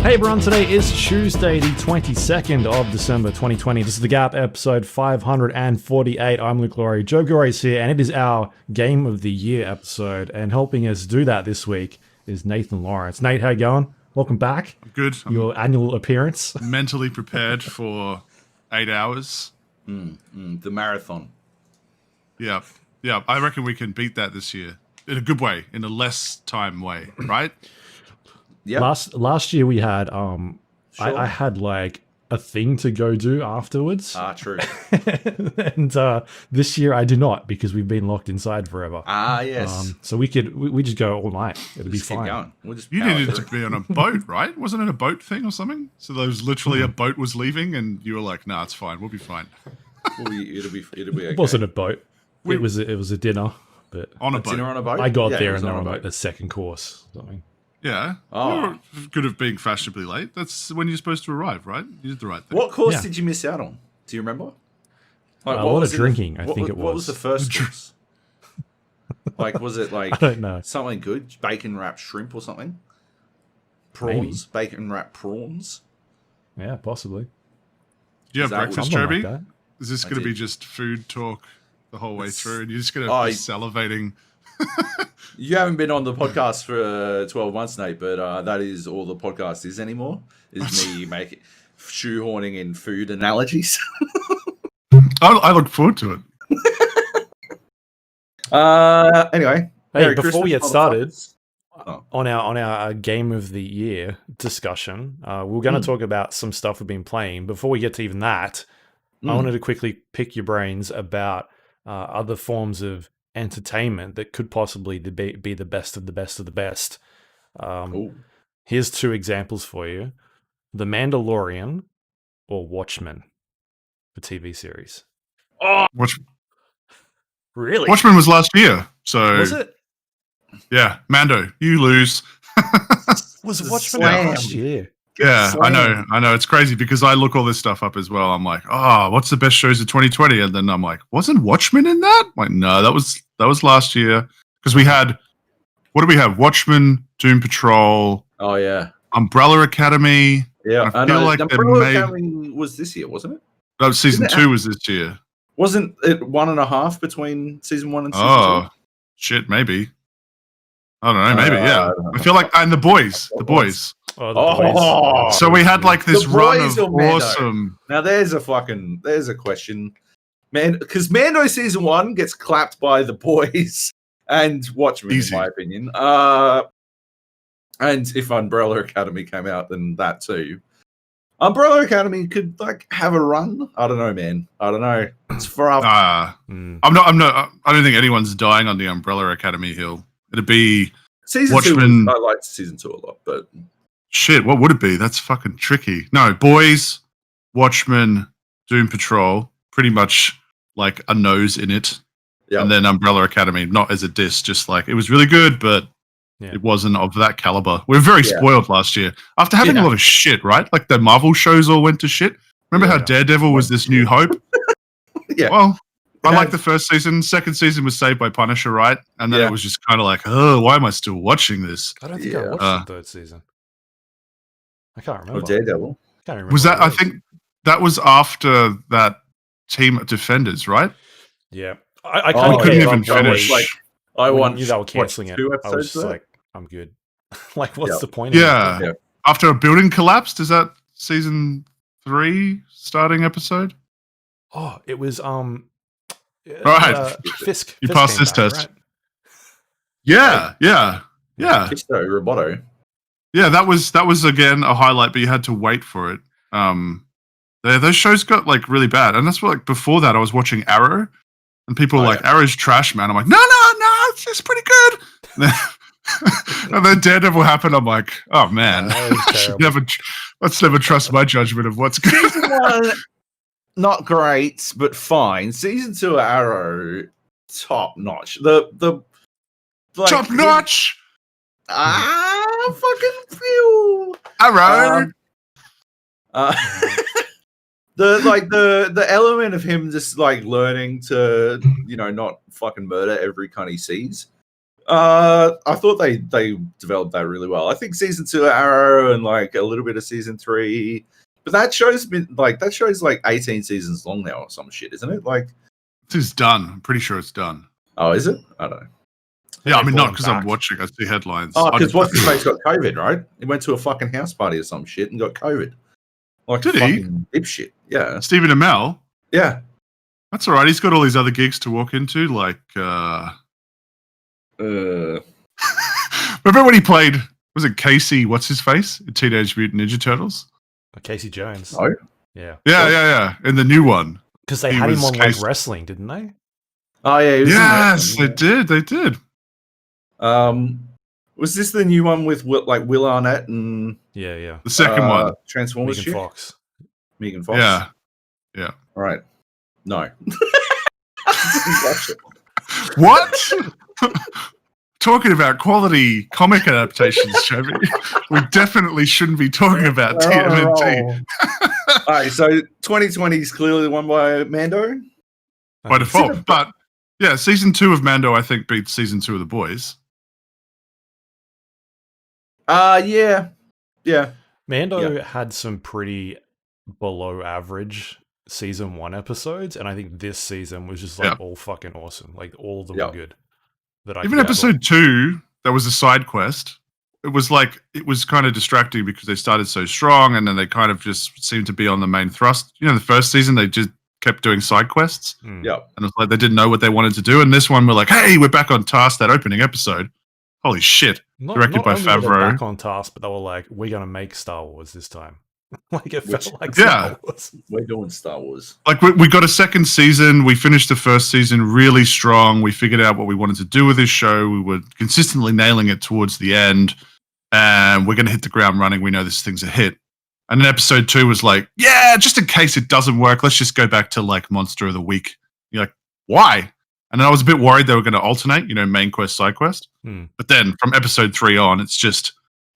Hey everyone, today is Tuesday, the 22nd of December 2020. This is The Gap, episode 548. I'm Luke Lawrie. Joab Gilroy is here, and it is our Game of the Year episode. And helping us do that this week is Nathan Lawrence. Nate, how you going? Welcome back. I'm good. Your annual appearance. Mentally prepared for 8 hours. The marathon. Yeah. I reckon we can beat that this year. In a good way, in a less time way, right? Yeah. Last year we had Sure. I had like a thing to go do afterwards. True. And this year I do not, because we've been locked inside forever. Yes. So we just go all night. It'll be Just keep fine. going. We'll just You power needed through. to be on a boat, right? Wasn't it a boat thing or something? So there was literally a boat was leaving and you were like, nah, it's fine. We'll be fine. It'll be okay. It wasn't a boat. It was a dinner, but On a boat. Dinner on a boat? I got Yeah, there it was and they're on on a like boat. the second course or something. Yeah. Oh. You're good at being fashionably late. That's when you're supposed to arrive, right? You did the right thing. What course Yeah. did you miss out on? Do you remember? A lot was of in the- drinking, I think it What was was. the first course? Like, was it like I don't know. something good? Bacon wrapped shrimp or something? Prawns? Bacon wrapped prawns? Yeah, possibly. Do you have Is that breakfast, Something Joby? like that. Is this I going to be did. just food talk the whole way It's- through? And you're just going to Oh, be salivating? You haven't been on the podcast for 12 months, Nate, but that is all the podcast is anymore. Is me making shoehorning in food analogies. I look forward to it. Anyway. Hey, Merry before we Christmas, get started, motherfuckers. Oh. on our Game of the Year discussion, we're going to talk about some stuff we've been playing. Before we get to even that, I wanted to quickly pick your brains about other forms of entertainment that could possibly be the best of the best of the best. Cool. Here's two examples for you: The Mandalorian or Watchmen, the TV series. Really? Watchmen was last year. So, Was it? yeah, Mando, you lose. Was The Watchmen slam. last year? Yeah, Slam. I know. It's crazy because I look all this stuff up as well. I'm like, what's the best shows of 2020? And then I'm like, wasn't Watchmen in that? I'm like, no, that was last year. Because we had, what do we have? Watchmen, Doom Patrol, Oh, yeah. Umbrella Academy. Yeah, I feel like the they Umbrella made- Academy was this year, wasn't it? No, season Isn't it- 2 was this year. Wasn't it 1.5 between season 1 and season Oh, shit, maybe. I don't know, maybe, yeah. I don't know. I feel like, and the boys. Oh, the 2? Oh, boys. So we had like this The run Boys of or Mando? awesome. Now there's a question. Man, because Mando season 1 gets clapped by the boys and Watchmen, Easy. in my opinion. And if Umbrella Academy came out, then that too. Umbrella Academy could like have a run. I don't know, man. I don't know. It's for our Mm. I don't think anyone's dying on the Umbrella Academy hill. It'd be season Watchmen- 2. I liked season 2 a lot, but shit. What would it be? That's fucking tricky. No, Boys, Watchmen, Doom Patrol, pretty much like a nose in it. yeah. And then Umbrella Academy, not as a diss, just like it was really good, but Yeah. it wasn't of that caliber. We were very Yeah. spoiled last year after having Yeah. a lot of shit, right? Like the Marvel shows all went to shit. Remember Yeah. how Daredevil was this new hope? Yeah. Well, I It like had- the first season. Second season was saved by Punisher, right? And then Yeah. it was just kind of like, oh, why am I still watching this? I don't think I Yeah. watched the third season. I can't remember. Of Daredevil. Can't remember Was what that? it I think that was after that team of Defenders, right? Yeah. I Oh, kind of couldn't gave even up when finish. they- Like, I when watched, knew they were what, cancelling it. 2 I was episodes just of that? like, I'm good. Like, what's Yeah. the point? Yeah. Of it? Yeah. After a building collapsed, is that season 3 starting episode? Oh, it was Right. Fisk. You Fisk passed came this back, test. right? Yeah. Kisto Roboto. Yeah, that was again a highlight, but you had to wait for it. Those shows got like really bad, and that's what like before that I was watching Arrow, and people were Oh, like, "Arrow's trash, man." I'm like, "No, it's pretty good." And then Daredevil happened. I'm like, "Oh man, That was terrible. let's never trust my judgment of what's good." Season 1, not great, but fine. Season 2 Arrow, top notch. The like, Top notch, fucking phew. Arrow. Uh, the element of him just like learning to not fucking murder every cunt he sees I thought they developed that really well. I think season 2 of Arrow and like a little bit of season 3, but that show's like 18 seasons long now or some shit, isn't it? Like, It's done. I'm pretty sure it's done. oh, is it? I don't know. Yeah, I mean, brought not him because I'm back. watching. I see headlines. Oh, because what's his face got COVID, right? He went to a fucking house party or some shit and got COVID. Like, Did he? fucking dipshit. Yeah. Stephen Amell. Yeah. That's all right. He's got all these other gigs to walk into. Like, Uh, remember when he played? Was it Casey? What's his face? In Teenage Mutant Ninja Turtles. Casey Jones. no. Yeah. Yeah. In the new one. Because they He had him was on like Casey. wrestling, didn't they? Oh, yeah. He was in Yes, that. they did. Was this the new one with Will Arnett and Yeah. The second one. Transformers Megan shit? Fox. Megan Fox? Yeah. All right. No. I didn't watch it. What? Talking about quality comic adaptations, Chevy. We definitely shouldn't be talking about TMNT All right, so 2020 is clearly won by Mando. by default. But yeah, season 2 of Mando, I think, beats season 2 of The Boys. Yeah. Mando had some pretty below average season 1 episodes, and I think this season was just like all fucking awesome. Like all of them were good. Even episode 2, that was a side quest. It was kind of distracting because they started so strong and then they kind of just seemed to be on the main thrust. You know, the first season they just kept doing side quests. Yeah. And it's like they didn't know what they wanted to do. And this one we're like, hey, we're back on task. That opening episode. Holy shit. Directed by only were they Favreau. back on task, but they were like, we're gonna make Star Wars this time. Like it felt like yeah. Star Wars. We're doing Star Wars. Like we got a second season. We finished the first season really strong. We figured out what we wanted to do with this show. We were consistently nailing it towards the end. And we're going to hit the ground running. We know this thing's a hit. And then episode 2 was like, yeah, just in case it doesn't work, let's just go back to like Monster of the Week. You're like, why? And then I was a bit worried they were going to alternate, you know, main quest, side quest. But then from episode 3 on, it's just,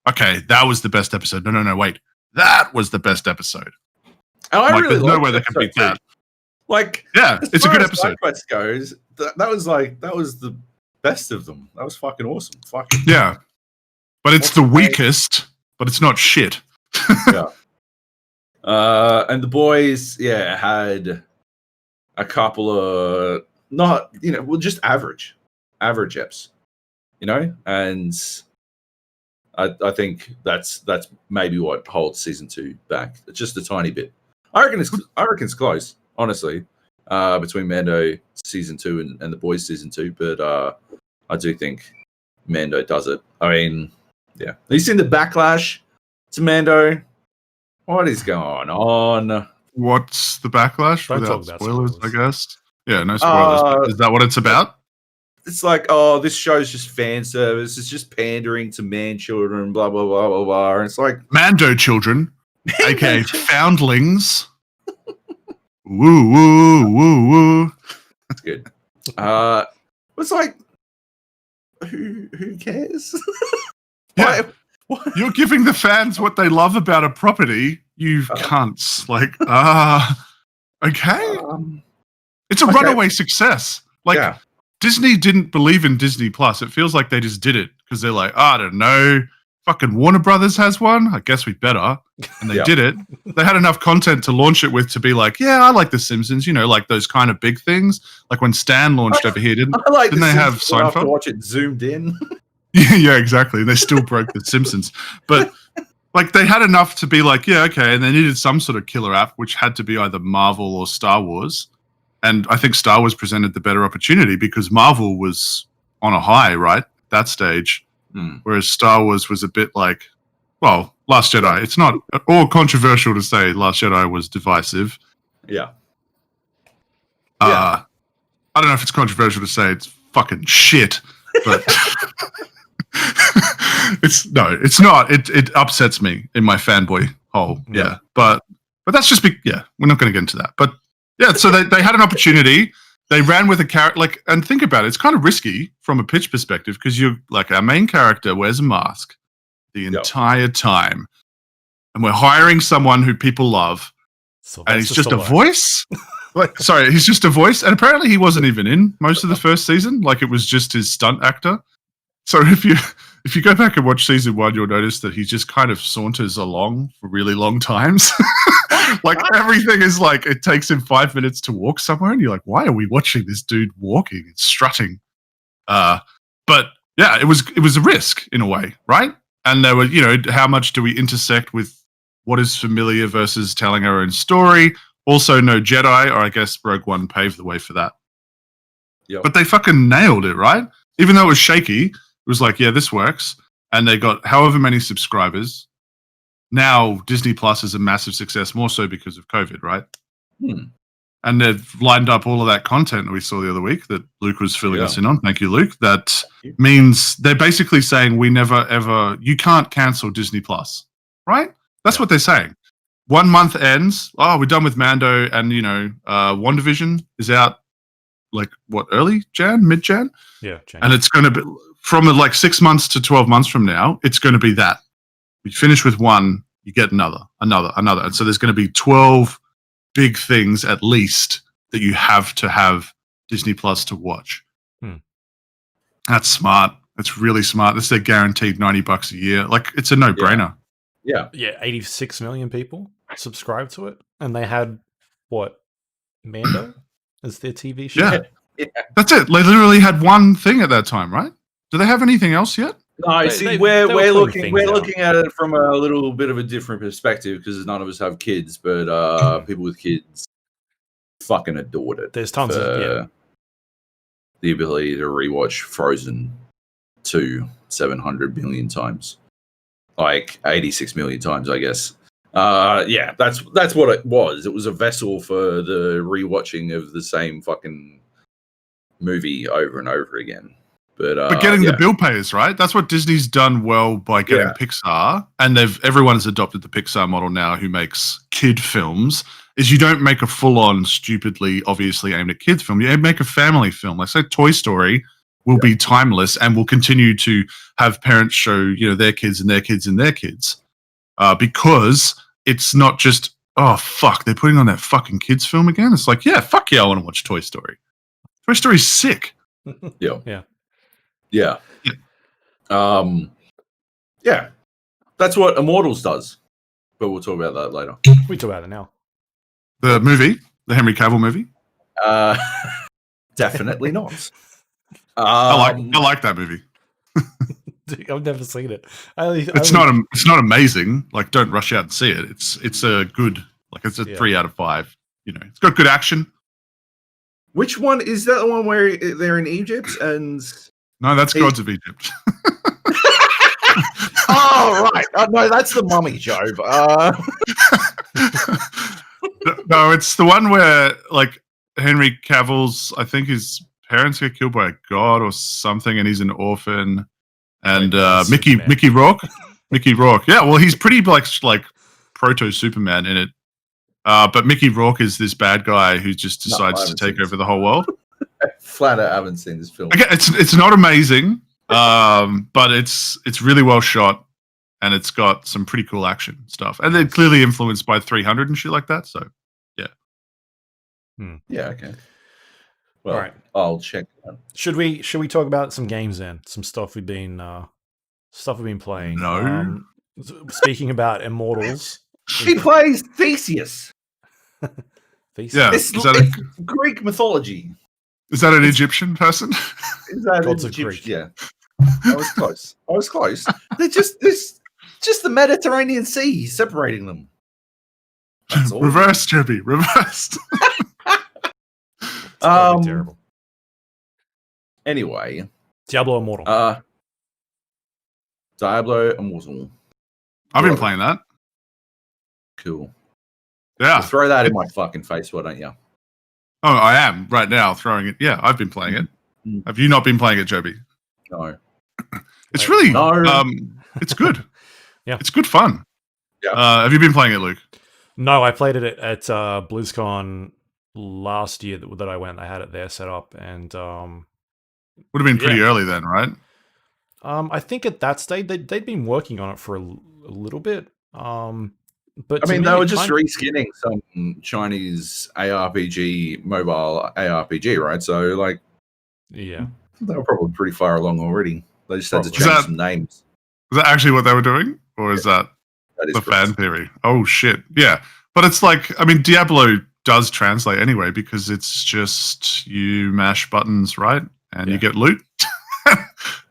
okay, that was the best episode. No, wait. That was the best episode. And I like, really there's no liked way they can beat that. Like, yeah, as it's a far good as episode. side quest goes, that was the best of them. That was fucking awesome. Fucking Yeah. But it's What's the the name? weakest, but it's not shit. yeah. And the boys, had a couple of just average eps, and I think that's maybe what holds season 2 back. It's just a tiny bit. I reckon it's close, honestly, between Mando season 2 and the boys season 2, but I do think Mando does it. I mean, yeah. Have you seen the backlash to Mando? What is going on? What's the backlash? Don't Without talk about spoilers, spoilers. I guess. Yeah, no spoilers. Is that what it's about? It's like, oh, this show's just fan service. It's just pandering to man children, blah, blah, blah, blah, blah. And it's like... Mando children, aka foundlings. Woo. That's good. It's like, who cares? Yeah. Why? You're giving the fans what they love about a property, you cunts. Like, okay. It's a runaway success. Like, Yeah. Disney didn't believe in Disney Plus. It feels like they just did it because they're like, I don't know. Fucking Warner Brothers has one. I guess we better. And they did it. They had enough content to launch it with to be like, yeah, I like The Simpsons. You know, like those kind of big things. Like when Stan launched over here, didn't they have Seinfeld? To Seinfeld? watch it zoomed in. Yeah, exactly. They still broke The Simpsons. But like they had enough to be like, yeah, okay. And they needed some sort of killer app, which had to be either Marvel or Star Wars. And I think Star Wars presented the better opportunity because Marvel was on a high, right? That stage. Whereas Star Wars was a bit like, well, Last Jedi. It's not at all controversial to say Last Jedi was divisive. Yeah. I don't know if it's controversial to say it's fucking shit, but it's not. It upsets me in my fanboy hole. Yeah. But that's just we're not going to get into that. But yeah, so they had an opportunity. They ran with a character, and think about it. It's kind of risky from a pitch perspective because you're like our main character wears a mask the entire time, and we're hiring someone who people love, and he's just a voice. He's just a voice, and apparently he wasn't even in most of the first season. Like it was just his stunt actor. So if you go back and watch season 1, you'll notice that he just kind of saunters along for really long times. Like everything is like it takes him 5 minutes to walk somewhere, and you're like, why are we watching this dude walking and strutting? But yeah, it was a risk in a way, right? And there were, how much do we intersect with what is familiar versus telling our own story? Also, no Jedi, or I guess Rogue One paved the way for that. Yep. But they fucking nailed it, right? Even though it was shaky, it was like, yeah, this works. And they got however many subscribers. Now Disney Plus is a massive success, more so because of COVID, right? And they've lined up all of that content that we saw the other week that Luke was filling us in on. Thank you, Luke. That means they're basically saying you can't cancel Disney Plus, right? That's what they're saying. 1 month ends. Oh, we're done with Mando, and WandaVision is out early Jan, mid Jan? Yeah, Jan. And it's going to be from 6 months to 12 months from now, it's going to be that. You finish with one, you get another. And so there's going to be 12 big things at least that you have to have Disney Plus to watch. That's smart. That's really smart. That's their guaranteed $90 a year. It's a no-brainer. Yeah. 86 million people subscribe to it, and they had Mando as their TV show. Yeah. That's it. They literally had one thing at that time, right? Do they have anything else yet? No, we're looking at it from a little bit of a different perspective because none of us have kids, but people with kids fucking adored it. There's tons of the ability to rewatch Frozen 2 700 million times, 86 million times, I guess. That's what it was. It was a vessel for the rewatching of the same fucking movie over and over again. But getting the bill payers, right? That's what Disney's done well by getting Pixar, and everyone has adopted the Pixar model now who makes kid films, is you don't make a full-on, stupidly, obviously aimed at kids film. You make a family film. Like, say, Toy Story will be timeless and will continue to have parents show, their kids and their kids and their kids. Because it's not just, oh, fuck, they're putting on that fucking kids film again? It's like, yeah, fuck yeah, I want to watch Toy Story. Toy Story's sick. Yeah. That's what Immortals does, but we'll talk about that later. We talk about it now. The movie, the Henry Cavill movie. Definitely not. I like that movie. I've never seen it. It's not amazing. Don't rush out and see it. It's a good, it's a 3 out of 5. It's got good action. Which one is that? The one where they're in Egypt and? No, that's Gods of Egypt. Oh, right. No, that's the Mummy, Joab. No, it's the one where, Henry Cavill's, I think his parents get killed by a god or something, and he's an orphan. And Mickey Rourke. Mickey Rourke. Yeah, well, he's pretty, proto-Superman in it. But Mickey Rourke is this bad guy who just decides to take over the whole world. Flat out, I haven't seen this film. Again, it's not amazing, but it's really well shot, and it's got some pretty cool action stuff, and they're clearly influenced by 300 and shit like that. So, yeah. Yeah. Okay. Well, all right. I'll check that. Should we talk about some games then? Some stuff we've been playing. No. Speaking about Immortals. He plays Theseus. Theseus. Yeah. It's Greek mythology. Is that an Egyptian person? Is that Gods an of Greek. Yeah. I was close. They're just the Mediterranean Sea separating them. That's all. Reversed, Joby. Reversed. It's terrible. Anyway. Diablo Immortal. Diablo Immortal. I've been playing that. Cool. Yeah. Well, throw that in my fucking face, why don't you? Oh, I am right now throwing it. Yeah, I've been playing it. Have you not been playing it, Joby? No. It's really No. It's good. Yeah. It's good fun. Yeah. Have you been playing it, Luke? No, I played it at BlizzCon last year that I went. I had it there set up, and would have been pretty early then, right? I think at that stage they'd been working on it for a little bit. But I mean, they were just reskinning some Chinese ARPG, mobile ARPG, right? So, yeah, they were probably pretty far along already. They just had to Probably. change some names. Is that actually what they were doing? Or is that That is the correct. fan theory? Oh, shit. Yeah. But it's like, I mean, Diablo does translate anyway because it's just you mash buttons, right? And you get loot.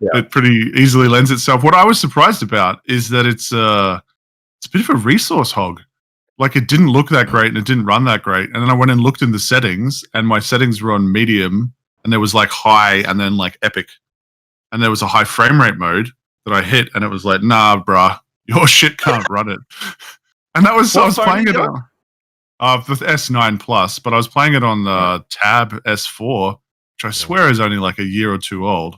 It pretty easily lends itself. What I was surprised about is that it's a bit of a resource hog. Like, it didn't look that great and it didn't run that great. And then I went and looked in the settings, and my settings were on medium, and there was like high and then like epic. And there was a high frame rate mode that I hit, and it was like, nah, bruh, your shit can't run it. And that was, I was playing it on the S9 Plus, but I was playing it on the Tab S4, which I swear is only like a year or two old.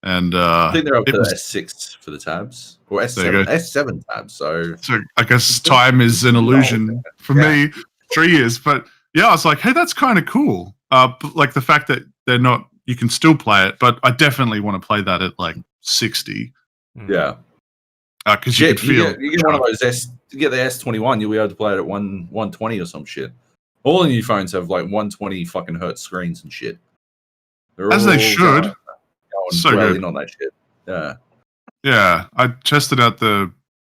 And I think they're up to S6 for the tabs, or S7 tabs. So I guess time is an illusion for me. 3 years, but yeah, I was like, hey, that's kind of cool. Like the fact that they're not, you can still play it, but I definitely want to play that at like 60. Yeah, because you can feel you get one of those you get the S21, you'll be able to play it at 120 or some shit. All the new phones have like 120 fucking hertz screens and shit. As they should. So good on that shit. Yeah. I tested out the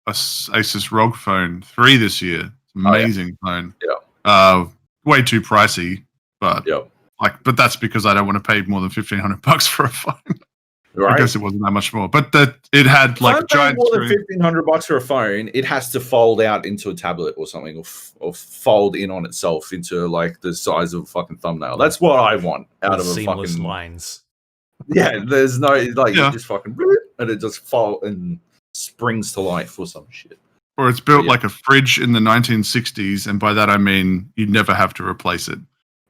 Asus ROG Phone 3 this year. Amazing phone. Yeah. Way too pricey, but but that's because I don't want to pay more than $1,500 for a phone. Right. I guess it wasn't that much more, but it had like a giant more than $1,500 for a phone. It has to fold out into a tablet or something, or fold in on itself into like the size of a fucking thumbnail. That's what I want out of a seamless fucking lines. Yeah, there's no like you just fucking and it just fall and springs to life or some shit. Or it's built like a fridge in the 1960s, and by that I mean you never have to replace it.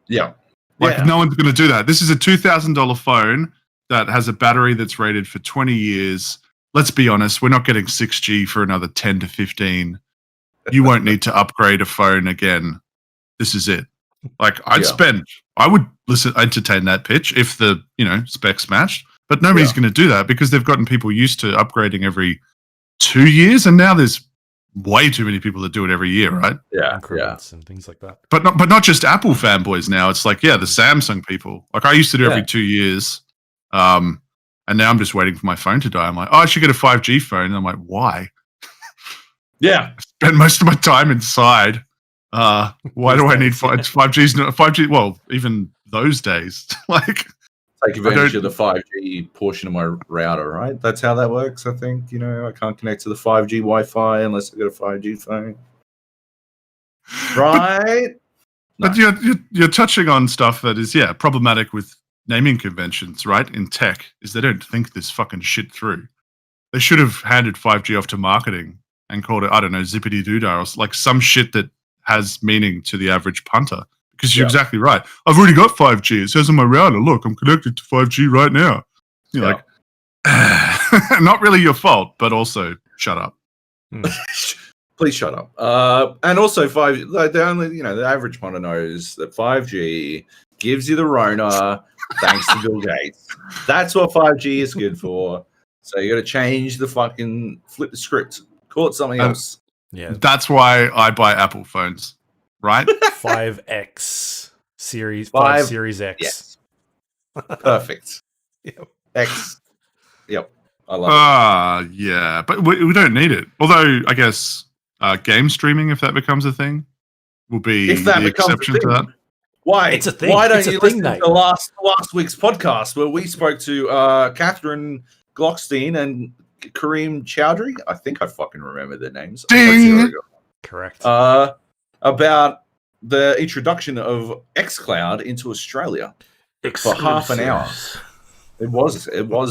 Yeah, like no one's going to do that. This is a $2,000 phone that has a battery that's rated for 20 years. Let's be honest, we're not getting 6G for another 10 to 15. You won't need to upgrade a phone again. This is it. Like I would entertain that pitch if the specs matched, but nobody's going to do that because they've gotten people used to upgrading every 2 years, and now there's way too many people that do it every year, right? Increments and things like that. But not just Apple fanboys now. It's like the Samsung people. Like I used to do every 2 years, and now I'm just waiting for my phone to die. I'm like, I should get a 5G phone, and I'm like, why? I spend most of my time inside. Why do I need 5G's? 5G. Well, even those days, like take advantage of the 5G portion of my router, right? That's how that works. I think I can't connect to the 5G Wi-Fi unless I got a 5G phone, right? But you're touching on stuff that is problematic with naming conventions, right? In tech, is they don't think this fucking shit through. They should have handed 5G off to marketing and called it, I don't know, zippity doodah, or like some shit that has meaning to the average punter, because you're exactly right. I've already got 5G. It says on my router, look, I'm connected to 5G right now. You're like, not really your fault, but also shut up. Please shut up. And also the average punter knows that 5G gives you the Rona thanks to Bill Gates. That's what 5G is good for. So you got to change the flip the script, call it something else. Yeah, that's why I buy Apple phones, right? 5X series, 5 Series X. Yes. Perfect. X. Yep. I love it. Yeah, but we don't need it. Although I guess game streaming, if that becomes a thing, will be the exception to that. Why? It's a thing. Why don't you listen to last week's podcast where we spoke to Catherine Glockstein and Kareem Chowdhury? I think I fucking remember their names. Ding! Correct. About the introduction of xCloud into Australia for half an hour. It was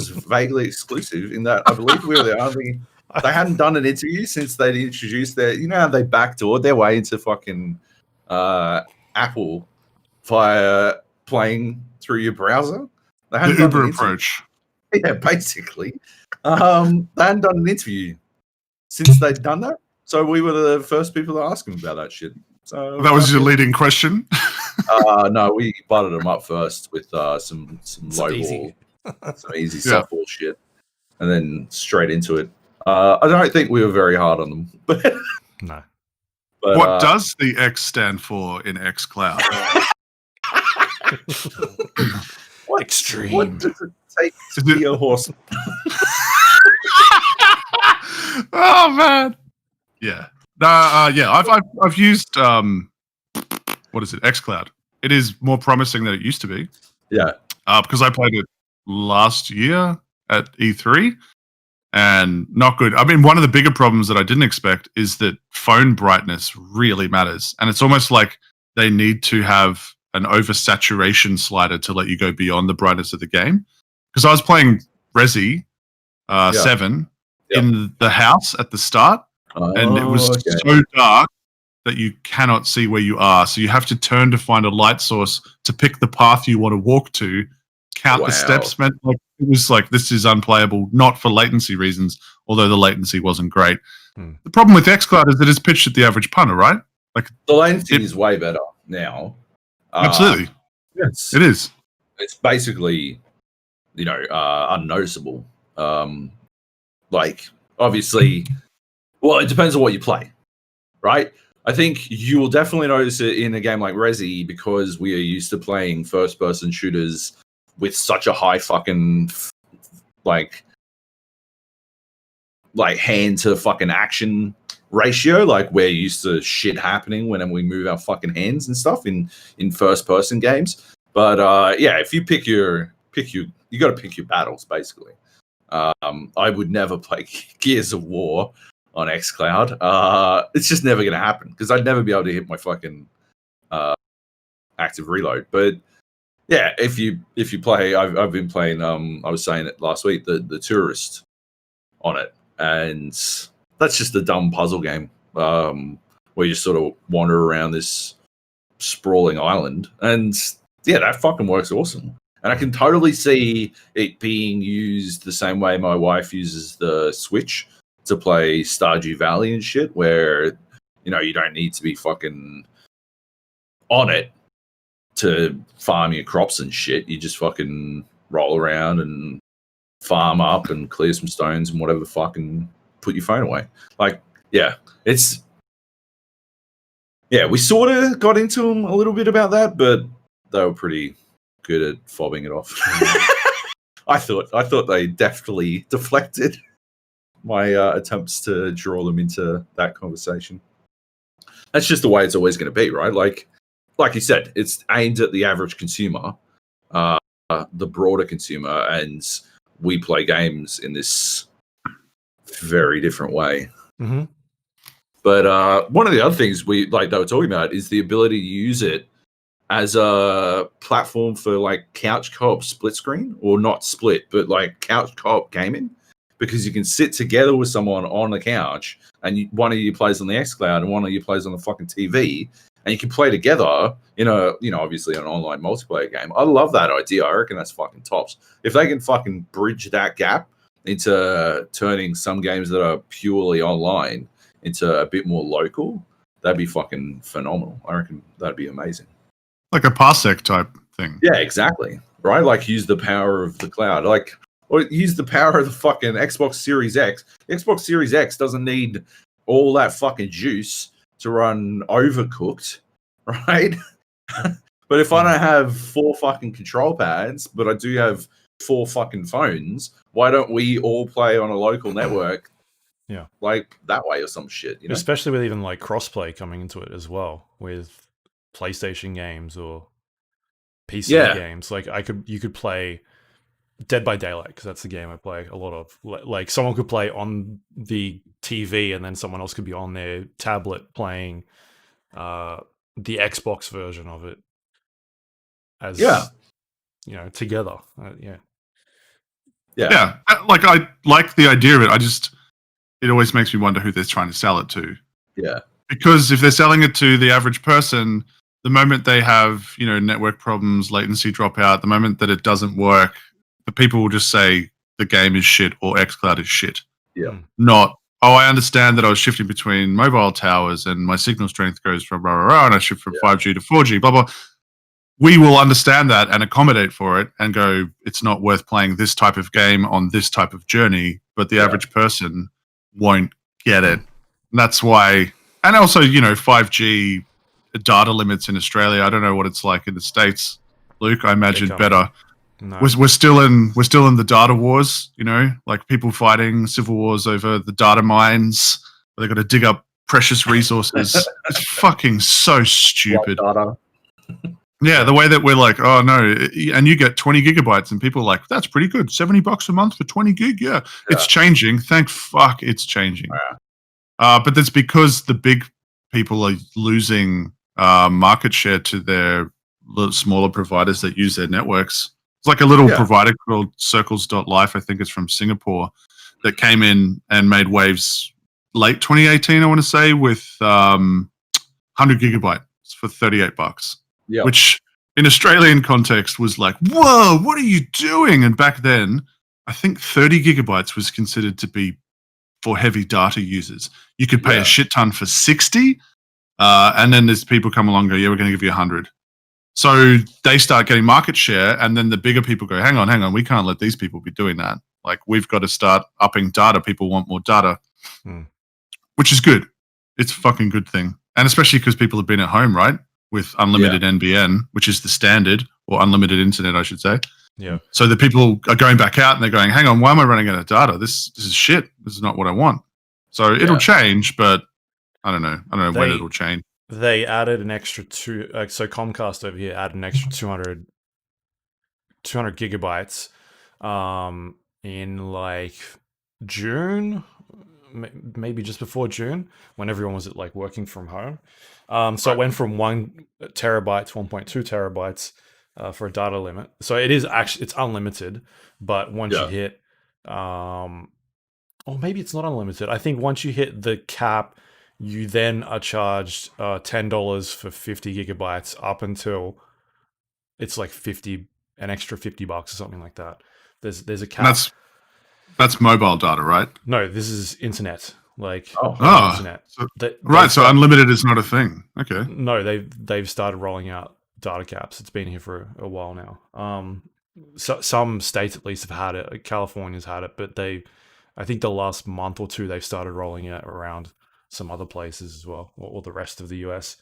vaguely exclusive in that I believe we were the only. They hadn't done an interview since they'd introduced how they backdoored their way into fucking Apple via playing through your browser. They hadn't the Uber approach. Yeah, basically. They hadn't done an interview since they'd done that. So we were the first people to ask them about that shit. So that was your leading question? No, we butted them up first with some low ball, some easy softball shit, and then straight into it. I don't think we were very hard on them. No. But, what does the X stand for in xCloud? Extreme. Take to be a horse. Oh man. Yeah. I've used what is it? xCloud. It is more promising than it used to be. Yeah. Because I played it last year at E3 and not good. I mean, one of the bigger problems that I didn't expect is that phone brightness really matters. And it's almost like they need to have an oversaturation slider to let you go beyond the brightness of the game. Because I was playing Resi 7 in the house at the start, and it was so dark that you cannot see where you are. So you have to turn to find a light source to pick the path you want to walk to, count the steps. It was like, this is unplayable, not for latency reasons, although the latency wasn't great. The problem with xCloud is that it's pitched at the average punter, right? Like the latency is way better now. Absolutely. Yes. It is. It's basically, unnoticeable. Like, obviously, well, it depends on what you play, right? I think you will definitely notice it in a game like Resi because we are used to playing first-person shooters with such a high fucking, like hand to fucking action ratio. Like, we're used to shit happening when we move our fucking hands and stuff in first-person games. But, if you you got to pick your battles, basically. I would never play Gears of War on xCloud. It's just never going to happen because I'd never be able to hit my fucking active reload. But yeah, if you play, I've been playing. I was saying it last week, the Tourist on it, and that's just a dumb puzzle game where you sort of wander around this sprawling island, and yeah, that fucking works awesome. And I can totally see it being used the same way my wife uses the Switch to play Stardew Valley and shit, where, you don't need to be fucking on it to farm your crops and shit. You just fucking roll around and farm up and clear some stones and whatever the fuck and put your phone away. Like, yeah, we sort of got into them a little bit about that, but they were pretty good at fobbing it off. I thought they deftly deflected my attempts to draw them into that conversation. That's just the way it's always going to be, right? Like you said, it's aimed at the average consumer, the broader consumer, and we play games in this very different way. Mm-hmm. But one of the other things they were talking about is the ability to use it as a platform for like couch co-op split screen, or not split, but like couch co-op gaming, because you can sit together with someone on the couch and one of you plays on the xCloud and one of you plays on the fucking TV, and you can play together in obviously an online multiplayer game. I love that idea. I reckon that's fucking tops. If they can fucking bridge that gap into turning some games that are purely online into a bit more local, that'd be fucking phenomenal. I reckon that'd be amazing. Like a Parsec type thing. Yeah, exactly. Right? Like, use the power of the cloud. Or use the power of the fucking Xbox Series X. The Xbox Series X doesn't need all that fucking juice to run Overcooked, right? But if I don't have 4 fucking control pads, but I do have 4 fucking phones, why don't we all play on a local network? Yeah. Like that way or some shit, Especially with even like crossplay coming into it as well, with PlayStation games or PC games. Like you could play Dead by Daylight, because that's the game I play a lot of. Like, someone could play on the TV and then someone else could be on their tablet playing the Xbox version of it as together. Yeah. Like, I like the idea of it. It always makes me wonder who they're trying to sell it to. Yeah. Because if they're selling it to the average person, the moment they have, network problems, latency dropout, the moment that it doesn't work, the people will just say the game is shit or xCloud is shit. Yeah. Not, I understand that I was shifting between mobile towers and my signal strength goes from rah, rah, rah, and I shift from 5G to 4G, blah, blah. We will understand that and accommodate for it and go, it's not worth playing this type of game on this type of journey, but the average person won't get it. And that's why, and also, 5G data limits in Australia. I don't know what it's like in the States, Luke. I imagine better. No. We're still in the data wars, you know, like people fighting civil wars over the data mines. Where they got to dig up precious resources. It's fucking so stupid. Data. Yeah, the way that we're like, oh no, and you get 20 gigabytes, and people are like, that's pretty good, $70 a month for 20 gig. Yeah, it's changing. Thank fuck, it's changing. But that's because the big people are losing market share to their little smaller providers that use their networks. It's like a little provider called Circles.life, I think it's from Singapore, that came in and made waves late 2018, I want to say, with 100 gigabytes for $38. Yeah. Which in Australian context was like, whoa, what are you doing? And back then, I think 30 gigabytes was considered to be for heavy data users. You could pay a shit ton for 60, and then there's people come along and go, yeah, we're going to give you 100. So they start getting market share, and then the bigger people go, hang on, we can't let these people be doing that. Like, we've got to start upping data. People want more data, which is good. It's a fucking good thing. And especially because people have been at home, right? With unlimited NBN, which is the standard, or unlimited internet, I should say. Yeah. So the people are going back out and they're going, hang on, why am I running out of data? This is shit. This is not what I want. So it'll change, but I don't know. When it'll change. They added an extra so Comcast over here added an extra 200 gigabytes in like June, maybe just before June, when everyone was like working from home. So it went from 1 terabyte to 1.2 terabytes for a data limit. So it is actually, it's unlimited, but once you hit, or maybe it's not unlimited. I think once you hit the cap, you then are charged $10 for 50 gigabytes up until it's like an extra $50 or something like that. There's a cap. And that's mobile data, right? No, this is internet. Like internet. So unlimited is not a thing. Okay. No, they've started rolling out data caps. It's been here for a while now. So some states at least have had it. California's had it, but I think the last month or two they've started rolling it around some other places as well, or the rest of the US.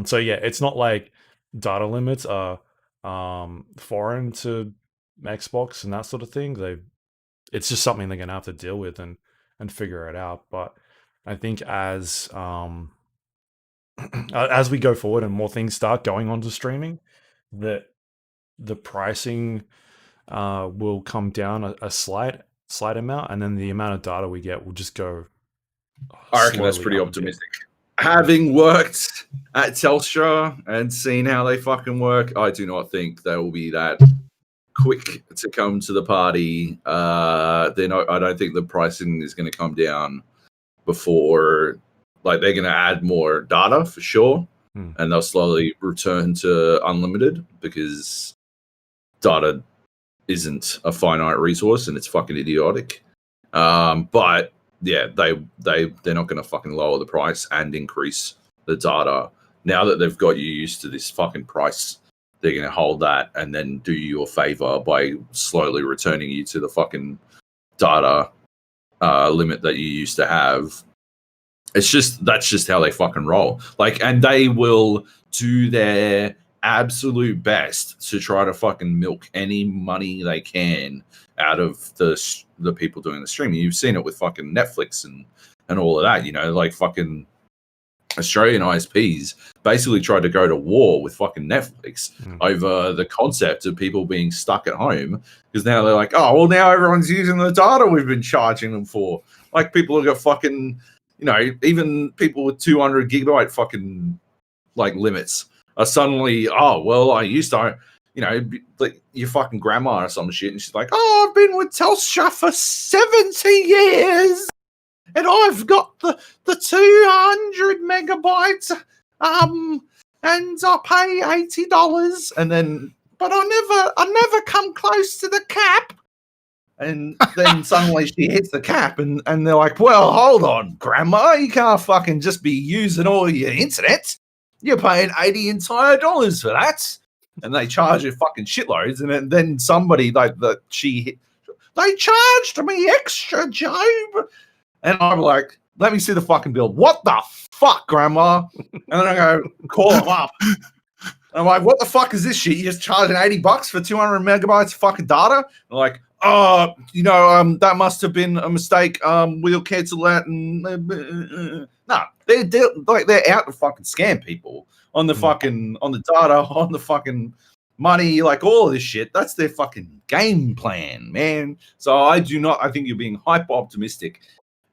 So yeah, it's not like data limits are foreign to Xbox and that sort of thing. It's just something they're gonna have to deal with and figure it out. But I think as we go forward and more things start going onto streaming, that the pricing will come down a slight amount, and then the amount of data we get will just go. I reckon that's pretty optimistic. Having worked at Telstra and seen how they fucking work, I do not think they will be that quick to come to the party. I don't think the pricing is going to come down before, like, they're going to add more data for sure, and they'll slowly return to unlimited because data isn't a finite resource and it's fucking idiotic. But yeah, they're not going to fucking lower the price and increase the data. Now that they've got you used to this fucking price, they're going to hold that and then do you a favor by slowly returning you to the fucking data limit that you used to have. That's just how they fucking roll. Like, and they will do their absolute best to try to fucking milk any money they can out of the people doing the streaming. You've seen it with fucking Netflix and all of that, you know, like fucking Australian ISPs basically tried to go to war with fucking Netflix over the concept of people being stuck at home, because now they're like, oh, well, now everyone's using the data we've been charging them for. Like, people have got fucking, you know, even people with 200 gigabyte fucking like limits are suddenly, oh, well, I used to, you know, like your fucking grandma or some shit, and she's like, oh, I've been with Telstra for 70 years. And I've got the 200 megabytes, and I pay $80, and then, but I never come close to the cap. And then suddenly she hits the cap, and they're like, well, hold on, Grandma, you can't fucking just be using all your internet. You're paying $80 entire dollars for that. And they charge you fucking shitloads, and then somebody like they charged me extra, Joab. And I'm like, let me see the fucking bill. What the fuck, Grandma? And then I go call them up. And I'm like, what the fuck is this shit? You just charging $80 for 200 megabytes of fucking data? And like, that must have been a mistake. We'll cancel that. And nah, they're out to fucking scam people on the fucking on the data, on the fucking money, like all of this shit. That's their fucking game plan, man. So I think you're being hyper optimistic,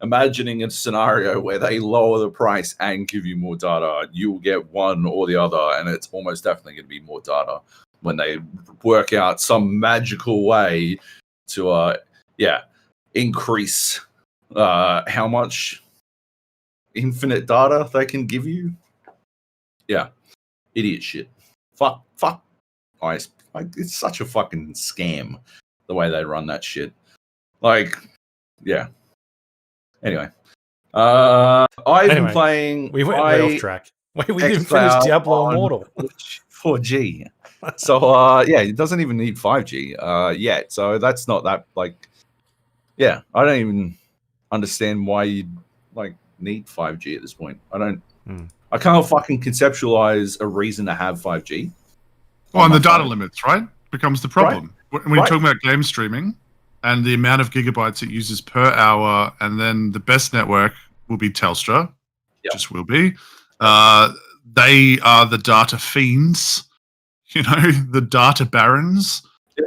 imagining a scenario where they lower the price and give you more data. You'll get one or the other, and it's almost definitely going to be more data when they work out some magical way to increase how much infinite data they can give you. Yeah, idiot shit. Fuck. It's such a fucking scam the way they run that shit. Like, yeah. Anyway, I've been playing. We went way off track. We didn't finish Diablo Immortal. 4G. So it doesn't even need 5G yet. So that's not that like. Yeah, I don't even understand why you like need 5G at this point. I don't. I can't fucking conceptualize a reason to have 5G. Well, and the data limits, right, becomes the problem. Right. When you're talking about game streaming and the amount of gigabytes it uses per hour, and then the best network will be Telstra, just will be. They are the data fiends, the data barons. Yeah.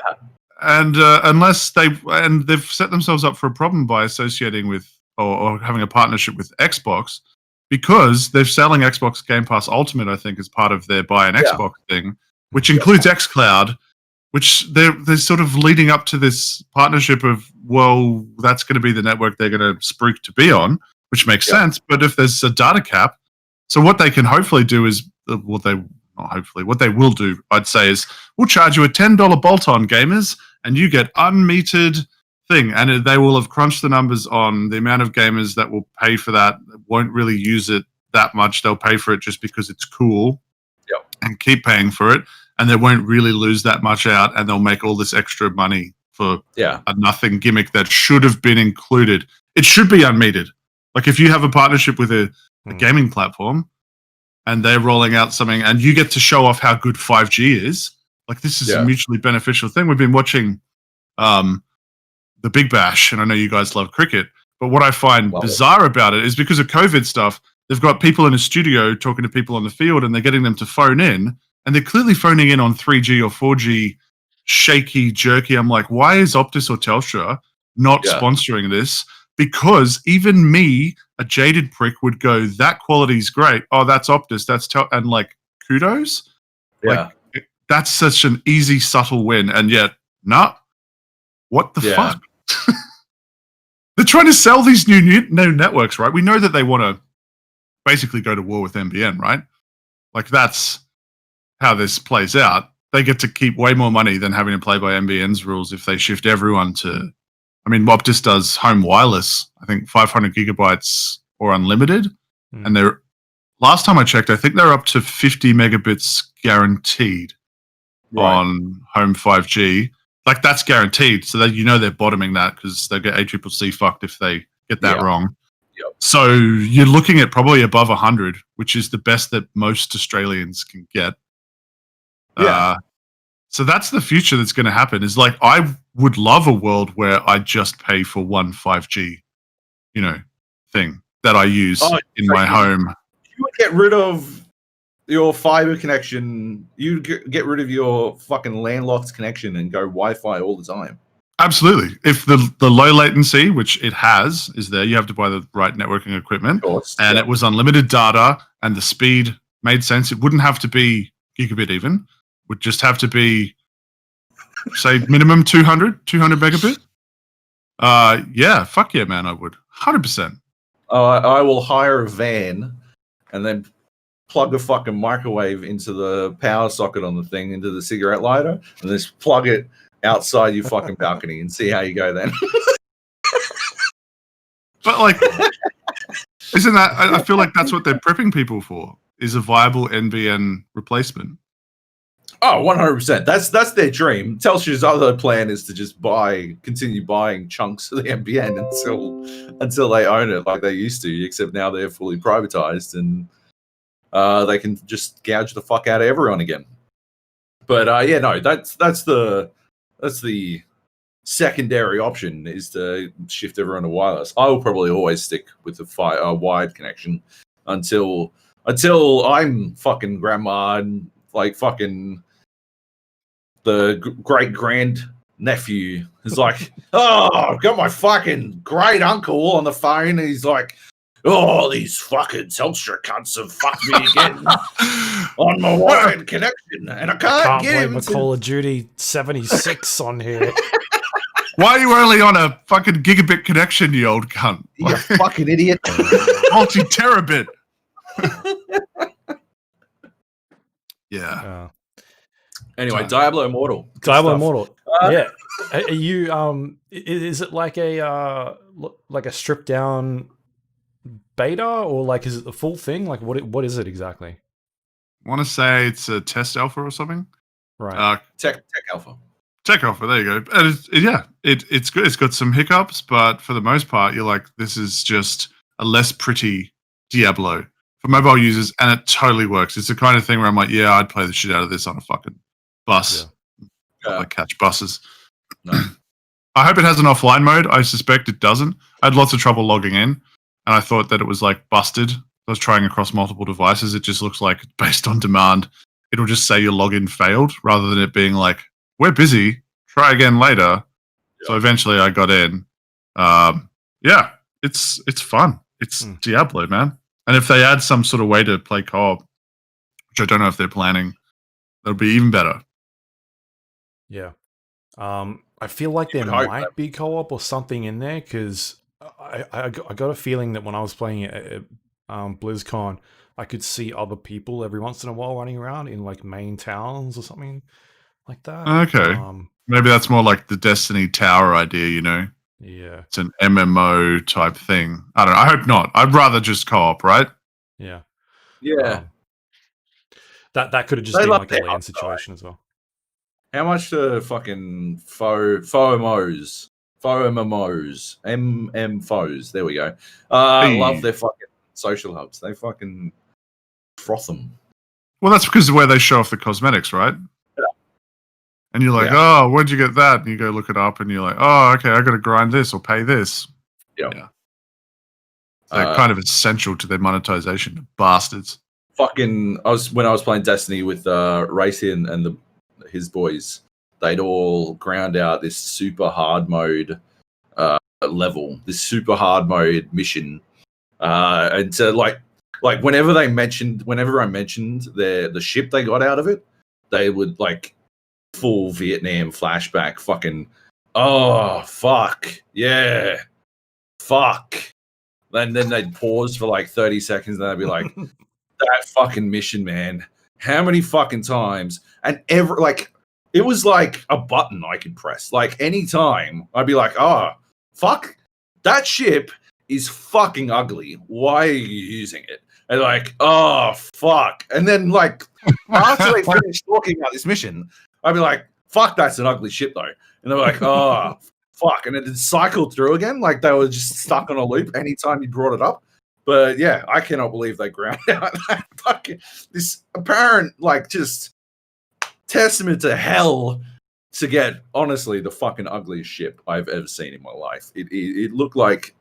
And they've set themselves up for a problem by associating with or having a partnership with Xbox, because they're selling Xbox Game Pass Ultimate, I think, as part of their buy an Xbox thing, which includes xCloud, which they're sort of leading up to this partnership of, well, that's going to be the network they're going to spruik to be on, which makes sense. But if there's a data cap, so what they can hopefully do is, what they will do, I'd say, is we'll charge you a $10 bolt-on, gamers, and you get unmetered thing. And they will have crunched the numbers on the amount of gamers that will pay for that, won't really use it that much. They'll pay for it just because it's cool and keep paying for it. And they won't really lose that much out, and they'll make all this extra money for a nothing gimmick that should have been included. It should be unmetered. Like if you have a partnership with a gaming platform and they're rolling out something and you get to show off how good 5G is, like this is a mutually beneficial thing. We've been watching the Big Bash, and I know you guys love cricket, but what I find bizarre about it is because of COVID stuff, they've got people in a studio talking to people on the field, and they're getting them to phone in. And they're clearly phoning in on 3G or 4G, shaky, jerky. I'm like, why is Optus or Telstra not sponsoring this? Because even me, a jaded prick, would go, that quality's great. Oh, that's Optus. That's and like, kudos. Yeah. Like, that's such an easy, subtle win. And yet, what the fuck? They're trying to sell these new networks, right? We know that they want to basically go to war with NBN, right? Like, that's how this plays out. They get to keep way more money than having to play by NBN's rules if they shift everyone to. I mean, Optus does home wireless, I think 500 gigabytes or unlimited. And they're, last time I checked, I think they're up to 50 megabits guaranteed on home 5G. Like, that's guaranteed. So that they're bottoming that, because they'll get ACCC fucked if they get that wrong. So you're looking at probably above 100, which is the best that most Australians can get. So that's the future that's going to happen. Is like, I would love a world where I just pay for one 5G, thing that I use in my home. You would get rid of your fiber connection. You get rid of your fucking landlocked connection and go Wi-Fi all the time. Absolutely. If the low latency, which it has, is there, you have to buy the right networking equipment. Of course, and it was unlimited data, and the speed made sense. It wouldn't have to be gigabit even. Would just have to be, say, minimum 200 megabit. Fuck yeah, man, I would. 100%. I will hire a van and then plug a fucking microwave into the power socket on the thing, into the cigarette lighter, and just plug it outside your fucking balcony and see how you go then. But like, isn't that, I feel like that's what they're prepping people for, is a viable NBN replacement. Oh, 100%. That's their dream. Telstra's other plan is to just continue buying chunks of the NBN until they own it like they used to, except now they're fully privatized, and they can just gouge the fuck out of everyone again. But yeah, no, that's the secondary option is to shift everyone to wireless. I will probably always stick with the wired connection until I'm fucking grandma and like fucking the great grand nephew is like, oh, I've got my fucking great uncle on the phone, and he's like, oh, these fucking Telstra cunts have fucked me again on my wired connection, and I can't get play him my Call of Duty 76 on here. Why are you only on a fucking gigabit connection, you old cunt? You fucking idiot. Multi-terabit. Yeah. Anyway, Diablo Immortal. Diablo Immortal. Yeah. Are you is it like a stripped down beta, or like is it the full thing? Like what is it exactly? I want to say it's a test alpha or something. Right. Tech alpha. Tech alpha, there you go. And it's good. It's got some hiccups, but for the most part, you're like, this is just a less pretty Diablo for mobile users, and it totally works. It's the kind of thing where I'm like, yeah, I'd play the shit out of this on a fucking bus. Yeah. I catch buses. No. I hope it has an offline mode. I suspect it doesn't. I had lots of trouble logging in, and I thought that it was like busted. I was trying across multiple devices. It just looks like based on demand. It'll just say your login failed rather than it being like, we're busy, try again later. Yeah. So eventually I got in. Yeah, it's fun. It's Diablo, man. And if they add some sort of way to play co-op, which I don't know if they're planning, that'll be even better. Yeah. I feel like there might be co-op or something in there, because I got a feeling that when I was playing it at BlizzCon, I could see other people every once in a while running around in like main towns or something like that. Okay. Maybe that's more like the Destiny Tower idea, you know? Yeah. It's an MMO type thing. I don't know. I hope not. I'd rather just co-op, right? Yeah. Yeah. That could have just been like a LAN situation as well. How much do fucking faux MMOs, MMOs, there we go. Love their fucking social hubs. They fucking froth them. Well, that's because of where they show off the cosmetics, right? Yeah. And you're like, oh, where'd you get that? And you go look it up, and you're like, oh, okay, I got to grind this or pay this. Yeah. They're kind of essential to their monetization, bastards. When I was playing Destiny with Racy and his boys, they'd all ground out this super hard mode level, this super hard mode mission, and so like whenever I mentioned the ship they got out of it, they would like full Vietnam flashback, fucking oh fuck yeah, fuck. And then they'd pause for like 30 seconds, and they'd be like, that fucking mission, man. How many fucking times? And it was like a button I could press. Like any time, I'd be like, oh, fuck, that ship is fucking ugly. Why are you using it? And like, oh, fuck. And then like after they finished talking about this mission, I'd be like, fuck, that's an ugly ship though. And they're like, oh, fuck. And it cycled through again. Like they were just stuck on a loop anytime you brought it up. But yeah, I cannot believe they ground out that fucking this apparent like just testament to hell to get honestly the fucking ugliest ship I've ever seen in my life. It looked like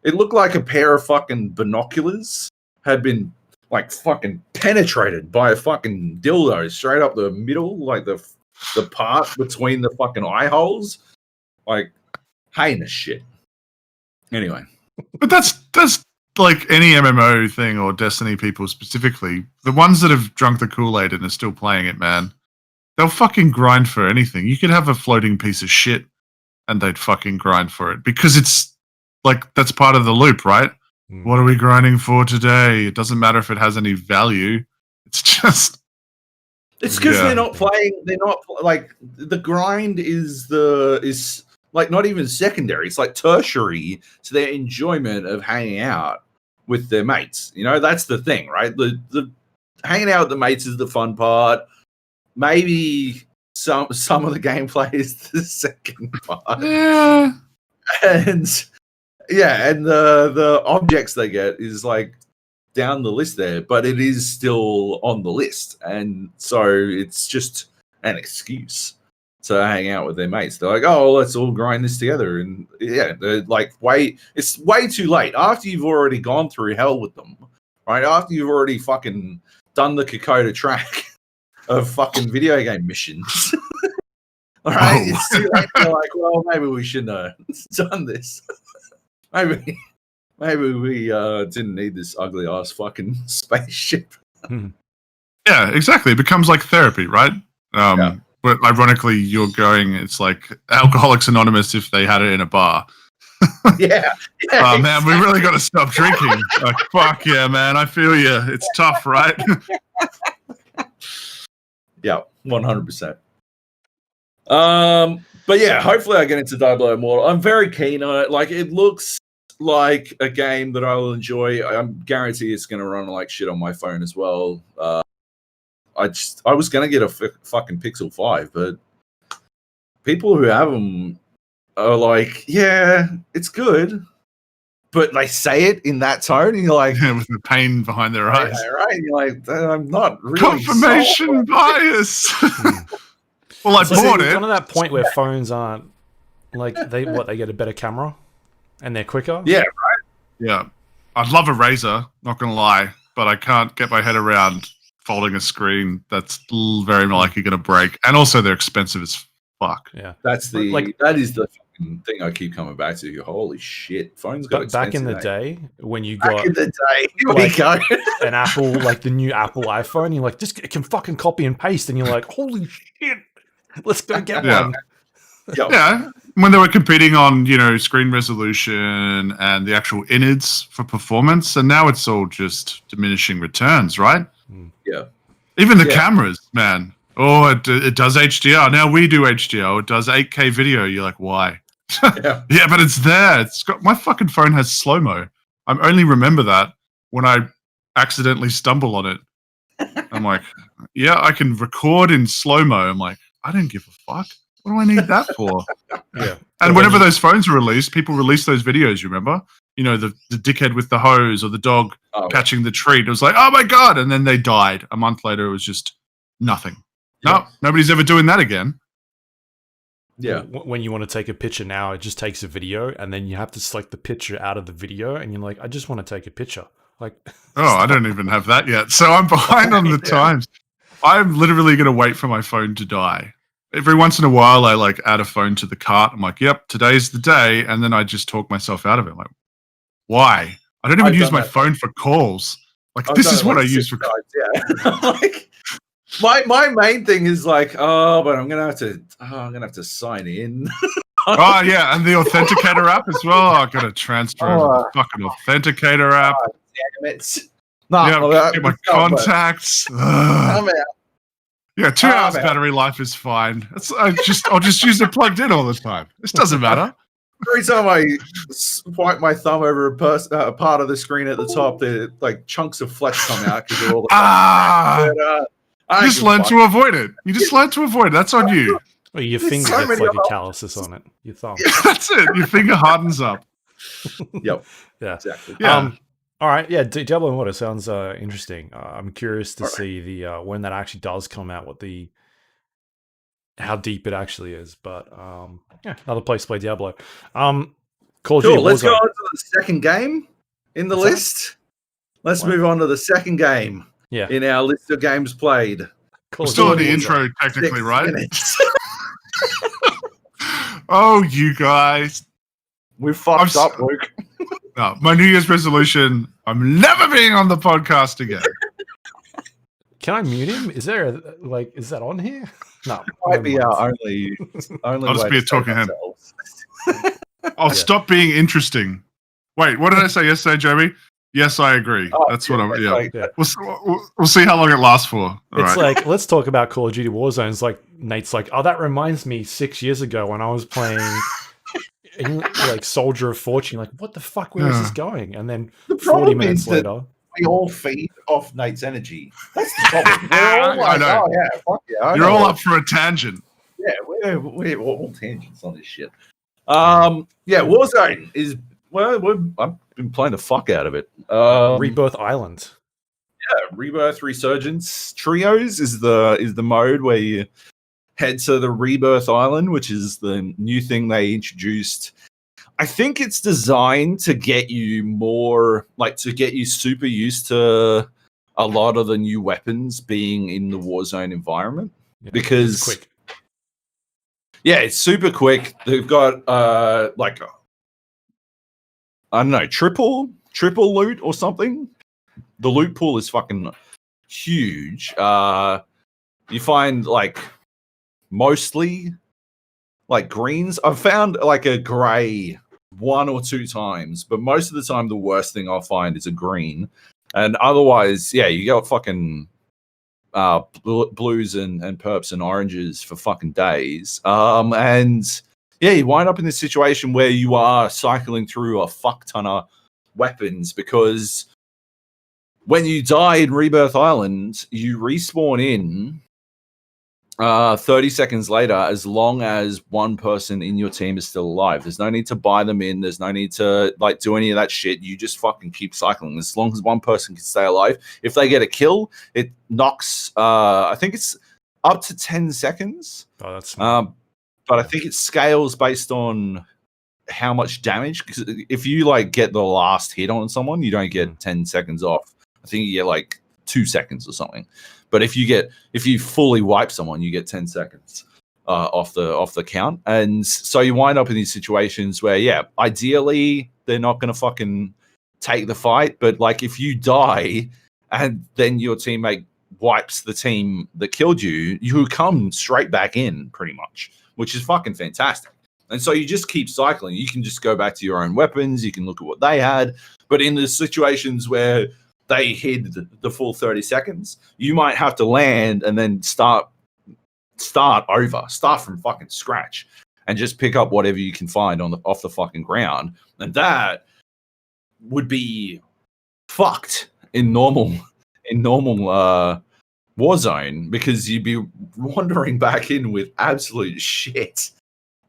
a pair of fucking binoculars had been like fucking penetrated by a fucking dildo straight up the middle, like the part between the fucking eye holes. Like heinous shit. Anyway. But that's like any MMO thing or Destiny people specifically, the ones that have drunk the Kool-Aid and are still playing it, man, they'll fucking grind for anything. You could have a floating piece of shit and they'd fucking grind for it because it's like that's part of the loop, right? What are we grinding for today? It doesn't matter if it has any value. It's just because they're not playing. They're not like the grind is like not even secondary. It's like tertiary to their enjoyment of hanging out with their mates. You know, that's the thing, right? The hanging out with the mates is the fun part. Maybe some of the gameplay is the second part. Yeah. And the objects they get is like down the list there, but it is still on the list. And so it's just an excuse to hang out with their mates. They're like, oh, let's all grind this together. And yeah, they're like, it's way too late after you've already gone through hell with them, right? After you've already fucking done the Kokoda track of fucking video game missions. All right, it's too late. They're like, well, maybe we shouldn't have done this. maybe we didn't need this ugly ass fucking spaceship. Yeah, exactly. It becomes like therapy, right? But ironically, it's like Alcoholics Anonymous if they had it in a bar. Yeah. Oh, man, we really got to stop drinking. Like, fuck yeah, man. I feel you. It's tough, right? Yeah, 100%. But yeah, hopefully I get into Diablo Immortal. I'm very keen on it. Like, it looks like a game that I will enjoy. I'm guarantee it's going to run like shit on my phone as well. I was going to get a fucking Pixel 5, but people who have them are like, yeah, it's good. But they say it in that tone, and you're like... with the pain behind their eyes. Yeah, right? And you're like, I'm not really... Confirmation bias! Well, I bought it. It's on that point where phones aren't... Like, they get a better camera? And they're quicker? Yeah, right? Yeah. I'd love a Razer, not going to lie, but I can't get my head around folding a screen that's very likely going to break. And also, they're expensive as fuck. Yeah. That is the fucking thing I keep coming back to. Holy shit. Phones got expensive. Back in the day, when you got... Back in the day. Here we go. An Apple, like the new Apple iPhone, you're like, just it can fucking copy and paste. And you're like, holy shit. Let's go get one. Yeah. When they were competing on, screen resolution and the actual innards for performance, and now it's all just diminishing returns, right? Yeah. Even the cameras, man. Oh, it does HDR. Now we do HDR. It does 8K video. You're like, why? Yeah. Yeah, but it's there. My fucking phone has slow-mo. I only remember that when I accidentally stumble on it. I'm like, yeah, I can record in slow-mo. I'm like, I don't give a fuck. What do I need that for? Yeah. And whenever those phones were released, people released those videos, you remember? The dickhead with the hose or the dog catching the treat. It was like, oh my God. And then they died. A month later, it was just nothing. No, nobody's ever doing that again. Yeah. When you want to take a picture now, it just takes a video, and then you have to select the picture out of the video, and you're like, I just want to take a picture. Like, I don't even have that yet. So I'm behind on the times. I'm literally going to wait for my phone to die. Every once in a while, I add a phone to the cart. I'm like, yep, today's the day. And then I just talk myself out of it. I'm like, why? I don't even use my phone for calls. This is what I use for calls. Yeah. my main thing is but I'm gonna have to sign in. Oh yeah, and the authenticator app as well. I gotta transfer the fucking authenticator app. Damn it. Get my contacts. Yeah, 2 hours battery life is fine. I'll just use it plugged in all the time. This doesn't matter. Every time I swipe my thumb over a part of the screen at the top, chunks of flesh come out because they're all the you just learn to avoid it. You just learn to avoid it. That's on you. Well, your finger gets like a calluses on it. Your thumb. Yeah, that's it. Your finger hardens up. Yep. Yeah. Exactly. Yeah. All right. Yeah. Diablo Immortal sounds interesting. I'm curious to see the when that actually does come out, how deep it actually is. But another place to play Diablo. Call of Duty Warzone. Let's go on to the second game in the list. Let's move on to the second game. Yeah. In our list of games played. We're still in the intro, technically, right? Oh, you guys. We fucked up, Luke. No, my New Year's resolution, I'm never being on the podcast again. Can I mute him? Is there is that on here? No. It might be our only I'll just be a talking head. I'll stop being interesting. Wait, what did I say yesterday, Joby? Yes, I agree. That's what I'm. Yeah, we'll see how long it lasts for. It's like, let's talk about Call of Duty Warzone. It's like Nate's like, oh, that reminds me 6 years ago when I was playing Soldier of Fortune. Like, what the fuck? Where is this going? And then 40 minutes later, we all feed off Nate's energy. That's the problem. We're all I know. Oh yeah, fuck yeah. You're all up for a tangent. Yeah, we're all tangents on this shit. Warzone is. I've been playing the fuck out of it. Rebirth Island. Yeah, Rebirth Resurgence Trios is the mode where you head to the Rebirth Island, which is the new thing they introduced. I think it's designed to get you more, like, to get you super used to a lot of the new weapons being in the Warzone environment. Yeah, because it's quick. Yeah, it's super quick. They've got like, I don't know, triple loot or something. The loot pool is fucking huge. You find like mostly like greens. I've found like a gray 1 or 2 times, but most of the time the worst thing I'll find is a green. And otherwise, yeah, you got fucking blues and purps and oranges for fucking days. And yeah, you wind up in this situation where you are cycling through a fuck ton of weapons, because when you die in Rebirth Island, you respawn in 30 seconds later, as long as one person in your team is still alive. There's no need to buy them in. There's no need to like do any of that shit. You just fucking keep cycling. As long as one person can stay alive. If they get a kill, it knocks, I think it's up to 10 seconds. Oh, that's but I think it scales based on how much damage. Because if you like get the last hit on someone, you don't get 10 seconds off. I think you get like 2 seconds or something. But if you fully wipe someone, you get 10 seconds off the count. And so you wind up in these situations where, yeah, ideally they're not going to fucking take the fight. But like if you die and then your teammate wipes the team that killed you, you come straight back in pretty much, which is fucking fantastic. And so you just keep cycling. You can just go back to your own weapons. You can look at what they had. But in the situations where they hid the full 30 seconds, you might have to land and then start from fucking scratch and just pick up whatever you can find off the fucking ground. And that would be fucked in normal Warzone, because you'd be wandering back in with absolute shit.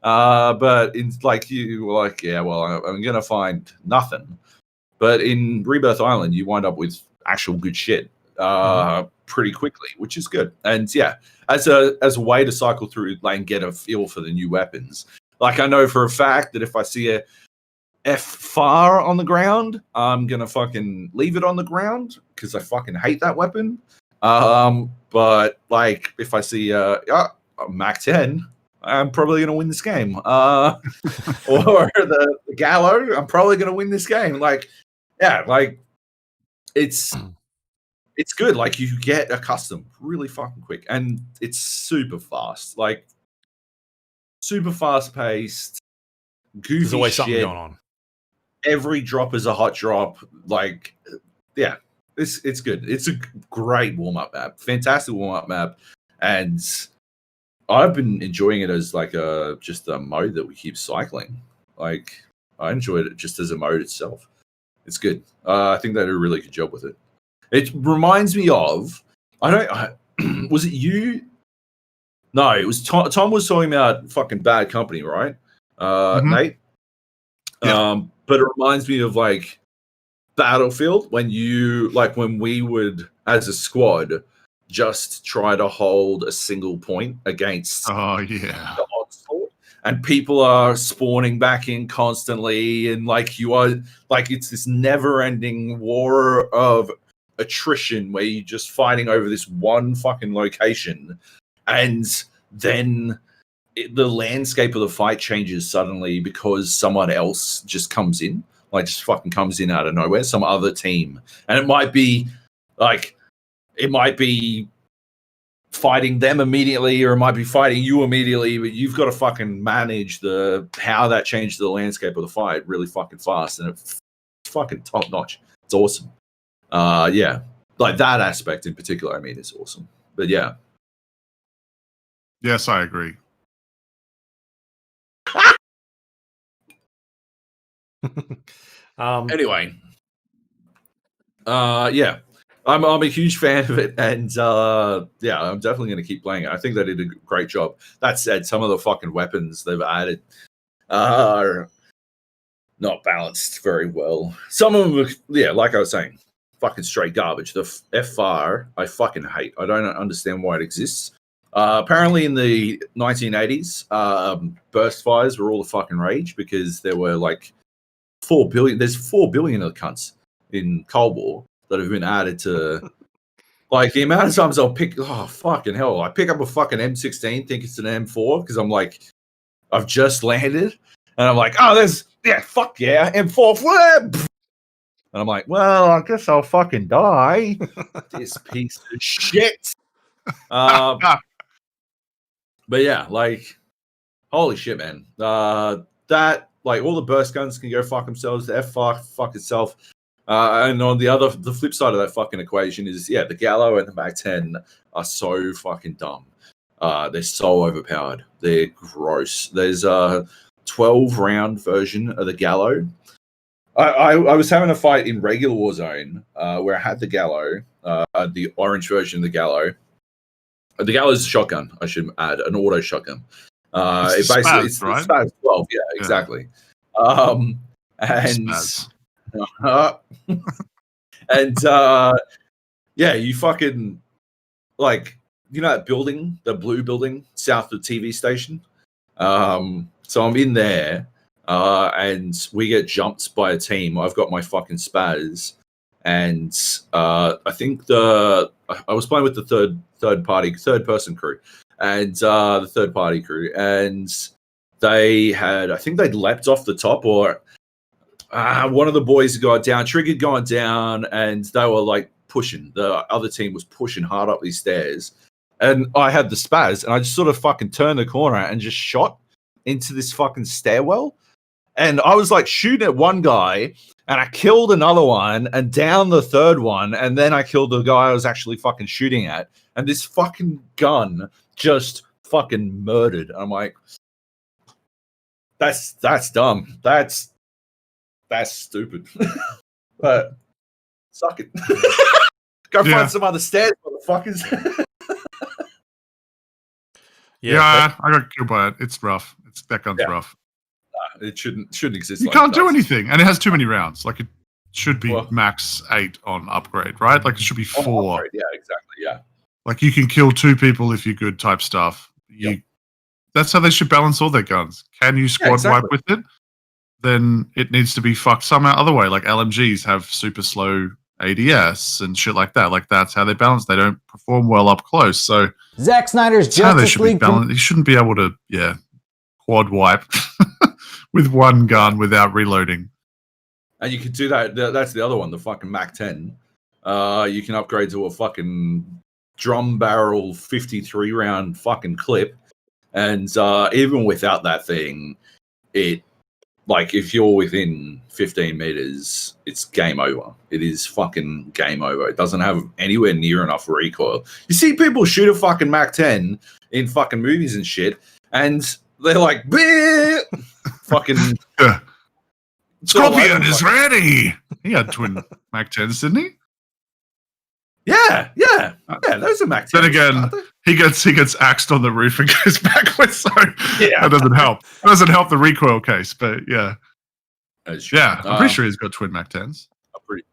But in like you were like, yeah, well, I'm gonna find nothing. But in Rebirth Island, you wind up with actual good shit pretty quickly, which is good. And yeah, as a way to cycle through and get a feel for the new weapons. Like I know for a fact that if I see a F-Far on the ground, I'm gonna fucking leave it on the ground because I fucking hate that weapon. But like if I see Mac 10, I'm probably gonna win this game. Or the Gallo, I'm probably gonna win this game. Like, yeah, like it's good. Like you get accustomed really fucking quick, and it's super fast. Like super fast paced, goofy there's always shit. something going on. Every drop is a hot drop. Like, yeah, it's good. It's a great warm up map, fantastic warm up map, and I've been enjoying it as like just a mode that we keep cycling. Like I enjoyed it just as a mode itself. It's good. I think they did a really good job with it. It reminds me of was it you? No, it was Tom. Tom was talking about fucking Bad Company, right? Nate. Yeah. But it reminds me of like Battlefield when we would as a squad just try to hold a single point against Oh yeah. the onslaught, and people are spawning back in constantly, and like you are like it's this never-ending war of attrition where you're just fighting over this one fucking location, and then the landscape of the fight changes suddenly because someone else just comes in, like just fucking comes in out of nowhere, some other team, and it might be fighting them immediately, or it might be fighting you immediately, but you've got to fucking manage how that changes the landscape of the fight really fucking fast, and it's fucking top notch. It's awesome. Yeah, like that aspect in particular, I mean, is awesome. But yeah. Yes, I agree. Anyway, yeah. I'm a huge fan of it, and yeah, I'm definitely going to keep playing it. I think they did a great job. That said, some of the fucking weapons they've added are not balanced very well. Some of them, yeah, like I was saying, fucking straight garbage. The F-Far, I fucking hate. I don't understand why it exists. Apparently, in the 1980s, burst fires were all the fucking rage because there were like 4 billion. There's 4 billion of the cunts in Cold War that have been added to. Like the amount of times I'll pick, oh fucking hell! I pick up a fucking M16, think it's an M4 because I'm like, I've just landed, and I'm like, oh, fuck yeah, M4, and I'm like, well, I guess I'll fucking die. This piece of shit. But yeah, like, holy shit, man. That like all the burst guns can go fuck themselves. The F fuck itself. And on the flip side of that fucking equation is, the Gallo and the Mag-10 are so fucking dumb. They're so overpowered. They're gross. There's a 12-round version of the Gallo. I was having a fight in regular Warzone where I had the Gallo, the orange version of the Gallo. The Gallo is a shotgun, I should add, an auto shotgun. It's the Spaz 12, yeah, exactly. You fucking like, you know that building, the blue building south of the TV station. So I'm in there, and we get jumped by a team. I've got my fucking Spaz, and I think I was playing with the third person crew, and the third party crew, and I think they'd leapt off the top, or one of the boys got down, triggered going down, and they were like pushing. The other team was pushing hard up these stairs, and I had the Spaz, and I just sort of fucking turned the corner and just shot into this fucking stairwell. And I was like shooting at one guy, and I killed another one, and down the third one, and then I killed the guy I was actually fucking shooting at. And this fucking gun just fucking murdered. And I'm like, that's dumb. That's stupid. But suck it. Go find some other stairs, motherfuckers. I got killed by it. It's rough. That gun's rough. It shouldn't exist. You can't do anything, and it has too many rounds. Like, it should be max 8 on upgrade, right? Like, it should be 4. Upgrade, yeah, exactly. Yeah. Like, you can kill 2 people if you're good type stuff. That's how they should balance all their guns. Can you squad wipe with it? Then it needs to be fucked some other way. Like, LMGs have super slow ADS and shit like that. Like, that's how they balance. They don't perform well up close. So Zack Snyder's Justice League. You shouldn't be able to, quad wipe with one gun without reloading. And you can do that. That's the other one, the fucking Mag-10. You can upgrade to a fucking drum barrel 53 round fucking clip. And even without that thing, like, if you're within 15 meters, it's game over. It is fucking game over. It doesn't have anywhere near enough recoil. You see people shoot a fucking Mag-10 in fucking movies and shit, and they're like, fucking... Scorpion is ready! He had twin Mag-10s, didn't he? Yeah. Those are Mag-10s. Then again, he gets axed on the roof and goes backwards, so that doesn't help. It doesn't help the recoil case, but yeah. Yeah, I'm pretty sure he's got twin Mag-10s.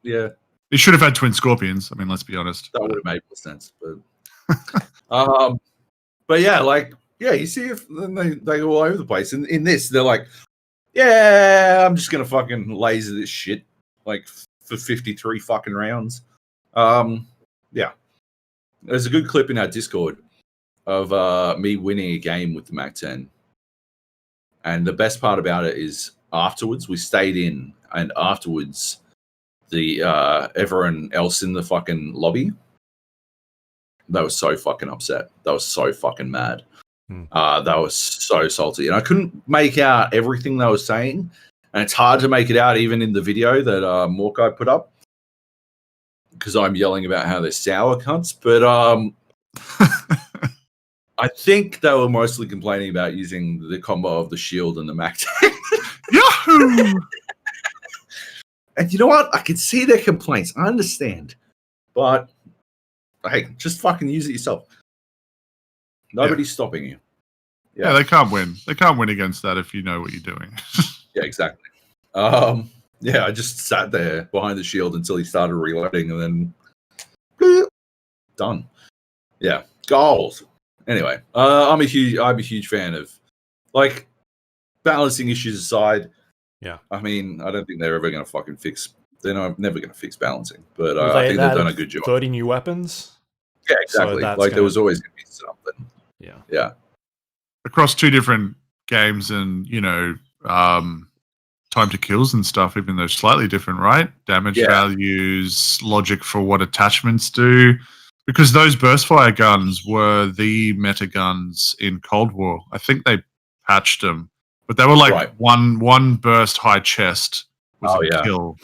He should have had twin Scorpions. I mean, let's be honest. That would have made more sense. But but yeah, like, you see if they go all over the place. And in this, they're like, I'm just going to fucking laser this shit, like, for 53 fucking rounds. There's a good clip in our Discord of me winning a game with the Mag-10. And the best part about it is afterwards, we stayed in, and afterwards, the everyone else in the fucking lobby, they were so fucking upset. They were so fucking mad. They were so salty. And I couldn't make out everything they were saying. And it's hard to make it out even in the video that Morkai put up, because I'm yelling about how they're sour cunts. But I think they were mostly complaining about using the combo of the shield and the Mag-10. Yahoo! And you know what? I can see their complaints. I understand. But, hey, just fucking use it yourself. Nobody's stopping you. Yeah, they can't win. They can't win against that if you know what you're doing. Yeah, exactly. I just sat there behind the shield until he started reloading, and then done. Yeah, goals. Anyway, I'm a huge fan of like balancing issues aside. Yeah. I mean, I don't think they're ever going to fucking fix. They're never going to fix balancing, but Well, I think they've done a good job. 30 new weapons. Yeah, exactly. So like there was always going to be something. Yeah. Yeah. Across 2 different games and, time to kills and stuff, even though slightly different, right? Damage values, logic for what attachments do. Because those burst fire guns were the meta guns in Cold War. I think they patched them. But they were like one burst high chest was a kill.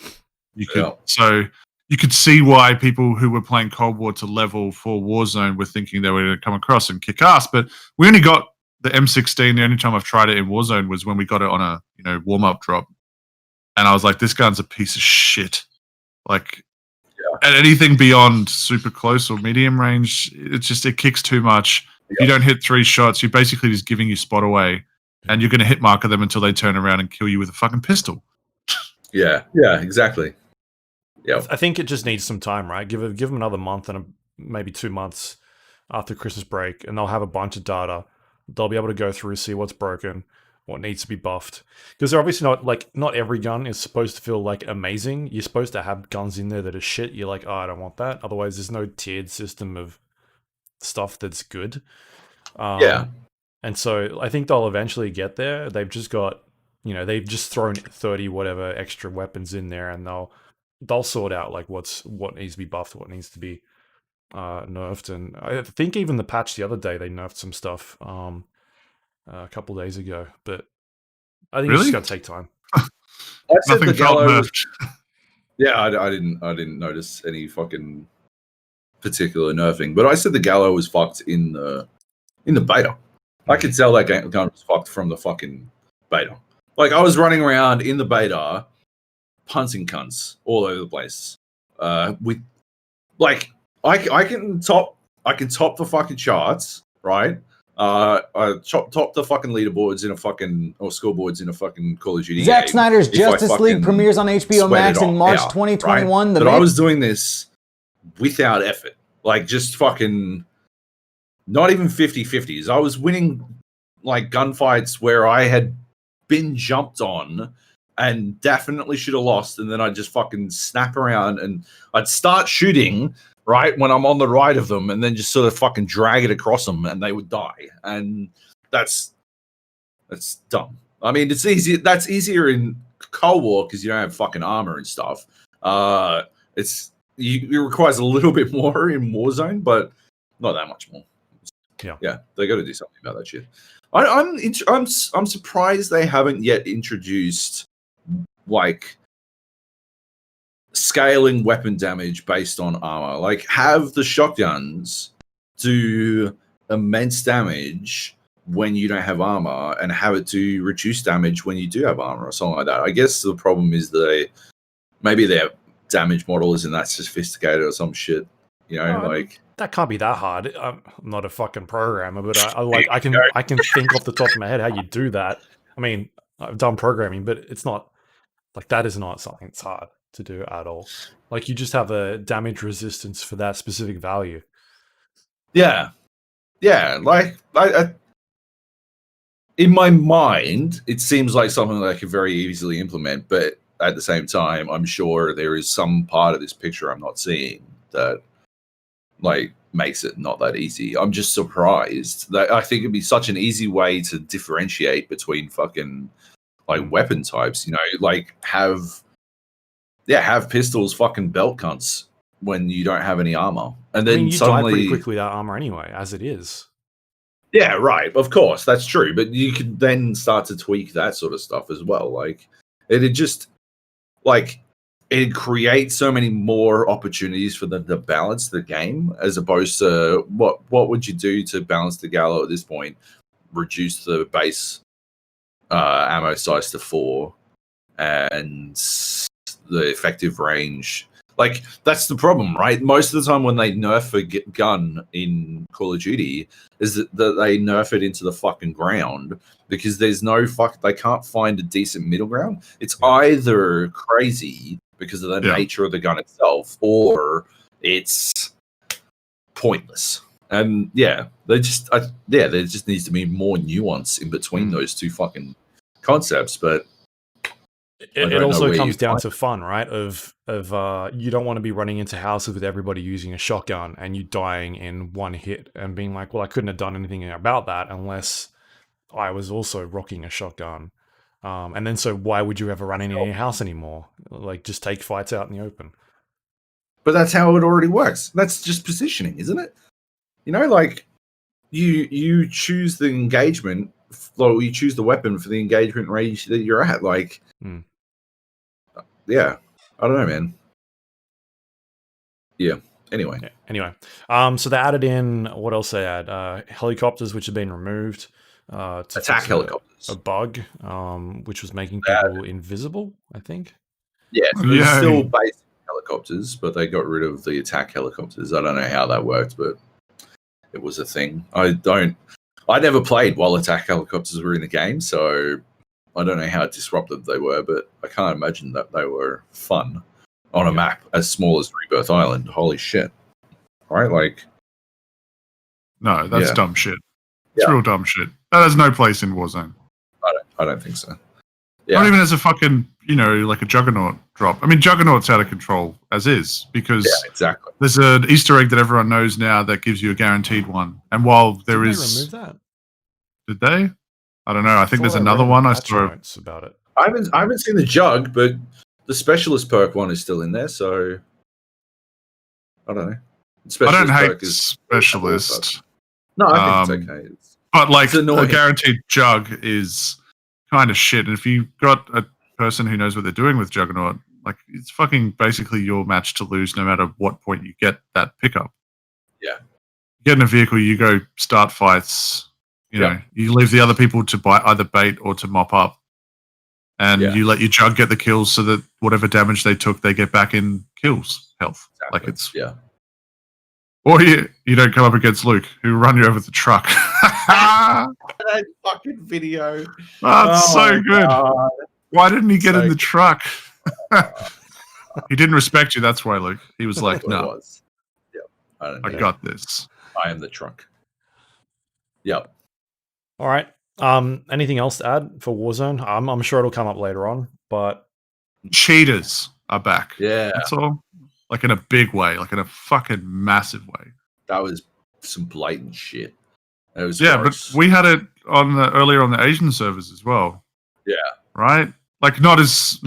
So you could see why people who were playing Cold War to level for Warzone were thinking they were going to come across and kick ass. But we only got the M16. The only time I've tried it in Warzone was when we got it on a warm-up drop. And I was like, this gun's a piece of shit. Like, and anything beyond super close or medium range, it kicks too much. If you don't hit 3 shots, you're basically just giving your spot away. And you're going to hit marker them until they turn around and kill you with a fucking pistol. Yeah, exactly. Yeah, I think it just needs some time, right? Give them another month and maybe 2 months after Christmas break, and they'll have a bunch of data. They'll be able to go through, see what's broken, what needs to be buffed. Because they're obviously not every gun is supposed to feel like amazing. You're supposed to have guns in there that are shit. You're like, oh, I don't want that. Otherwise, there's no tiered system of stuff that's good. And so I think they'll eventually get there. They've just got, they've just thrown 30 whatever extra weapons in there, and they'll sort out like what needs to be buffed, what needs to be nerfed. And I think even the patch the other day, they nerfed some stuff a couple days ago. But I think it's just gonna take time. I said Nothing the felt Gallo. nerfed. Yeah, I didn't notice any fucking particular nerfing, but I said the Gallo was fucked in the beta. I could tell that gun was fucked from the fucking beta. Like, I was running around in the beta, punting cunts all over the place. With like, I can top the fucking charts, right? I top the fucking leaderboards in a fucking, or scoreboards in a fucking Call of Duty Zack game Snyder's Justice League premieres on HBO Max in March 2021. Right? But I was doing this without effort, like just fucking. Not even 50-50s. I was winning like gunfights where I had been jumped on and definitely should have lost. And then I'd just fucking snap around and I'd start shooting right when I'm on the right of them and then just sort of fucking drag it across them and they would die. And that's dumb. I mean, it's easy. That's easier in Cold War because you don't have fucking armor and stuff. It requires a little bit more in Warzone, but not that much more. Yeah, they got to do something about that shit. I'm surprised they haven't yet introduced like scaling weapon damage based on armor. Like, have the shotguns do immense damage when you don't have armor, and have it do reduce damage when you do have armor, or something like that. I guess the problem is maybe their damage model isn't that sophisticated or some shit. Like. That can't be that hard. I'm not a fucking programmer, but I can think off the top of my head how you do that. I mean, I've done programming, but it's not like that is not something that's hard to do at all. Like, you just have a damage resistance for that specific value. Yeah. Like I in my mind, it seems like something that I could very easily implement, but at the same time, I'm sure there is some part of this picture I'm not seeing that like makes it not that easy. I'm just surprised that I think it'd be such an easy way to differentiate between fucking like weapon types, like have pistols fucking belt cunts when you don't have any armor. And then you suddenly die pretty quickly without armor anyway, as it is. Yeah, right. Of course, that's true. But you could then start to tweak that sort of stuff as well. Like it just like it creates so many more opportunities for them to balance the game, as opposed to what would you do to balance the Gallo at this point? Reduce the base ammo size to 4 and the effective range. Like, that's the problem, right? Most of the time when they nerf a gun in Call of Duty is that they nerf it into the fucking ground because there's no they can't find a decent middle ground. It's either crazy because of the nature of the gun itself, or it's pointless. And yeah, there just needs to be more nuance in between those two fucking concepts. But it also comes down to fun, right? Of you don't want to be running into houses with everybody using a shotgun and you dying in one hit and being like, well, I couldn't have done anything about that unless I was also rocking a shotgun. And then so why would you ever run into your house anymore? Like, just take fights out in the open. But that's how it already works. That's just positioning, isn't it? You know, like you choose the engagement, or you choose the weapon for the engagement range that you're at. Like, yeah, I don't know, man. Yeah. Anyway. So they added in, what else they add? Helicopters, which have been removed. Attack helicopters. A bug, which was making people invisible, I think. Yeah, so there's still basic helicopters, but they got rid of the attack helicopters. I don't know how that worked, but it was a thing. I never played while attack helicopters were in the game, so I don't know how disruptive they were, but I can't imagine that they were fun on a map as small as Rebirth Island. Holy shit. Right? Like, no, that's dumb shit. It's real dumb shit. That has no place in Warzone. I don't think so. Yeah. Not even as a fucking, like a Juggernaut drop. I mean, Juggernaut's out of control as is because exactly. There's an Easter egg that everyone knows now that gives you a guaranteed one. And while there Did is, they remove that? Did they? I don't know. I think there's another one. I saw notes about it. I haven't seen the Jug, but the specialist perk one is still in there. So I don't know. I don't hate specialist. No, I think it's okay. But like a guaranteed Jug is kind of shit. And if you've got a person who knows what they're doing with Juggernaut, like it's fucking basically your match to lose no matter what point you get that pickup. Yeah. You get in a vehicle, you go start fights, you leave the other people to either bait or to mop up. And you let your Jug get the kills so that whatever damage they took, they get back in kills, health. Exactly. Like it's Or you don't come up against Luke, who run you over the truck. That fucking video. That's so good. God. Why didn't he get in the truck? He didn't respect you, that's why, Luke. He was like, no. I got this. I am the truck. Yep. All right. Anything else to add for Warzone? I'm sure it'll come up later on, but cheaters are back. Yeah. That's all. Like in a big way, like in a fucking massive way. That was some blatant shit. That was gross. But we had it earlier on the Asian servers as well. Yeah. Right? Like not as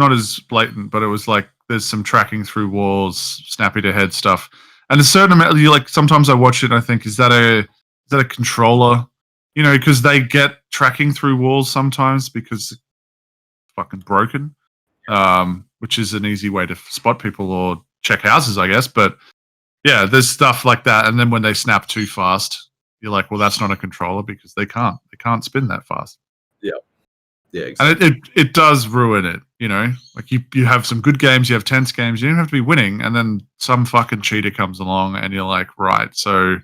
blatant, but it was like there's some tracking through walls, snappy to head stuff. And a certain amount sometimes I watch it and I think, is that a controller? Because they get tracking through walls sometimes because it's fucking broken. Which is an easy way to spot people or check houses, I guess. But yeah, there's stuff like that. And then when they snap too fast, you're like, well, that's not a controller because they can't spin that fast. Yeah. Yeah, exactly. And it does ruin it, like you have some good games, you have tense games, you don't have to be winning. And then some fucking cheater comes along and you're like, right, so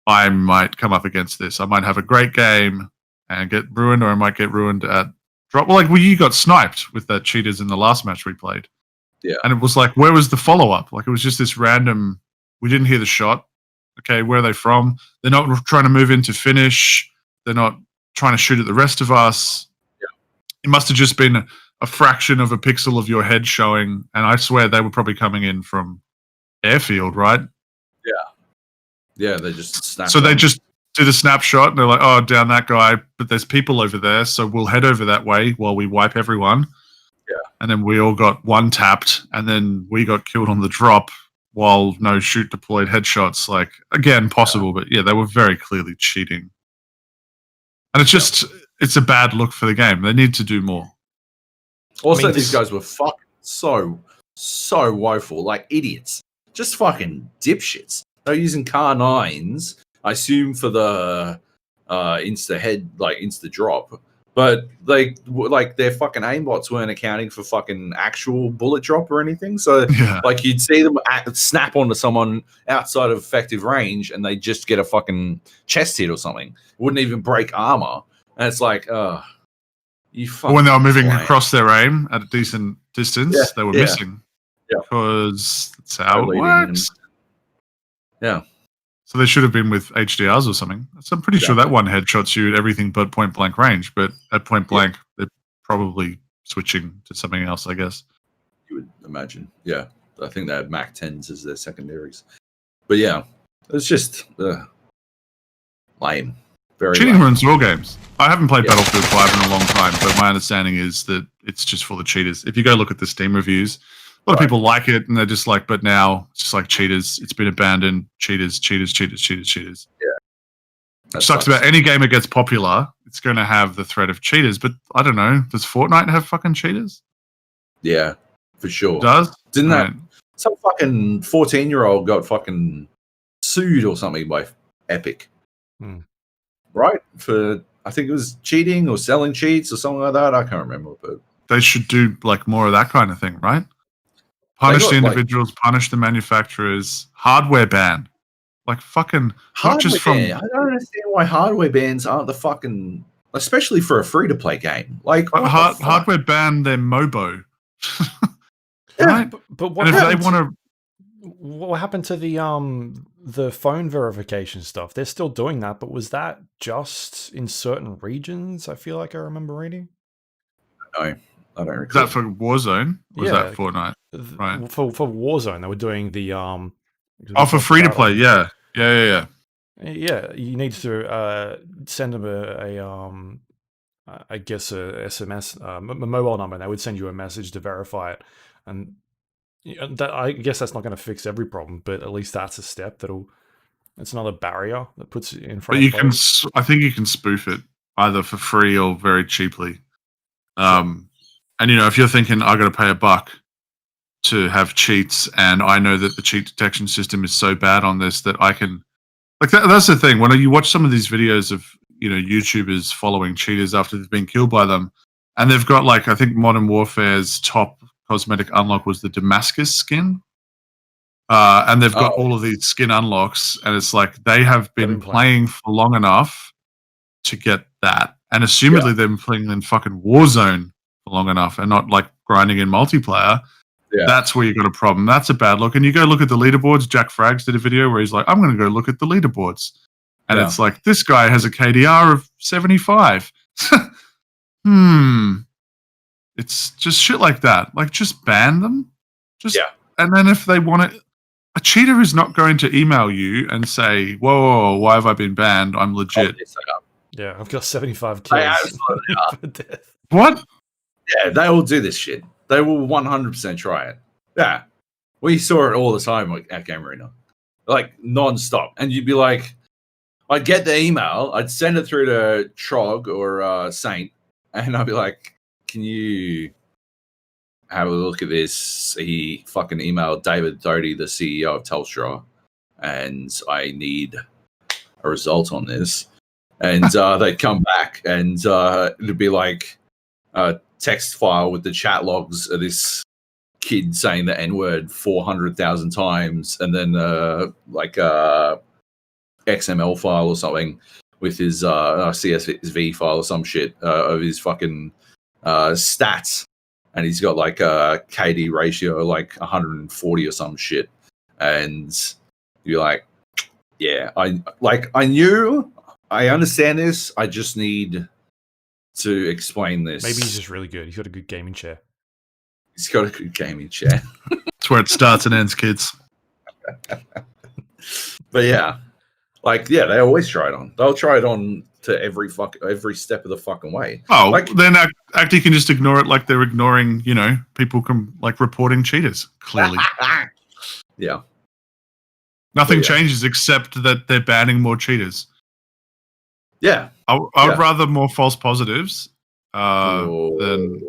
I might come up against this. I might have a great game and get ruined, or I might get ruined at drop. Well, you got sniped with that cheaters in the last match we played. Yeah. And it was like, where was the follow-up? Like, it was just this random, we didn't hear the shot. Okay, where are they from? They're not trying to move in to finish. They're not trying to shoot at the rest of us. Yeah. It must have just been a fraction of a pixel of your head showing. And I swear they were probably coming in from airfield, right? Yeah. Yeah, they just snapped. So they just did a snapshot and they're like, oh, down that guy, but there's people over there, so we'll head over that way while we wipe everyone. Yeah. And then we all got one tapped, and then we got killed on the drop while no shoot deployed headshots. Like, again, possible, but yeah, they were very clearly cheating. And it's just, it's a bad look for the game. They need to do more. Also, these guys were fucking so woeful, like idiots. Just fucking dipshits. They're using Car 9s, I assume, for the insta drop, but their fucking aimbots weren't accounting for fucking actual bullet drop or anything. So like you'd see them snap onto someone outside of effective range, and they just get a fucking chest hit or something. Wouldn't even break armor, and it's like, you fucking. When they were moving across their aim at a decent distance, they were missing. Yeah, because that's how it works. Yeah. So they should have been with HDRs or something. So I'm pretty sure that one headshots you at everything but point blank range. But at point blank, they're probably switching to something else, I guess. You would imagine. Yeah. I think they had Mac 10s as their secondaries. But yeah, it's just lame. Very cheating lame. ruins all games. I haven't played Battlefield 5 in a long time, but my understanding is that it's just full of cheaters. If you go look at the Steam reviews, a lot of people like it, and they're just like, but now it's just like cheaters. It's been abandoned. Cheaters. Yeah. That sucks about any game that gets popular. It's going to have the threat of cheaters. But I don't know. Does Fortnite have fucking cheaters? Yeah, for sure. It does? Didn't that some fucking 14-year-old got fucking sued or something by Epic? Right? For, I think it was cheating or selling cheats or something like that. I can't remember. But they should do like more of that kind of thing, right? Punish the individuals, punish the manufacturers, hardware ban. Like fucking not just from. I don't understand why hardware bans aren't the fucking, especially for a free-to-play game. Like hardware ban their MOBO. Right? But what happened to the phone verification stuff? They're still doing that, but was that just in certain regions? I feel like I remember reading. No. I don't recall. Is that for Warzone? Or was that Fortnite? Right. For Warzone, they were doing the for free to play, yeah. Yeah, you need to send them I guess a SMS, a mobile number, and they would send you a message to verify it. And that, I guess that's not going to fix every problem, but at least that's a step it's another barrier that puts it in front. But I think you can spoof it either for free or very cheaply. And if you're thinking I got to pay $1 to have cheats, and I know that the cheat detection system is so bad on this that I can, like that's the thing. When you watch some of these videos of YouTubers following cheaters after they've been killed by them, and they've got like I think Modern Warfare's top cosmetic unlock was the Damascus skin, and they've got all of these skin unlocks, and it's like they have been playing for long enough to get that, and assumedly they've been playing in fucking Warzone long enough and not like grinding in multiplayer. That's where you got a problem. That's a bad look. And you go look at the leaderboards. Jack Frags did a video where he's like, I'm going to go look at the leaderboards. And it's like, this guy has a KDR of 75. It's just shit like that. Like, just ban them. And then if they want it, a cheater is not going to email you and say, whoa, why have I been banned? I'm legit. Yeah, I've got 75 kills. What? Yeah, they will do this shit. They will 100% try it. Yeah. We saw it all the time at Game Arena. Like, non-stop. And you'd be like, I'd get the email, I'd send it through to Trog or Saint, and I'd be like, can you have a look at this? He fucking emailed David Doty, the CEO of Telstra, and I need a result on this. And they'd come back, and it'd be like a text file with the chat logs of this kid saying the N-word 400,000 times, and then like a XML file or something with his CSV file or some shit of his fucking stats, and he's got like a KD ratio like 140 or some shit, and you're like, yeah, I knew, I understand this, I just need to explain this. Maybe he's just really good. He's got a good gaming chair. He's got a good gaming chair. That's where it starts and ends, kids. But yeah, like, yeah, they always try it on. They'll try it on to every step of the fucking way. Oh, like, then Acti can just ignore it like they're ignoring, people like reporting cheaters, clearly. Yeah. Nothing changes except that they're banning more cheaters. Yeah. I'd rather more false positives than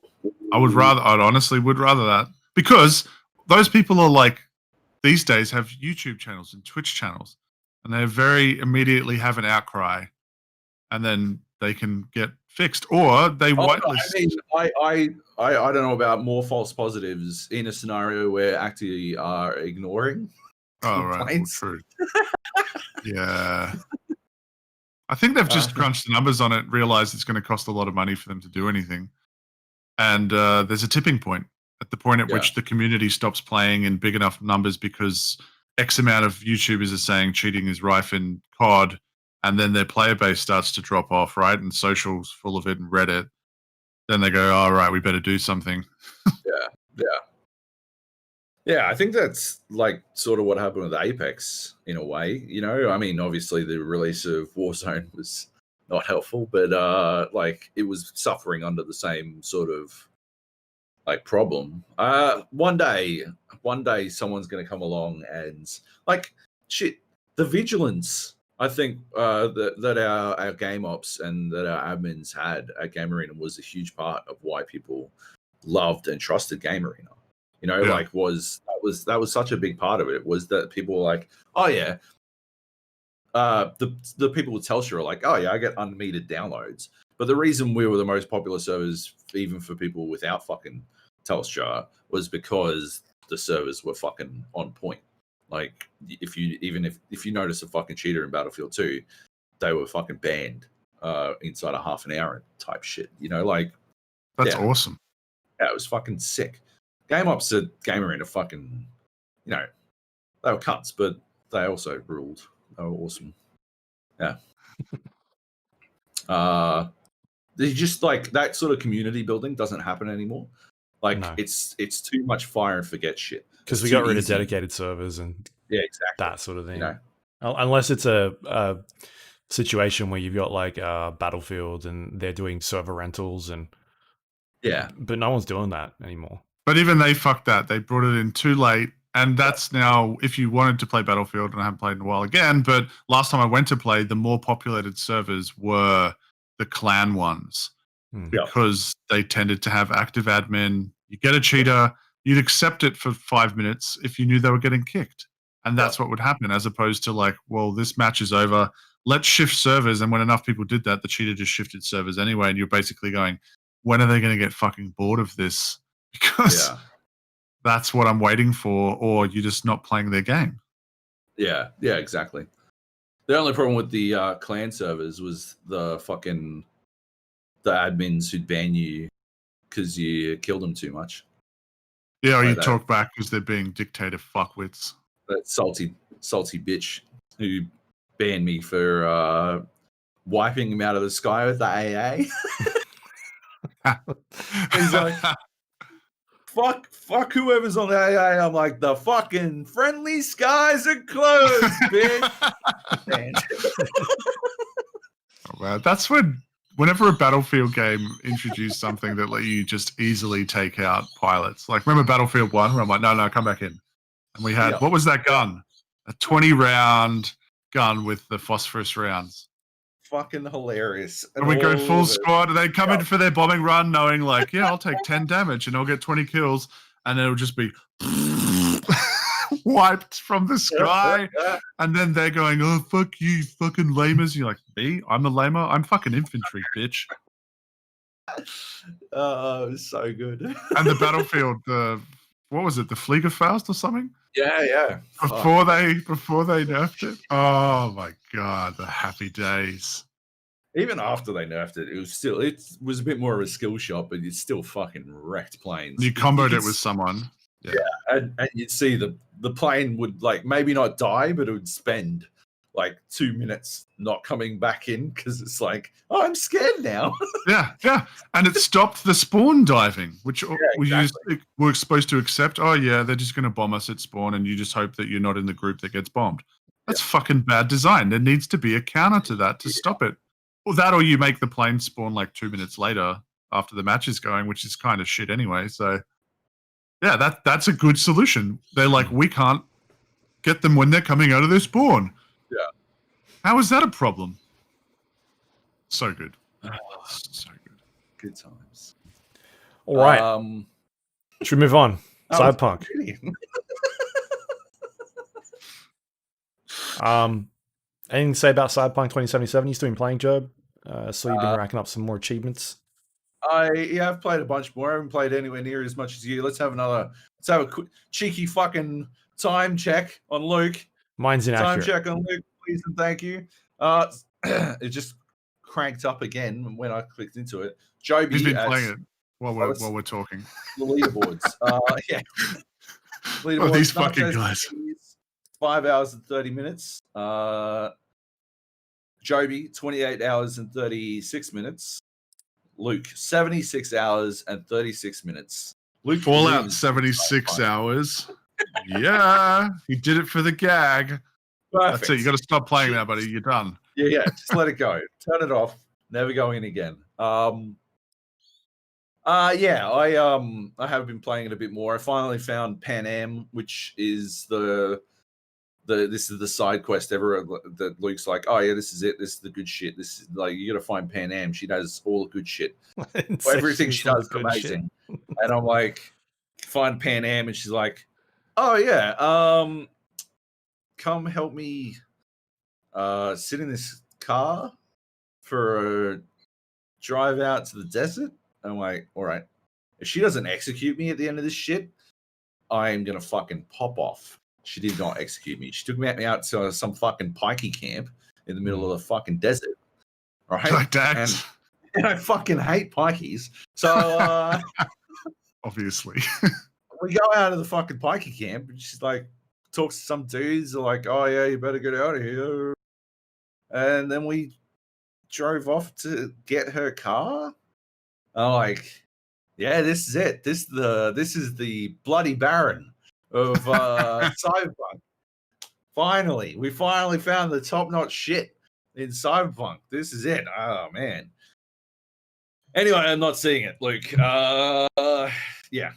I'd honestly would rather that, because those people are like, these days have YouTube channels and Twitch channels, and they very immediately have an outcry, and then they can get fixed, or they whitelist. I don't know about more false positives in a scenario where actually are ignoring. Oh, right. Well, true. Yeah. I think they've just crunched the numbers on it, realized it's going to cost a lot of money for them to do anything. And there's a tipping point at the point at which the community stops playing in big enough numbers because X amount of YouTubers are saying cheating is rife in COD, and then their player base starts to drop off, right? And socials full of it and Reddit. Then they go, "All right, we better do something." Yeah, I think that's like sort of what happened with Apex in a way. I mean, obviously the release of Warzone was not helpful, but like it was suffering under the same sort of like problem. One day someone's going to come along and like shit. The vigilance, I think, that our game ops and that our admins had at Game Arena was a huge part of why people loved and trusted Game Arena. Like that was such a big part of it, was that people were like, oh yeah, the people with Telstra are like, oh yeah, I get unmetered downloads. But the reason we were the most popular servers, even for people without fucking Telstra, was because the servers were fucking on point. Like if you notice a fucking cheater in Battlefield 2, they were fucking banned inside of half an hour type shit. Like that's awesome. Yeah, it was fucking sick. Game ops at Game Arena fucking, they were cunts, but they also ruled. They were awesome. Yeah. They just like that sort of community building doesn't happen anymore. Like it's too much fire and forget shit. Because we got rid of dedicated servers and exactly that sort of thing. Unless it's a situation where you've got like Battlefield and they're doing server rentals and but no one's doing that anymore. But even they fucked that. They brought it in too late. And that's now, if you wanted to play Battlefield, and I haven't played in a while again, but last time I went to play, the more populated servers were the clan ones because they tended to have active admin. You get a cheater, you'd accept it for 5 minutes if you knew they were getting kicked. And that's what would happen, as opposed to like, well, this match is over. Let's shift servers. And when enough people did that, the cheater just shifted servers anyway. And you're basically going, when are they going to get fucking bored of this? Because that's what I'm waiting for, or you're just not playing their game. Yeah, exactly. The only problem with the clan servers was the admins who'd ban you because you killed them too much. Yeah, or you talk back because they're being dictator fuckwits. That salty bitch who banned me for wiping him out of the sky with the AA. He's like, fuck whoever's on the AA. I'm like, the fucking friendly skies are closed, bitch. Well, that's whenever a Battlefield game introduced something that let you just easily take out pilots. Like, remember Battlefield 1 where I'm like, no, come back in. And we had, what was that gun? A 20-round gun with the phosphorus rounds. Fucking hilarious. And we go full squad, and they come in for their bombing run knowing like, yeah, I'll take 10 damage and I'll get 20 kills, and it'll just be wiped from the sky. And then they're going, oh, fuck you, fucking lamers. You're like, me? I'm a lamer? I'm fucking infantry, bitch. Oh, it was so good. And the Battlefield, what was it, the Fliegerfaust or something? Yeah. Before they nerfed it. Oh my god, the happy days. Even after they nerfed it, it was a bit more of a skill shot, but it's still fucking wrecked planes. You comboed it with someone. Yeah, and you'd see the plane would like maybe not die, but it would spend like 2 minutes not coming back in because it's like, oh, I'm scared now. yeah, and it stopped the spawn diving, which we're supposed to accept. Oh yeah, they're just going to bomb us at spawn, and you just hope that you're not in the group that gets bombed. That's fucking bad design. There needs to be a counter to that to stop it. Or that, or you make the plane spawn like 2 minutes later after the match is going, which is kind of shit anyway. So yeah, that's a good solution. They're like, we can't get them when they're coming out of their spawn. Yeah. How is that a problem? So good. So good. Good times. All right. Should we move on? Cyberpunk. Anything to say about Cyberpunk 2077? You still been playing, Joab? So you've been racking up some more achievements. I've played a bunch more. I haven't played anywhere near as much as you. Let's have a quick cheeky fucking time check on Luke. Mine's inaccurate. Time check on Luke, please and thank you. It just cranked up again when I clicked into it. Joby, he's been playing it while we're talking. The leaderboards. Yeah. Oh, these fucking guys. 5 hours and 30 minutes. Joby, 28 hours and 36 minutes. Luke, 76 hours and 36 minutes. Luke Fallout 76 hours. Yeah, he did it for the gag. Perfect. That's it. You got to stop playing now, buddy. You're done. Yeah. Just let it go. Turn it off. Never going in again. I have been playing it a bit more. I finally found Pan Am, which is this is the side quest ever that Luke's like, oh yeah, this is it. This is the good shit. This is like, you got to find Pan Am. She does all the good shit. Everything she does is amazing. And I'm like, find Pan Am, and she's like, oh yeah, come help me sit in this car for a drive out to the desert. And I'm like, all right, if she doesn't execute me at the end of this shit, I am gonna fucking pop off. She did not execute me. She took me out to some fucking pikey camp in the middle of the fucking desert. Right? Like that. And I fucking hate pikeys. So obviously. we go out of the fucking pikey camp, and she's like, talks to some dudes, are like, oh yeah, you better get out of here. And then we drove off to get her car. I'm like, yeah, this is it. This is the bloody Baron of Cyberpunk. We finally found the top-notch shit in Cyberpunk. This is it. Oh man. Anyway, I'm not seeing it, Luke. Yeah.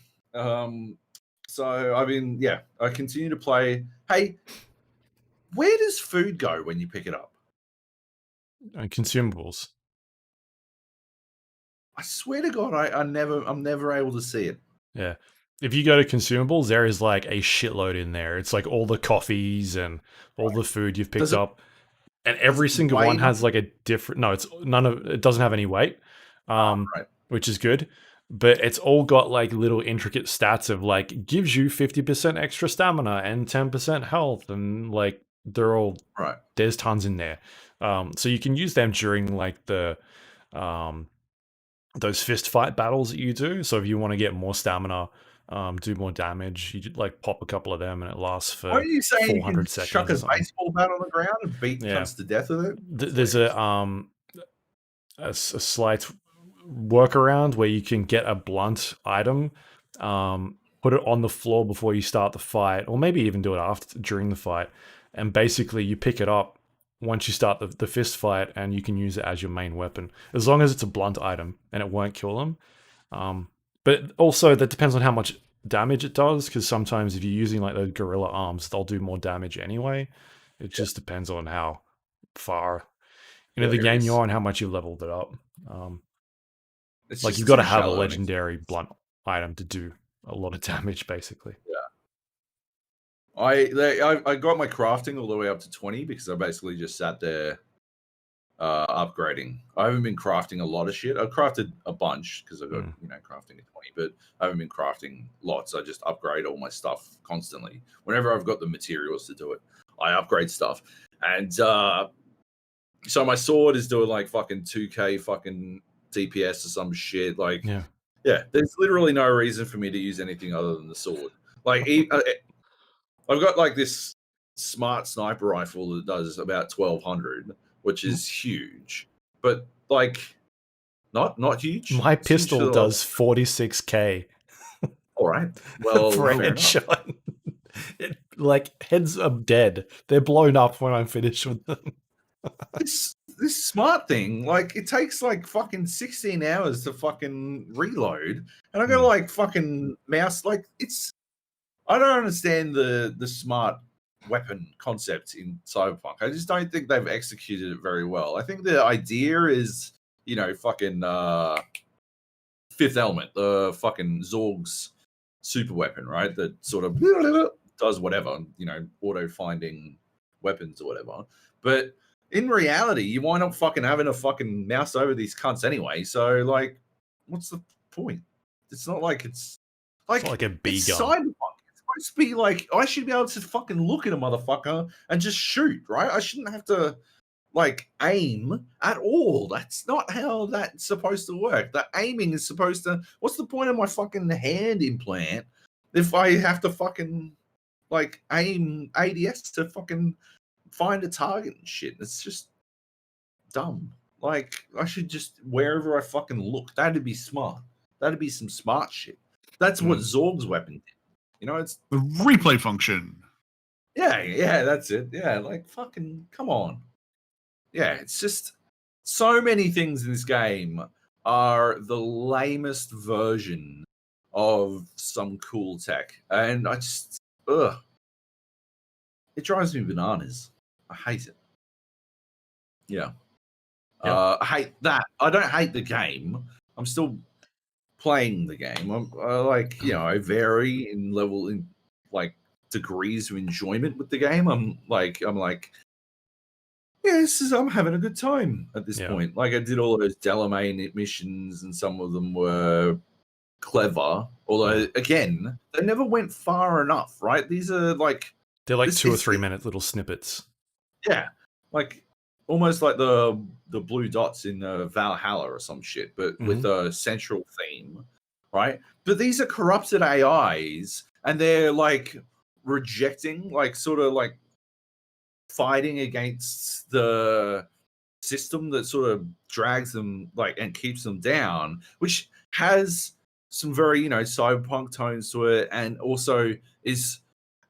So I continue to play. Hey, where does food go when you pick it up? Consumables. I swear to God, I'm never able to see it. Yeah. If you go to consumables, there is like a shitload in there. It's like all the coffees and all the food you've picked up. And every single one has like a different, it doesn't have any weight, which is good. But it's all got like little intricate stats of like, gives you 50% extra stamina and 10% health. And like, they're all, there's tons in there. So you can use them during like the, those fist fight battles that you do. So if you want to get more stamina, do more damage, you like pop a couple of them and it lasts for 400 What are you saying? You can seconds. Chuck a baseball bat on the ground and beat cunts to death with it? There's a slight workaround where you can get a blunt item, put it on the floor before you start the fight, or maybe even do it during the fight, and basically you pick it up once you start the fist fight, and you can use it as your main weapon, as long as it's a blunt item and it won't kill them. But also that depends on how much damage it does, because sometimes if you're using like those gorilla arms, they'll do more damage anyway. It just depends on how far the game you're on, how much you've leveled it up. Like you've got to have a legendary blunt item to do a lot of damage, basically. Yeah. I got my crafting all the way up to 20 because I basically just sat there upgrading. I haven't been crafting a lot of shit. I've crafted a bunch because I've got crafting at 20, but I haven't been crafting lots. I just upgrade all my stuff constantly. Whenever I've got the materials to do it, I upgrade stuff. And so my sword is doing like fucking 2k fucking DPS or some shit. Like, yeah, there's literally no reason for me to use anything other than the sword. Like, I've got like this smart sniper rifle that does about 1200, which is huge, but like not huge. My pistol does 46k. All right, well, for a headshot. Like heads are dead. They're blown up when I'm finished with them. This smart thing, like it takes like fucking 16 hours to fucking reload, and I got like fucking mouse. Like I don't understand the smart weapon concept in Cyberpunk. I just don't think they've executed it very well. I think the idea is, fucking Fifth Element, the fucking Zorg's super weapon, right? That sort of does whatever, auto finding weapons or whatever. But in reality, you wind up fucking having a fucking mouse over these cunts anyway. So like, what's the point? It's not like it's like a B gun. Cyberpunk. It's supposed to be like, I should be able to fucking look at a motherfucker and just shoot, right? I shouldn't have to like aim at all. That's not how that's supposed to work. The aiming is supposed to. What's the point of my fucking hand implant if I have to fucking like aim ADS to fucking find a target and shit. It's just dumb. Like I should just wherever I fucking look, that'd be smart. That'd be some smart shit. That's what Zorg's weapon did. You know, it's the replay function. Yeah, that's it. Yeah, like fucking come on. Yeah, it's just so many things in this game are the lamest version of some cool tech. And I just it drives me bananas. I hate it. Yeah. I hate that. I don't hate the game. I'm still playing the game. I'm like, you know, I vary in level in like degrees of enjoyment with the game. I'm like, yeah, I'm having a good time at this point. Like I did all those Delamain missions, and some of them were clever. Although, again, they never went far enough, right? These are like they're like 2 or 3 minute little snippets. Yeah, like almost like the blue dots in Valhalla or some shit, but with a central theme, right? But these are corrupted AIs, and they're like rejecting, like sort of like fighting against the system that sort of drags them like and keeps them down, which has some very, you know, cyberpunk tones to it, and also is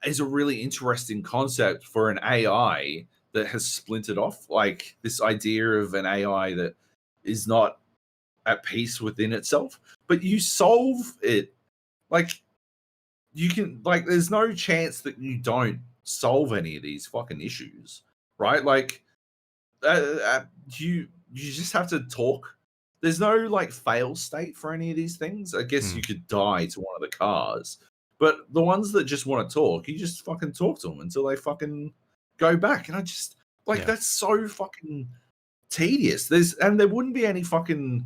a really interesting concept for an AI that has splintered off. Like this idea of an AI that is not at peace within itself, but you solve it. Like you can, like, there's no chance that you don't solve any of these fucking issues, right? Like you just have to talk. There's no like fail state for any of these things. I guess you could die to one of the cars, but the ones that just want to talk, you just fucking talk to them until they fucking go back. And I just like that's so fucking tedious. There wouldn't be any fucking,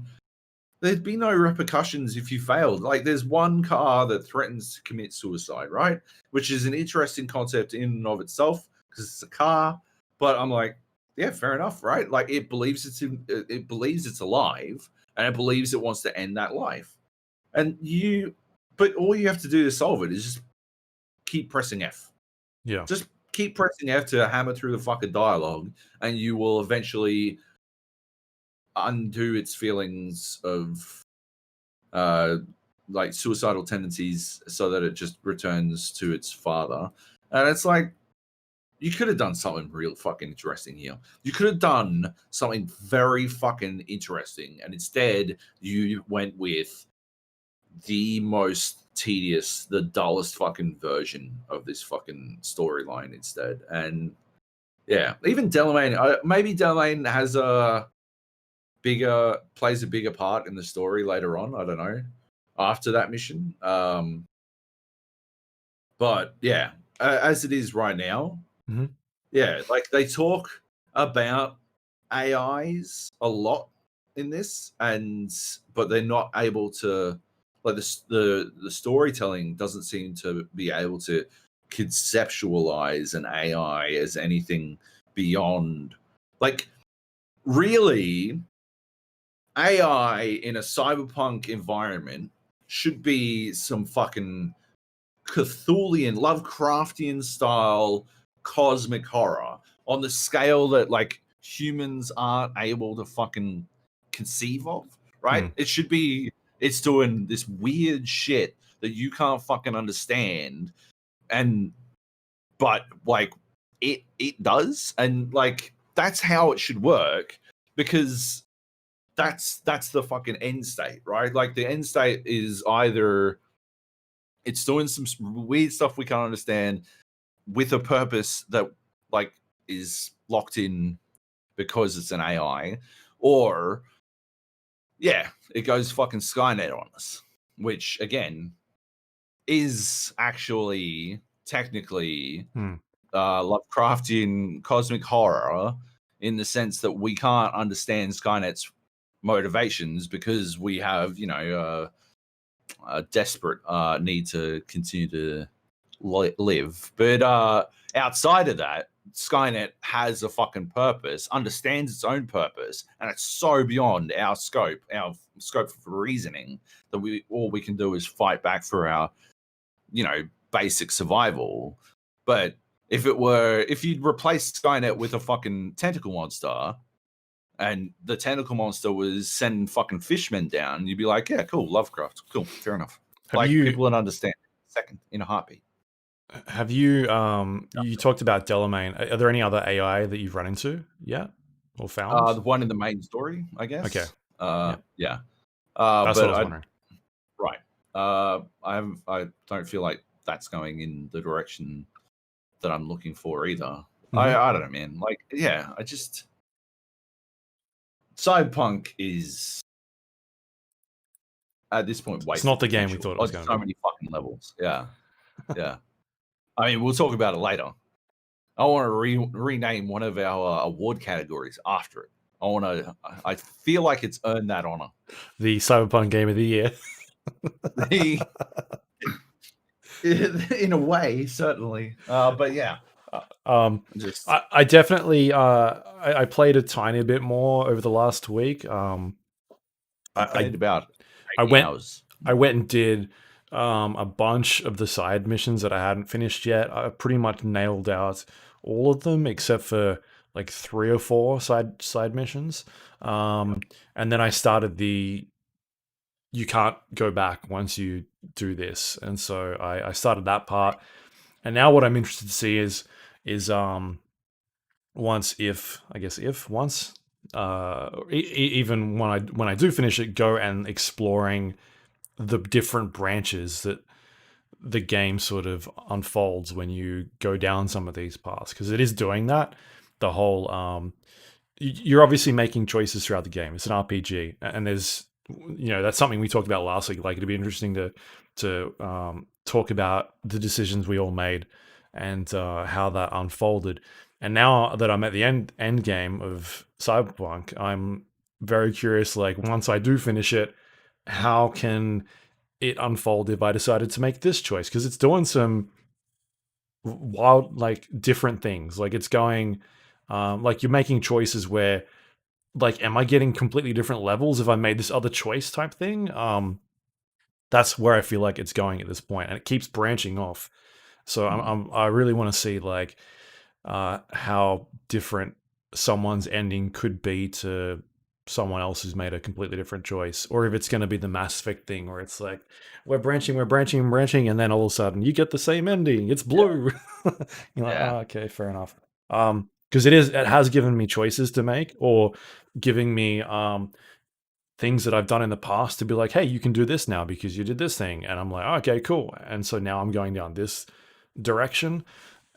there'd be no repercussions if you failed. Like there's one car that threatens to commit suicide, right? Which is an interesting concept in and of itself because it's a car. But I'm like, yeah, fair enough, right? Like it believes it's alive, and it believes it wants to end that life. But all you have to do to solve it is just keep pressing F. Yeah. Just keep pressing F to hammer through the fucking dialogue, and you will eventually undo its feelings of like suicidal tendencies so that it just returns to its father. And it's like, you could have done something real fucking interesting here. You could have done something very fucking interesting, and instead you went with the most tedious, the dullest fucking version of this fucking storyline instead. And yeah, even Delamain, maybe Delamain has plays a bigger part in the story later on. I don't know, after that mission. But yeah, as it is right now, yeah, like they talk about AIs a lot in this, but they're not able to, like the storytelling doesn't seem to be able to conceptualize an AI as anything beyond, like, really, AI in a cyberpunk environment should be some fucking Cthulhian, Lovecraftian style cosmic horror on the scale that like humans aren't able to fucking conceive of, right? It should be, it's doing this weird shit that you can't fucking understand, but like it does, and like that's how it should work, because that's the fucking end state, right? Like the end state is either it's doing some weird stuff we can't understand with a purpose that like is locked in because it's an AI, or yeah, it goes fucking Skynet on us, which again is actually technically Lovecraftian cosmic horror, in the sense that we can't understand Skynet's motivations because we have, you know, a desperate need to continue to live. But outside of that, Skynet has a fucking purpose, understands its own purpose, and it's so beyond our scope for reasoning that all we can do is fight back for our, you know, basic survival. But if you'd replace Skynet with a fucking tentacle monster, and the tentacle monster was sending fucking fishmen down, you'd be like, yeah, cool, Lovecraft, cool, fair enough. People would understand second in a heartbeat. Have you you talked about Delamain? Are there any other AI that you've run into yet or found? The one in the main story, I guess. Okay. Yeah. That's what I was wondering. Right. I don't feel like that's going in the direction that I'm looking for either. Mm-hmm. I don't know, man. Cyberpunk is at this point it's not the game we thought it was going to be. So many fucking levels. Yeah. Yeah. I mean, we'll talk about it later. I want to rename one of our award categories after it. I feel like it's earned that honor. The Cyberpunk Game of the Year. In a way, certainly. But yeah. I definitely I played a tiny bit more over the last week. I played about 8 hours. I went and did a bunch of the side missions that I hadn't finished yet. I pretty much nailed out all of them except for like 3 or 4 side missions. And then I started you can't go back once you do this. And so I started that part. And now what I'm interested to see is even when I do finish it, go and exploring the different branches that the game sort of unfolds when you go down some of these paths, because it is doing that. The whole you're obviously making choices throughout the game. It's an RPG, and there's that's something we talked about last week. Like, it'd be interesting to talk about the decisions we all made and how that unfolded. And now that I'm at the end game of Cyberpunk, I'm very curious, like, once I do finish it, how can it unfold if I decided to make this choice? Because it's doing some wild, like, different things. Like, it's going, like, you're making choices where, like, am I getting completely different levels if I made this other choice type thing? That's where I feel like it's going at this point, and it keeps branching off. So I really want to see, like, how different someone's ending could be to someone else who's made a completely different choice, or if it's going to be the Mass Effect thing where it's like we're branching, and then all of a sudden you get the same ending. It's blue. You're like, oh, okay, fair enough. Because it has given me choices to make, or giving me things that I've done in the past to be like, hey, you can do this now because you did this thing, and I'm like, oh, okay, cool. And so now I'm going down this direction,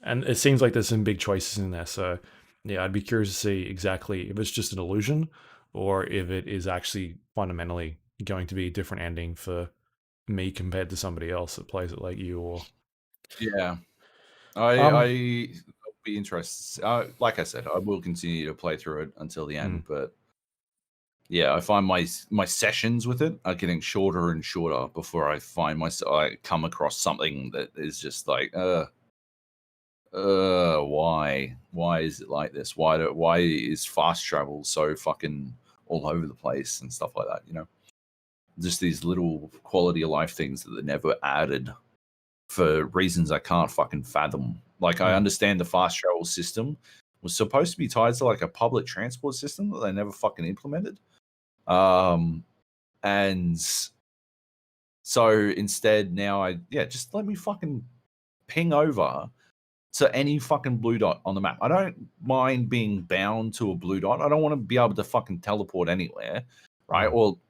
and it seems like there's some big choices in there. So yeah, I'd be curious to see exactly if it's just an illusion or if it is actually fundamentally going to be a different ending for me compared to somebody else that plays it like you. Or I'll be interested. Like I said, I will continue to play through it until the end, but yeah, I find my sessions with it are getting shorter and shorter before I find I come across something that is just like, why is it like this? Why is fast travel so fucking all over the place and stuff like that? Just these little quality of life things that they never added for reasons I can't fucking fathom. Like, I understand the fast travel system was supposed to be tied to like a public transport system that they never fucking implemented. And so instead now just let me fucking ping over to any fucking blue dot on the map. I don't mind being bound to a blue dot. I don't want to be able to fucking teleport anywhere, right? Well,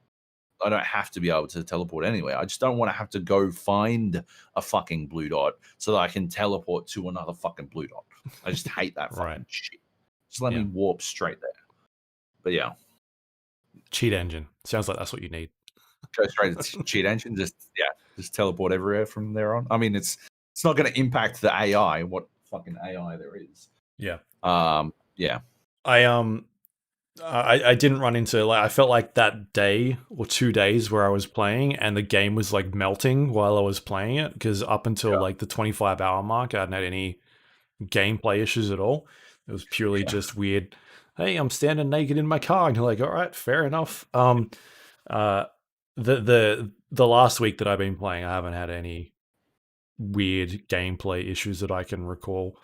I don't have to be able to teleport anywhere. I just don't want to have to go find a fucking blue dot so that I can teleport to another fucking blue dot. I just hate that fucking shit. Just let me warp straight there. But yeah. Cheat engine. Sounds like that's what you need. Go straight to cheat engine. Just teleport everywhere from there on. I mean, it's not going to impact the AI. What fucking AI there is? Yeah. Yeah. I didn't run into, like, I felt like that day or 2 days where I was playing and the game was like melting while I was playing it, because up until like the 25-hour mark, I hadn't had any gameplay issues at all. It was purely just weird. Hey, I'm standing naked in my car, and you're like, all right, fair enough. The last week that I've been playing, I haven't had any weird gameplay issues that I can recall.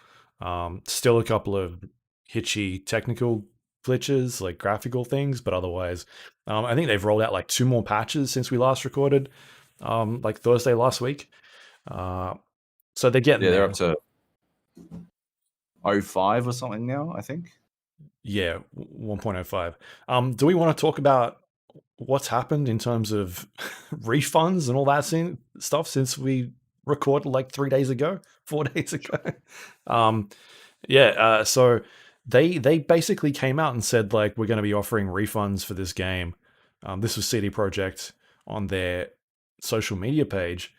Still a couple of hitchy technical glitches, like graphical things, but otherwise, I think they've rolled out like 2 more patches since we last recorded, like Thursday last week. So they're getting they're there. up to 05 or something now, I think. Yeah, 1.05. Do we want to talk about what's happened in terms of refunds and all that stuff since we recorded like 3 days ago, 4 days ago? So they basically came out and said like we're going to be offering refunds for this game. This was CD Projekt on their social media page,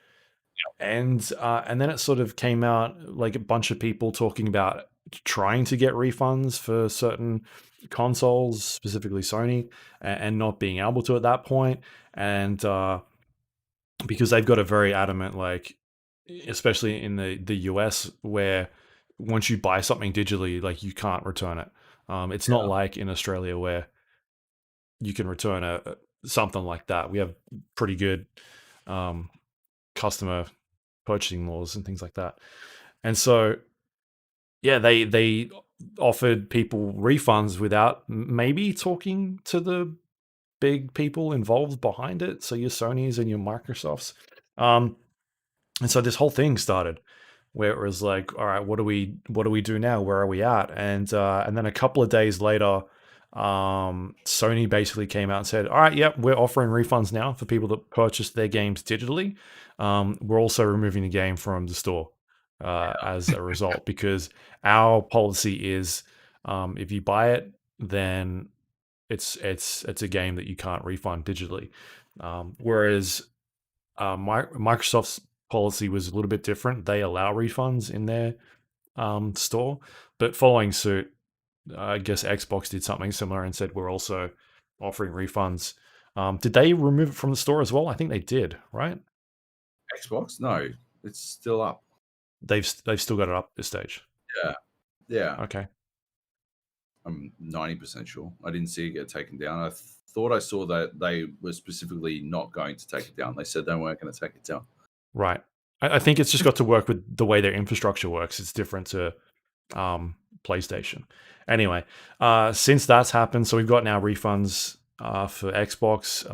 and then it sort of came out like a bunch of people talking about trying to get refunds for certain consoles, specifically Sony, and not being able to at that point, and because they've got a very adamant, like, especially in the US, where once you buy something digitally, like you can't return it. It's not like in Australia where you can return something like that. We have pretty good customer purchasing laws and things like that. And so, yeah, they offered people refunds without maybe talking to the big people involved behind it. So your Sonys and your Microsofts. And so this whole thing started where it was like, all right, what do we do now? Where are we at? And then a couple of days later, Sony basically came out and said, all right, yep, we're offering refunds now for people that purchase their games digitally. We're also removing the game from the store as a result, because our policy is if you buy it, then it's a game that you can't refund digitally. Whereas Microsoft's policy was a little bit different. They allow refunds in their store, but following suit, I guess Xbox did something similar and said we're also offering refunds. Did they remove it from the store as well? I think they did, right? Xbox? No, it's still up. They've still got it up at this stage. Yeah. Okay. I'm 90% sure. I didn't see it get taken down. I thought I saw that they were specifically not going to take it down. They said they weren't going to take it down. Right. I think it's just got to work with the way their infrastructure works. It's different to PlayStation. Anyway, since that's happened, so we've got now refunds for Xbox,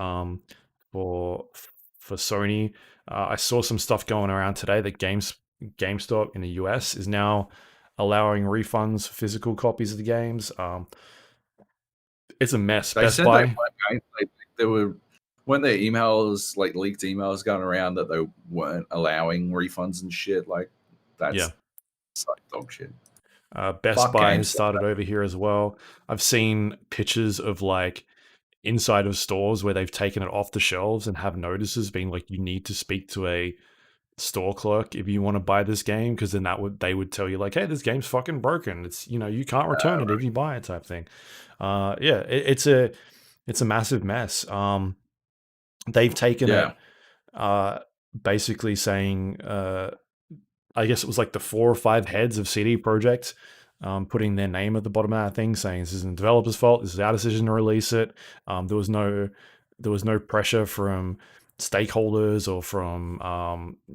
for Sony. I saw some stuff going around today that GameStop in the US is now allowing refunds for physical copies of the games. It's a mess. They Best said Buy. there were when their emails, like leaked emails going around that they weren't allowing refunds and shit. Like that's like dog shit. Best Buy has started over here as well. I've seen pictures of like inside of stores where they've taken it off the shelves and have notices being like, you need to speak to a store clerk if you want to buy this game, because then they would tell you like, hey, this game's fucking broken. It's, you can't return it if you buy it, type thing. It's a massive mess. They've taken it, basically saying, I guess it was like the 4 or 5 heads of CD Projekt putting their name at the bottom of that thing, saying this isn't the developer's fault. This is our decision to release it. There was no pressure from stakeholders or from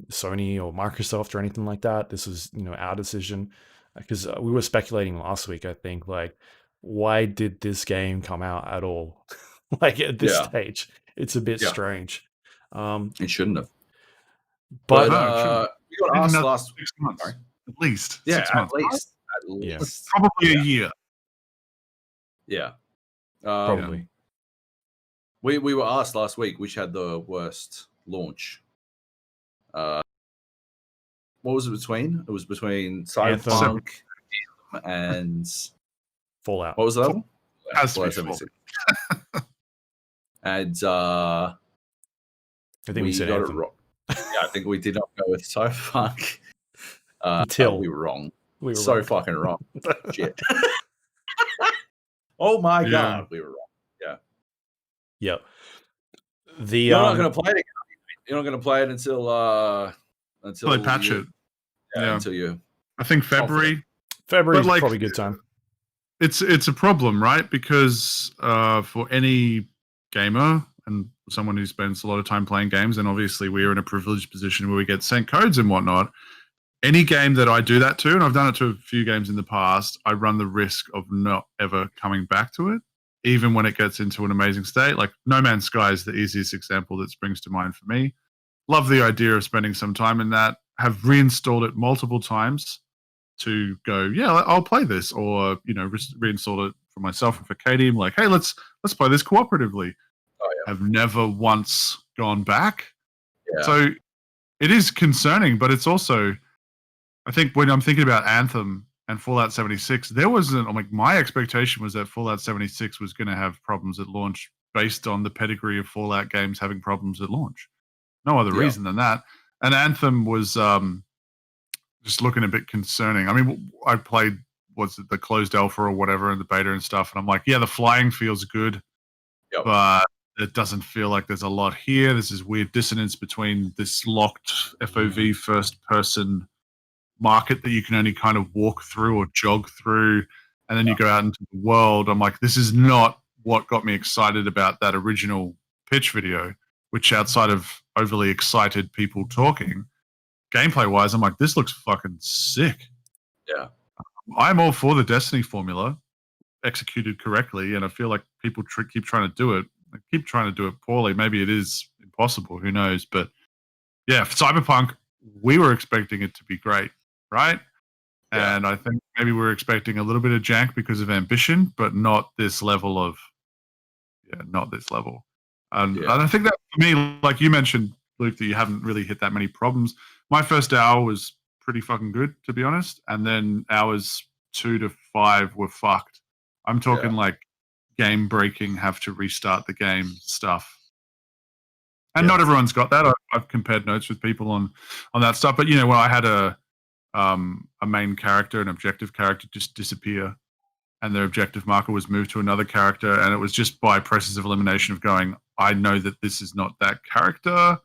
Sony or Microsoft or anything like that. This was our decision, because we were speculating last week, I think, like, why did this game come out at all? Like at this stage, it's a bit strange. It shouldn't have. But we got asked last 6 months. Sorry. At least. Yeah, 6 months. at least. Probably a year. Yeah. probably. We were asked last week which had the worst launch. What was it between? It was between Cyberpunk and Fallout. What was the other one? Has to be Fallout. And I think we said got Anthem. it wrong. Yeah, I think we did not go with Cyberpunk. Until we were wrong. We were so wrong. fucking wrong. Shit. Oh my god, we were wrong. Yeah. Yep. You're not going to play it again. You're not going to play it until they patch it. Yeah, until you. I think February. February is probably a good time. It's a problem, right? Because for any gamer, and someone who spends a lot of time playing games, and obviously we're in a privileged position where we get sent codes and whatnot. Any game that I do that to, and I've done it to a few games in the past, I run the risk of not ever coming back to it, even when it gets into an amazing state. Like No Man's Sky is the easiest example that springs to mind for me. Love the idea of spending some time in that, have reinstalled it multiple times to go, yeah, I'll play this, or reinstall it for myself and for Katie. I'm like, hey, let's play this cooperatively. Oh, yeah. Have never once gone back. Yeah. So it is concerning, but it's also, I think when I'm thinking about Anthem and Fallout 76, there wasn't, like, my expectation was that Fallout 76 was going to have problems at launch based on the pedigree of Fallout games having problems at launch. No other reason than that. And Anthem was just looking a bit concerning. I mean, I played, the closed alpha or whatever, and the beta and stuff, and I'm like, yeah, the flying feels good, but it doesn't feel like there's a lot here. There's this weird dissonance between this locked FOV first-person market that you can only kind of walk through or jog through, and then you go out into the world. I'm like, this is not what got me excited about that original pitch video, which, outside of overly excited people talking, gameplay-wise, I'm like, this looks fucking sick. Yeah. I'm all for the Destiny formula executed correctly, and I feel like people keep trying to do it. They keep trying to do it poorly. Maybe it is impossible. Who knows? But yeah, for Cyberpunk, we were expecting it to be great, right? Yeah. And I think maybe we're expecting a little bit of jank because of ambition, but not this level of, not this level. And I think that for me, like you mentioned, Luke, that you haven't really hit that many problems. My first hour was pretty fucking good, to be honest. And then hours 2 to 5 were fucked. I'm talking like game breaking, have to restart the game stuff. And not everyone's got that. I've compared notes with people on that stuff. But, when I had a main character, an objective character, just disappear, and their objective marker was moved to another character, and it was just by process of elimination of going, I know that this is not that character.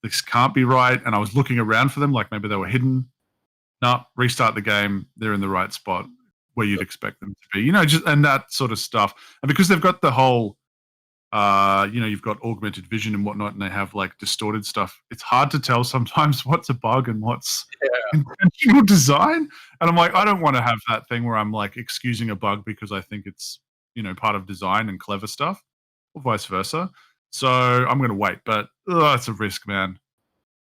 This can't be right. And I was looking around for them, like maybe they were hidden. No, restart the game. They're in the right spot where you'd expect them to be, and that sort of stuff. And because they've got the whole, you've got augmented vision and whatnot, and they have like distorted stuff. It's hard to tell sometimes what's a bug and what's intentional design. And I'm like, I don't want to have that thing where I'm like excusing a bug because I think it's, part of design and clever stuff, or vice versa. So I'm going to wait, but it's a risk, man.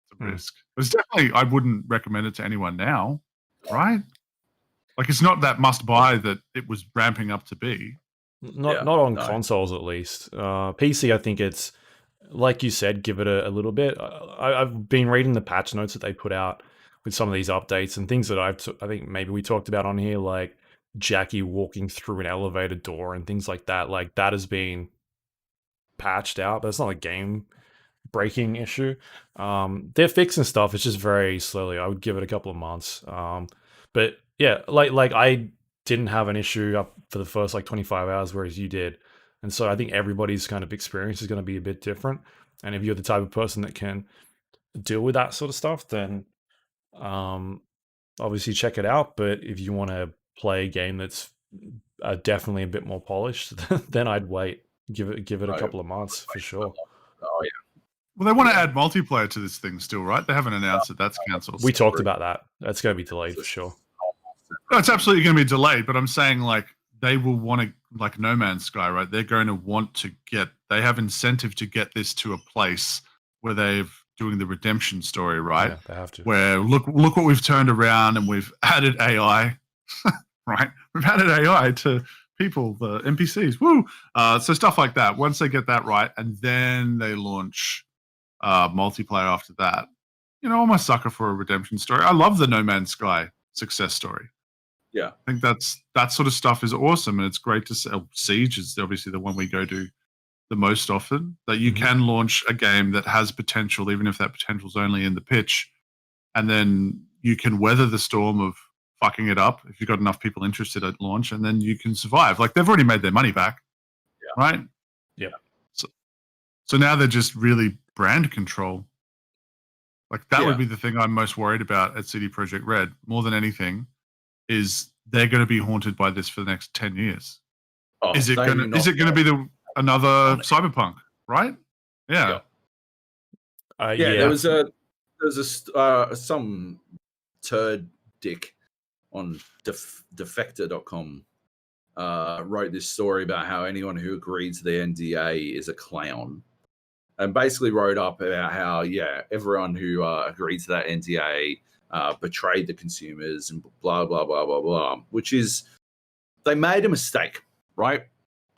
It's a risk. It's definitely, I wouldn't recommend it to anyone now, right? Like, it's not that must buy that it was ramping up to be. Not on consoles, at least. PC, I think it's, like you said, give it a little bit. I've been reading the patch notes that they put out with some of these updates and things that I think maybe we talked about on here, like Jackie walking through an elevator door and things like that. Like, that has been patched out, but it's not a game breaking issue. They're fixing stuff. It's just very slowly. I would give it a couple of months. But yeah, like I didn't have an issue up for the first like 25 hours, whereas you did. And so I think everybody's kind of experience is going to be a bit different. And if you're the type of person that can deal with that sort of stuff, then obviously check it out. But if you want to play a game that's definitely a bit more polished, then I'd wait. Give it a couple of months for sure. Oh yeah. Well, they want to add multiplayer to this thing still, right? They haven't announced that that's cancelled. We talked about that. That's going to be delayed for sure. No, it's absolutely going to be delayed, but I'm saying like they will want to, like No Man's Sky, right? They're going to want to they have incentive to get this to a place where they're doing the redemption story, right? Yeah, they have to. Where look what we've turned around and we've added AI, right? We've added AI to people, the NPCs, woo! So stuff like that. Once they get that right, and then they launch multiplayer after that. I'm a sucker for a redemption story. I love the No Man's Sky success story. Yeah, I think that sort of stuff is awesome, and it's great to see. Siege is obviously the one we go to the most often. That you can launch a game that has potential, even if that potential is only in the pitch, and then you can weather the storm of fucking it up if you've got enough people interested at launch, and then you can survive. Like, they've already made their money back, right? Yeah. So now they're just really brand control. Like, that would be the thing I'm most worried about at CD Projekt Red, more than anything, is they're going to be haunted by this for the next 10 years. Is it going to be another Cyberpunk? right? Yeah. There was some turd dick on defector.com wrote this story about how anyone who agreed to the NDA is a clown, and basically wrote up about how everyone who agreed to that NDA betrayed the consumers and blah blah blah blah blah, which is they made a mistake, right?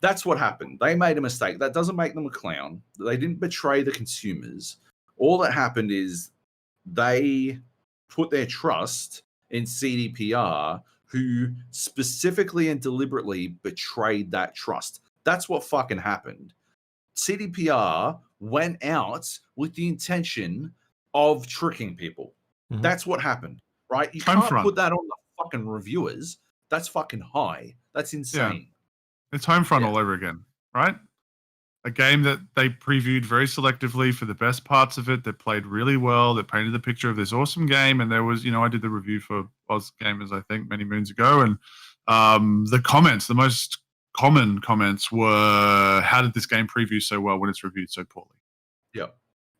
That's what happened. They made a mistake. That doesn't make them a clown. They didn't betray the consumers. All that happened is they put their trust in CDPR, who specifically and deliberately betrayed that trust. That's what fucking happened. CDPR went out with the intention of tricking people. Mm-hmm. That's what happened, right? You can't put that on the fucking reviewers. That's fucking high. That's insane. Yeah. It's Homefront all over again, right? A game that they previewed very selectively for the best parts of it, that played really well, that painted the picture of this awesome game. And there was, I did the review for Oz Gamers, I think, many moons ago. And the most common comments were, how did this game preview so well when it's reviewed so poorly? Yeah.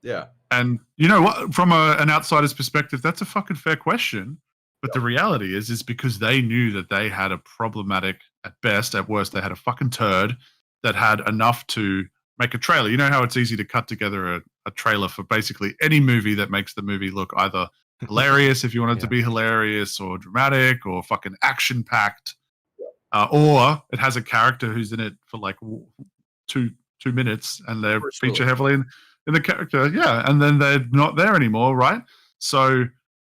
Yeah. And you know what? From an outsider's perspective, that's a fucking fair question. But the reality is because they knew that they had a problematic, at best, at worst, they had a fucking turd that had enough to make a trailer. You know how it's easy to cut together a trailer for basically any movie that makes the movie look either hilarious, if you want it to be hilarious, or dramatic, or fucking action-packed, or it has a character who's in it for like 2 minutes and they feature heavily in the character. Yeah, and then they're not there anymore, right? So...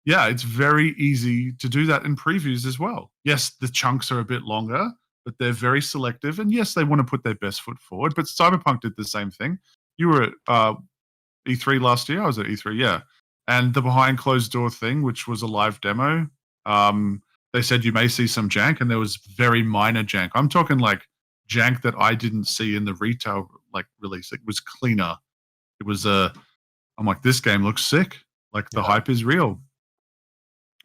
yeah, it's very easy to do that in previews as well. Yes, the chunks are a bit longer, but they're very selective. And yes, they want to put their best foot forward. But Cyberpunk did the same thing. You were at E3 last year. I was at E3, yeah. And the behind closed door thing, which was a live demo, they said you may see some jank, and there was very minor jank. I'm talking like jank that I didn't see in the retail release. It was cleaner. It was I'm like, this game looks sick. Like the hype is real.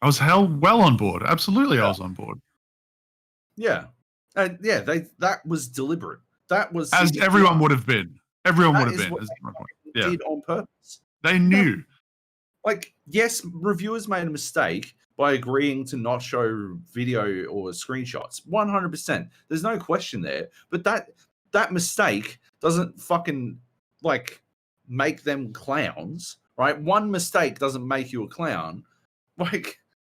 I was well on board. Absolutely, I was on board. Yeah, and that was deliberate. That was as everyone would have been. Everyone would have been. Is my point. Did on purpose. They knew. Yes, reviewers made a mistake by agreeing to not show video or screenshots. 100%. There's no question there. But that mistake doesn't fucking make them clowns, right? One mistake doesn't make you a clown.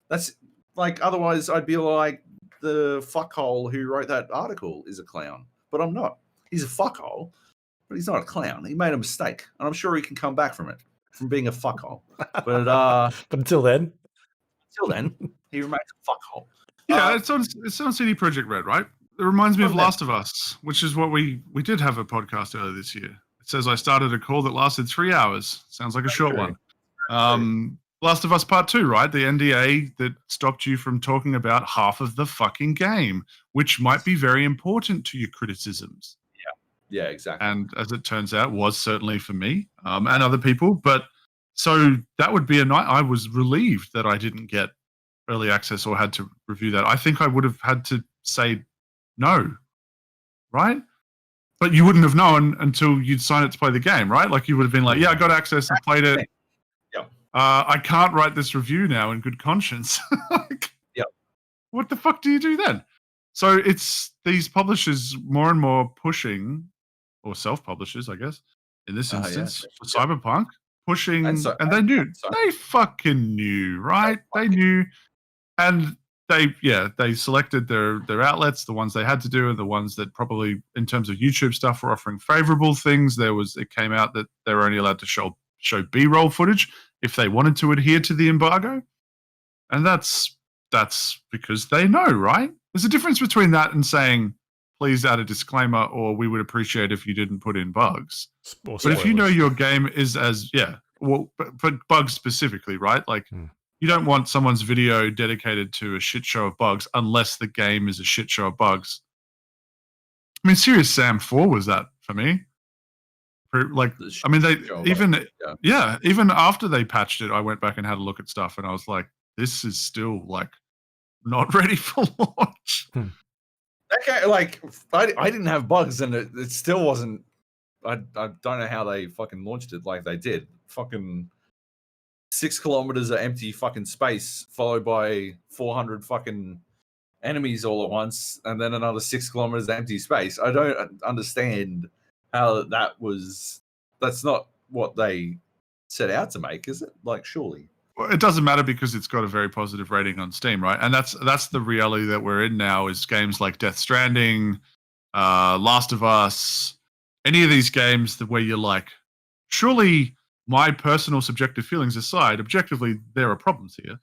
That's otherwise I'd be like the fuckhole who wrote that article is a clown, but I'm not. He's a fuckrole, but he's not a clown. He made a mistake, and I'm sure he can come back from it, from being a fuckhole. But until then, he remains a fuckhole. Yeah, it's on CD Projekt Red, right? It reminds me of Last of Us, which is what we did have a podcast earlier this year. It says I started a call that lasted 3 hours. Sounds like a short one. Last of Us Part 2, right? The NDA that stopped you from talking about half of the fucking game, which might be very important to your criticisms. Yeah, exactly. And as it turns out, was certainly for me and other people. But so that would be a night. I was relieved that I didn't get early access or had to review that. I think I would have had to say no, right? But you wouldn't have known until you'd sign it to play the game, right? Like you would have been like, yeah, I got access and played it. Yeah. I can't write this review now in good conscience. What the fuck do you do then? So it's these publishers more and more pushing, or self-publishers, I guess, in this instance, for Cyberpunk, pushing, and they knew. They fucking knew, right? They knew. And they selected their outlets, the ones they had to do, and the ones that probably, in terms of YouTube stuff, were offering favorable things. It came out that they were only allowed to show B-roll footage if they wanted to adhere to the embargo. And that's because they know, right? There's a difference between that and saying, please add a disclaimer, or we would appreciate if you didn't put in bugs. But if you know your game is but bugs specifically, right? You don't want someone's video dedicated to a shit show of bugs unless the game is a shit show of bugs. I mean, Serious Sam 4 was that for me. Even after they patched it, I went back and had a look at stuff, and I was like, this is still not ready for launch. Okay, I didn't have bugs, and it still wasn't I don't know how they fucking launched it like they did. Fucking 6 kilometers of empty fucking space, followed by 400 fucking enemies all at once, and then another 6 kilometers of empty space. I don't understand how that's not what they set out to make, is it? Like, surely. Well, it doesn't matter because it's got a very positive rating on Steam, right? And that's the reality that we're in now. Is games like Death Stranding, Last of Us, any of these games where you're like, surely my personal subjective feelings aside, objectively there are problems here,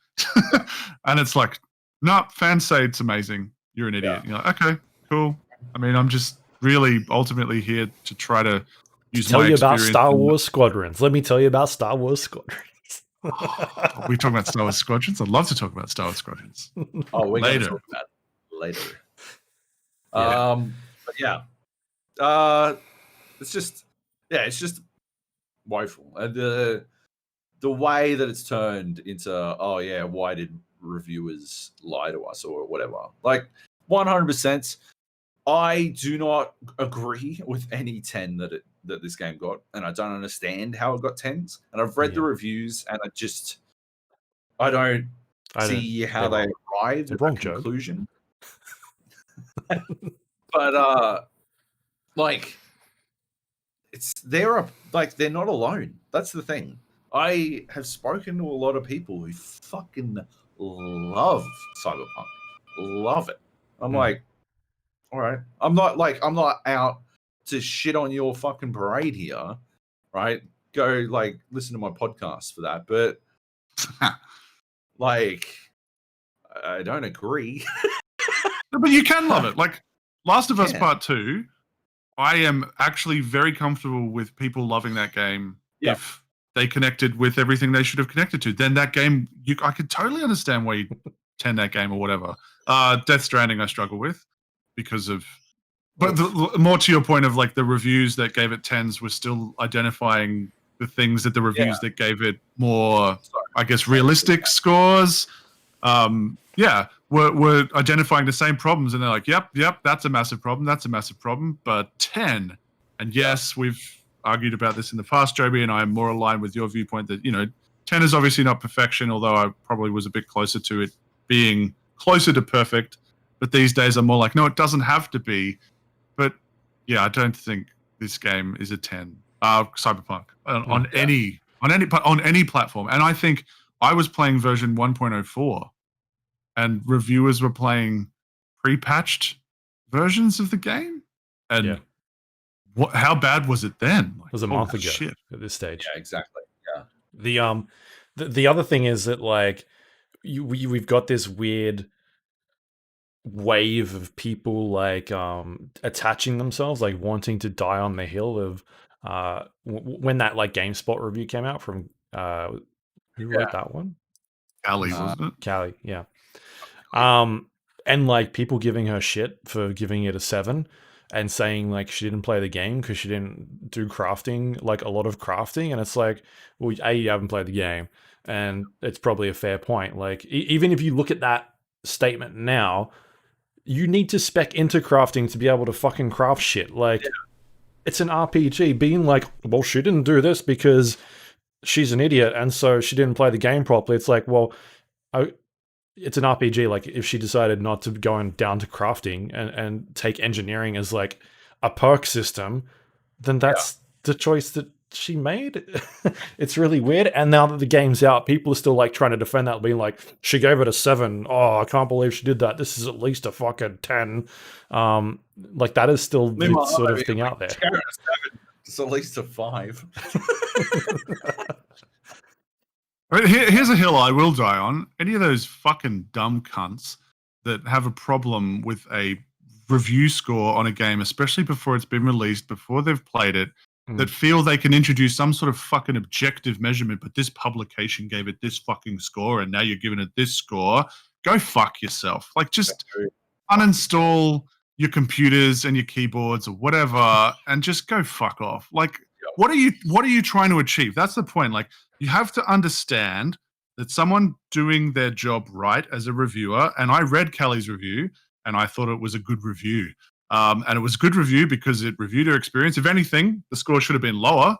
and it's like, no, fans say it's amazing. You're an idiot. You're like, okay, cool. I mean, I'm just really ultimately here to try to use tell my you about experience Star Wars Squadrons. Let me tell you about Star Wars Squadrons. Are we talking about Star Wars Squadrons? I'd love to talk about Star Wars Squadrons. Oh, we're going to Later. talk about it later. Yeah. But it's just woeful. And the way that it's turned into, oh yeah, why did reviewers lie to us or whatever? Like 100%, I do not agree with any 10 that this game got, and I don't understand how it got 10s. And I've read the reviews, and I don't see how they arrived at a conclusion. But like, they're not alone. That's the thing. I have spoken to a lot of people who fucking love Cyberpunk, love it. I'm like, all right. I'm not out to shit on your fucking parade here, right? Go like listen to my podcast for that, but like, I don't agree. But you can love it. Like Last of Us Part 2, I am actually very comfortable with people loving that game if they connected with everything they should have connected to. Then that game, I could totally understand why you 10 that game or whatever. Death Stranding I struggle with because of... But more to your point of like the reviews that gave it 10s were still identifying the things that the reviews that gave it more, I guess, realistic scores. We're identifying the same problems, and they're like, yep, that's a massive problem, but 10. And yes, we've argued about this in the past, Joby, and I'm more aligned with your viewpoint that, 10 is obviously not perfection, although I probably was a bit closer to it being closer to perfect. But these days I'm more like, no, it doesn't have to be. But yeah, I don't think this game is a 10. Cyberpunk on any platform. And I think I was playing version 1.04 and reviewers were playing pre-patched versions of the game. And how bad was it then? Like, it was a month ago at this stage. Yeah, exactly. Yeah. The other thing is that like we've got this weird wave of people like attaching themselves, like wanting to die on the hill of when that like GameSpot review came out from who wrote that one? Callie, wasn't it? Callie, yeah. And like people giving her shit for giving it a 7 and saying like she didn't play the game because she didn't do crafting, like a lot of crafting. And it's like, well, A, you haven't played the game, and it's probably a fair point. Like even if you look at that statement now, you need to spec into crafting to be able to fucking craft shit. Like it's an RPG. Being like, well, she didn't do this because she's an idiot and so she didn't play the game properly. It's like, well, it's an RPG. Like if she decided not to go down to crafting and take engineering as like a perk system, then that's the choice that she made. It's really weird. And now that the game's out, people are still like trying to defend that, being like, she gave it a 7. Oh, I can't believe she did that. This is at least a fucking 10. Like that is still the sort of thing out there. It's at least a 5. Here's a hill I will die on. Any of those fucking dumb cunts that have a problem with a review score on a game, especially before it's been released, before they've played it, that feel they can introduce some sort of fucking objective measurement, but this publication gave it this fucking score and now you're giving it this score. Go fuck yourself. Like just uninstall your computers and your keyboards or whatever and just go fuck off. Like what are you trying to achieve? That's the point. Like you have to understand that someone doing their job right as a reviewer, and I read Callie's review and I thought it was a good review. And it was a good review because it reviewed her experience. If anything, the score should have been lower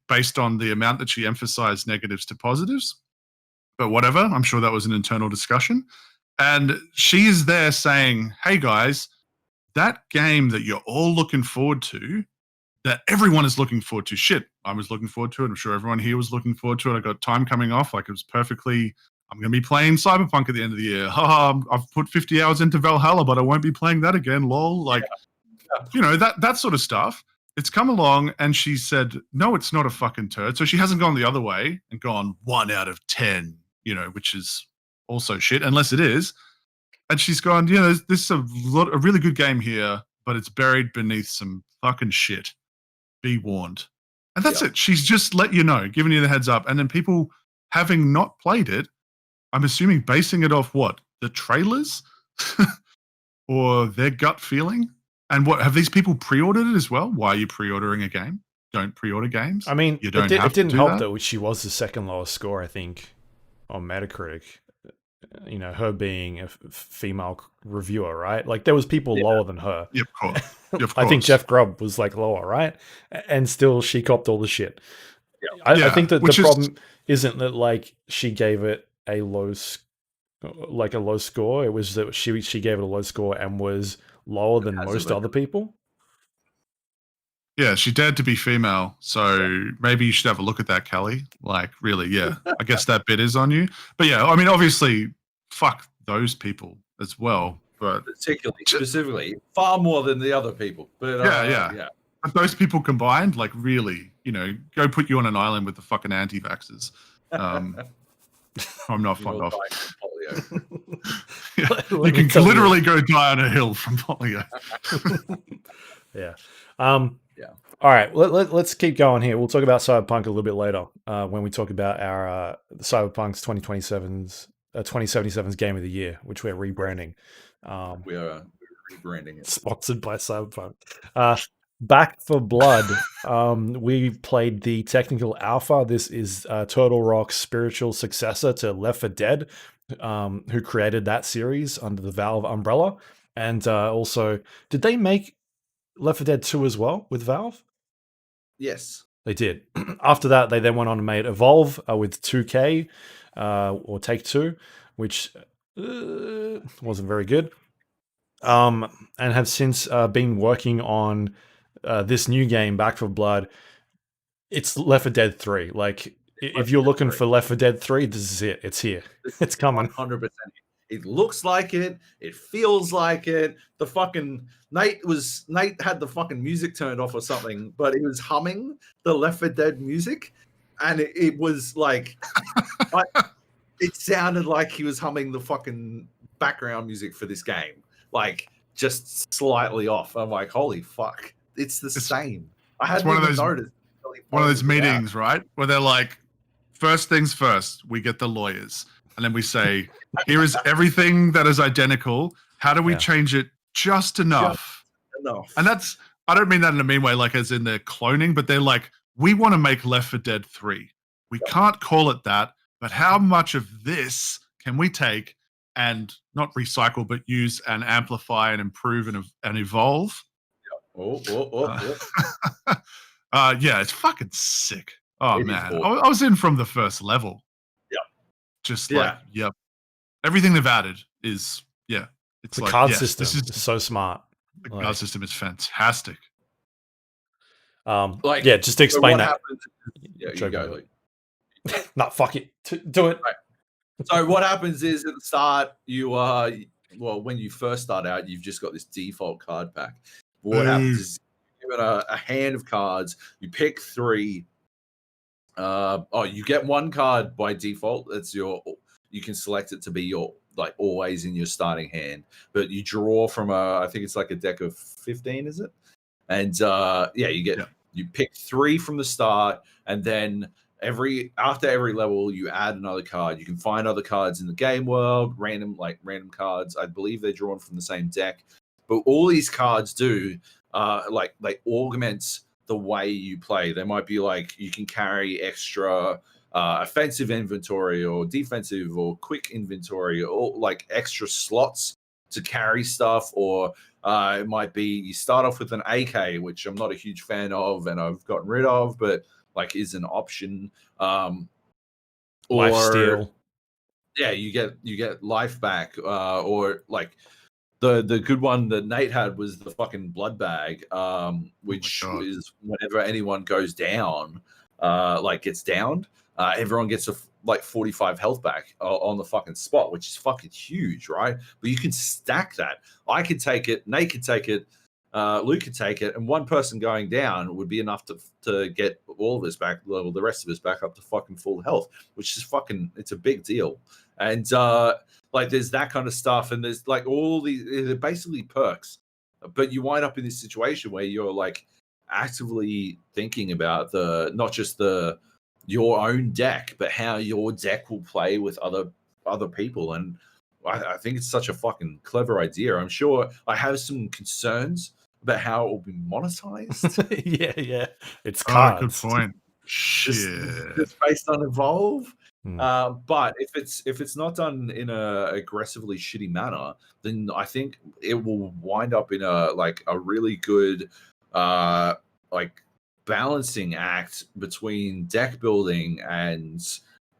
based on the amount that she emphasized negatives to positives. But whatever, I'm sure that was an internal discussion. And she is there saying, hey guys, that game that you're all looking forward to, that everyone is looking forward to, shit, I was looking forward to it. I'm sure everyone here was looking forward to it. I got time coming off. Like it was perfectly, I'm going to be playing Cyberpunk at the end of the year. I've put 50 hours into Valhalla, but I won't be playing that again, lol. Like, you know, that sort of stuff. It's come along and she said, no, it's not a fucking turd. So she hasn't gone the other way and gone 1 out of 10, you know, which is also shit, unless it is. And she's gone, you know, this is a really good game here, but it's buried beneath some fucking shit. Be warned. And that's it. She's just let you know, giving you the heads up. And then people having not played it, I'm assuming basing it off what? The trailers? Or their gut feeling? And what have these people pre-ordered it as well? Why are you pre-ordering a game? Don't pre-order games. I mean, you don't it didn't help that she was the second lowest score, I think, on Metacritic. You know, her being a female reviewer, right? Like there was people lower than her. Yeah, of course. Of course. I think Jeff Grubb was like lower, right? And still she copped all the shit. I think that the problem isn't that like she gave it a low score. It was that she gave it a low score and was lower than most other people. Yeah, she dared to be female, so maybe you should have a look at that, Kelly. Like, really, yeah. I guess that bit is on you. But yeah, I mean, obviously, fuck those people as well. But specifically, far more than the other people. But yeah. But those people combined, like, really, you know, go put you on an island with the fucking anti-vaxxers. I'm not fond of. You can literally go die on a hill from polio. Yeah. All right, let's keep going here. We'll talk about Cyberpunk a little bit later when we talk about our Cyberpunk's 2077's Game of the Year, which we're rebranding. We're rebranding it. Sponsored by Cyberpunk. Back for Blood. We played the technical alpha. This is Turtle Rock's spiritual successor to Left 4 Dead, who created that series under the Valve umbrella. And also, did they make Left 4 Dead 2 as well with Valve? Yes. They did. After that, they then went on and made Evolve with 2K or Take-Two, which wasn't very good. And have since been working on this new game, Back 4 Blood. It's Left 4 Dead 3. Like, if you're looking for Left 4 Dead 3, this is it. It's here. It's coming. 100%. It looks like it. It feels like it. The fucking Nate had the fucking music turned off or something, but he was humming the Left 4 Dead music, and it was like, it sounded like he was humming the fucking background music for this game, like just slightly off. I'm like, holy fuck, it's the same. I hadn't even noticed. One of those meetings, right, where they're like, first things first, we get the lawyers. And then we say, here is everything that is identical. How do we change it just enough? And that's, I don't mean that in a mean way, like as in they're cloning, but they're like, we want to make Left 4 Dead 3. We can't call it that, but how much of this can we take and not recycle, but use and amplify and improve and evolve? Yeah, it's fucking sick. Oh, man. I was in from the first level. Just like, everything they've added is, it's the like, card system is so smart. The card system is fantastic. Just to explain that. You go. Nah, fuck it. Do it. Right. So what happens is at the start, you are, when you first start out, you've just got this default card pack. What happens is you give it a hand of cards, you pick 3. You get 1 card by default. That's you can select it to be your, like, always in your starting hand, but you draw from I think it's like a deck of 15, is it? And you pick 3 from the start, and then after every level you add another card. You can find other cards in the game world, random cards. I believe they're drawn from the same deck, but all these cards do they augment the way you play. They might be like, you can carry extra offensive inventory or defensive or quick inventory, or like extra slots to carry stuff, or it might be you start off with an AK, which I'm not a huge fan of and I've gotten rid of, but like is an option. Life Or steal. yeah, you get life back, or like the good one that Nate had was the fucking blood bag, which is whenever anyone goes down, like gets downed, everyone gets like 45 health back on the fucking spot, which is fucking huge, right? But you can stack that. I could take it, Nate could take it, Luke could take it, and one person going down would be enough to get all of us back, level the rest of us back up to fucking full health, which is fucking, it's a big deal. And like there's that kind of stuff, and there's like all these, they're basically perks, but you wind up in this situation where you're like actively thinking about not just your own deck, but how your deck will play with other people. And I think it's such a fucking clever idea. I'm sure I have some concerns about how it will be monetized. yeah. It's cards. Good point. Just based on Evolve. But if it's not done in a aggressively shitty manner, then I think it will wind up in a really good like balancing act between deck building and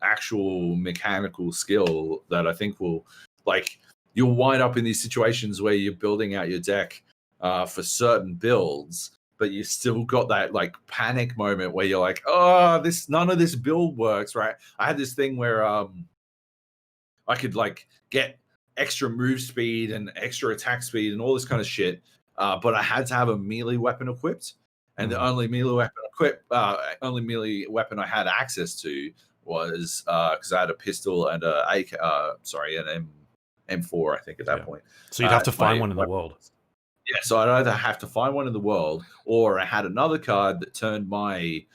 actual mechanical skill that I think will, like, you'll wind up in these situations where you're building out your deck for certain builds, but you still got that like panic moment where you're like, oh, none of this build works, right? I had this thing where I could like get extra move speed and extra attack speed and all this kind of shit, but I had to have a melee weapon equipped, and the only melee weapon I had access to was because I had a pistol and an M4, I think, at that point. So you'd have to find one in the world. Yeah, so I'd either have to find one in the world, or I had another card that turned my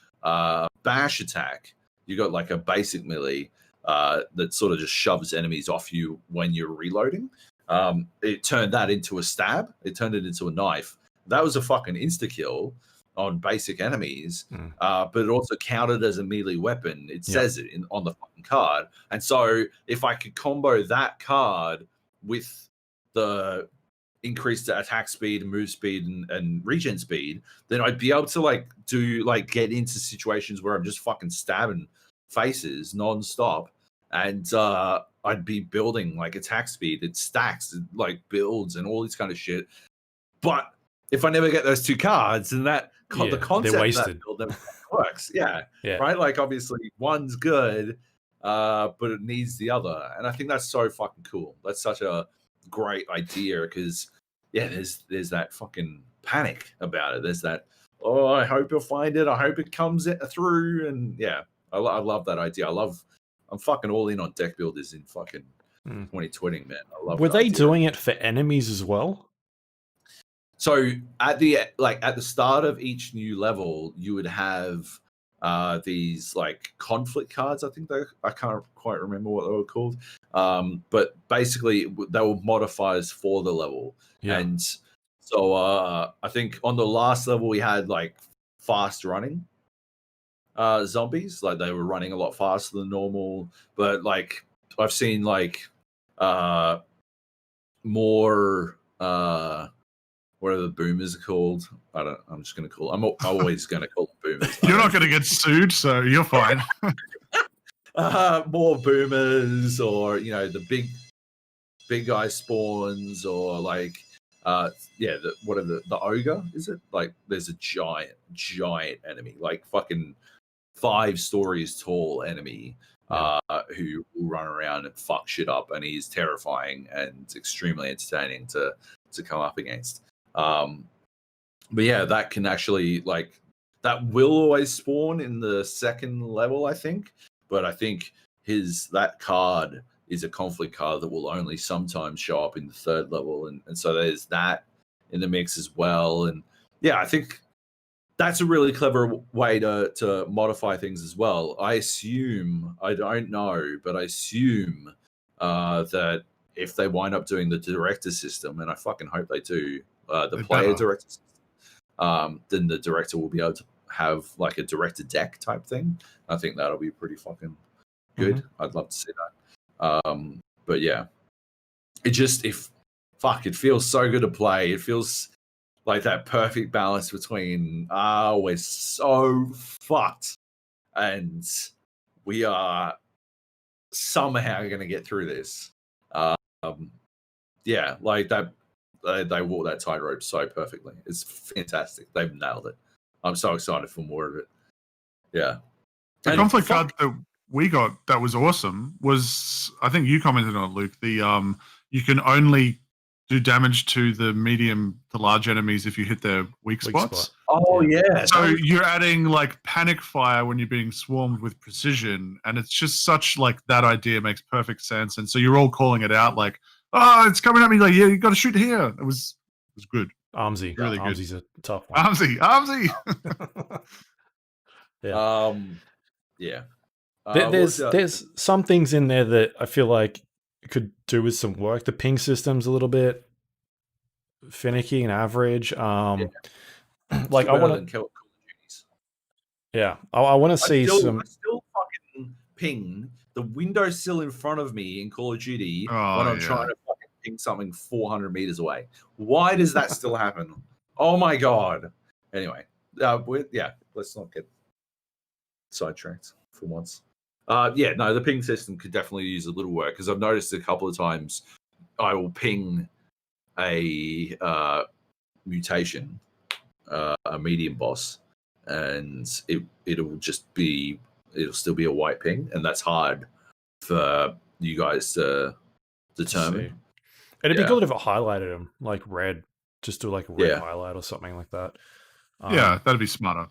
bash attack. You got like a basic melee that sort of just shoves enemies off you when you're reloading. It turned that into a stab. It turned it into a knife. That was a fucking insta-kill on basic enemies, but it also counted as a melee weapon. It says it on the fucking card. And so if I could combo that card with the increase the attack speed and move speed and regen speed, then I'd be able to get into situations where I'm just fucking stabbing faces non-stop, and I'd be building like attack speed. It stacks, it like builds and all this kind of shit. But if I never get those two cards, then the concept of that build never works. Yeah, right? Like obviously one's good, but it needs the other. And I think that's so fucking cool. That's such a great idea, because there's that fucking panic about it. There's that, oh, I hope you'll find it, I hope it comes through. And I love that idea. I'm fucking all in on deck builders in fucking 2020, man. I love. Were they doing it for enemies as well? So at the start of each new level, you would have these like conflict cards. I think I can't quite remember what they were called. But basically they were modifiers for the level. And so I think on the last level we had like fast running zombies. Like they were running a lot faster than normal, but like I've seen like more what are the boomers called? I'm just going to call. I'm always going to call them boomers. You're not going to get sued, so you're fine. More boomers, or the big guy spawns, or like the ogre, is it? Like there's a giant enemy, like fucking 5 stories tall enemy, who will run around and fuck shit up, and he's terrifying and extremely entertaining to come up against. But that can actually that will always spawn in the second level, I think. But I think that card is a conflict card that will only sometimes show up in the third level, and so there's that in the mix as well. And I think that's a really clever way to modify things as well. I don't know, but I assume that if they wind up doing the director system, and I fucking hope they do, the player director system, then the director will be able to have like a director deck type thing. I think that'll be pretty fucking good. I'd love to see that. But it just, if fuck, it feels so good to play. It feels like that perfect balance between we're so fucked and we are somehow going to get through this. Yeah, like that. They walk that tightrope so perfectly. It's fantastic. They've nailed it. I'm so excited for more of it. Yeah. The And conflict card that we got that was awesome was, I think you commented on it, Luke. The you can only do damage to the medium to large enemies if you hit their weak spots. spot. Oh yeah. So you're adding like panic fire when you're being swarmed with precision, and it's just such like that idea makes perfect sense. And so you're all calling it out like, oh, it's coming at me. Like, yeah, you got to shoot here. It was good. Armsy, Really good. Armsy's a tough one. Armsy. Yeah. There's some things in there that I feel like could do with some work. The ping system's a little bit finicky and average. Like I want to. Yeah, I want to see some. I still fucking ping the windowsill in front of me in Call of Duty when I'm trying to fucking ping something 400 meters away. Why does that still happen? Oh my god. Anyway, let's not get sidetracked for once. The ping system could definitely use a little work because I've noticed a couple of times I will ping a mutation, a medium boss, and it'll still be a white ping, and that's hard for you guys to determine. It'd be good if it highlighted them like red, just do like a red highlight or something like that. That'd be smarter.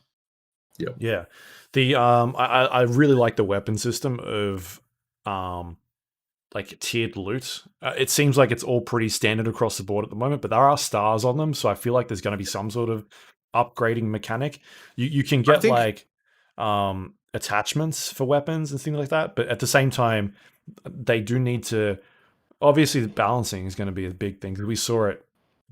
Yep. Yeah. The I really like the weapon system of like tiered loot. It seems like it's all pretty standard across the board at the moment, but there are stars on them, so I feel like there's going to be some sort of upgrading mechanic. You can get like attachments for weapons and things like that, but at the same time, they do need to. Obviously, the balancing is going to be a big thing because we saw it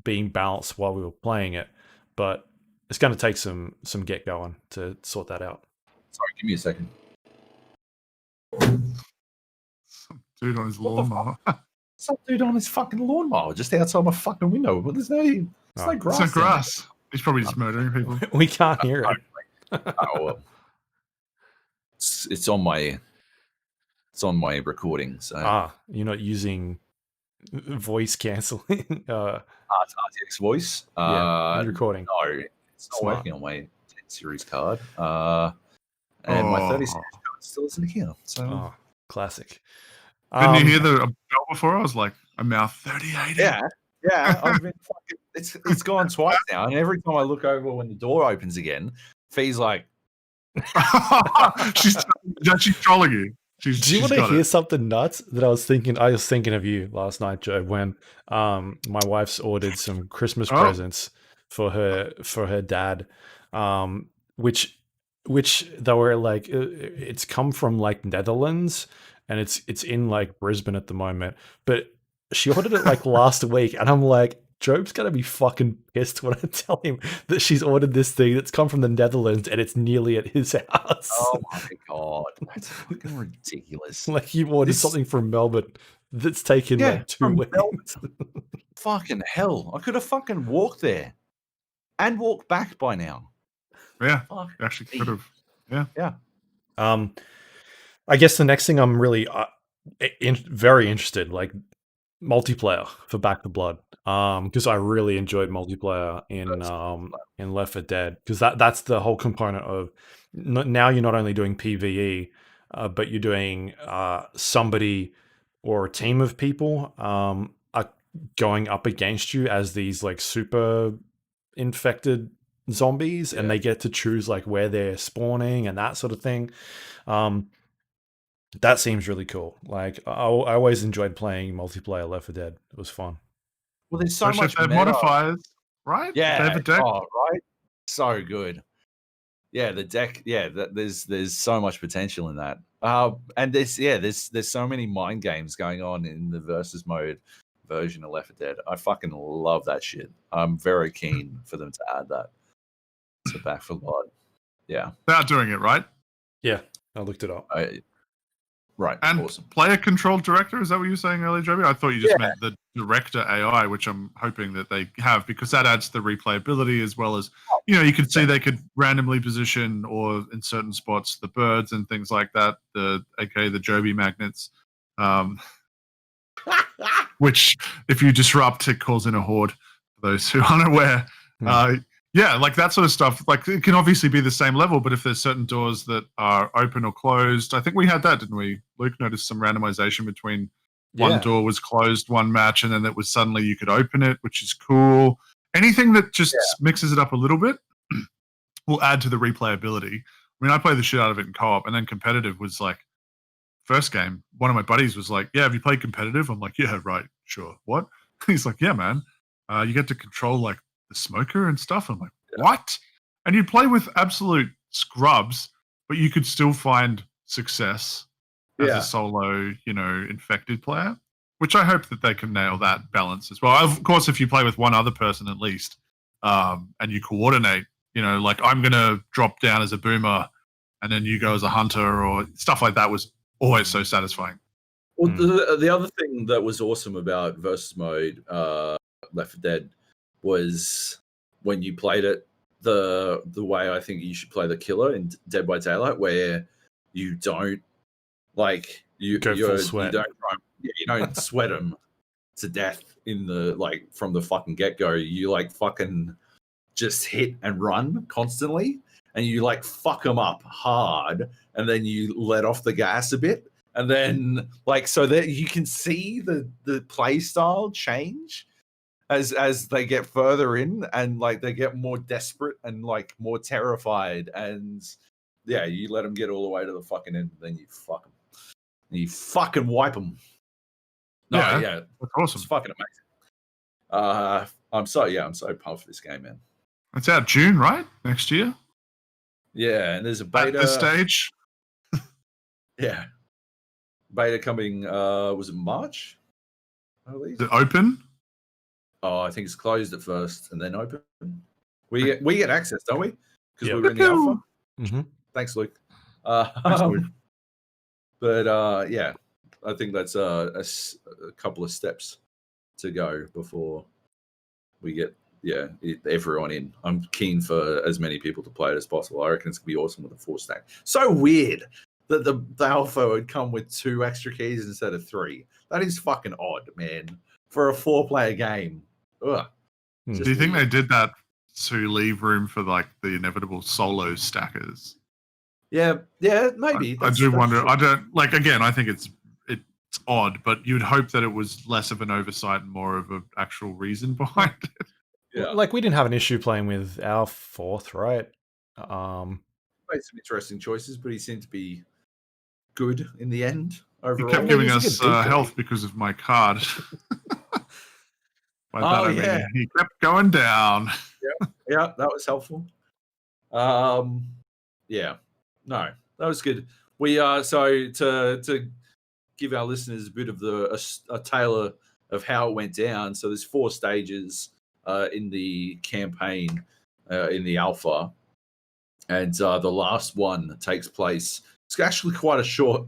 being balanced while we were playing it, but it's going to take some get going to sort that out. Sorry, give me a second. Some dude on his lawnmower. Some dude on his fucking lawnmower just outside my fucking window, but there's no grass. There's no grass. He's probably just murdering people. We can't hear it. It's on my recording. So you're not using voice canceling. RTX voice. Recording. No, it's not working on my 10 series card. And my 36 card still isn't here. So classic. Didn't you hear the bell before? I was like, a mouth 3080. Yeah. I've been fucking. It's gone twice now, and every time I look over when the door opens again, Fee's like, she's trolling you. Do you want to hear something nuts that I was thinking of you last night, Joe, when my wife's ordered some Christmas presents for her dad, which they were like, it's come from like Netherlands and it's in like Brisbane at the moment, but she ordered it like last week, and I'm like, Job's gonna be fucking pissed when I tell him that she's ordered this thing that's come from the Netherlands and it's nearly at his house. Oh my god, that's fucking ridiculous! Like you ordered something from Melbourne that's taken like 2 weeks. Fucking hell! I could have fucking walked there and walked back by now. Yeah, actually could have. Yeah. I guess the next thing I'm really very interested, like multiplayer for Back 4 Blood, because I really enjoyed multiplayer in Left 4 Dead, because that's the whole component of now you're not only doing PvE, but you're doing somebody or a team of people are going up against you as these like super infected zombies, and they get to choose like where they're spawning and that sort of thing. That seems really cool. Like I always enjoyed playing multiplayer Left 4 Dead. It was fun. Well, there's so much modifiers, right? Yeah, they have a deck. Right. So good. Yeah, the deck. Yeah, there's so much potential in that. And there's so many mind games going on in the versus mode version of Left 4 Dead. I fucking love that shit. I'm very keen for them to add that to Back 4 Blood. Yeah, They're doing it, right? Yeah, I looked it up. Right. And awesome. player control director, is that what you were saying earlier, Joby? I thought you just meant the director AI, which I'm hoping that they have, because that adds the replayability as well as, you could see they could randomly position or in certain spots the birds and things like that, aka the Joby magnets, which if you disrupt, it calls in a horde, for those who aren't aware. Yeah, like that sort of stuff. Like it can obviously be the same level, but if there's certain doors that are open or closed, I think we had that, didn't we? Luke noticed some randomization between one door was closed one match, and then it was suddenly you could open it, which is cool. Anything that just mixes it up a little bit will add to the replayability. I mean, I played the shit out of it in co-op, and then competitive was like, first game, one of my buddies was like, "Yeah, have you played competitive?" I'm like, "Yeah, right, sure." What? He's like, "Yeah, man, you get to control like the smoker and stuff." I'm like, "What?" And you play with absolute scrubs, but you could still find success as a solo, infected player. Which I hope that they can nail that balance as well. Of course, if you play with one other person at least, and you coordinate, like I'm gonna drop down as a boomer, and then you go as a hunter or stuff like that was always so satisfying. Well, the other thing that was awesome about versus mode, Left 4 Dead, was when you played it the way I think you should play the killer in Dead by Daylight, where you don't you don't sweat them to death in the from the fucking get go. You fucking just hit and run constantly, and you fuck them up hard, and then you let off the gas a bit. And then, so that you can see the play style change as they get further in, and they get more desperate and more terrified. And yeah, you let them get all the way to the fucking end, and then you fuck them. And you fucking wipe them. No, yeah, that's awesome. It's fucking amazing. I'm so pumped for this game, man. It's out June, right? Next year. Yeah, and there's a beta. At this stage. Yeah. Beta coming, was it March? Is it open? Oh, I think it's closed at first and then open. We get access, don't we? Because we were in the alpha. Mm-hmm. Thanks, Luke. Thanks, Luke. But yeah, I think that's a couple of steps to go before we get everyone in. I'm keen for as many people to play it as possible. I reckon it's gonna be awesome with a 4-stack. So weird that the alpha would come with 2 extra keys instead of 3. That is fucking odd, man. For a 4-player game. Ugh. Do you think they did that to leave room for the inevitable solo stackers? Yeah, maybe. I do wonder. True. I don't again, I think it's odd, but you'd hope that it was less of an oversight and more of an actual reason behind it. Yeah. We didn't have an issue playing with our 4th, right? Made some interesting choices, but he seemed to be good in the end overall. He kept giving us health because of my card. By that I mean he kept going down. Yeah, that was helpful. Yeah, no, that was good. We so to give our listeners a bit of a tale of how it went down. So there's 4 stages in the campaign in the alpha, and the last one takes place. It's actually quite a short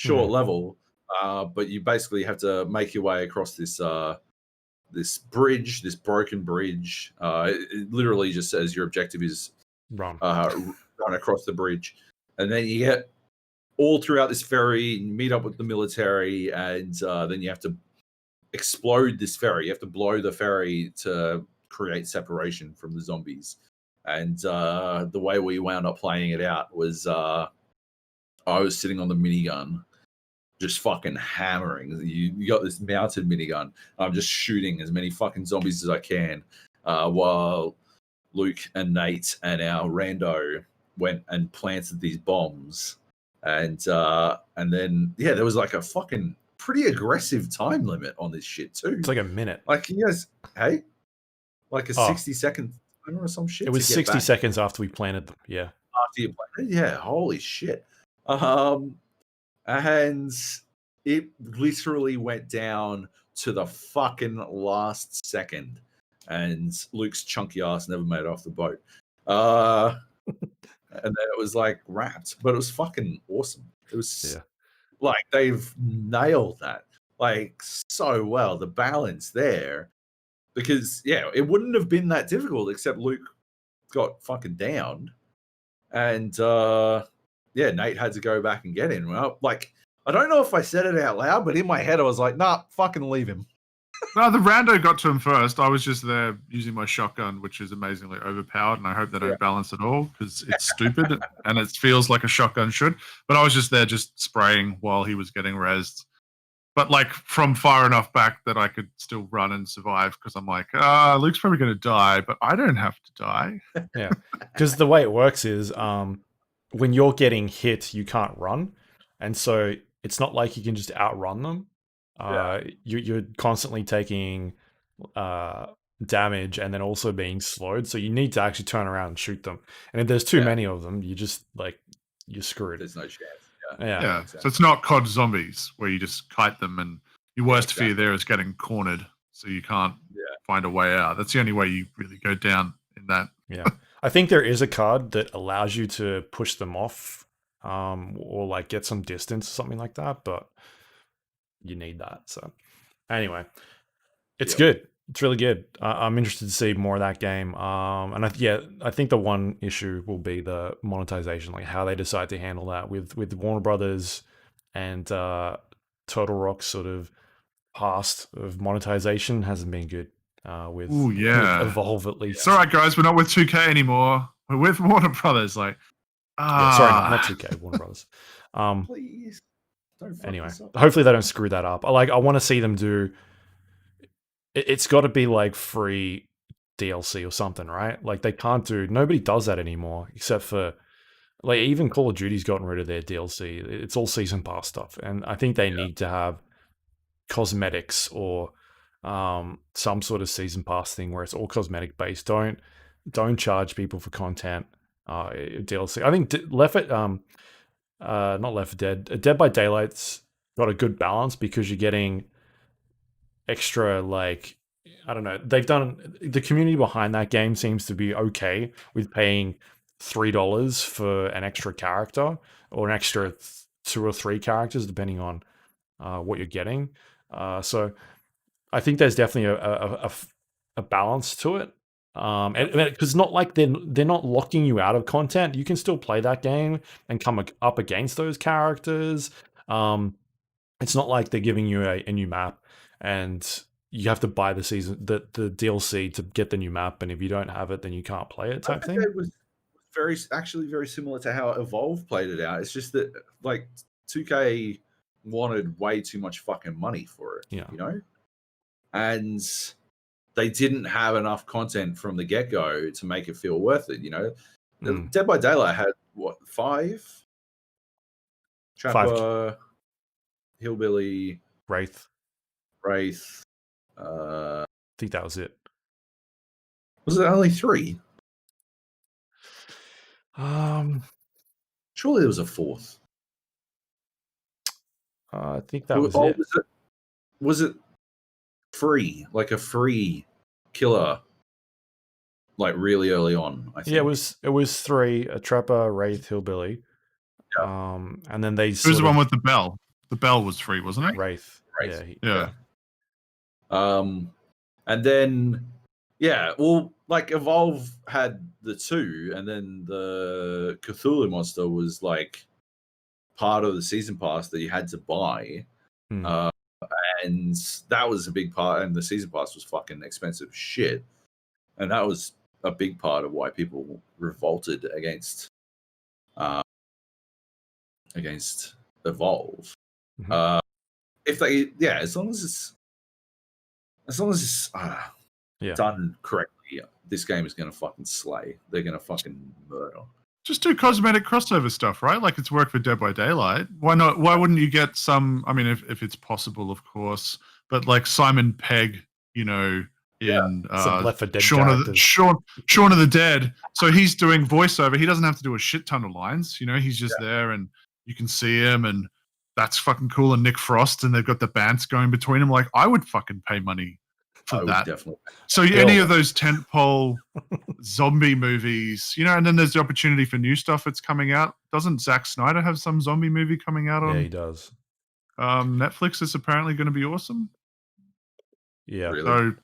level, but you basically have to make your way across this bridge, this broken bridge. It literally just says your objective is run across the bridge, and then you get all throughout this ferry, meet up with the military, and then you have to explode this ferry. You have to blow the ferry to create separation from the zombies. And the way we wound up playing it out was I was sitting on the minigun, just fucking hammering. You got this mounted minigun. I'm just shooting as many fucking zombies as I can, while Luke and Nate and our rando went and planted these bombs. And then there was a fucking pretty aggressive time limit on this shit too. It's a minute. You guys, hey, a 60-second timer or some shit. It was 60 seconds after we planted them. Yeah. After you planted, yeah. Holy shit. And it literally went down to the fucking last second, and Luke's chunky ass never made it off the boat. And then it was wrapped, but it was fucking awesome. It was Like they've nailed that like so well. The balance there, because it wouldn't have been that difficult except Luke got fucking downed, and Nate had to go back and get him. Well, like I don't know if I said it out loud, but in my head I was like, nah, fucking leave him. No, the rando got to him first. I was just there using my shotgun, which is amazingly overpowered, and I hope they don't balance at all because it's stupid and it feels like a shotgun should. But I was just there, just spraying while he was getting rezzed. But like from far enough back that I could still run and survive because I'm like, Luke's probably going to die, but I don't have to die. Yeah, because the way it works is when you're getting hit, you can't run, and so it's not like you can just outrun them. You're constantly taking damage and then also being slowed, so you need to actually turn around and shoot them. And if there's too many of them, you just like you're screwed. There's no chance. Yeah. Exactly. So it's not COD Zombies where you just kite them, and your worst fear there is getting cornered, so you can't find a way out. That's the only way you really go down in that. Yeah, I think there is a card that allows you to push them off, or like get some distance or something like that, but you need that. So anyway, it's good. It's really good. I'm interested to see more of that game. And I think the one issue will be the monetization, like how they decide to handle that with Warner Brothers and Turtle Rock's sort of past of monetization hasn't been good. With Evolve at least. It's all right, guys. We're not with 2K anymore. We're with Warner Brothers. Like, sorry, not 2K. Warner Brothers. Please. Anyway, hopefully they don't screw that up. I want to see them do. It's got to be like free DLC or something, right? Like they can't do. Nobody does that anymore, except for like even Call of Duty's gotten rid of their DLC. It's all season pass stuff, and I think they need to have cosmetics or some sort of season pass thing where it's all cosmetic based. Don't charge people for content. DLC. I think not Left 4 Dead. Dead by Daylight's got a good balance because you're getting extra, like, I don't know. They've done, the community behind that game seems to be okay with paying $3 for an extra character or an extra 2 or 3 characters depending on what you're getting. So I think there's definitely a balance to it. And because not like they're not locking you out of content. You can still play that game and come up against those characters. It's not like they're giving you a new map and you have to buy the DLC to get the new map, and if you don't have it, then you can't play it type thing. It was very similar to how Evolve played it out. It's just that like 2K wanted way too much fucking money for it, you know? And they didn't have enough content from the get-go to make it feel worth it, you know? Dead by Daylight had, what, 5? Trapper, 5. Hillbilly, Wraith. I think that was it. Was it only 3? Surely there was a 4th. I think that was it. Was it free, like a free killer, like really early on? I think. Yeah, it was 3: a Trapper, Wraith, Hillbilly. And then they. Who's the one with the bell? The bell was free, wasn't it? Wraith. Yeah. And then well, like Evolve had the 2, and then the Cthulhu monster was like part of the season pass that you had to buy. And that was a big part, and the season pass was fucking expensive shit. And that was a big part of why people revolted against Evolve. If they, as long as it's done correctly, this game is going to fucking slay. They're going to fucking murder. Just do cosmetic crossover stuff, right? Like it's worked for Dead by Daylight. Why not? Why wouldn't you get some? I mean, if it's possible, of course. But like Simon Pegg, you know, in Left 4 Dead Shaun of the Dead. So he's doing voiceover. He doesn't have to do a shit ton of lines. You know, he's just there, and you can see him, and that's fucking cool. And Nick Frost, and they've got the bands going between them. Like, I would fucking pay money for that. Definitely. So any of those tentpole zombie movies, you know, and then there's the opportunity for new stuff that's coming out. Doesn't Zack Snyder have some zombie movie coming out on? Yeah, he does. Netflix is apparently going to be awesome. Yeah. Really? So,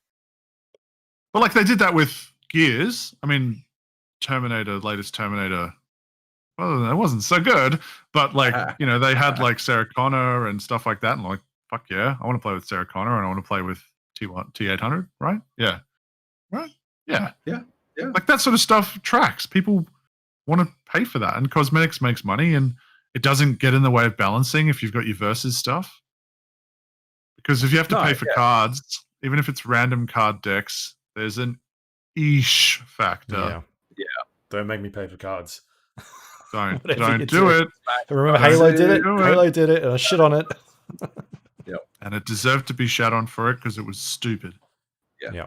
but like they did that with Gears. I mean, latest Terminator. Well, it wasn't so good, but like they had like Sarah Connor and stuff like that, and like fuck yeah, I want to play with Sarah Connor and I want to play with T800, right? Yeah, right. Yeah. Like that sort of stuff tracks. People want to pay for that, and cosmetics makes money, and it doesn't get in the way of balancing if you've got your versus stuff. Because if you have to pay for cards, even if it's random card decks, there's an ish factor. Yeah. Don't make me pay for cards. Don't Whatever do it. Remember Halo did it? Halo did it, and I shit on it. Yep. And it deserved to be shat on for it because it was stupid. Yeah.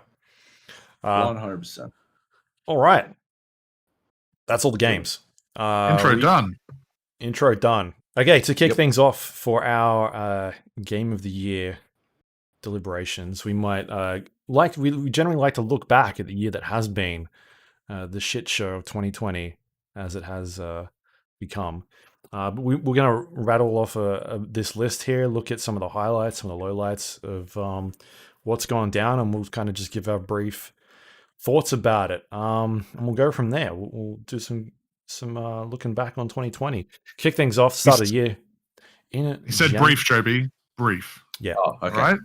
100%. All right. That's all the games. Intro done. Okay, to kick things off for our Game of the Year deliberations, we might we generally like to look back at the year that has been, the shit show of 2020 as it has become. But we're going to rattle off this list here, look at some of the highlights, some of the lowlights of what's gone down, and we'll kind of just give our brief thoughts about it. And we'll go from there. We'll do some looking back on 2020. Kick things off, start of the year. He said brief, Joby. Brief. Yeah. Oh, okay. Right?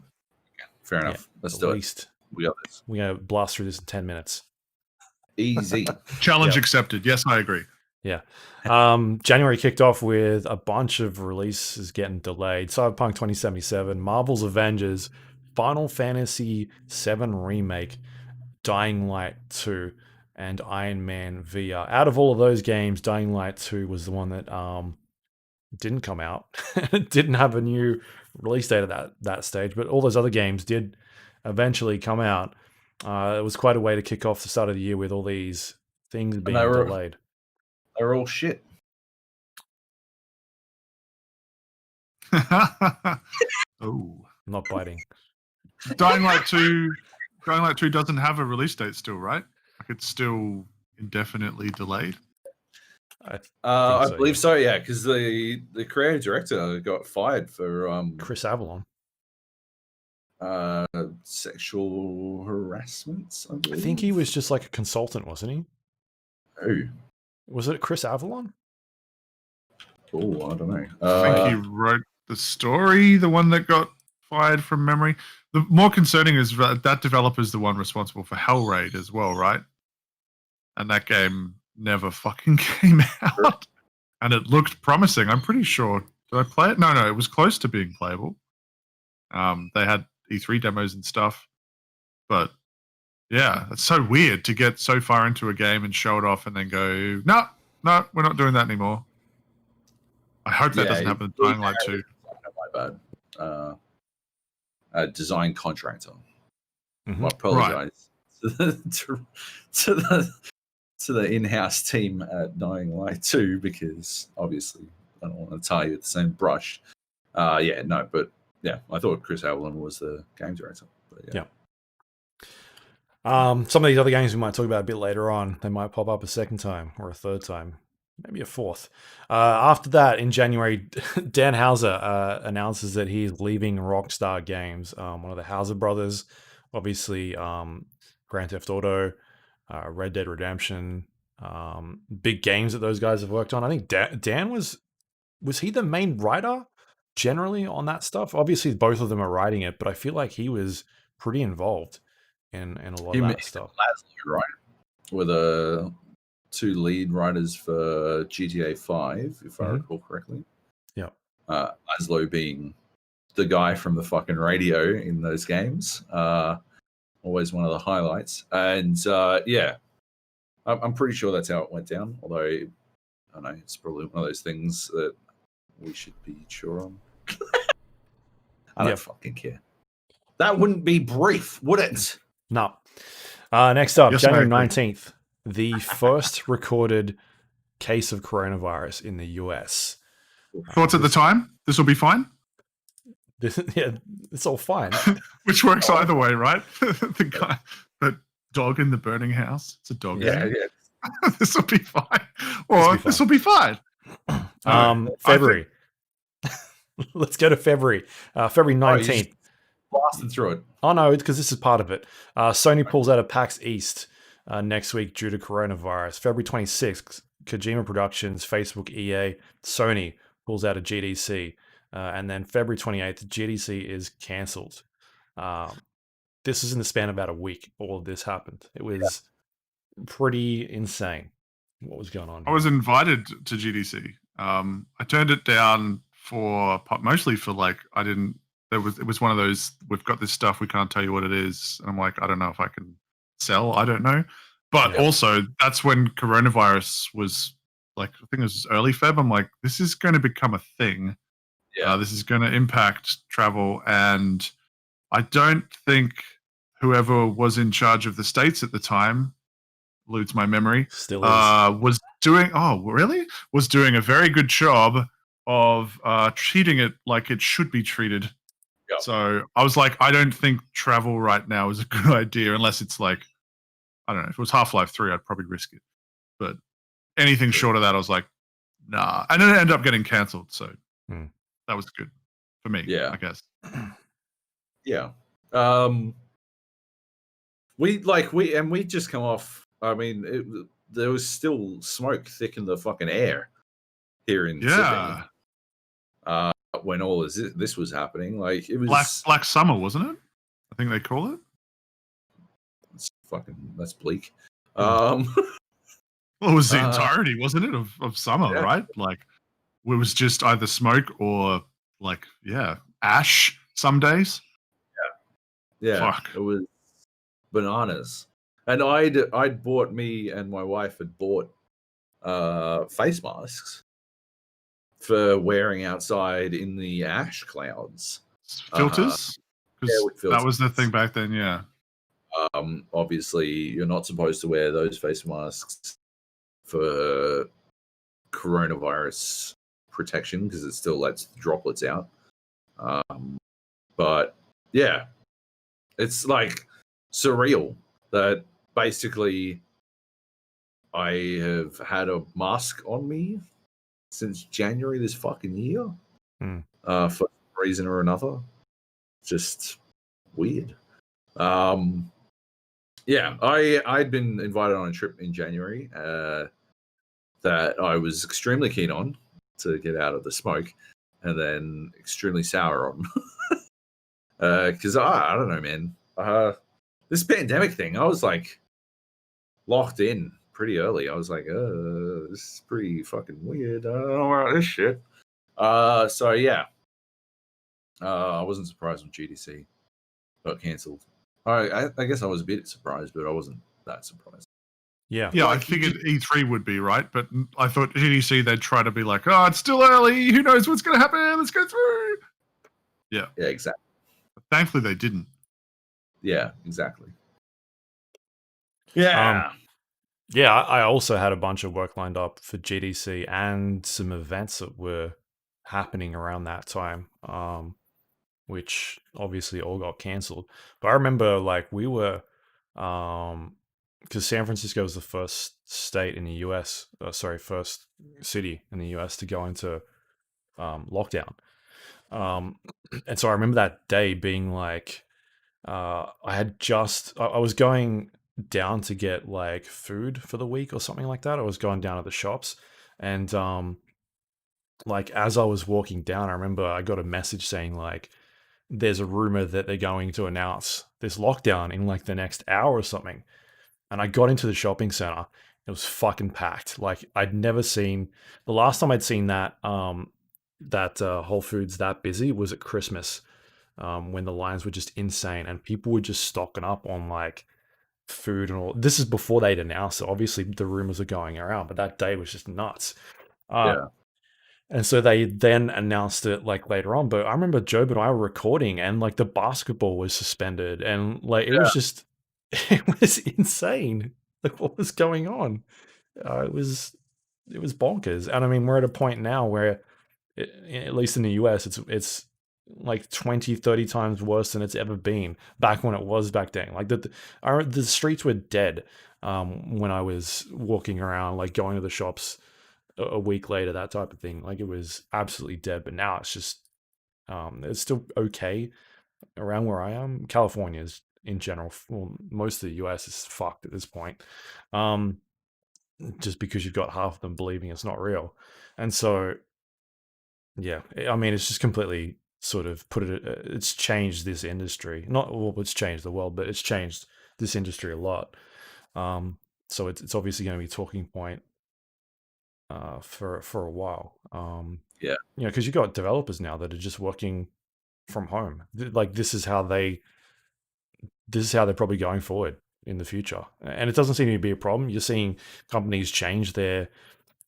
Fair enough. Let's do it. We got this. We're going to blast through this in 10 minutes. Easy. Challenge accepted. Yes, I agree. Yeah. January kicked off with a bunch of releases getting delayed. Cyberpunk 2077, Marvel's Avengers, Final Fantasy VII Remake, Dying Light 2, and Iron Man VR. Out of all of those games, Dying Light 2 was the one that didn't come out. It didn't have a new release date at that stage, but all those other games did eventually come out. It was quite a way to kick off the start of the year with all these things being delayed. They're all shit. Oh, I'm not biting. Dying Light 2 doesn't have a release date still, right? Like it's still indefinitely delayed. I believe so, yeah, because the creative director got fired for Chris Avalon. Sexual harassment, I believe. I think he was just like a consultant, wasn't he? Who? Was it Chris Avalon? Oh, I don't know. I think he wrote the story, the one that got fired from memory. The more concerning is that developer is the one responsible for Hellraid as well, right? And that game never fucking came out. And it looked promising. I'm pretty sure. Did I play it? No, it was close to being playable. They had E3 demos and stuff. But yeah, it's so weird to get so far into a game and show it off and then go, no, we're not doing that anymore. I hope that doesn't happen in Dying Light 2. My bad. Design contractor. Mm-hmm. I apologize to the in-house team at Dying Light 2 because obviously I don't want to tie you with the same brush. But I thought Chris Avalon was the game director. But yeah. Some of these other games we might talk about a bit later on, they might pop up a second time or a third time, maybe a fourth. After that, in January, Dan Houser announces that he's leaving Rockstar Games, one of the Houser brothers. Obviously, Grand Theft Auto, Red Dead Redemption, big games that those guys have worked on. I think Dan was he the main writer generally on that stuff? Obviously, both of them are writing it, but I feel like he was pretty involved in a lot of that stuff. Laszlo, right? Were the two lead writers for GTA 5, if I recall correctly. Yeah. Laszlo being the guy from the fucking radio in those games. Always one of the highlights. And I'm pretty sure that's how it went down. Although, I don't know, it's probably one of those things that we should be sure on. I don't fucking care. That wouldn't be brief, would it? No. Next up, January 19th, the first recorded case of coronavirus in the US. Thoughts at the time? This will be fine? It's all fine. Which works either way, right? The dog in the burning house. It's a dog. Yeah. This will be fine. Or this will be fine. February. Let's go to February. February 19th. Blasting through it. Oh, no, it's because this is part of it. Sony pulls out of PAX East next week due to coronavirus. February 26th, Kojima Productions, Facebook, EA, Sony pulls out of GDC. And then February 28th, GDC is cancelled. This is in the span of about a week. All of this happened. It was pretty insane what was going on. I was invited to GDC. I turned it down mostly for like I didn't. It was one of those, we've got this stuff, we can't tell you what it is. And I'm like, I don't know if I can sell. I don't know. But also, that's when coronavirus was like, I think it was early Feb. I'm like, this is going to become a thing. Yeah. This is going to impact travel. And I don't think whoever was in charge of the States at the time, eludes my memory, Still is. was doing a very good job of treating it like it should be treated. Yep. So I was like, I don't think travel right now is a good idea unless it's like, I don't know, if it was Half-Life 3, I'd probably risk it. But anything short of that, I was like, nah. And then it ended up getting cancelled. So that was good for me, I guess. Yeah. We just come off, I mean, there was still smoke thick in the fucking air here in Sydney. When all this was happening, like it was Black Summer, wasn't it? I think they call it. That's bleak. Well, it was the entirety, wasn't it, of summer, right? Like it was just either smoke or like ash some days. Fuck. It was bananas. And I'd bought, me and my wife had bought face masks for wearing outside in the ash clouds. Filters? Because that was the thing back then, obviously, you're not supposed to wear those face masks for coronavirus protection because it still lets droplets out. But yeah, it's like surreal that basically I have had a mask on me since January this fucking year for some reason or another. Just weird. I'd been invited on a trip in January that I was extremely keen on to get out of the smoke, and then extremely sour on. Because I don't know, man. This pandemic thing, I was like locked in pretty early. I was like, this is pretty fucking weird. I don't know about this shit. I wasn't surprised when GDC got cancelled. I guess I was a bit surprised, but I wasn't that surprised. Yeah, I figured E3 would be, right? But I thought GDC, they'd try to be like, oh, it's still early. Who knows what's going to happen? Let's go through. Yeah, exactly. But thankfully, they didn't. Yeah, exactly. I also had a bunch of work lined up for GDC and some events that were happening around that time, which obviously all got cancelled. But I remember, like, we were, because San Francisco was the first state in the US, first city in the US to go into lockdown. And so I remember that day being like, I was going down to get like food for the week or something like that. I was going down to the shops, and like as I was walking down, I remember I got a message saying like, there's a rumor that they're going to announce this lockdown in like the next hour or something. And I got into the shopping center. It was fucking packed. Like I'd never seen, the last time I'd seen that Whole Foods that busy was at Christmas, when the lines were just insane and people were just stocking up on like food and all. This is before they'd announced it. Obviously the rumors are going around, but that day was just nuts. And so they then announced it like later on. But I remember Joab and I were recording and like the basketball was suspended and like it was just, it was insane. Like what was going on? It was bonkers. And I mean, we're at a point now where at least in the US, it's like 20, 30 times worse than it's ever been back when it was back then. Like the streets were dead when I was walking around, like going to the shops a week later, that type of thing. Like it was absolutely dead. But now it's just It's still okay around where I am. California is in general, well, most of the US is fucked at this point. Just because you've got half of them believing it's not real. And so, yeah, I mean, it's just completely sort of it's changed this industry. Not, well, it's changed the world, but it's changed this industry a lot. So it's obviously going to be a talking point for a while. Yeah. You know, because you've got developers now that are just working from home. Like this is how they're probably going forward in the future, and it doesn't seem to be a problem. You're seeing companies change their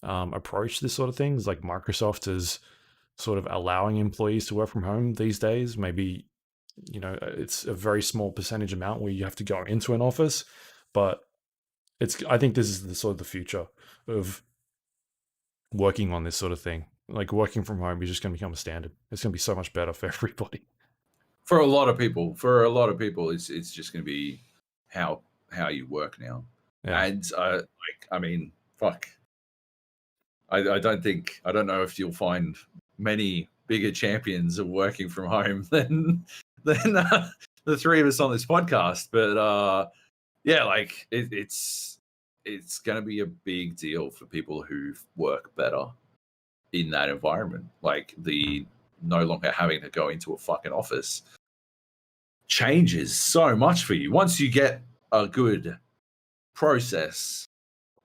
approach to this sort of things. Like Microsoft is sort of allowing employees to work from home these days. Maybe, you know, it's a very small percentage amount where you have to go into an office, but I think this is the sort of the future of working on this sort of thing. Like working from home is just going to become a standard. It's going to be so much better for everybody. For a lot of people, it's just going to be how you work now. Yeah. And I mean, fuck. I don't know if you'll find many bigger champions of working from home than the three of us on this podcast. But yeah, like it's going to be a big deal for people who work better in that environment. Like the no longer having to go into a fucking office changes so much for you. Once you get a good process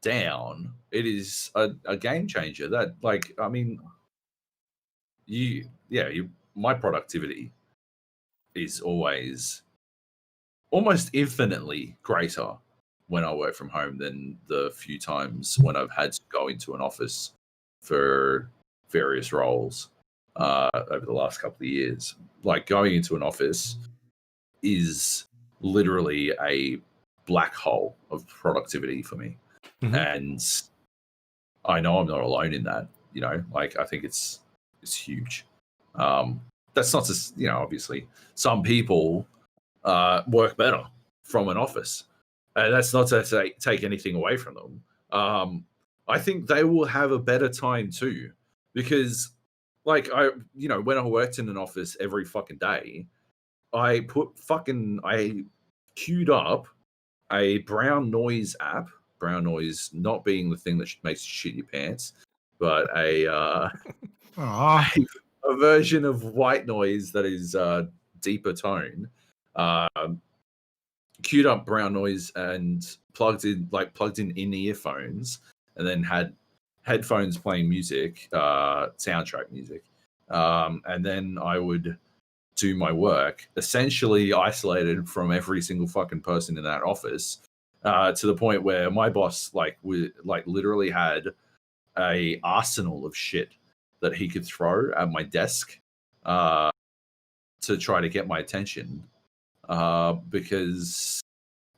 down, it is a game changer. That, like, I mean, my productivity is always almost infinitely greater when I work from home than the few times when I've had to go into an office for various roles over the last couple of years. Like going into an office is literally a black hole of productivity for me. Mhm. And I know I'm not alone in that, you know, like I think it's huge. That's not just, you know, obviously some people work better from an office. And that's not to take anything away from them. I think they will have a better time too, because like when I worked in an office every fucking day, I queued up a brown noise app. Brown noise not being the thing that makes you shit your pants, but a version of white noise that is deeper tone. Queued up brown noise and plugged in earphones, and then had headphones playing music, soundtrack music, and then I would do my work, essentially isolated from every single fucking person in that office, to the point where my boss literally had a arsenal of shit that he could throw at my desk to try to get my attention, because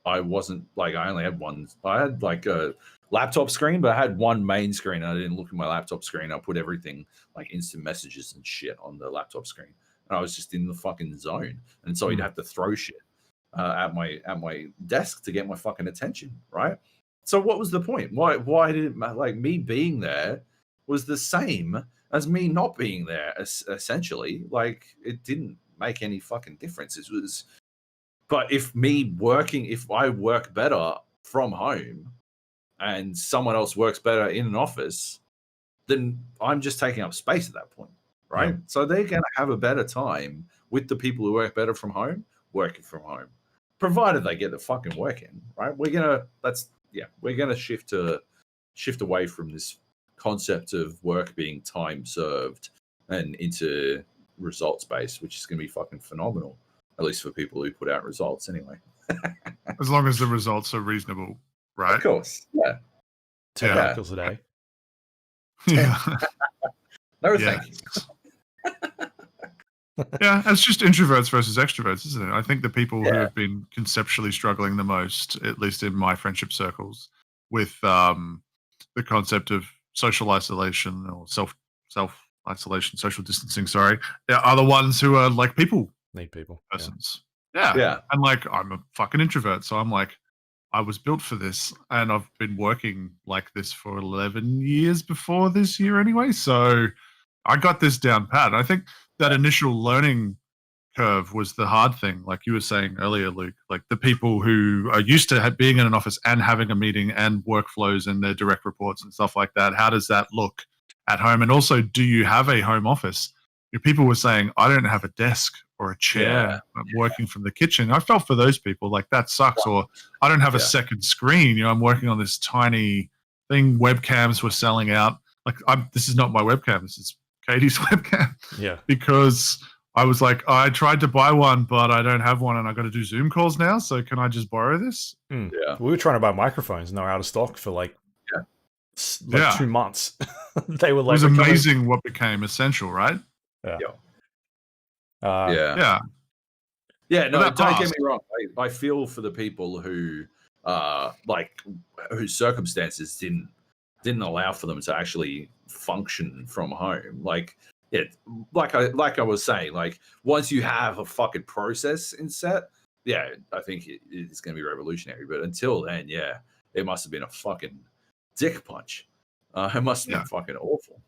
I wasn't like, I only had one. I had like a laptop screen, but I had one main screen. And I didn't look at my laptop screen. I put everything like instant messages and shit on the laptop screen. And I was just in the fucking zone. And so he'd have to throw shit at my desk to get my fucking attention, right? So what was the point? Why did it matter? Like me being there was the same as me not being there, essentially. Like it didn't make any fucking difference. It was, but if I work better from home and someone else works better in an office, then I'm just taking up space at that point, right? Yeah. So they're going to have a better time with the people who work better from home, working from home, provided they get the fucking work in, right? We're gonna shift away from this concept of work being time served and into results based, which is going to be fucking phenomenal, at least for people who put out results anyway. As long as the results are reasonable, right? Of course, yeah. 10 articles a day. Yeah. No, thank you. Yeah, it's just introverts versus extroverts, isn't it? I think the people who have been conceptually struggling the most, at least in my friendship circles, with the concept of social isolation or self isolation, social distancing, are the ones who are like need people persons. Yeah. And like, I'm a fucking introvert, so I'm like, I was built for this, and I've been working like this for 11 years before this year anyway, so I got this down pat. I think that initial learning curve was the hard thing, like you were saying earlier, Luke. Like the people who are used to being in an office and having a meeting and workflows and their direct reports and stuff like that. How does that look at home? And also, do you have a home office? People were saying, I don't have a desk or a chair. I'm working from the kitchen. I felt for those people, like that sucks. Or I don't have a second screen. You know, I'm working on this tiny thing. Webcams were selling out. Like, this is not my webcam. This is Katie's webcam. Yeah. Because I was like, I tried to buy one, but I don't have one, and I got to do Zoom calls now. So can I just borrow this? Yeah. We were trying to buy microphones, and they were out of stock for like 2 months. They were like, it was amazing what became essential, right? Yeah. Yeah. No, don't get me wrong. I feel for the people who, like, whose circumstances didn't allow for them to actually function from home. Like I was saying, like once you have a fucking process in set, I think it's going to be revolutionary. But until then, it must have been a fucking dick punch. It must have been fucking awful.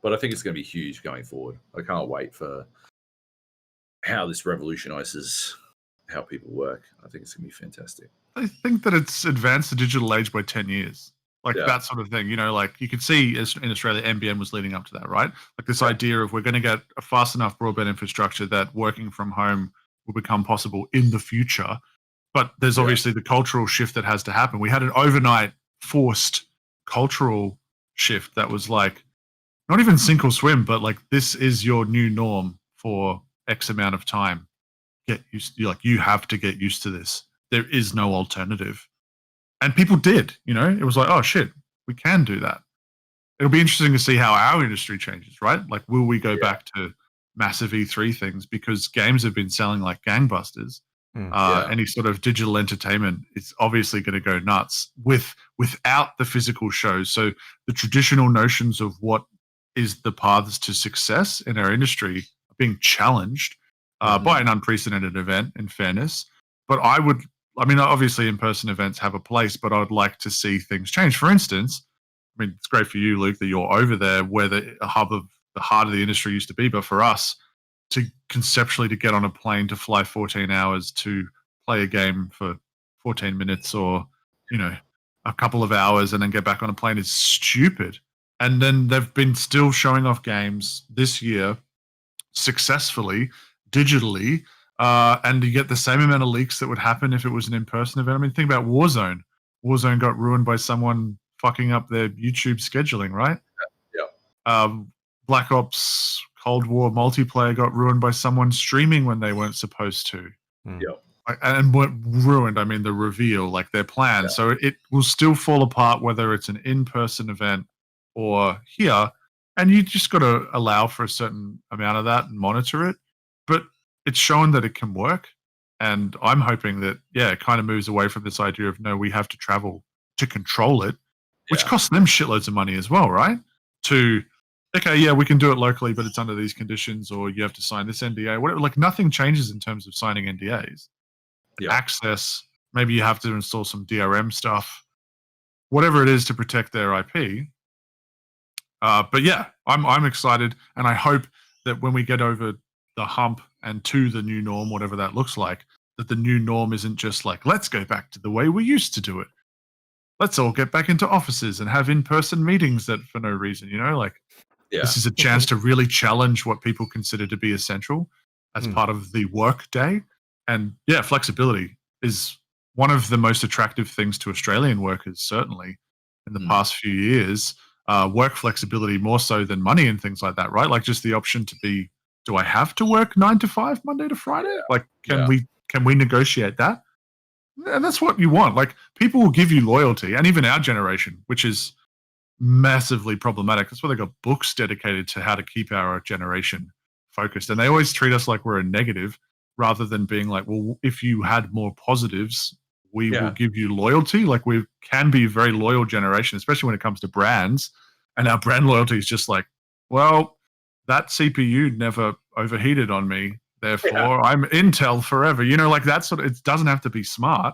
But I think it's going to be huge going forward. I can't wait for how this revolutionizes how people work. I think it's going to be fantastic. I think that it's advanced the digital age by 10 years. Like that sort of thing. You know, like you could see in Australia, NBN was leading up to that, right? Like this idea of we're going to get a fast enough broadband infrastructure that working from home will become possible in the future. But there's obviously the cultural shift that has to happen. We had an overnight forced cultural shift that was like, not even sink or swim, but like this is your new norm for X amount of time. Get used to, like, you have to get used to this. There is no alternative. And people did, you know, it was like, oh shit, we can do that. It'll be interesting to see how our industry changes, right? Like, will we go back to massive E3 things? Because games have been selling like gangbusters. Any sort of digital entertainment is obviously going to go nuts without the physical shows. So the traditional notions of what is the paths to success in our industry are being challenged by an unprecedented event, in fairness. But I mean, obviously in-person events have a place, but I would like to see things change. For instance, I mean, it's great for you, Luke, that you're over there where the heart of the industry used to be. But for us, to conceptually to get on a plane to fly 14 hours to play a game for 14 minutes or, you know, a couple of hours and then get back on a plane is stupid. And then they've been still showing off games this year successfully, digitally, and you get the same amount of leaks that would happen if it was an in-person event. I mean, think about Warzone. Warzone got ruined by someone fucking up their YouTube scheduling, right? Black Ops Cold War multiplayer got ruined by someone streaming when they weren't supposed to. And what ruined, I mean, the reveal, like their plan. So it will still fall apart whether it's an in-person event or here. And you just got to allow for a certain amount of that and monitor it. But it's shown that it can work. And I'm hoping that, it kind of moves away from this idea of, no, we have to travel to control it, which costs them shitloads of money as well, right? To, okay, we can do it locally, but it's under these conditions, or you have to sign this NDA, whatever. Like, nothing changes in terms of signing NDAs. Access, maybe you have to install some DRM stuff, whatever it is to protect their IP. But I'm excited, and I hope that when we get over the hump and to the new norm, whatever that looks like, that the new norm isn't just like, let's go back to the way we used to do it. Let's all get back into offices and have in-person meetings that for no reason, you know, like this is a chance to really challenge what people consider to be essential as part of the work day. And flexibility is one of the most attractive things to Australian workers, certainly in the past few years. Work flexibility more so than money and things like that, right? Like just the option to be, do I have to work 9 to 5 Monday to Friday? Like, can we negotiate that? And that's what you want. Like, people will give you loyalty, and even our generation, which is massively problematic. That's why they got books dedicated to how to keep our generation focused. And they always treat us like we're a negative rather than being like, well, if you had more positives, we will give you loyalty. Like, we can be a very loyal generation, especially when it comes to brands. And our brand loyalty is just like, well, that CPU never overheated on me. Therefore, I'm Intel forever. You know, like that sort of, it doesn't have to be smart.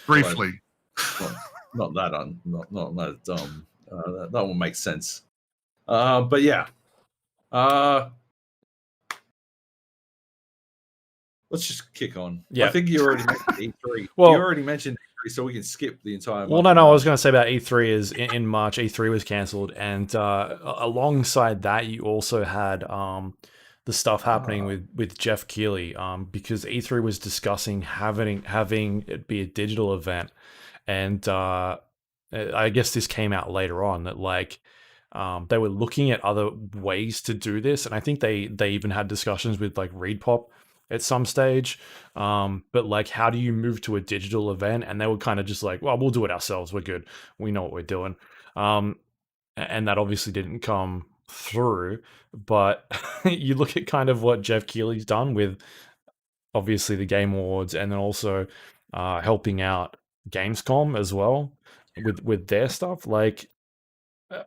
Briefly. Not that dumb. That one makes sense. But yeah. Let's just kick on. Yeah. I think you already mentioned E3. Well, you already mentioned E3, so we can skip the entire. Well, no. I was going to say about E3 is in March. E3 was cancelled, and alongside that, you also had the stuff happening with Jeff Keighley, because E3 was discussing having it be a digital event, and I guess this came out later on that like they were looking at other ways to do this, and I think they even had discussions with like ReedPop at some stage. But like, how do you move to a digital event? And they were kind of just like, well, we'll do it ourselves. We're good. We know what we're doing. And that obviously didn't come through. But you look at kind of what Jeff Keighley's done with obviously the Game Awards, and then also helping out Gamescom as well with their stuff. Like,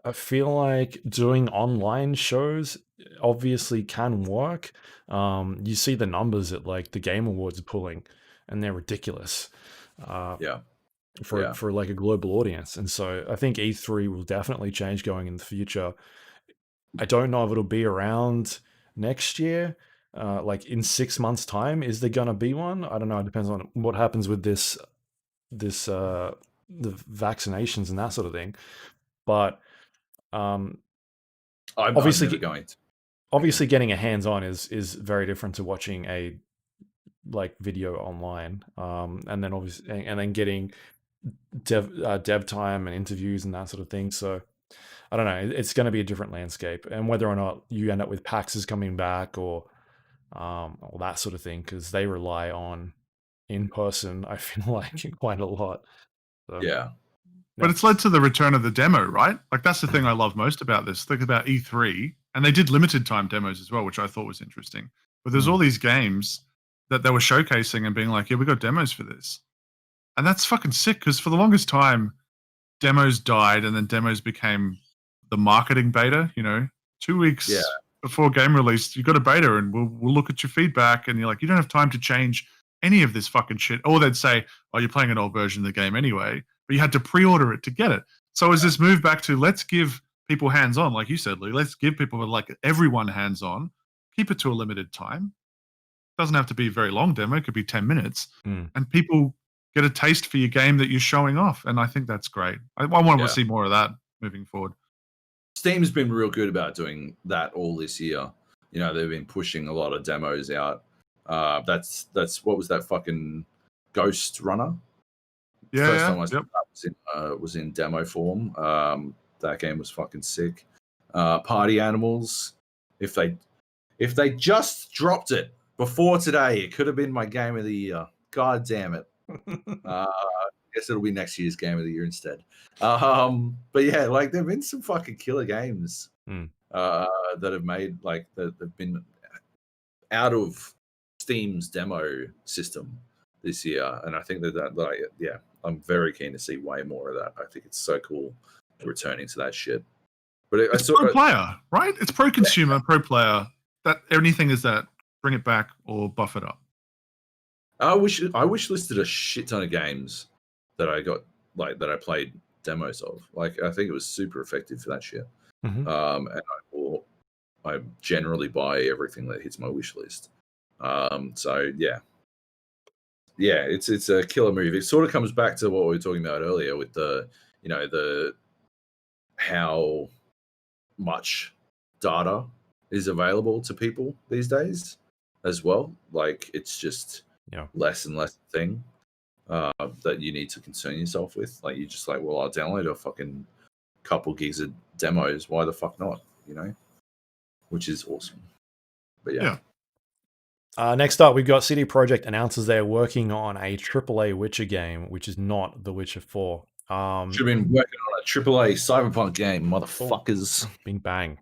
I feel like doing online shows obviously can work. You see the numbers that like the Game Awards are pulling, and they're ridiculous. For like a global audience, and so I think E3 will definitely change going in the future. I don't know if it'll be around next year. Like in 6 months' time, is there gonna be one? I don't know. It depends on what happens with the vaccinations and that sort of thing. But obviously, obviously, getting a hands-on is very different to watching a like video online, and then obviously, and then getting dev time and interviews and that sort of thing. So I don't know. It's going to be a different landscape, and whether or not you end up with PAXs coming back or that sort of thing, because they rely on in person. I feel like quite a lot. So, yeah. But it's led to the return of the demo, right? Like that's the thing I love most about this. Think about E3, and they did limited time demos as well, which I thought was interesting. But there's all these games that they were showcasing and being like, yeah, we got demos for this. And that's fucking sick, because for the longest time, demos died and then demos became the marketing beta, 2 weeks before game release, you got a beta and we'll look at your feedback, and you're like, you don't have time to change any of this fucking shit. Or they'd say, oh, you're playing an old version of the game anyway, but you had to pre-order it to get it. So is this move back to let's give people hands-on, like you said, Lee, let's give people like everyone hands-on, keep it to a limited time. It doesn't have to be a very long demo, it could be 10 minutes, and people get a taste for your game that you're showing off. And I think that's great. I want to see more of that moving forward. Steam's been real good about doing that all this year. They've been pushing a lot of demos out. That's what was that fucking Ghost Runner? First time I saw that was in demo form. That game was fucking sick. Party Animals. If they just dropped it before today, it could have been my game of the year. God damn it. I guess it'll be next year's game of the year instead. But yeah, like there've been some fucking killer games that have made like that have been out of Steam's demo system this year, and I think that I'm very keen to see way more of that. I think it's so cool returning to that shit. But it's pro player, right? It's pro consumer, pro player. That anything is that bring it back or buff it up. I wish listed a shit ton of games that I got that I played demos of. Like I think it was super effective for that shit. And I generally buy everything that hits my wish list. So it's a killer move. It sort of comes back to what we were talking about earlier with the how much data is available to people these days as well. Like it's just less and less thing that you need to concern yourself with. Like you're just like, well, I'll download a fucking couple gigs of demos. Why the fuck not? Which is awesome. But yeah. Next up, we've got CD Projekt announces they're working on a AAA Witcher game, which is not The Witcher 4. Should have been working on a AAA Cyberpunk game, motherfuckers. Bing bang.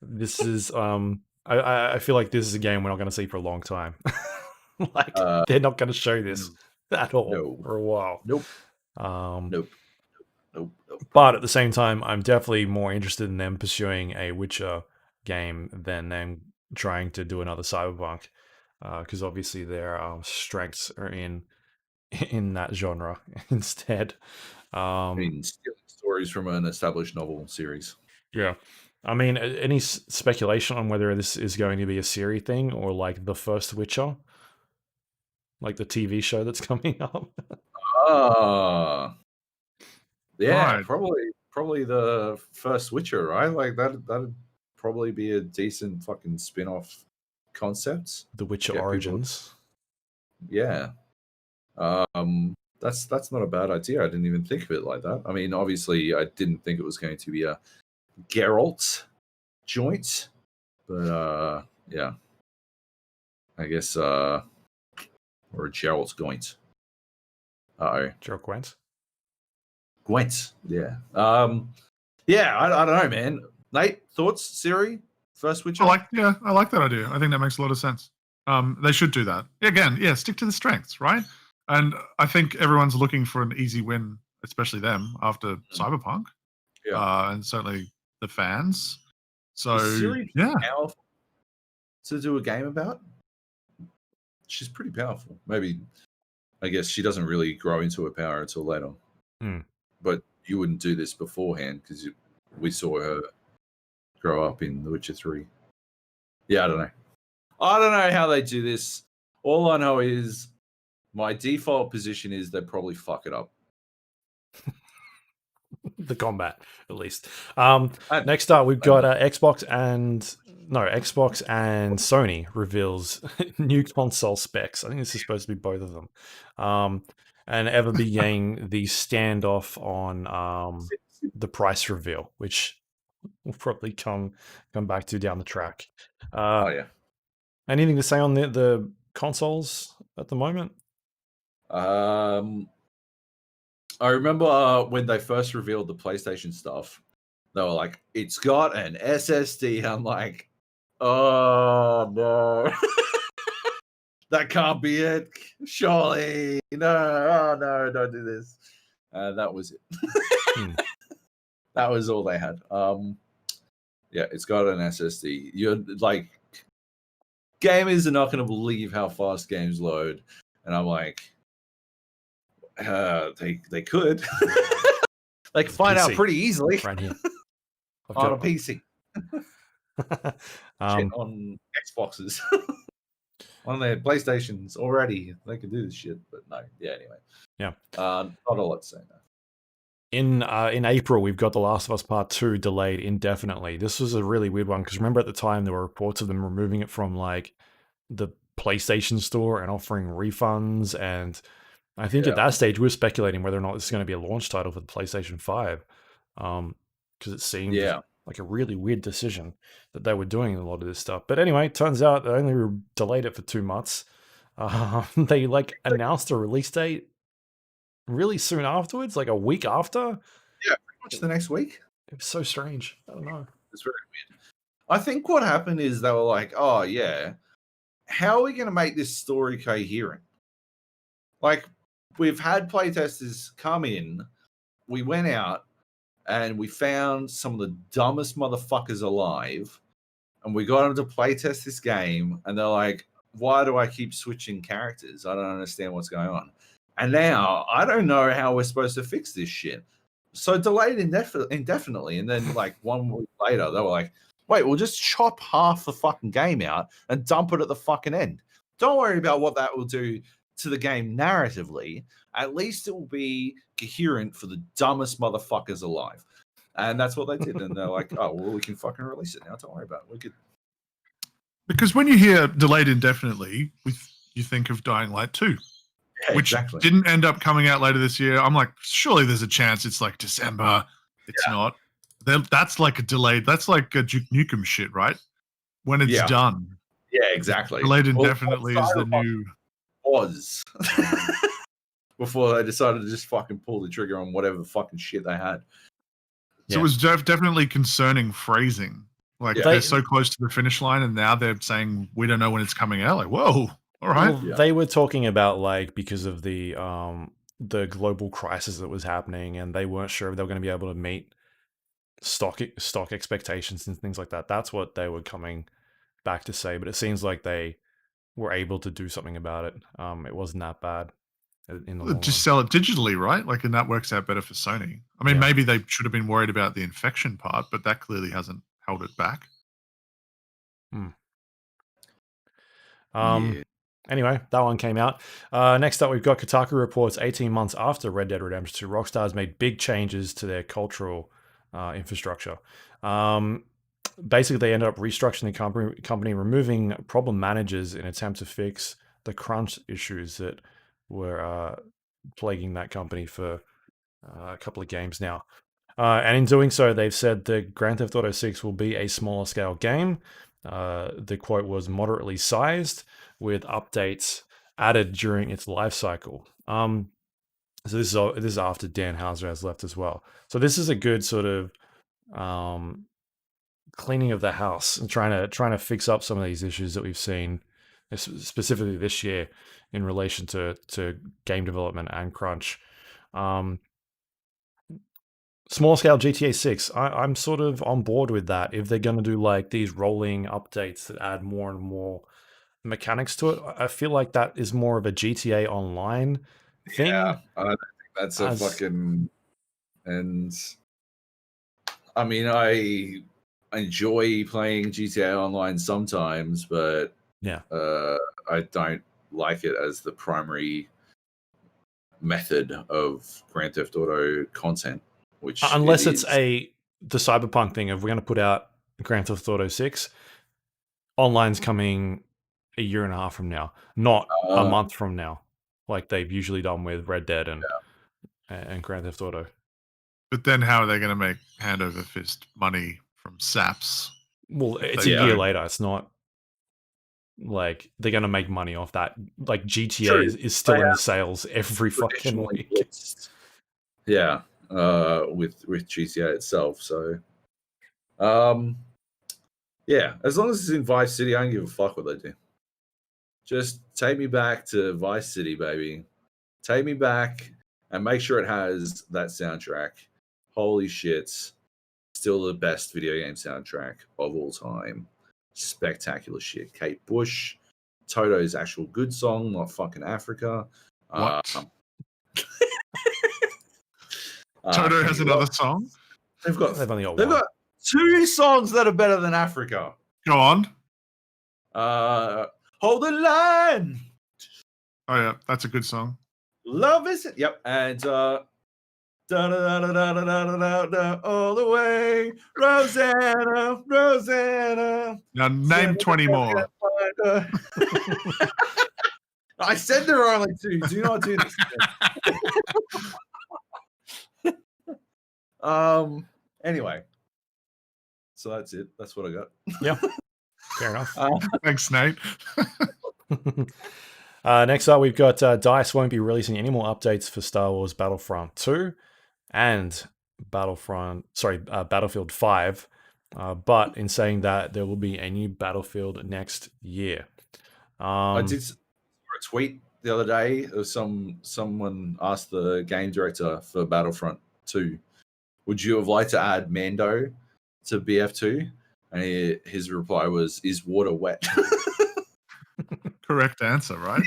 This is I feel like this is a game we're not going to see for a long time. Like they're not going to show this at all for a while. Nope. But at the same time, I'm definitely more interested in them pursuing a Witcher game than them trying to do another Cyberpunk, because obviously their strengths are in that genre instead. Stealing stories from an established novel series. Yeah. I mean, any speculation on whether this is going to be a series thing or like the first Witcher, like the TV show that's coming up? Ah, yeah, Right. probably the first Witcher, right? Like that'd probably be a decent fucking spin-off concept. The Witcher Get people- Origins. Yeah. That's not a bad idea. I didn't even think of it like that. I mean, obviously, I didn't think it was going to be a Geralt joint, but yeah, I guess or a Geralt joint. Geralt Gwent. Gwent, yeah. Yeah, I don't know, man. Nate, thoughts? Siri, first Witcher? I like that idea. I think that makes a lot of sense. They should do that. Again, yeah, stick to the strengths, right? And I think everyone's looking for an easy win, especially them after Cyberpunk. Yeah. And certainly the fans. So Is Siri yeah, powerful to do a game about? She's pretty powerful. Maybe, I guess she doesn't really grow into her power until later. But you wouldn't do this beforehand because we saw her grow up in The Witcher 3. Yeah, I don't know. I don't know how they do this. All I know is my default position is they probably fuck it up. The combat, at least. Next up, we've got Xbox and Sony reveals new console specs. I think this is supposed to be both of them. And ever beginning the standoff on the price reveal, which we'll probably come back to down the track. Oh yeah. Anything to say on the consoles at the moment? I remember when they first revealed the PlayStation stuff, they were like, it's got an SSD. I'm like, oh no. That can't be it. Surely. No, oh no, don't do this. That was it. That was all they had. Yeah, it's got an SSD. You're like, gamers are not going to believe how fast games load. And I'm like, they could. They could find out pretty easily. Right here. On a PC. On Xboxes. On their PlayStations already. They can do this shit. But no. Yeah, anyway. Yeah. Not a lot to say now. In April, we've got The Last of Us Part 2 delayed indefinitely. This was a really weird one because remember at the time there were reports of them removing it from like the PlayStation Store and offering refunds, and I think at that stage we were speculating whether or not this is going to be a launch title for the PlayStation 5, because it seemed like a really weird decision that they were doing a lot of this stuff. But anyway, it turns out they only delayed it for 2 months. They like announced a release date really soon afterwards, like a week after. Yeah, pretty much the next week. It was so strange. I don't know. It's very weird. I think what happened is they were like, oh yeah, how are we going to make this story coherent? Like, we've had playtesters come in, we went out and we found some of the dumbest motherfuckers alive, and we got them to playtest this game, and they're like, why do I keep switching characters? I don't understand what's going on. And now I don't know how we're supposed to fix this shit. So delayed indefinitely. And then like 1 week later, they were like, wait, we'll just chop half the fucking game out and dump it at the fucking end. Don't worry about what that will do to the game narratively. At least it will be coherent for the dumbest motherfuckers alive. And that's what they did. And they're like, oh, well, we can fucking release it now. Don't worry about it. We could. Because when you hear delayed indefinitely, you think of Dying Light 2. Yeah, which didn't end up coming out later this year. I'm like, surely there's a chance it's like December. It's not. That's like a delayed. That's like a Duke Nukem shit, right? When it's done. Yeah, exactly. Delayed indefinitely is the new. Was before they decided to just fucking pull the trigger on whatever fucking shit they had. So it was definitely concerning phrasing. Like they're so close to the finish line, and now they're saying we don't know when it's coming out. Like, whoa. All right. Well, they were talking about like because of the global crisis that was happening, and they weren't sure if they were going to be able to meet stock expectations and things like that. That's what they were coming back to say. But it seems like they were able to do something about it. It wasn't that bad. in the long Just run. sell it digitally, right? Like, and that works out better for Sony. I mean, Yeah. maybe they should have been worried about the infection part, but that clearly hasn't held it back. Yeah. Anyway, that one came out. Next up, we've got Kotaku reports 18 months after Red Dead Redemption 2, Rockstar has made big changes to their cultural infrastructure. Basically, they ended up restructuring the company, removing problem managers in an attempt to fix the crunch issues that were plaguing that company for a couple of games now. And in doing so, they've said that Grand Theft Auto 6 will be a smaller scale game. The quote was moderately sized with updates added during its life cycle. So this is after Dan Houser has left as well. So this is a good sort of cleaning of the house and trying to fix up some of these issues that we've seen specifically this year in relation to game development and crunch. Small scale GTA 6, I'm sort of on board with that. If they're going to do like these rolling updates that add more and more mechanics to it, I feel like that is more of a GTA Online thing. Yeah, I don't think that's a fucking. And I mean, I enjoy playing GTA Online sometimes, but yeah, I don't like it as the primary method of Grand Theft Auto content. Which unless it's the Cyberpunk thing of we're going to put out Grand Theft Auto 6, online's coming a year and a half from now, not a month from now, like they've usually done with Red Dead and Grand Theft Auto. But then how are they going to make hand over fist money from SAPs? Well, it's a year later. It's not like they're going to make money off that. Like GTA is still in the sales every fucking week. Yeah, with GTA itself. So, yeah, as long as it's in Vice City, I don't give a fuck what they do. Just take me back to Vice City, baby. Take me back and make sure it has that soundtrack. Holy shit. Still the best video game soundtrack of all time. Spectacular shit. Kate Bush, Toto's actual good song, not fucking Africa. What? Toto has another song? They've only got one. got 2 songs that are better than Africa. Go on. Hold the line. Oh yeah, that's a good song. Love is it. Yep. And da da da da da da da da all the way, Rosanna, Rosanna. Now name 20 more. I said there are only 2. Do not do this. Anyway, so that's it. That's what I got. Yeah, fair enough. Thanks, Nate. Next up, we've got DICE won't be releasing any more updates for Star Wars Battlefront 2 and Battlefield 5, but in saying that, there will be a new Battlefield next year. I did a tweet the other day of someone asked the game director for Battlefront 2, would you have liked to add Mando to BF2? And his reply was, is water wet? Correct answer, right?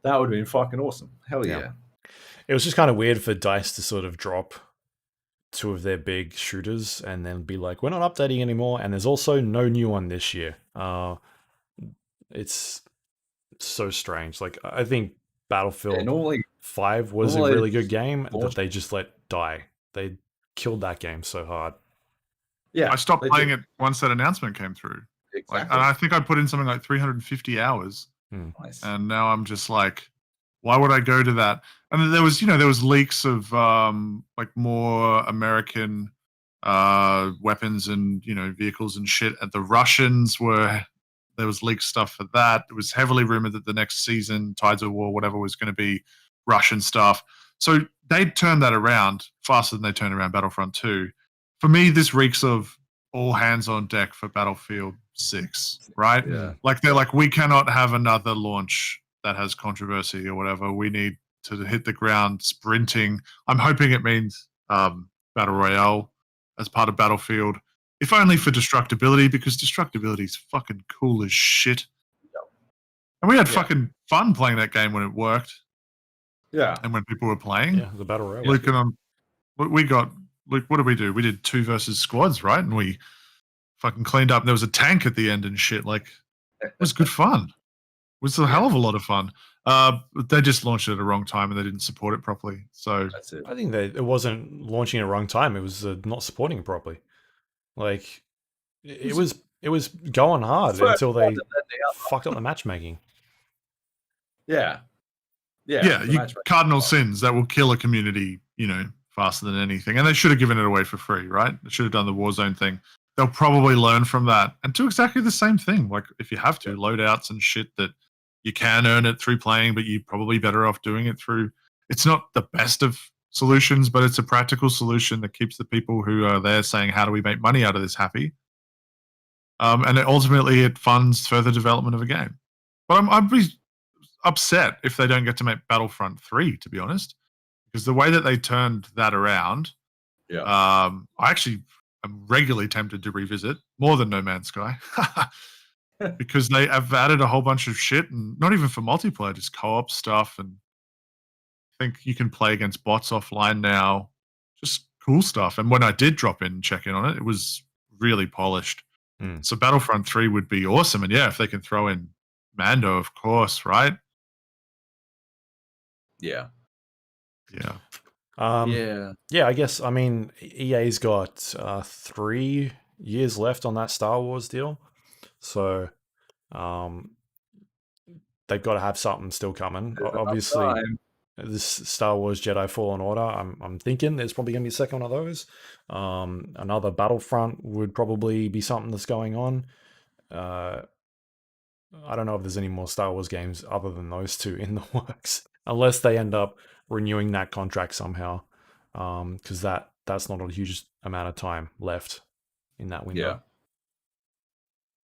That would have been fucking awesome. Hell yeah. It was just kind of weird for DICE to sort of drop 2 of their big shooters and then be like, we're not updating anymore. And there's also no new one this year. It's so strange. Like, I think Battlefield 5 was a really good game that they just let die. They killed that game so hard. Yeah, I stopped playing it once that announcement came through. Exactly. And I think I put in something like 350 hours. Nice. And now I'm just like, why would I go to that? And then there was leaks of like more American weapons and vehicles and shit. And the Russians there was leaked stuff for that. It was heavily rumored that the next season, Tides of War, whatever, was going to be Russian stuff. So they turned that around faster than they turned around Battlefront 2. For me, this reeks of all hands on deck for Battlefield 6, right? Yeah. Like they're like, we cannot have another launch that has controversy or whatever. We need to hit the ground sprinting. I'm hoping it means Battle Royale as part of Battlefield, if only for destructibility, because destructibility is fucking cool as shit. And we had fucking fun playing that game when it worked Yeah. and when people were playing. Yeah, the battle royale. Luke and we got Luke. What did we do? We did 2 versus squads, right? And we fucking cleaned up. And there was a tank at the end and shit. Like, it was good fun. It was a hell of a lot of fun. They just launched it at the wrong time and they didn't support it properly. So That's it. I think that it wasn't launching at the wrong time. It was not supporting it properly. Like it was going hard until they fucked up the matchmaking. Yeah. Cardinal sins that will kill a community, faster than anything. And they should have given it away for free, right? They should have done the Warzone thing. They'll probably learn from that and do exactly the same thing. Like if you have to, loadouts and shit that you can earn it through playing, but you're probably better off doing it through. It's not the best of solutions, but it's a practical solution that keeps the people who are there saying, how do we make money out of this happy? And ultimately it funds further development of a game. But I'd be upset if they don't get to make Battlefront 3, to be honest, because the way that they turned that around, I actually am regularly tempted to revisit more than No Man's Sky because they have added a whole bunch of shit, and not even for multiplayer, just co-op stuff. And I think you can play against bots offline now, just cool stuff. And when I did drop in and check in on it, it was really polished. So Battlefront 3 would be awesome. And yeah, if they can throw in Mando, of course, right? Yeah. I guess, I mean, EA's got 3 years left on that Star Wars deal. So they've got to have something still coming. Obviously, this Star Wars Jedi Fallen Order, I'm thinking there's probably going to be a second one of those. Another Battlefront would probably be something that's going on. I don't know if there's any more Star Wars games other than those 2 in the works, unless they end up renewing that contract somehow, because that's not a huge amount of time left in that window.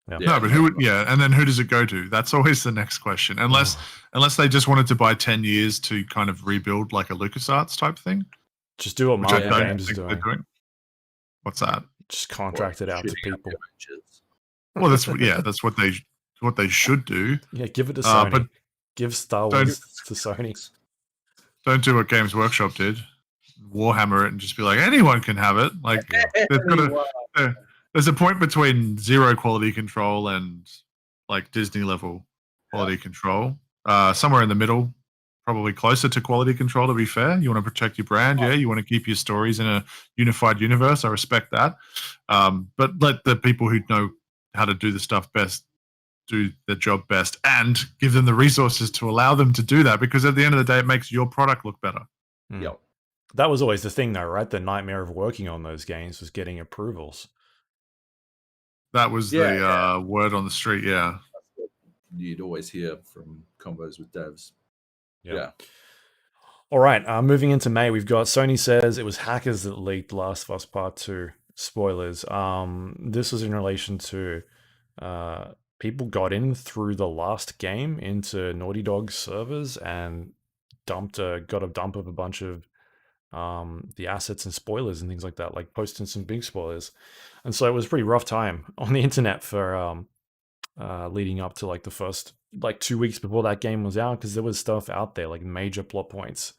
No, but and then who does it go to? That's always the next question. Unless they just wanted to buy 10 years to kind of rebuild like a LucasArts type thing. Just do what Marvel Games is doing. What's that? Just contract it out to people. Well, that's what they should do. Yeah, give it to Sony. But give Star Wars to Sony. Don't do what Games Workshop did. Warhammer it and just be like, anyone can have it. Like, there's a point between zero quality control and like Disney level quality control. Somewhere in the middle, probably closer to quality control, to be fair. You want to protect your brand. Yeah. You want to keep your stories in a unified universe. I respect that. But let the people who know how to do the stuff best do their job best and give them the resources to allow them to do that, because at the end of the day, it makes your product look better. Yep. That was always the thing though, right? The nightmare of working on those games was getting approvals. That was the word on the street, yeah. You'd always hear from combos with devs. Yep. Yeah. All right, moving into May, we've got Sony says it was hackers that leaked Last of Us Part 2. Spoilers. This was in relation to people got in through the last game into Naughty Dog's servers and got a dump of a bunch of the assets and spoilers and things like that, like posting some big spoilers. And so it was a pretty rough time on the internet for leading up to like the first 2 weeks before that game was out, because there was stuff out there, like major plot points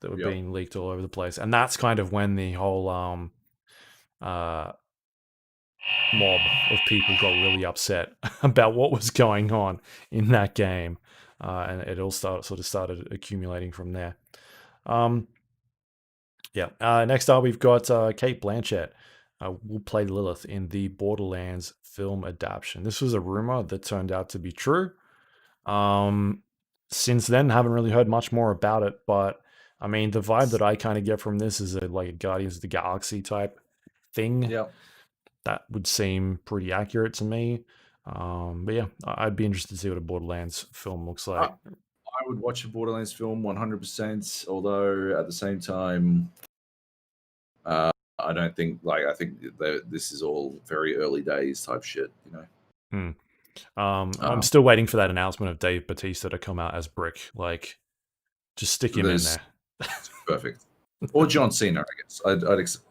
that were being leaked all over the place. And that's kind of when the whole mob of people got really upset about what was going on in that game. And it all started accumulating from there. Next up, we've got Cate Blanchett will play Lilith in the Borderlands film adaptation. This was a rumor that turned out to be true. Since then, haven't really heard much more about it, but I mean, the vibe that I kind of get from this is a Guardians of the Galaxy type thing. Yeah, that would seem pretty accurate to me. But yeah, I'd be interested to see what a Borderlands film looks like. I would watch a Borderlands film 100%, although at the same time, I don't think, I think this is all very early days type shit, you know? I'm still waiting for that announcement of Dave Bautista to come out as Brick. Like, just stick him in there. Perfect. Or John Cena, I guess. I'd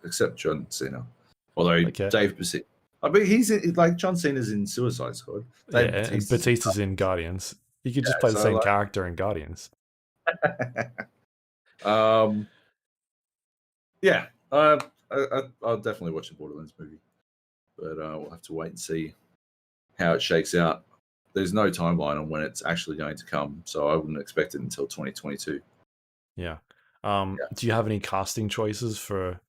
accept John Cena. Although Dave Bautista, I mean, he's like John Cena's in Suicide Squad. Batista's in Guardians. You could just play the so, same like- character in Guardians. Yeah, I'll definitely watch the Borderlands movie, but we'll have to wait and see how it shakes out. There's no timeline on when it's actually going to come, so I wouldn't expect it until 2022. Yeah. Do you have any casting choices for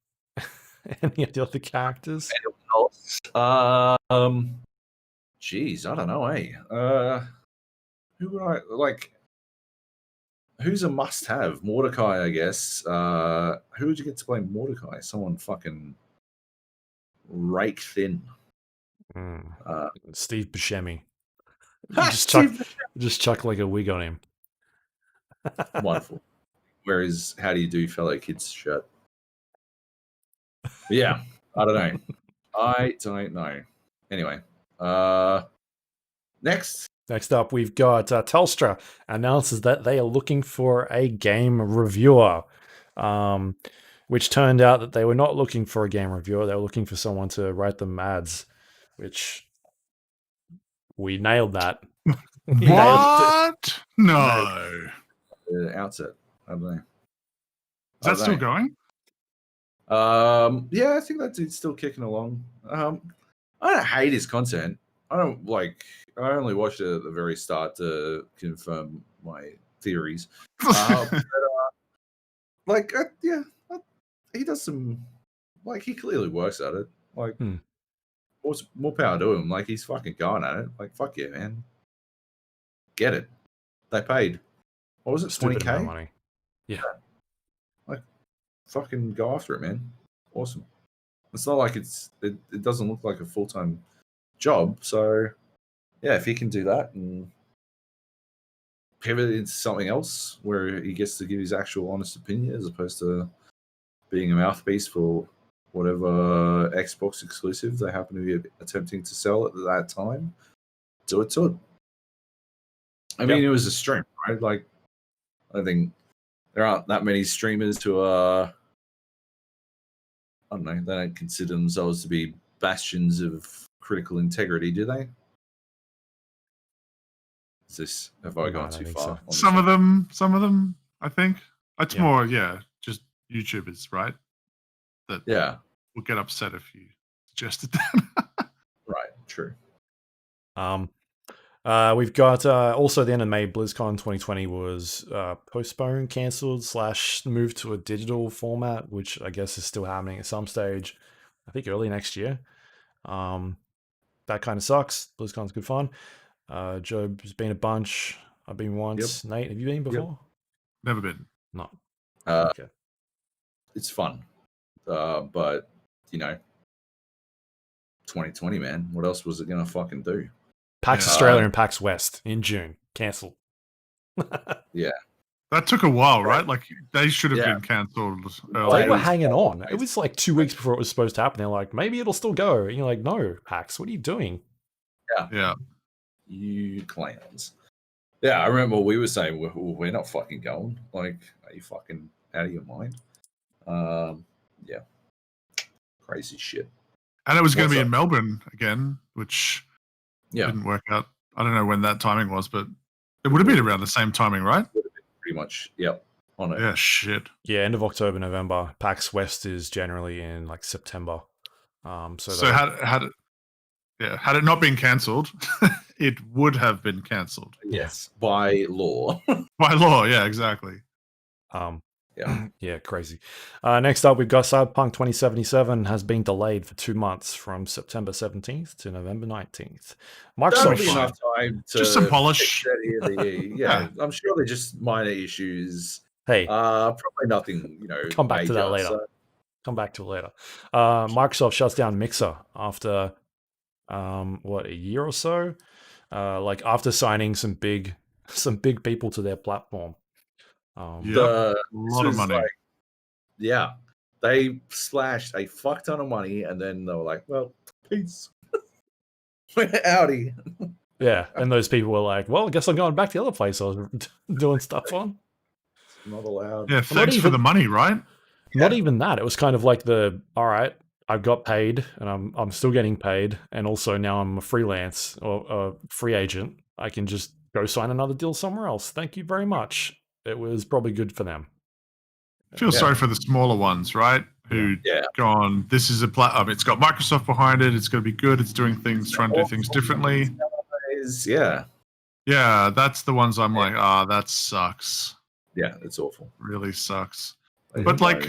any of the other characters? Geez, I don't know, who would I like? Who's a must-have? Mordecai, I guess. Who would you get to play Mordecai? Someone fucking rake thin. Steve Buscemi. Steve Just chuck like a wig on him. Wonderful. Whereas, how do you do fellow kids shirt? But yeah, I don't know. I don't know. Anyway, next. Next up, we've got Telstra announces that they are looking for a game reviewer, which turned out that they were not looking for a game reviewer. They were looking for someone to write them ads, which we nailed that. What? No. The outset. I don't know. Is that still going? Yeah, I think that dude's still kicking along. I don't hate his content. I don't like. I only watched it at the very start to confirm my theories. He does some. Like, he clearly works at it. Like, more power to him. Like, he's fucking going at it. Like, fuck yeah, man. Get it. They paid. What was it? Stupid amount of $20K? money. Yeah. Like, fucking go after it, man. Awesome. It's not like it doesn't look like a full-time job. So, yeah, if he can do that and pivot into something else where he gets to give his actual honest opinion as opposed to being a mouthpiece for whatever Xbox exclusive they happen to be attempting to sell at that time, do it to it. I mean, it was a stream, right? Like, I think there aren't that many streamers who are, I don't know, they don't consider themselves to be bastions of critical integrity, do they? Have I gone too far? So. Some of them, I think. It's more, just YouTubers, right? That will get upset if you suggested that. Right, true. We've got also the end of May, BlizzCon 2020 was postponed, cancelled / moved to a digital format, which I guess is still happening at some stage. I think early next year. That kind of sucks. BlizzCon's good fun. Joab's been a bunch. I've been once. Yep. Nate, have you been before? Yep. Never been. No. Okay. It's fun. But, 2020, man. What else was it going to fucking do? PAX Australia and PAX West in June. Cancelled. Yeah. That took a while, right? Like, they should have been cancelled early. They were hanging on. It was like 2 weeks before it was supposed to happen. They're like, maybe it'll still go. And you're like, no, PAX, what are you doing? Yeah. You clowns. Yeah, I remember we were saying, we're not fucking going. Like, are you fucking out of your mind? Yeah. Crazy shit. And it was going to be in Melbourne again, which didn't work out. I don't know when that timing was, but it would have been around the same timing, right? Pretty much, yep. On it. Yeah, shit. Yeah, end of October, November. PAX West is generally in like September. So had it not been cancelled, it would have been cancelled. Yes, by law. By law, yeah, exactly. Yeah, crazy. Next up, we've got Cyberpunk 2077 has been delayed for 2 months from September 17th to November 19th. Microsoft. That'll be enough time to just some polish. Yeah, I'm sure they're just minor issues. Hey, probably nothing, come back to that later. So. Come back to it later. Microsoft shuts down Mixer after a year or so? Like after signing some big people to their platform. A lot of money. They splashed a fuck ton of money, and then they were like, "Well, peace, Audi." Yeah, and those people were like, "Well, I guess I'm going back to the other place I was doing stuff on." Not allowed. Yeah, thanks for the money, right? Not even that. It was kind of like all right, I've got paid, and I'm still getting paid, and also now I'm a freelance or a free agent. I can just go sign another deal somewhere else. Thank you very much. It was probably good for them. Feel sorry for the smaller ones, right? Who gone, this is a platform. It's got Microsoft behind it. It's going to be good. It's doing things, trying to do things differently. Yeah, that's the ones I'm like, that sucks. Yeah, it's awful. Really sucks. But like,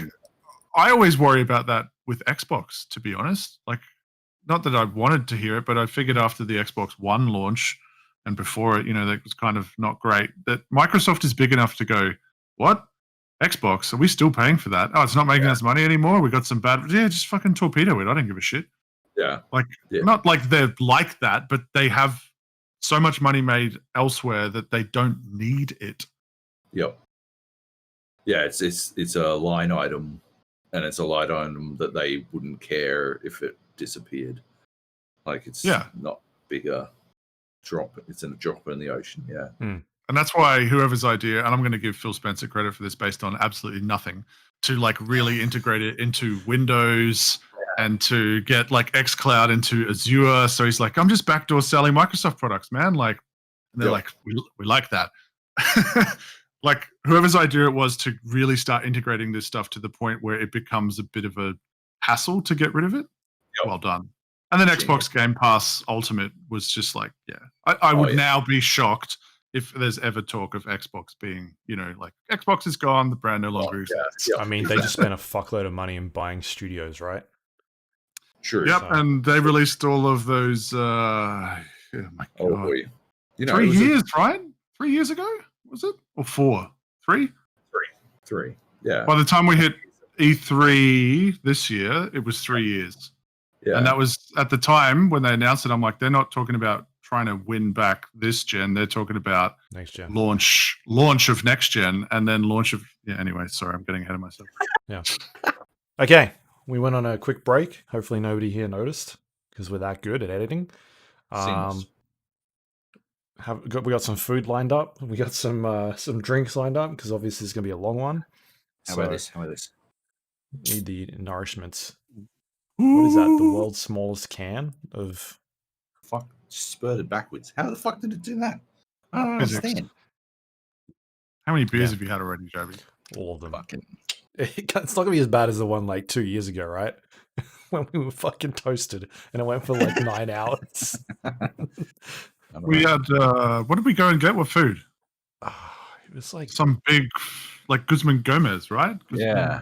I always worry about that with Xbox, to be honest. Like, not that I wanted to hear it, but I figured after the Xbox One launch and before it, that was kind of not great, that Microsoft is big enough to go, what? Xbox? Are we still paying for that? Oh, it's not making us money anymore? We got some bad... Yeah, just fucking torpedo it. I don't give a shit. Yeah. Like, not like they're like that, but they have so much money made elsewhere that they don't need it. Yep. Yeah, it's a line item, and it's a line item that they wouldn't care if it disappeared. Like, it's not bigger drop. It's a drop in the ocean. Yeah. And that's why whoever's idea, and I'm going to give Phil Spencer credit for this based on absolutely nothing, to like really integrate it into Windows and to get like xCloud into Azure. So he's like, I'm just backdoor selling Microsoft products, man. Like, and they're like, we like that. Like, whoever's idea it was to really start integrating this stuff to the point where it becomes a bit of a hassle to get rid of it. Well done. And then Xbox Game Pass Ultimate was just like, I would now be shocked if there's ever talk of Xbox being, like, Xbox is gone, the brand no longer exists. I mean, they just spent a fuckload of money in buying studios, right? Sure. Yep, and they released all of those, oh my God. Boy. 3 years, right? 3 years ago, was it? Or 4? 3? 3. Yeah. By the time we hit E3 this year, it was 3 years. Yeah. And that was, at the time, when they announced it, I'm like, they're not talking about trying to win back this gen. They're talking about next gen launch of next gen, and then launch of anyway. Sorry, I'm getting ahead of myself. Yeah. Okay, we went on a quick break. Hopefully nobody here noticed because we're that good at editing. We got some food lined up. We got some drinks lined up because obviously it's gonna be a long one. How about this? Need the nourishments. What is that? The world's smallest can of... Fuck, spurted backwards. How the fuck did it do that? I don't understand. How many beers have you had already, Joby? All of them. Fucking... It's not going to be as bad as the one like 2 years ago, right? When we were fucking toasted and it went for like 9 hours. We had, what did we go and get? What food? It was like... some big, like Guzman Gomez, right? Yeah.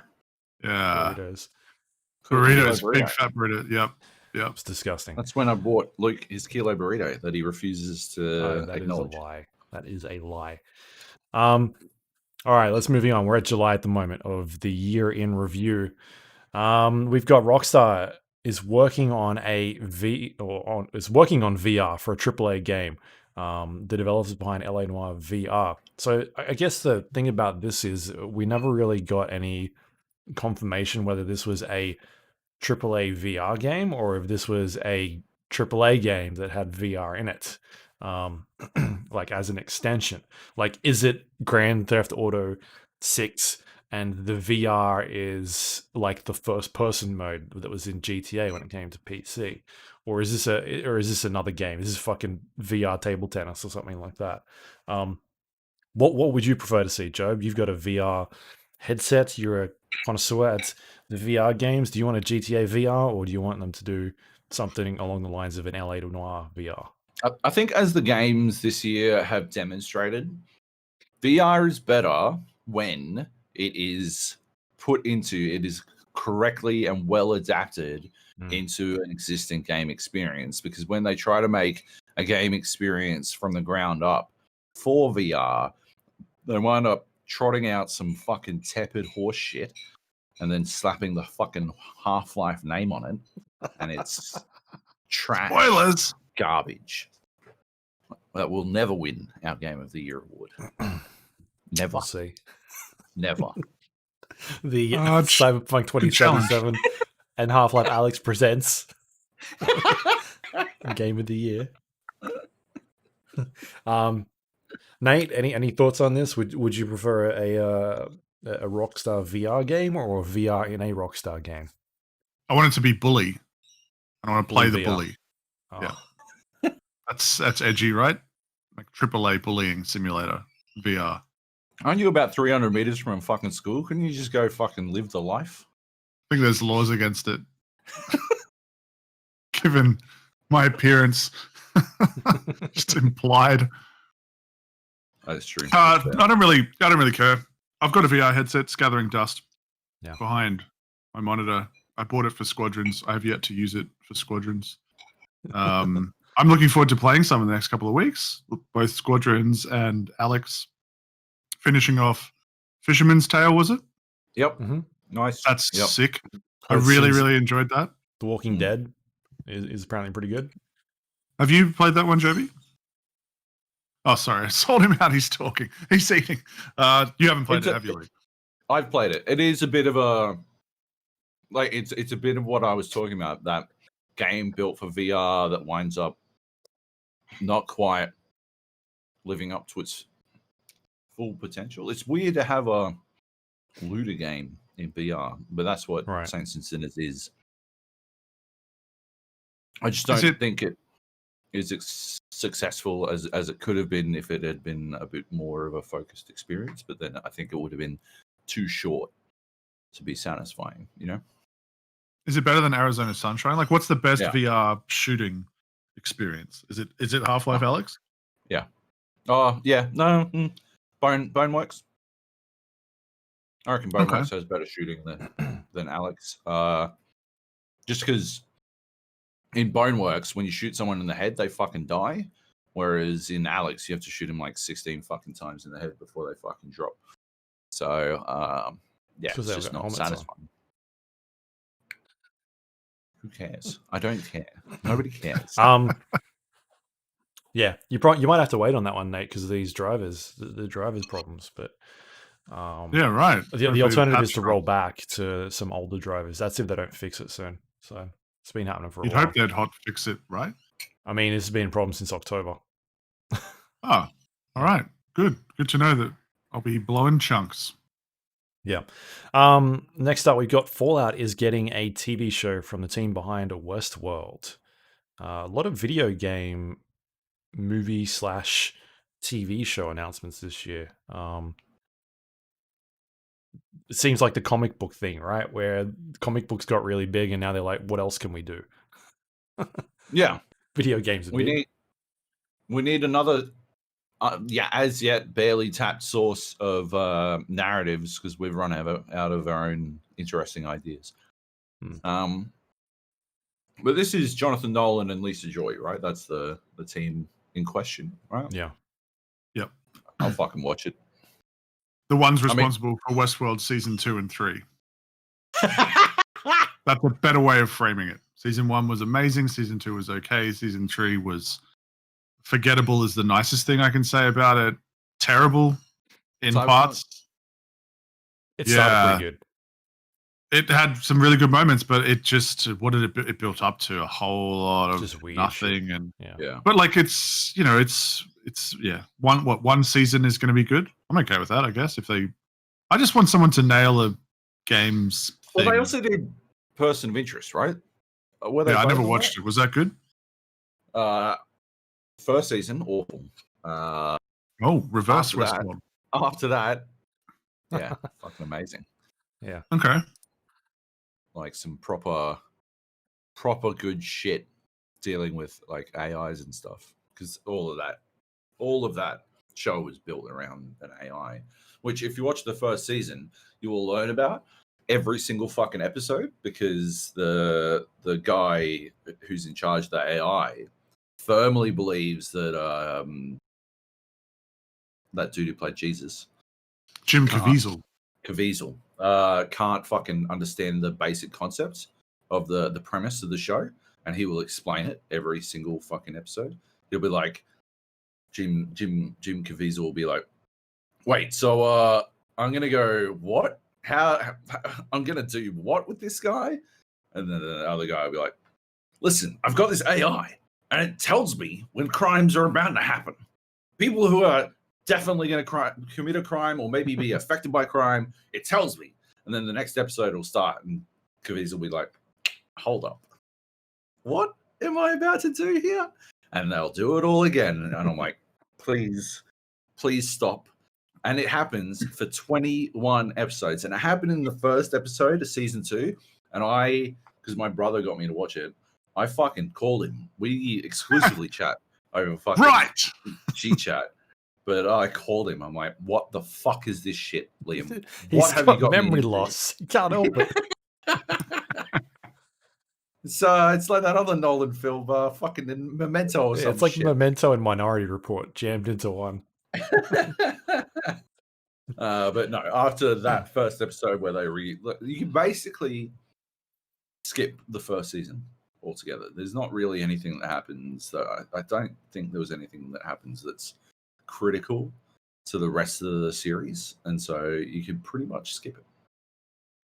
Burritos, big fat burrito. Yep. It's disgusting. That's when I bought Luke his kilo burrito that he refuses to acknowledge. That is a lie. All right, let's move on. We're at July at the moment of the year in review. We've got Rockstar is working on working on VR for a AAA game. The developers behind LA Noire VR. So I guess the thing about this is we never really got any confirmation whether this was a AAA VR game or if this was a AAA game that had VR in it, like as an extension. Like, is it Grand Theft Auto 6 and the VR is like the first person mode that was in GTA when it came to PC? Or is this another game? Is this fucking VR table tennis or something like that? What would you prefer to see, Joab? You've got a VR headset. You're a connoisseur at the VR games. Do you want a GTA VR or do you want them to do something along the lines of an LA Noire VR? I think as the games this year have demonstrated, VR is better when it is correctly and well adapted into an existing game experience. Because when they try to make a game experience from the ground up for VR, they wind up trotting out some fucking tepid horse shit and then slapping the fucking Half-Life name on it, and it's trash. Spoilers. Garbage. That will never win our Game of the Year award. Never. We'll see. Never. The Cyberpunk 2077 and Half-Life Alyx presents Game of the Year. Nate, any thoughts on this? Would you prefer a Rockstar VR game or a VR in a Rockstar game? I want it to be Bully. I want to play the Bully. Oh. Yeah. That's edgy, right? like AAA bullying simulator VR. Aren't you about 300 meters from fucking school? Couldn't you just go fucking live the life? I think there's laws against it. Given my appearance, just implied. That's true. I don't really care. I've got a VR headset. It's gathering dust behind my monitor. I bought it for Squadrons. I have yet to use it for Squadrons. I'm looking forward to playing some in the next couple of weeks. Both Squadrons and Alex. Finishing off Fisherman's Tale, was it? Yep. Mm-hmm. Nice. That's sick. I really enjoyed that. The Walking Dead is apparently pretty good. Have you played that one, Joby? Oh, sorry. I sold him out. He's talking. He's eating. You haven't played it, have you, Lee? I've played it. It is a bit of a... Like, it's a bit of what I was talking about. That game built for VR that winds up not quite living up to its full potential. It's weird to have a looter game in VR, but that's what Saints and Sinners is. I just don't think it is successful as it could have been if it had been a bit more of a focused experience, but then I think it would have been too short to be satisfying, you know? Is it better than Arizona Sunshine? Like, what's the best VR shooting experience? Is it Half-Life, Alex? Yeah. Oh, yeah. No. Boneworks. I reckon Boneworks has better shooting than Alex. Just because in Boneworks, when you shoot someone in the head, they fucking die. Whereas in Alex, you have to shoot them like 16 fucking times in the head before they fucking drop. So, it's just not satisfying. Who cares? I don't care. Nobody cares. Yeah, you might have to wait on that one, Nate, because of these drivers, the drivers problems. But yeah, right. The alternative is to roll back to some older drivers. That's if they don't fix it soon. So it's been happening for a while. You'd hope they'd hot fix it, right? I mean, this has been a problem since October. Oh, all right. Good to know that I'll be blowing chunks. Yeah. Next up, we've got Fallout is getting a TV show from the team behind Westworld. A lot of video game movie / TV show announcements this year. It seems like the comic book thing, right? Where comic books got really big and now they're like, what else can we do? Yeah. Video games are big. We need another as yet barely tapped source of narratives because we've run out of our own interesting ideas. But this is Jonathan Nolan and Lisa Joy, right? That's the team in question, right? Yeah. Yep. I'll fucking watch it. The ones responsible for Westworld season 2 and 3. That's a better way of framing it. Season 1 was amazing. Season 2 was okay. Season 3 was forgettable is the nicest thing I can say about it. Terrible in parts. It started pretty good. It had some really good moments, but it just it built up to a whole lot of just nothing. Shit. And yeah. But like it's one season is going to be good. I'm okay with that, I guess. I just want someone to nail a game's thing. Well, they also did Person of Interest, right? I never watched it. Was that good? First season, awful. Reverse Westworld. After that, yeah, fucking amazing. Yeah. Okay. Like some proper good shit dealing with like AIs and stuff. Because all of that show was built around an AI, which if you watch the first season, you will learn about every single fucking episode because the guy who's in charge of the AI firmly believes that that dude who played Jesus, Jim Caviezel, can't fucking understand the basic concepts of the premise of the show, and he will explain it every single fucking episode. He'll be like, Jim Caviezel will be like, wait, so I'm gonna go what? How I'm gonna do what with this guy? And then the other guy will be like, listen, I've got this AI, and it tells me when crimes are about to happen. People who are definitely going to commit a crime or maybe be affected by crime, it tells me. And then the next episode will start, and Caviezel will be like, hold up. What am I about to do here? And they'll do it all again. And I'm like, please stop. And it happens for 21 episodes. And it happened in the first episode of season 2. And because my brother got me to watch it, I fucking called him. We exclusively chat over fucking G-chat. But I called him. I'm like, what the fuck is this shit, Liam? He's got memory loss. He can't help it. It's like that other Nolan film, fucking Memento or something. It's like Memento and Minority Report jammed into one. But no, after that first episode where you can basically skip the first season altogether. There's not really anything that happens. I don't think there was anything that happens that's critical to the rest of the series, and so you can pretty much skip it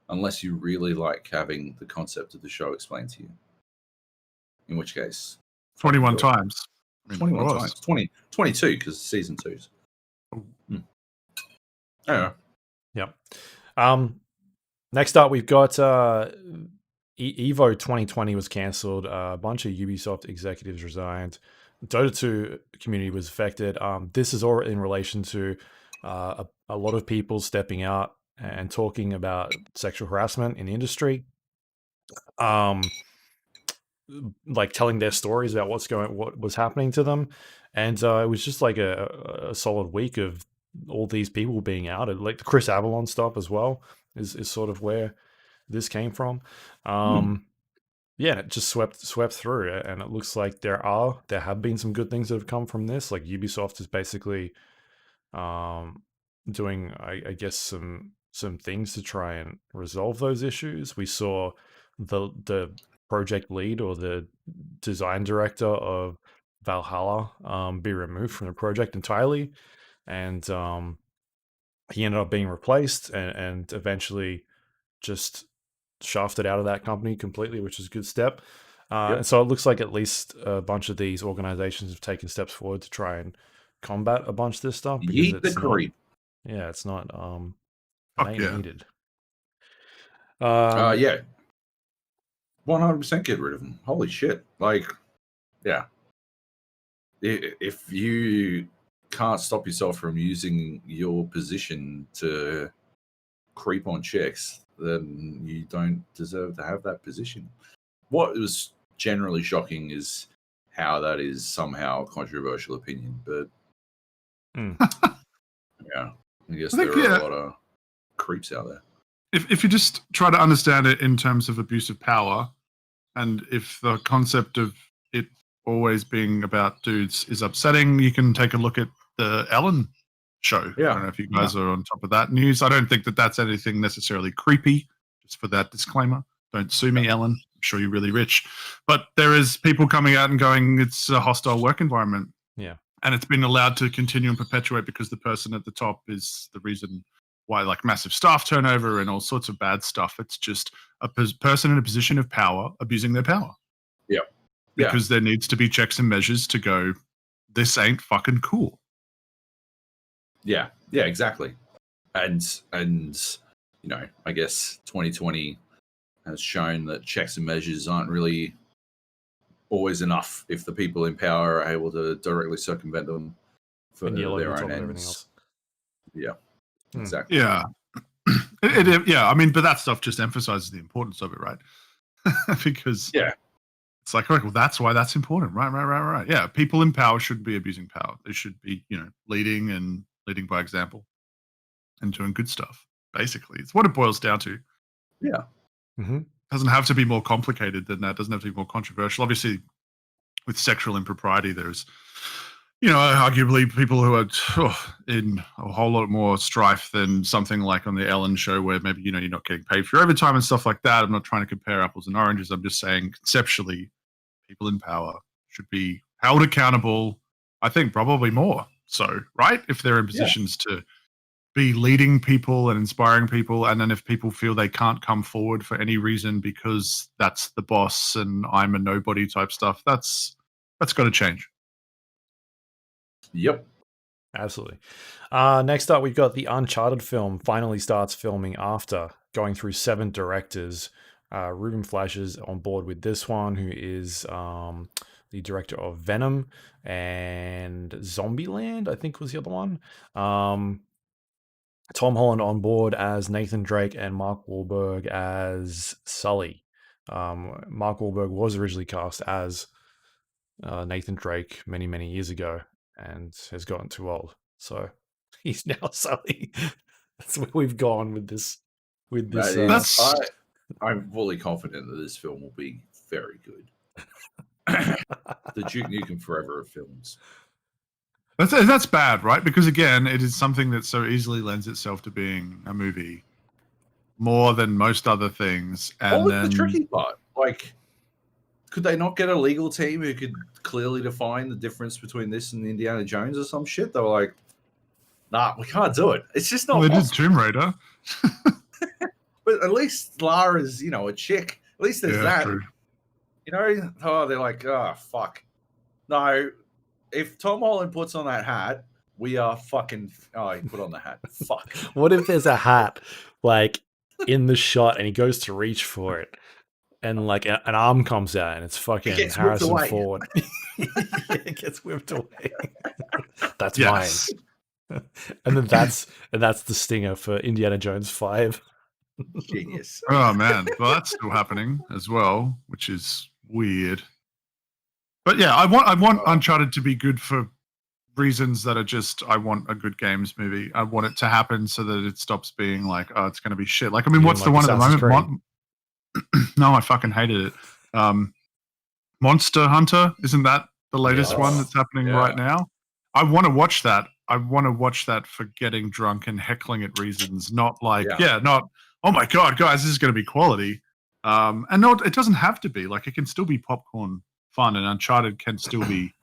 unless you really like having the concept of the show explained to you. In which case, 21 times. 21 times. 22 because season 2's. Anyway. Yep. Next up, we've got Evo 2020 was cancelled. A bunch of Ubisoft executives resigned. Dota 2 community was affected. This is all in relation to a lot of people stepping out and talking about sexual harassment in the industry. Like telling their stories about what was happening to them. And it was just like a solid week of all these people being outed. Like the Chris Avalon stuff as well is sort of where this came from. Yeah, it just swept through, and it looks like there have been some good things that have come from this. Like Ubisoft is basically doing, I guess, some things to try and resolve those issues. We saw the project lead or the design director of Valhalla be removed from the project entirely, and he ended up being replaced and eventually just shafted out of that company completely, which is a good step. And so it looks like at least a bunch of these organizations have taken steps forward to try and combat a bunch of this stuff, because it's not needed. Yeah, 100% get rid of them. Holy shit! Like, yeah, if you can't stop yourself from using your position to creep on chicks, then you don't deserve to have that position. What was generally shocking is how that is somehow a controversial opinion, but yeah, I guess there are a lot of creeps out there. If you just try to understand it in terms of abuse of power, and if the concept of it always being about dudes is upsetting, you can take a look at the Ellen show. Yeah. I don't know if you guys are on top of that news. I don't think that that's anything necessarily creepy, just for that disclaimer. Don't sue me, Ellen. I'm sure you're really rich. But there is people coming out and going, it's a hostile work environment. Yeah. And it's been allowed to continue and perpetuate because the person at the top is the reason why, like massive staff turnover and all sorts of bad stuff. It's just a person in a position of power abusing their power. Yeah. Because there needs to be checks and measures to go, this ain't fucking cool. Yeah, exactly. And you know, I guess 2020 has shown that checks and measures aren't really always enough if the people in power are able to directly circumvent them for their own ends. Yeah, exactly. Yeah. Yeah, I mean, but that stuff just emphasizes the importance of it, right? Because it's like, well, that's why that's important. Right. Yeah, people in power shouldn't be abusing power. They should be, leading by example and doing good stuff. Basically, it's what it boils down to. Yeah. It doesn't have to be more complicated than that. It doesn't have to be more controversial. Obviously, with sexual impropriety, there's, arguably people who are in a whole lot more strife than something like on the Ellen show, where maybe, you're not getting paid for your overtime and stuff like that. I'm not trying to compare apples and oranges. I'm just saying conceptually, people in power should be held accountable, I think probably more so, right? If they're in positions to be leading people and inspiring people, and then if people feel they can't come forward for any reason because that's the boss and I'm a nobody type stuff, that's got to change. Yep. Absolutely. Next up, we've got the Uncharted film finally starts filming after going through 7 directors. Ruben Fleischer's on board with this one, who is the director of Venom and Zombieland, I think was the other one. Tom Holland on board as Nathan Drake and Mark Wahlberg as Sully. Mark Wahlberg was originally cast as Nathan Drake many, many years ago and has gotten too old. So he's now Sully. That's where we've gone with this. I'm fully confident that this film will be very good. The Duke Nukem Forever of films. That's bad, right? Because again, it is something that so easily lends itself to being a movie more than most other things. And what was the tricky part? Like, could they not get a legal team who could clearly define the difference between this and Indiana Jones or some shit? They were like, nah, we can't do it. It's just not Well, they possible. did Tomb Raider. But at least Lara's, a chick. At least there's that. True. They're like, oh, fuck. No, if Tom Holland puts on that hat, we are fucking... Oh, he put on the hat. Fuck. What if there's a hat, like, in the shot and he goes to reach for it and, like, an arm comes out and it's fucking Harrison Ford. It gets whipped away. That's mine. And then that's the stinger for Indiana Jones 5. Genius. Oh, man. Well, that's still happening as well, which is weird. But yeah, I want Uncharted to be good for reasons that are just, I want a good games movie. I want it to happen so that it stops being like, oh, it's going to be shit. Like, I mean, what's the one at the moment? No, I fucking hated it. Monster Hunter, isn't that the latest one that's happening right now? I want to watch that. I want to watch that for getting drunk and heckling at reasons, not like, not, oh my God, guys, this is going to be quality. And no, it doesn't have to be. Like, it can still be popcorn fun, and Uncharted can still be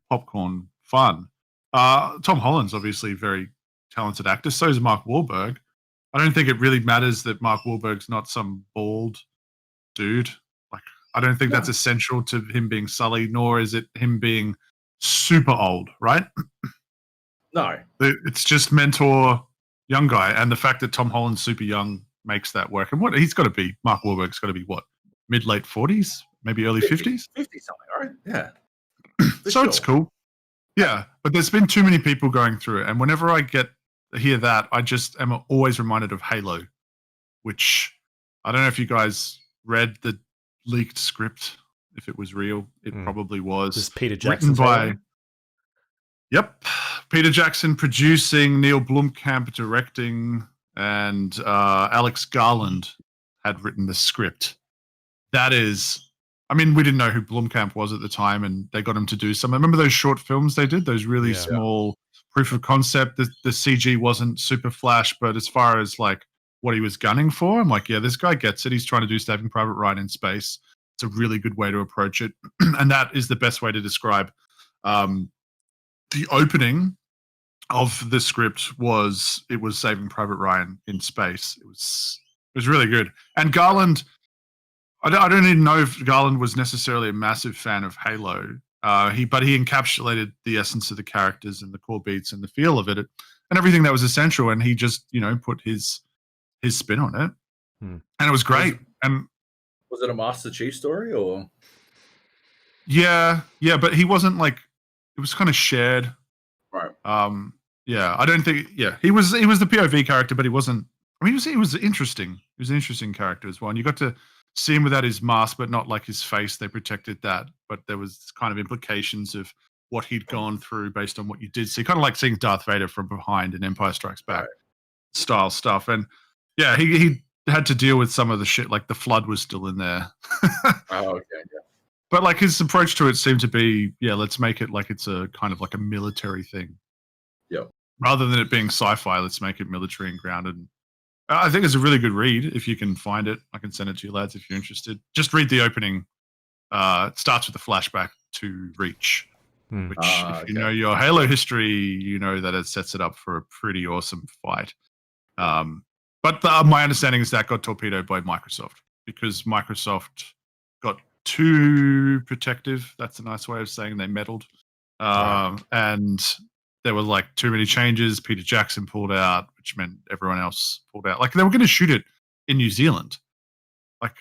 popcorn fun. Tom Holland's obviously a very talented actor. So is Mark Wahlberg. I don't think it really matters that Mark Wahlberg's not some bald dude. Like, I don't think that's essential to him being Sully, nor is it him being super old, right? No. It's just mentor young guy, and the fact that Tom Holland's super young makes that work. And he's got to be, Mark Wahlberg's got to be what, mid-late 40s, maybe early 50s? 50 something, right? Yeah. So it's cool. Yeah, but there's been too many people going through it, and whenever I hear that, I just am always reminded of Halo, which I don't know if you guys read the leaked script. If it was real, it probably was. This is Peter Jackson. Yep, Peter Jackson producing, Neil Blomkamp directing, and Alex Garland had written the script. That is, I mean, we didn't know who Blomkamp was at the time, and they got him to do some. Remember those short films they did? Those really small proof of concept. The CG wasn't super flash, but as far as like what he was gunning for, I'm like, yeah, this guy gets it. He's trying to do Saving Private Ryan in space. It's a really good way to approach it, and that is the best way to describe the opening of the script. It was Saving Private Ryan in space. It was really good. And Garland, I don't even know if Garland was necessarily a massive fan of Halo. But he encapsulated the essence of the characters and the core beats and the feel of it and everything that was essential. And he just, put his spin on it, and it was great. And was it a Master Chief story or? Yeah, but he wasn't like, it was kind of shared. Right. I don't think. Yeah, he was the POV character, but he wasn't. I mean, he was interesting. He was an interesting character as well. And you got to see him without his mask, but not like his face. They protected that, but there was kind of implications of what he'd gone through based on what you did see. Kind of like seeing Darth Vader from behind in Empire Strikes Back style stuff. And yeah, he had to deal with some of the shit. Like the flood was still in there. Oh, okay. Yeah. But like his approach to it seemed to be, let's make it like it's a kind of like a military thing. Yeah. Rather than it being sci-fi, let's make it military and grounded. I think it's a really good read. If you can find it, I can send it to you lads if you're interested. Just read the opening. It starts with a flashback to Reach, which if you know your Halo history, you know that it sets it up for a pretty awesome fight. But my understanding is that got torpedoed by Microsoft because Microsoft got too protective. That's a nice way of saying they meddled. And there were like too many changes. Peter Jackson pulled out, which meant everyone else pulled out. Like they were going to shoot it in New Zealand. Like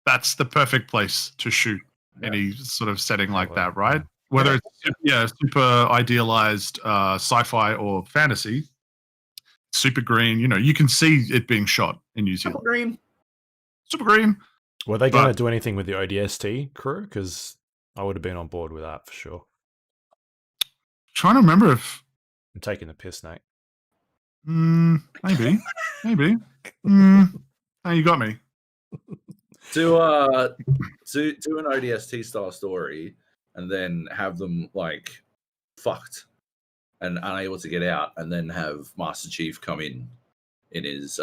that's the perfect place to shoot any sort of setting like Well, that, right? Whether it's super idealized sci-fi or fantasy, super green. You can see it being shot in New Zealand. Super green. Were they going to do anything with the ODST crew? Because I would have been on board with that for sure. Trying to remember if I'm taking the piss, Nate. maybe. Hey, you got me. Do an ODST style story and then have them like fucked and unable to get out, and then have Master Chief come in his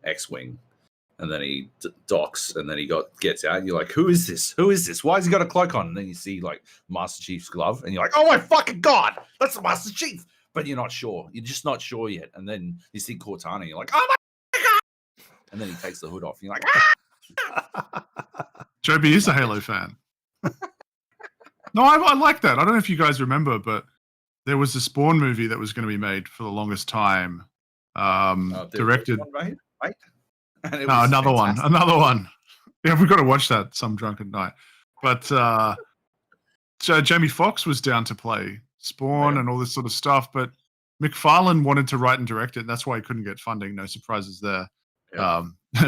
X-wing, and then he docks, and then he gets out. And you're like, who is this? Who is this? Why has he got a cloak on? And then you see like Master Chief's glove, and you're like, oh my fucking god, that's the Master Chief. But you're not sure. You're just not sure yet. And then you see Cortana, and you're like, oh my god. And then he takes the hood off, and you're like, ah! Joby is a Halo fan. No, I like that. I don't know if you guys remember, but there was a Spawn movie that was going to be made for the longest time. Directed. No, another one. Yeah, we've got to watch that some drunken night. But Jamie Foxx was down to play Spawn and all this sort of stuff, but McFarlane wanted to write and direct it, and that's why he couldn't get funding. No surprises there. Yeah.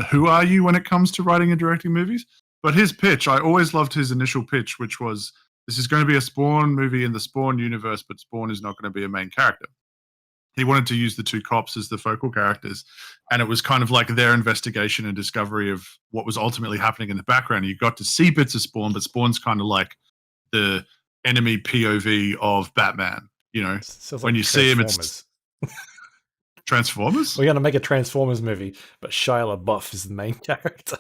Who are you when it comes to writing and directing movies? But his pitch, I always loved his initial pitch, which was, this is going to be a Spawn movie in the Spawn universe, but Spawn is not going to be a main character. He wanted to use the two cops as the focal characters, and it was kind of like their investigation and discovery of what was ultimately happening in the background. You got to see bits of Spawn, but Spawn's kind of like the enemy POV of Batman. Sounds when like you see him, it's Transformers? We're going to make a Transformers movie, but Shia LaBeouf is the main character.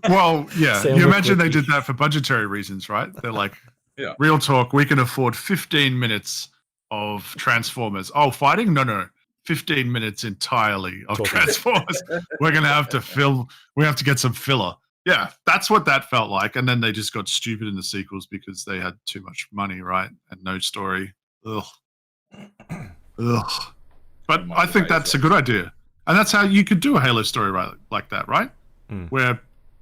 Well, yeah. You imagine they did that for budgetary reasons, right? They're like, real talk, we can afford 15 minutes of Transformers. Oh, fighting? No. 15 minutes entirely of Transformers. We're going to have to film. We have to get some filler. Yeah, that's what that felt like. And then they just got stupid in the sequels because they had too much money, right? And no story. Ugh. But I think that's a good idea. And that's how you could do a Halo story like that, right? Where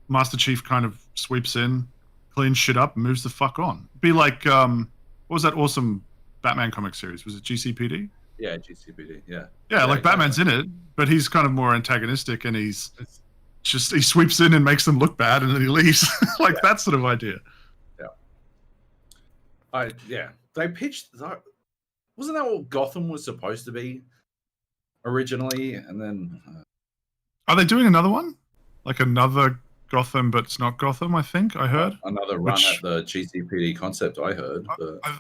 Master Chief kind of sweeps in, cleans shit up, and moves the fuck on. Be like, what was that awesome Batman comic series? Was it GCPD? Yeah, GCPD, yeah. Yeah, like exactly. Batman's in it, but he's kind of more antagonistic, and he sweeps in and makes them look bad, and then he leaves. That sort of idea. Yeah. They pitched... Wasn't that what Gotham was supposed to be originally? And then... Are they doing another one? Like another Gotham, but it's not Gotham, I think, I heard. Another run at the GCPD concept, I heard.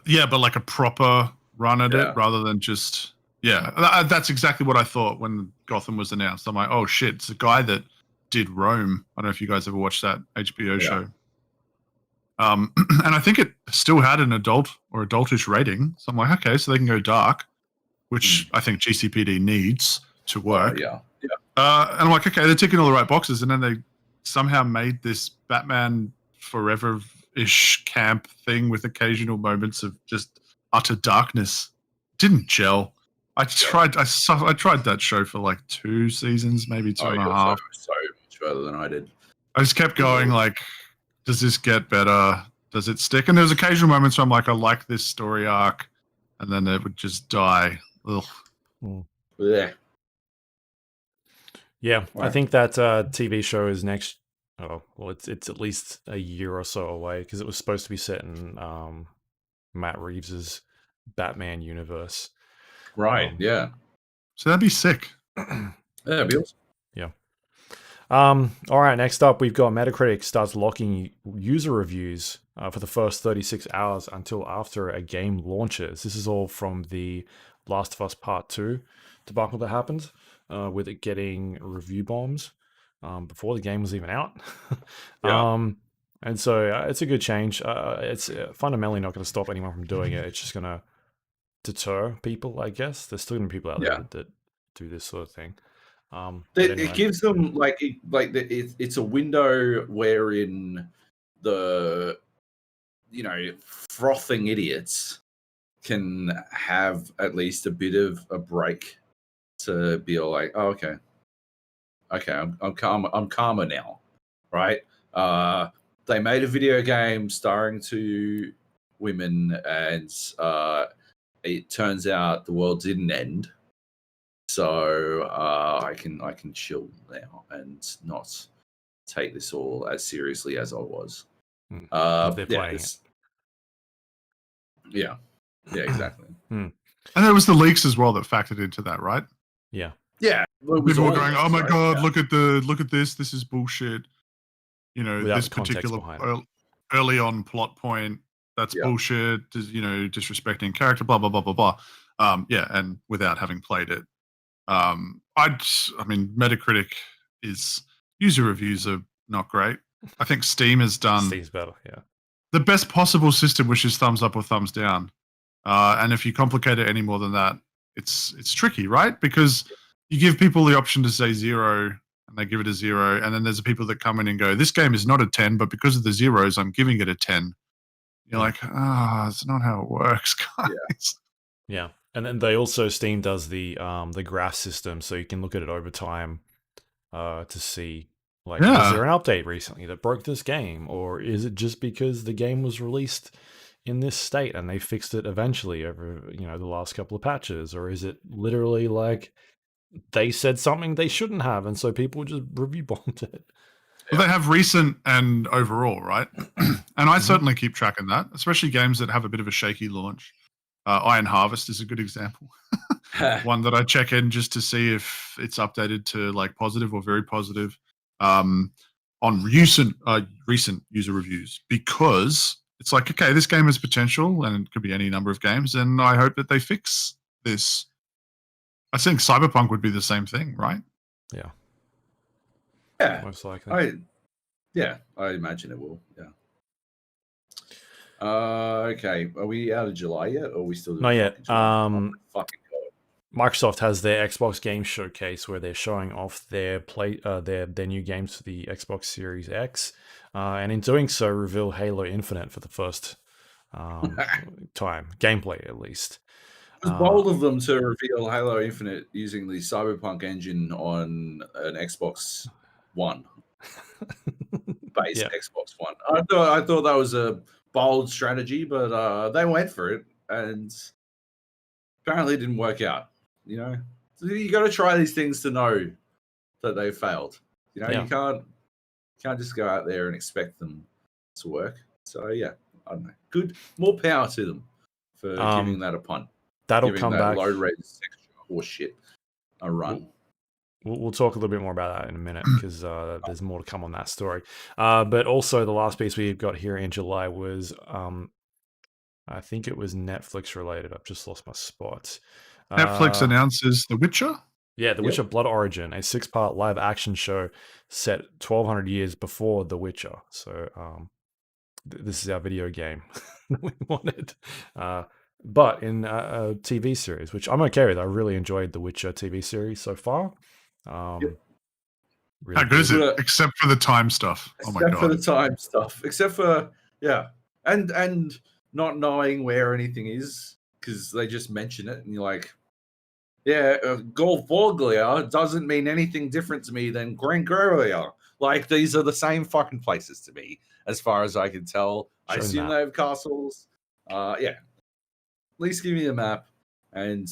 Yeah, but like a proper run at it rather than just... Yeah, that's exactly what I thought when Gotham was announced. I'm like, oh shit, it's a guy that did Rome. I don't know if you guys ever watched that HBO show. And I think it still had an adult or adultish rating. So I'm like, okay, so they can go dark, which I think GCPD needs to work. And I'm like, okay, they're ticking all the right boxes. And then they somehow made this Batman Forever-ish camp thing with occasional moments of just utter darkness. Didn't gel. I tried that show for like 2 seasons, maybe 2.5. So much further than I did. I just kept going like, does this get better? Does it stick? And there's occasional moments where I'm like, I like this story arc, and then it would just die. Ugh. Yeah. Yeah, right. I think that TV show is next. Oh, well, it's at least a year or so away because it was supposed to be set in Matt Reeves's Batman universe. Right. Yeah. So that'd be sick. Yeah, that'd be awesome. Yeah. All right, next up, we've got Metacritic starts locking user reviews for the first 36 hours until after a game launches. This is all from the Last of Us Part 2 debacle that happened with it getting review bombs before the game was even out. And so it's a good change. It's fundamentally not going to stop anyone from doing it. It's just going to deter people, I guess. There's still going to be people out there that do this sort of thing. It gives them it's a window wherein the frothing idiots can have at least a bit of a break to be all like, oh, okay, I'm calmer now, right? they made a video game starring 2 women, and it turns out the world didn't end. So I can chill now and not take this all as seriously as I was. They're playing it. Yeah, exactly. And there was the leaks as well that factored into that, right? Yeah. Well, People were going, "Oh my god, look at this! This is bullshit." You know, Without this the context particular behind it. early on plot point, that's bullshit. You know, disrespecting character, blah blah blah blah blah. And without having played it, I mean, Metacritic is user reviews are not great. I think Steam has done Steam's better, yeah. the best possible system, which is thumbs up or thumbs down. And if you complicate it any more than that, it's tricky, right? Because you give people the option to say 0 and they give it a 0, and then there's the people that come in and go, this game is not a 10, but because of the zeros, I'm giving it a 10. You're like, it's not how it works, guys. Yeah. And then they also, Steam does the graph system, so you can look at it over time to see, like, was there an update recently that broke this game, or is it just because the game was released in this state and they fixed it eventually over, you know, the last couple of patches, or is it literally like they said something they shouldn't have, and so people just review bombed it? Well, they have recent and overall, right? And I certainly keep track of that, especially games that have a bit of a shaky launch. Iron Harvest is a good example. One that I check in just to see if it's updated to like positive or very positive on recent user reviews, because it's like, okay, this game has potential and it could be any number of games, and I hope that they fix this. I think Cyberpunk would be the same thing, right? Yeah. Yeah. Most likely. I imagine it will. Yeah. Okay. Are we out of July yet, or are we still doing Not yet. Fucking God. Microsoft has their Xbox Game Showcase where they're showing off their new games for the Xbox Series X, and in doing so, reveal Halo Infinite for the first time, gameplay at least. It was bold of them to reveal Halo Infinite using the Cyberpunk engine on an Xbox One. Based Xbox One. I thought that was a bold strategy, but they went for it, and apparently it didn't work out. You know, so you got to try these things to know that they failed. You know, you can't just go out there and expect them to work. So yeah, I don't know. Good, more power to them for giving that a punt. That'll come back. Low res horse shit a run. We'll talk a little bit more about that in a minute, because there's more to come on that story. But also, the last piece we've got here in July was, I think it was Netflix related. I've just lost my spot. Netflix announces The Witcher? Yeah, The Witcher Blood Origin, a 6-part live action show set 1,200 years before The Witcher. So this is our video game that we wanted. But in a TV series, which I'm okay with. I really enjoyed The Witcher TV series so far. Really how good is it? Except for the time stuff. Oh my god. Except for the time stuff. Except for and not knowing where anything is, because they just mention it, and you're like, Golfoglia doesn't mean anything different to me than Grangoria. Like, these are the same fucking places to me, as far as I can tell. I assume they have castles. At least give me a map, and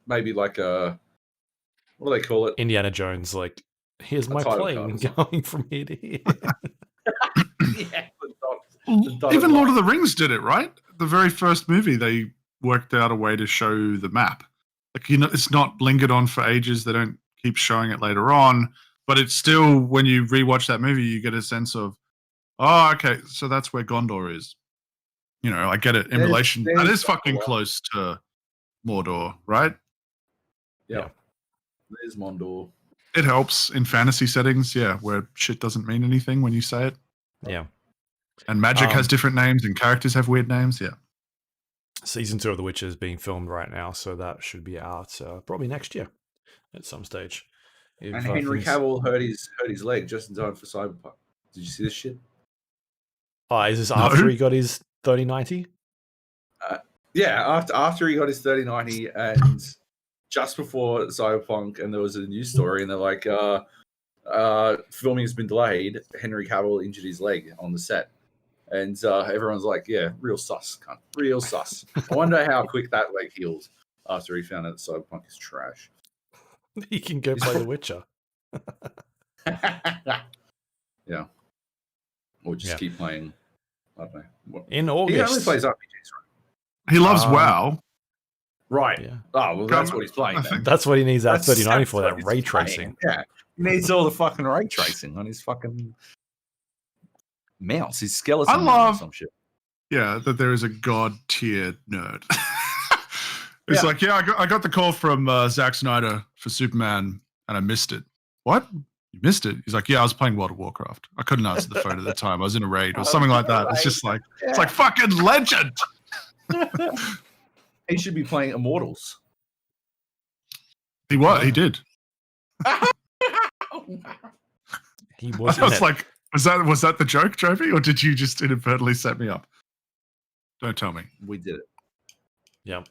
maybe like a, what do they call it? Indiana Jones, like, here's my plane going from here to here. Even Lord of the Rings did it, right? The very first movie, they worked out a way to show the map. Like, you know, it's not lingered on for ages. They don't keep showing it later on, but it's still, when you rewatch that movie, you get a sense of, oh, okay, so that's where Gondor is. You know, I get it in relation. That is fucking close to Mordor, right? Yeah. There's Mordor. It helps in fantasy settings, where shit doesn't mean anything when you say it. Yeah. And magic has different names and characters have weird names, Season 2 of The Witcher is being filmed right now, so that should be out probably next year at some stage. And Henry Cavill hurt his leg just in time for Cyberpunk. Did you see this shit? Oh, is this after he got his 3090? After he got his 3090 and just before Cyberpunk, and there was a news story, and they're like, filming has been delayed. Henry Cavill injured his leg on the set. And everyone's like, yeah, real sus, cunt. Real sus. I wonder how quick that leg heals after he found out that Cyberpunk is trash. He can go play The Witcher. Yeah. Or just keep playing, I don't know. In He August. only plays RPGs, right? He loves WoW. Right. Yeah. Oh, well, that's what he's playing. Then. That's what he needs that That's 3090 for, what that he's ray playing. tracing. Yeah. He needs all the fucking ray tracing on his fucking mouse, his skeleton mouse or some shit. Yeah, that there is a god tier nerd. It's like, I got the call from Zack Snyder for Superman and I missed it. What? You missed it? He's like, yeah, I was playing World of Warcraft. I couldn't answer the phone at the time. I was in a raid or something like that. It's just like, it's like fucking legend. He should be playing Immortals. He what? He did. He was. I was like, was that the joke, Jovi, or did you just inadvertently set me up? Don't tell me. We did it. Yeah.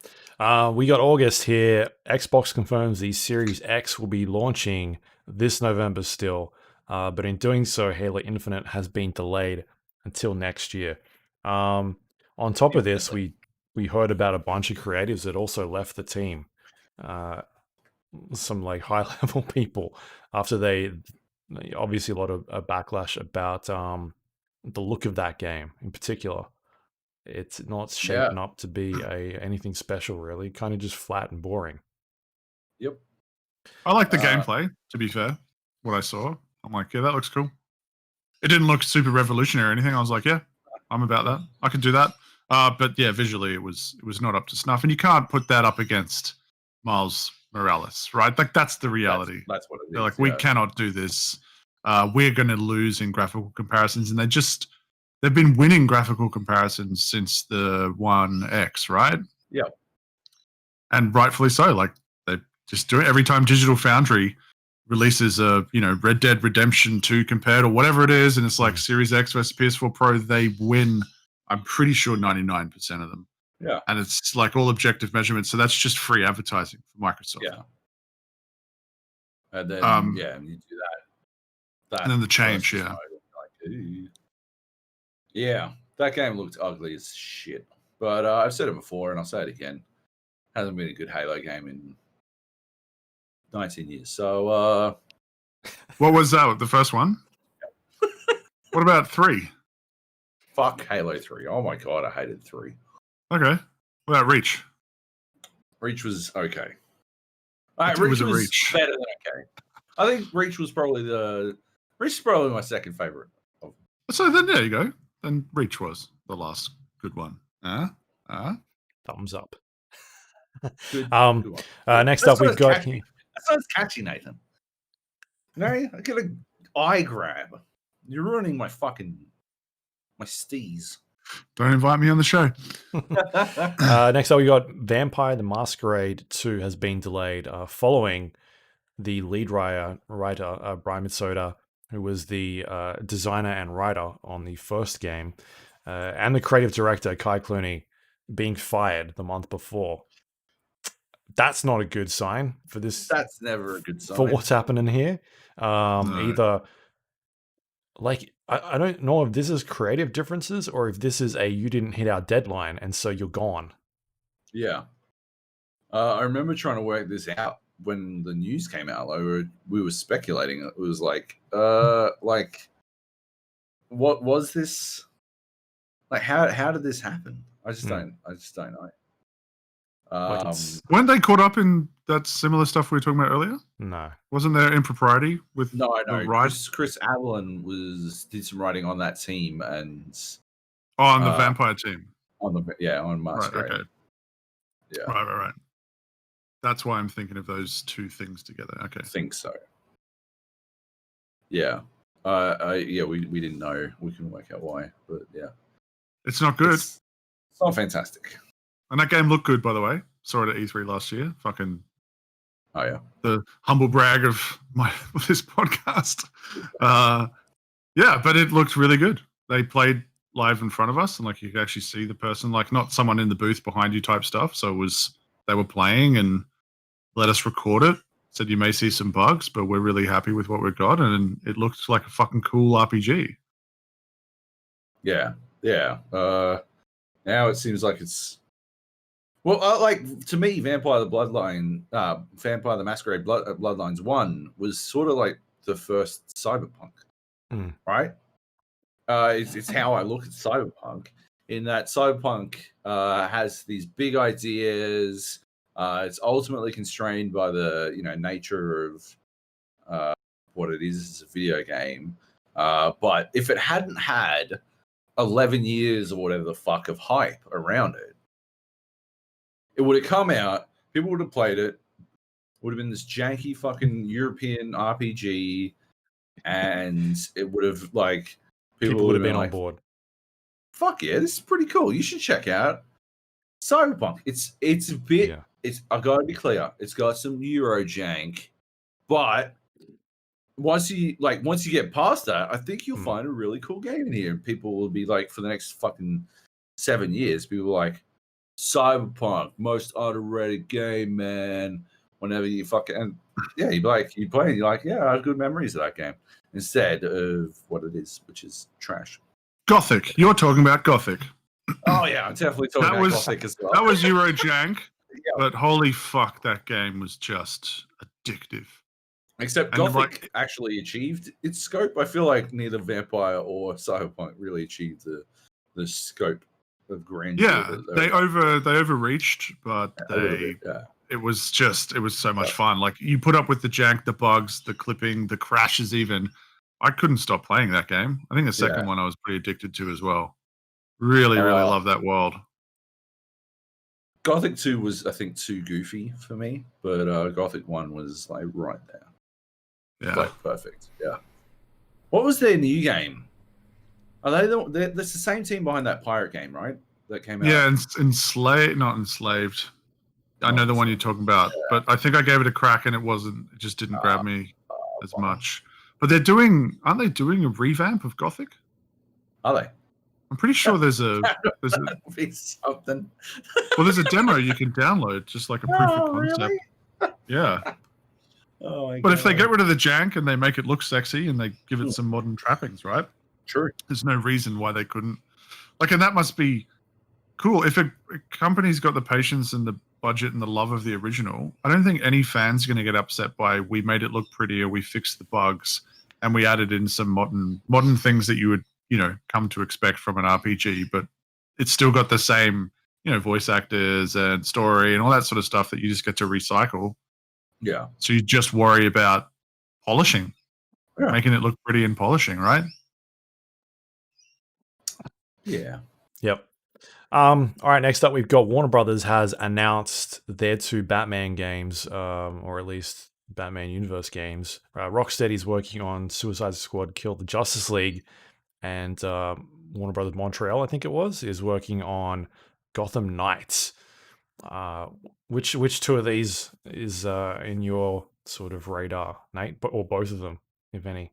We got August here. Xbox confirms the Series X will be launching this November still, but in doing so, Halo Infinite has been delayed until next year. On top of this, we heard about a bunch of creatives that also left the team. Some like high level people after they obviously a lot of backlash about the look of that game in particular. It's not shaping up to be anything special, really. Kind of just flat and boring. Yep. I like the gameplay, to be fair. What I saw, I'm like, yeah, that looks cool. It didn't look super revolutionary or anything. I was like, yeah, I'm about that. I can do that. But yeah, visually, it was not up to snuff, and you can't put that up against Miles Morales, right? Like that's the reality. That's what it is. They're like, we cannot do this. We're going to lose in graphical comparisons, and they've been winning graphical comparisons since the One X, right? Yeah. And rightfully so. Like they just do it every time Digital Foundry releases a, Red Dead Redemption 2 compared or whatever it is, and it's like Series X versus PS4 Pro, they win, I'm pretty sure 99% of them. Yeah. And it's like all objective measurements. So that's just free advertising for Microsoft. Yeah. And then, you do that. And then the change, yeah. Yeah, that game looked ugly as shit. But I've said it before, and I'll say it again. Hasn't been a good Halo game in 19 years. So, what was that? The first one? What about 3? Fuck Halo 3. Oh my god, I hated 3. Okay. What about Reach? Reach was okay. It was a Reach. Better than okay. I think Reach was probably my second favorite. So then there you go. Then Reach was the last good one. Thumbs up. Good one. Next up, we've got here. That sounds catchy, Nathan. No, I get an eye grab. You're ruining my steez. Don't invite me on the show. Next up, we got Vampire the Masquerade 2 has been delayed following the lead writer Brian Mitsoda, who was the designer and writer on the first game, and the creative director, Kai Clooney, being fired the month before. That's not a good sign for this. That's never a good sign. For what's happening here. Either, like, I don't know if this is creative differences or if this is you didn't hit our deadline and so you're gone. Yeah. I remember trying to work this out when the news came out. We were speculating. It was like, what was this? Like, how did this happen? I just don't know. Weren't they caught up in that similar stuff we were talking about earlier? No. Wasn't there impropriety with No. the Chris Avalon did some writing on that team and on the vampire team. On Masquerade. Right, okay. Yeah. Right. That's why I'm thinking of those two things together. Okay. I think so. Yeah. We didn't know. We couldn't work out why, but yeah. It's not good. It's not fantastic. And that game looked good, by the way. Saw it at E3 last year. Fucking. Oh yeah. The humble brag of this podcast. Yeah, but it looked really good. They played live in front of us, and like you could actually see the person, like not someone in the booth behind you type stuff. So they were playing and let us record it. said you may see some bugs, but we're really happy with what we've got, and it looks like a fucking cool RPG. Yeah. Now it seems like it's like to me, Vampire the Masquerade Bloodlines 1 was sort of like the first Cyberpunk, right? It's how I look at Cyberpunk. In that Cyberpunk has these big ideas. It's ultimately constrained by the nature of what it is as a video game. But if it hadn't had 11 years or whatever the fuck of hype around it, it would have come out, people would have played it, would have been this janky fucking European RPG, and it would have like people would have been on board. Fuck yeah, this is pretty cool. You should check out Cyberpunk. It's a bit I gotta be clear, it's got some Euro jank, but once you get past that, I think you'll find a really cool game in here. And people will be like, for the next fucking 7 years, people are like, Cyberpunk, most underrated game, man. Whenever you fucking you'd be like, you play, and you're like, yeah, I have good memories of that game. Instead of what it is, which is trash. Gothic. You're talking about Gothic. Oh yeah, I'm definitely talking about Gothic as well. That was Euro jank, but holy fuck, that game was just addictive. Except Gothic actually achieved its scope. I feel like neither Vampire or Cyberpunk really achieved the scope of grandeur. Yeah, they overreached, but it was so much fun. Like, you put up with the jank, the bugs, the clipping, the crashes even. I couldn't stop playing that game. I think the second one I was pretty addicted to as well. Really love that world. Gothic 2 was, I think, too goofy for me, but Gothic 1 was like right there. Yeah. Like perfect. Yeah. What was their new game? Are they that's the same team behind that pirate game, right? That came out. Yeah, not enslaved. I know the one you're talking about, but I think I gave it a crack and it just didn't grab me as much. But aren't they doing a revamp of Gothic? Are they? I'm pretty sure there's something. Well, there's a demo you can download, just like a proof of concept. Really? Yeah. Oh my God. But if they get rid of the jank and they make it look sexy and they give it some modern trappings, right? True. There's no reason why they couldn't. And that must be cool. If a company's got the patience and the budget and the love of the original, I don't think any fan's going to get upset by, we made it look prettier, we fixed the bugs, and we added in some modern things that you would, come to expect from an RPG, but it's still got the same, voice actors and story and all that sort of stuff that you just get to recycle. Yeah. So you just worry about polishing, making it look pretty and polishing, right? Yeah. Yep. All right, next up, we've got Warner Brothers has announced their 2 Batman games, or at least Batman Universe games. Rocksteady's working on Suicide Squad Kill the Justice League, and Warner Brothers Montreal, I think it was, is working on Gotham Knights. Which 2 of these is in your sort of radar, Nate? Or both of them, if any?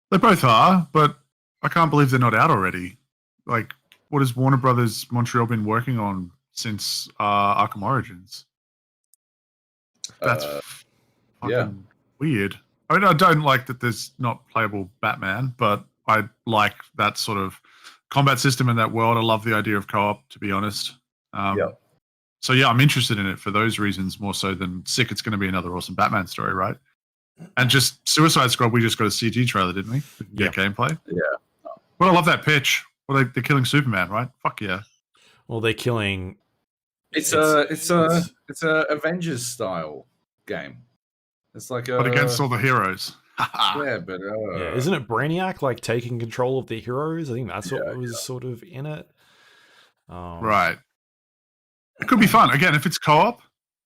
They both are, but I can't believe they're not out already. Like, what has Warner Brothers Montreal been working on since Arkham Origins? That's fucking weird. I mean, I don't like that there's not playable Batman, but I like that sort of combat system in that world. I love the idea of co-op, to be honest. So yeah, I'm interested in it for those reasons more so than sick. It's going to be another awesome Batman story, right? And just Suicide Squad, we just got a CG trailer, didn't we? Yeah, gameplay. Yeah. Well, I love that pitch. Well, they're killing Superman, right? Fuck yeah. Well, they're killing. It's a Avengers style game. It's like but against all the heroes. Yeah, but isn't it Brainiac like taking control of the heroes? I think that's what was sort of in it. Right. It could be fun. Again, if it's co-op,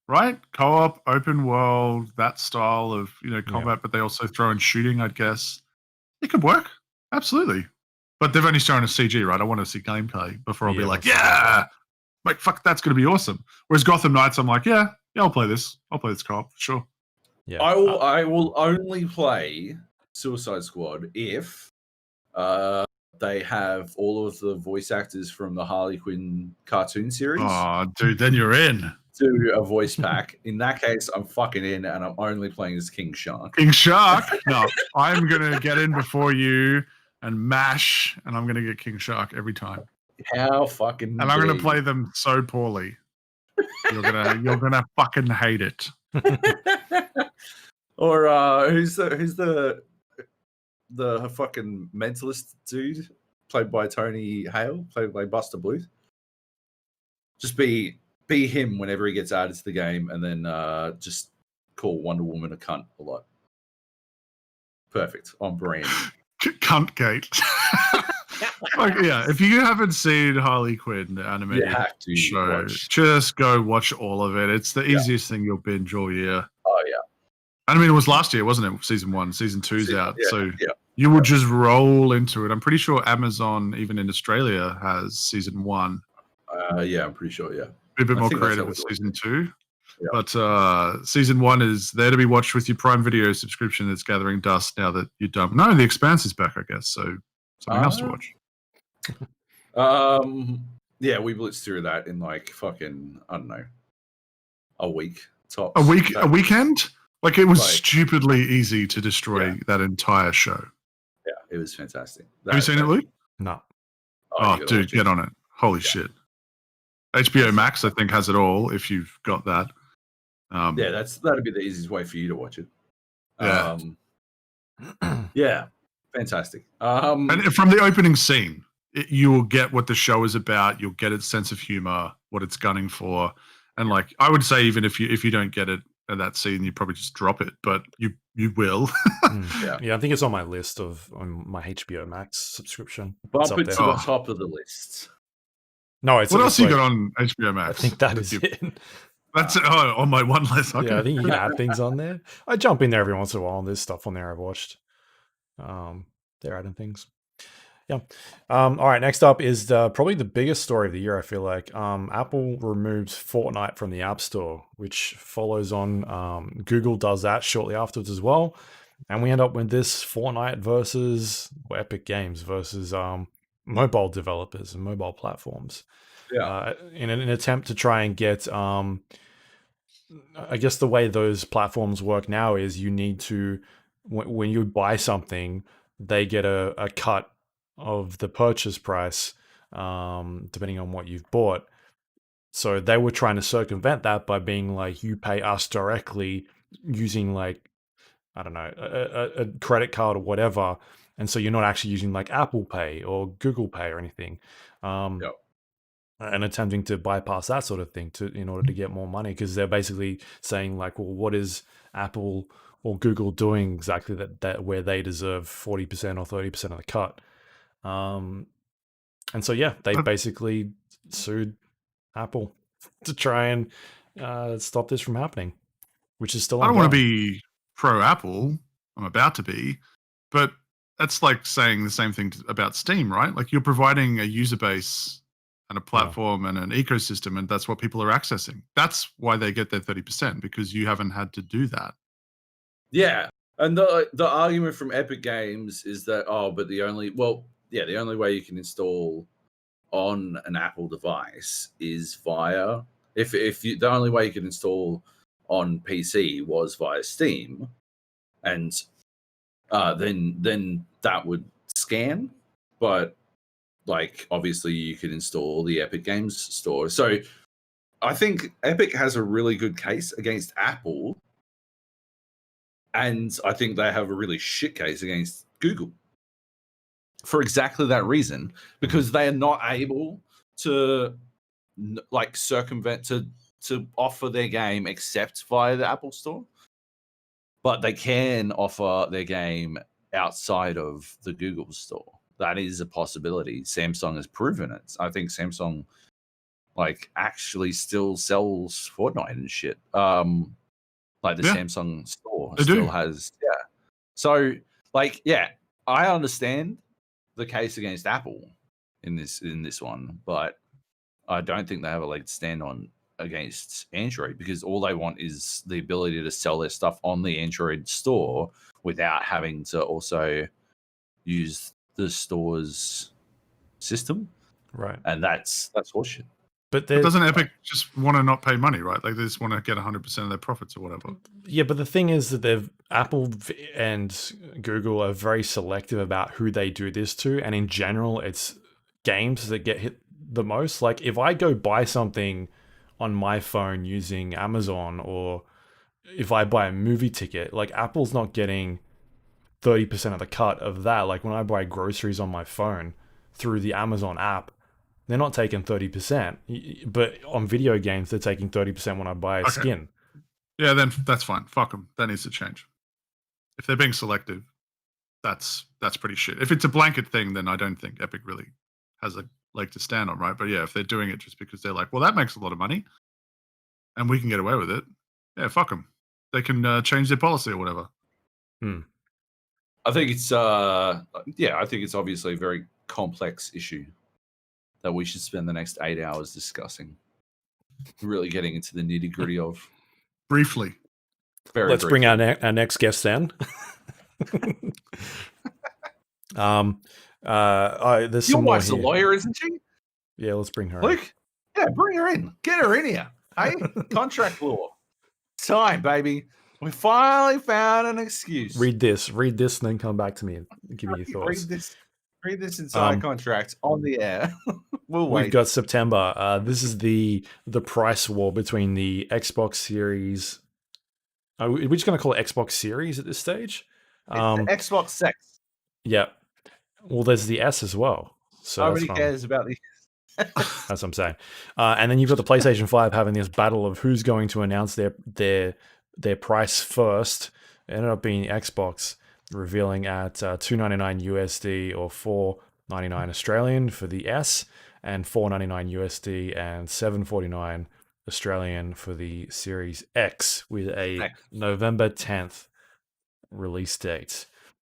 right? Co-op, open world, that style of combat, but they also throw in shooting, I guess. It could work. Absolutely. But they've only shown us CG, right? I want to see gameplay before I'll be like, like, fuck, that's going to be awesome. Whereas Gotham Knights, I'm like, yeah, I'll play this. I'll play this co-op, for sure. Yeah. I will only play Suicide Squad if they have all of the voice actors from the Harley Quinn cartoon series. Oh, dude, then you're in. do a voice pack, in that case, I'm fucking in, and I'm only playing as King Shark. King Shark? No, I'm gonna get in before you and mash, and I'm gonna get King Shark every time. How fucking And I'm gonna play them so poorly. You're gonna fucking hate it. Or who's the fucking mentalist dude played by Tony Hale, played by Buster Bluth? Just be him whenever he gets added to the game, and then just call Wonder Woman a cunt a lot. Perfect, on brand. Cuntgate. Like, yeah, if you haven't seen Harley Quinn, the animated show, just go watch all of it. It's the easiest thing you'll binge all year. Oh yeah. I mean, it was last year, wasn't it? Season 1, season 2's out, so you would just roll into it. I'm pretty sure Amazon, even in Australia, has season 1. Yeah, I'm pretty sure. Yeah, a bit more creative with season 2. Yeah. But season 1 is there to be watched with your Prime Video subscription that's gathering dust now that you're done. No, The Expanse is back, I guess, so something else to watch. Yeah, we blitzed through that in like fucking, I don't know, a week tops. A weekend? Like, it was stupidly easy to destroy that entire show. Yeah, it was fantastic. Have you seen it, Luke? No. Oh, dude, get on it. Holy shit. HBO Max, I think, has it all if you've got that. Yeah, that'd be the easiest way for you to watch it. Yeah. Yeah, fantastic. And from the opening scene, you will get what the show is about. You'll get its sense of humor, what it's gunning for, and like I would say, even if you don't get it at that scene, you probably just drop it. But you will. Yeah, I think it's on my list on my HBO Max subscription. Bump it to the top of the list. No, it's what else you got on HBO Max? I think that is it. That's on my one list. Okay. Yeah, I think you can add things on there. I jump in there every once in a while, and there's stuff on there I've watched. They're adding things. Yeah. All right. Next up is probably the biggest story of the year. I feel like Apple removes Fortnite from the App Store, which follows on. Google does that shortly afterwards as well, and we end up with this Fortnite versus Epic Games versus mobile developers and mobile platforms. Yeah. In an attempt to try and get, I guess the way those platforms work now is you need to, when you buy something, they get a cut of the purchase price, depending on what you've bought. So they were trying to circumvent that by being like, you pay us directly using like, I don't know, a credit card or whatever. And so you're not actually using like Apple Pay or Google Pay or anything. And attempting to bypass that sort of thing in order to get more money, because they're basically saying like, well, what is Apple or Google doing exactly that where they deserve 40% or 30% of the cut? And so they basically sued Apple to try and stop this from happening, which is still. I don't want to be pro Apple. I'm about to be, but that's like saying the same thing about Steam, right? Like, you're providing a user base and a platform and an ecosystem, and that's what people are accessing. That's why they get their 30%, because you haven't had to do that. Yeah, and the argument from Epic Games is that the only way you can install on an Apple device is via the only way you can install on PC was via Steam, and then that would scan, but like obviously you could install the Epic Games store. So I think Epic has a really good case against Apple, and I think they have a really shit case against Google for exactly that reason, because they are not able to like circumvent to offer their game except via the Apple Store, but they can offer their game outside of the Google Store. That is a possibility. Samsung has proven it. I think Samsung like actually still sells Fortnite and shit. Like the Samsung store still has. Yeah. So like, I understand the case against Apple in this one, but I don't think they have a leg to stand on against Android, because all they want is the ability to sell their stuff on the Android store without having to also use the store's system, right? And that's horseshit. But doesn't Epic just want to not pay money, right? Like they just want to get 100% of their profits or whatever. Yeah, but the thing is that Apple and Google are very selective about who they do this to, and in general, it's games that get hit the most. Like if I go buy something on my phone using Amazon, or if I buy a movie ticket, like Apple's not getting 30% of the cut of that. Like when I buy groceries on my phone through the Amazon app, they're not taking 30%. But on video games, they're taking 30% when I buy a skin. Yeah, then that's fine. Fuck them. That needs to change. If they're being selective, that's pretty shit. If it's a blanket thing, then I don't think Epic really has a leg to stand on, right? But yeah, if they're doing it just because they're like, well, that makes a lot of money, and we can get away with it, yeah, fuck them. They can change their policy or whatever. I think it's I think it's obviously a very complex issue that we should spend the next 8 hours discussing. Really getting into the nitty gritty of. Briefly. Let's bring our next guest then. There's Your some more wife's a here. lawyer, isn't she? Yeah, let's bring her. Luke, yeah, bring her in. Get her in here. Hey, contract law. Time, baby. We finally found an excuse. Read this, and then come back to me and give me your thoughts. Read this inside contract on the air. We'll wait. We've got September. This is the price war between the Xbox Series. Are we just going to call it Xbox Series at this stage? It's the Xbox Sex. Yeah. Well, there's the S as well. So nobody cares about the. That's what I'm saying. And then you've got the PlayStation 5 having this battle of who's going to announce their price first. It ended up being Xbox, revealing at $2.99 USD or $4.99 Australian for the S, and $4.99 USD and $7.49 Australian for the Series X, with a November 10th release date.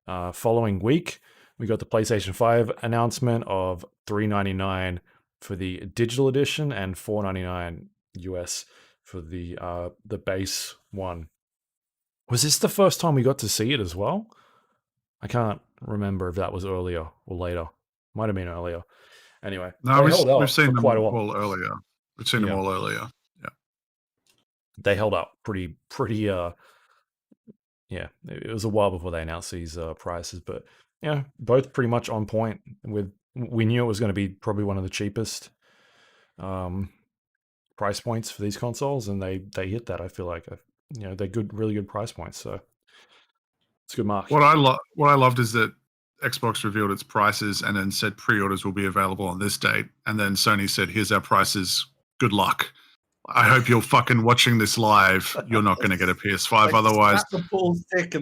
Following week, we got the PlayStation 5 announcement of $3.99 for the digital edition and $4.99 US for the base one. Was this the first time we got to see it as well? I can't remember if that was earlier or later. Might have been earlier. Anyway, no, we've seen them all earlier. We've seen them all earlier. Yeah, they held up pretty. Yeah, it was a while before they announced these prices, but yeah, both pretty much on point. We knew it was going to be probably one of the cheapest price points for these consoles, and they hit that. I feel like they're really good price points. So it's a good mark. What I loved is that Xbox revealed its prices and then said pre-orders will be available on this date, and then Sony said, "Here's our prices. Good luck. I hope you're fucking watching this live. You're not going to get a PS5 otherwise." And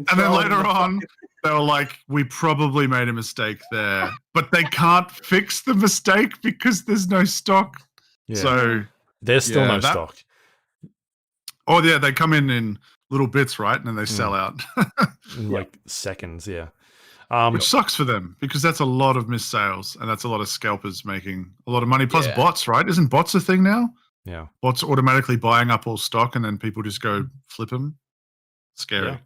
then later on, they were like, "We probably made a mistake there, but they can't fix the mistake because there's no stock." Yeah. So there's still no stock. Oh yeah, they come in little bits, right? And then they sell out in like seconds. Yeah. Which sucks for them because that's a lot of missed sales and that's a lot of scalpers making a lot of money. Plus bots, right? Isn't bots a thing now? Yeah. Bots automatically buying up all stock and then people just go flip them. Scary.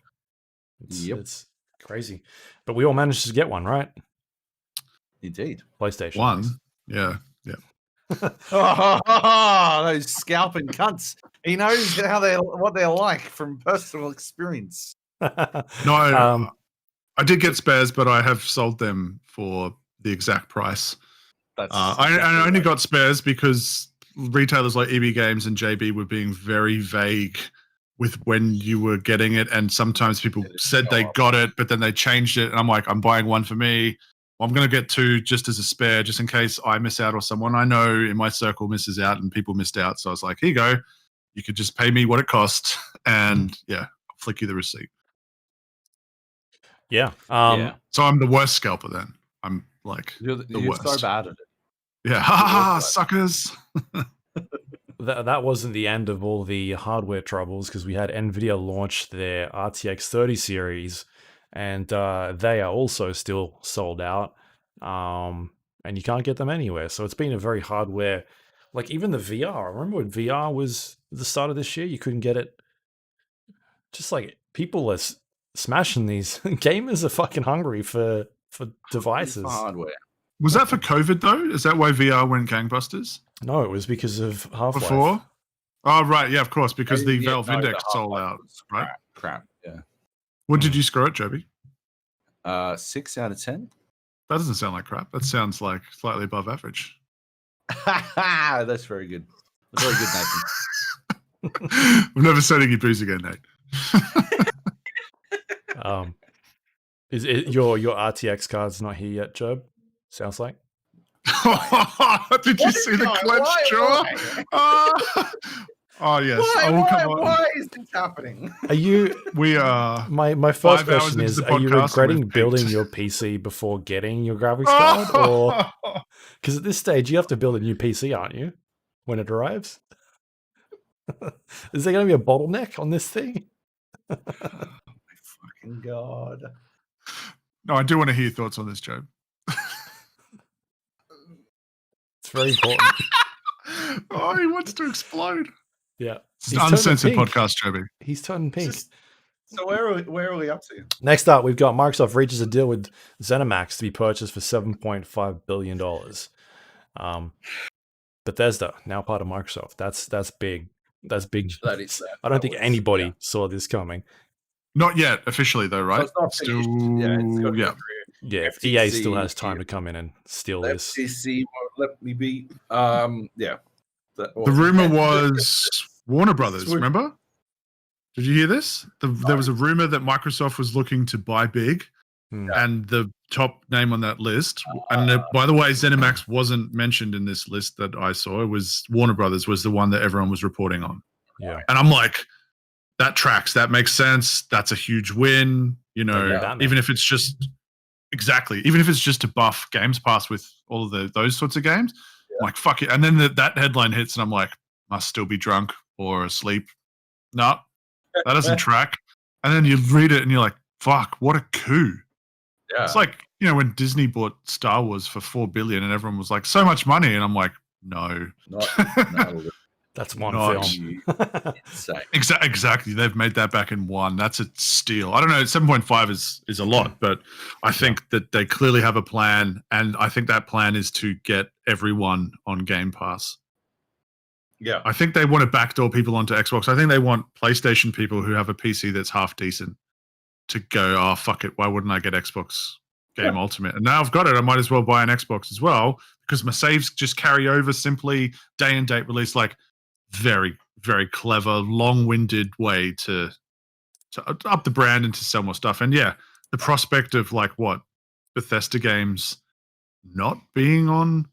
Yeah. It's crazy. But we all managed to get one, right? Indeed. PlayStation. One. Yeah. Those scalping cunts. He knows what they're like from personal experience. No, I did get spares, but I have sold them for the exact price. I only got spares because retailers like EB Games and JB were being very vague with when you were getting it, and sometimes people said they got it, but then they changed it, and I'm like, I'm buying one for me. I'm going to get two just as a spare, just in case I miss out or someone I know in my circle misses out and people missed out. So I was like, here you go. You could just pay me what it cost, and I'll flick you the receipt. Yeah. So I'm the worst scalper then. I'm like you're worst. So bad at it. Yeah. Ha suckers. That wasn't the end of all the hardware troubles, because we had NVIDIA launch their RTX 30 series, and they are also still sold out, and you can't get them anywhere. So it's been a very hardware, like even the VR. I remember when VR was at the start of this year, you couldn't get it. Just like people are smashing these. Gamers are fucking hungry for devices. Hardware. Was that for COVID though? Is that why VR went gangbusters? No, it was because of Half-Life. Before? Oh, right. Yeah, of course, because the Valve no, Index the sold Half-Life out, was right? Crap. Yeah. What did you score it, Joby? 6 out of 10. That doesn't sound like crap. That sounds like slightly above average. That's very good. That's very good, Nathan. I'm never sending you booze again, Nate. Is it your RTX card's not here yet, Joab? Sounds like. Did you see the clenched jaw? Oh yes. Why is this happening? Are you? We are. My first question is: are you regretting building your PC before getting your graphics card, or because at this stage you have to build a new PC, aren't you? When it arrives, is there going to be a bottleneck on this thing? Oh my fucking god! No, I do want to hear your thoughts on this, Joab. It's very important. Oh, he wants to explode. Yeah. It's an uncensored podcast, Joby. He's turning pink. So where are we up to? Next up, we've got Microsoft reaches a deal with ZeniMax to be purchased for $7.5 billion. Bethesda, now part of Microsoft. That's big. That's big. That is, I don't think anybody saw this coming. Not yet, officially though, right? So it's not finished. Yeah. Yeah, if FTC, EA still has time to come in and steal this. FTC won't let me be. Yeah. The rumor was Warner Brothers, remember? Did you hear this? There was a rumor that Microsoft was looking to buy big, and the top name on that list, and by the way, ZeniMax wasn't mentioned in this list that I saw. It was Warner Brothers was the one that everyone was reporting on. Yeah. And I'm like, that tracks. That makes sense. That's a huge win. You know, even if it's just even if it's just to buff Games Pass with all of those sorts of games. I'm like, fuck it. And then that headline hits, and I'm like, must still be drunk or asleep. No, that doesn't track. And then you read it, and you're like, fuck, what a coup. Yeah. It's like, you know, when Disney bought Star Wars for $4 billion, and everyone was like, so much money. And I'm like, no. That's one film. Exactly. They've made that back in one. That's a steal. I don't know. 7.5 is a lot, but I think that they clearly have a plan, and I think that plan is to get everyone on Game Pass. Yeah. I think they want to backdoor people onto Xbox. I think they want PlayStation people who have a PC that's half decent to go, oh, fuck it. Why wouldn't I get Xbox Game Ultimate? And now I've got it. I might as well buy an Xbox as well, because my saves just carry over simply day and date release. Like, very, very clever, long-winded way to up the brand and to sell more stuff. And yeah, the prospect of like what Bethesda games not being on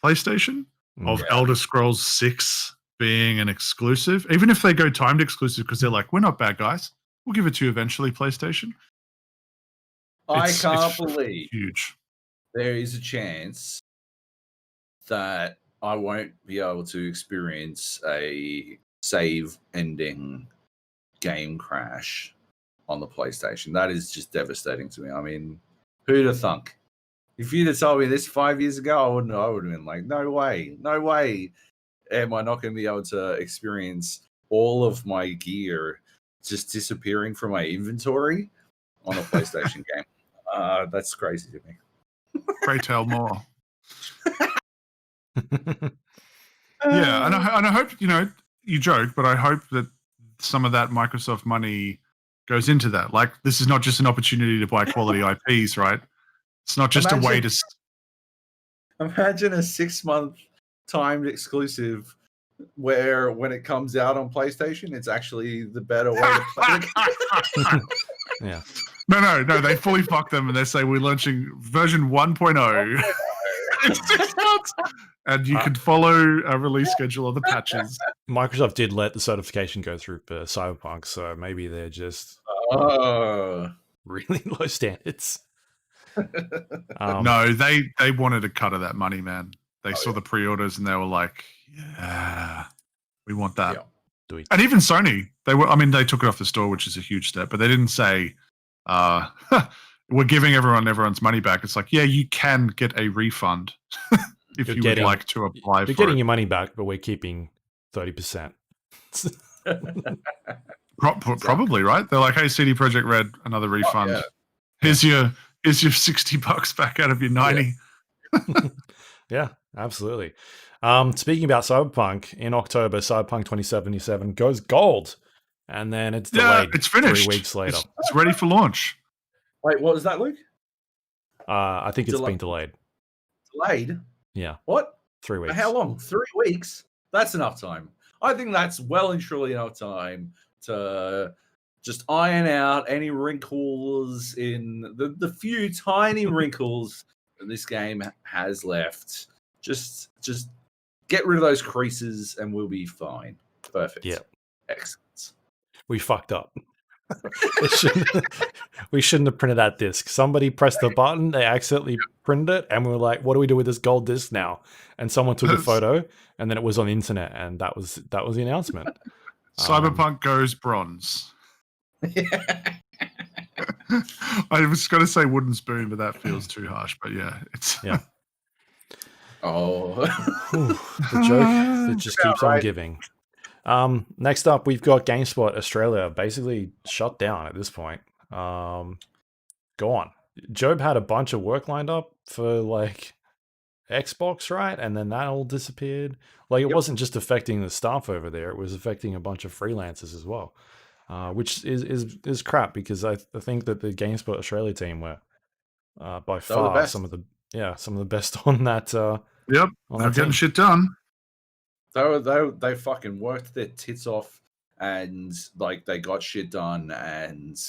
PlayStation, of Elder Scrolls 6 being an exclusive, even if they go timed exclusive because they're like, we're not bad guys, we'll give it to you eventually, PlayStation. I can't believe huge. There is a chance that I won't be able to experience a save-ending game crash on the PlayStation. That is just devastating to me. I mean, who'd have thunk? If you'd have told me this 5 years ago, I would have been like, no way am I not going to be able to experience all of my gear just disappearing from my inventory on a PlayStation game. That's crazy to me. Pray tell more. Yeah, and I hope, you know, you joke, but I hope that some of that Microsoft money goes into that. Like, this is not just an opportunity to buy quality IPs, right? It's not just a way to... Imagine a 6-month timed exclusive where when it comes out on PlayStation, it's actually the better way to play the game. Yeah. No, they fully fuck them and they say we're launching version 1.0 in 6 months. And you can follow a release schedule of the patches. Microsoft did let the certification go through for Cyberpunk, so maybe they're just really low standards. No, they wanted a cut of that money, man. They saw the pre-orders and they were like, yeah, we want that. Yeah. And even Sony, they took it off the store, which is a huge step, but they didn't say, we're giving everyone's money back. It's like, yeah, you can get a refund. If you would like to apply for it. You're getting your money back, but we're keeping 30%. Probably, right? They're like, hey, CD Projekt Red, another refund. Here's your $60 back out of your 90. Yeah, absolutely. Speaking about Cyberpunk, in October, Cyberpunk 2077 goes gold, and then it's Yeah, delayed it's 3 finished. weeks later. It's ready for launch. Wait, what was that, Luke? I think it's been delayed. Delayed? Yeah, What? 3 For weeks. how long? 3 weeks? That's enough time. I think that's well and truly enough time to just iron out any wrinkles in the few tiny wrinkles that this game has left. Just get rid of those creases and we'll be fine. Perfect. Yeah. Excellent. We fucked up. We shouldn't have printed that disc. Somebody pressed the button, they accidentally printed it, and we were like, what do we do with this gold disc now? And someone took a photo, and then it was on the internet, and that was the announcement. Cyberpunk goes bronze. I was going to say wooden spoon, but that feels too harsh. But yeah, it's Oh, the joke that just keeps on giving. Next up, we've got GameSpot Australia basically shut down at this point. Go on. Joab had a bunch of work lined up for like Xbox, right? And then that all disappeared. Like it wasn't just affecting the staff over there; it was affecting a bunch of freelancers as well, which is crap because I think that the GameSpot Australia team were by far some of the best on that. Yep, they're getting shit done. They fucking worked their tits off and like they got shit done, and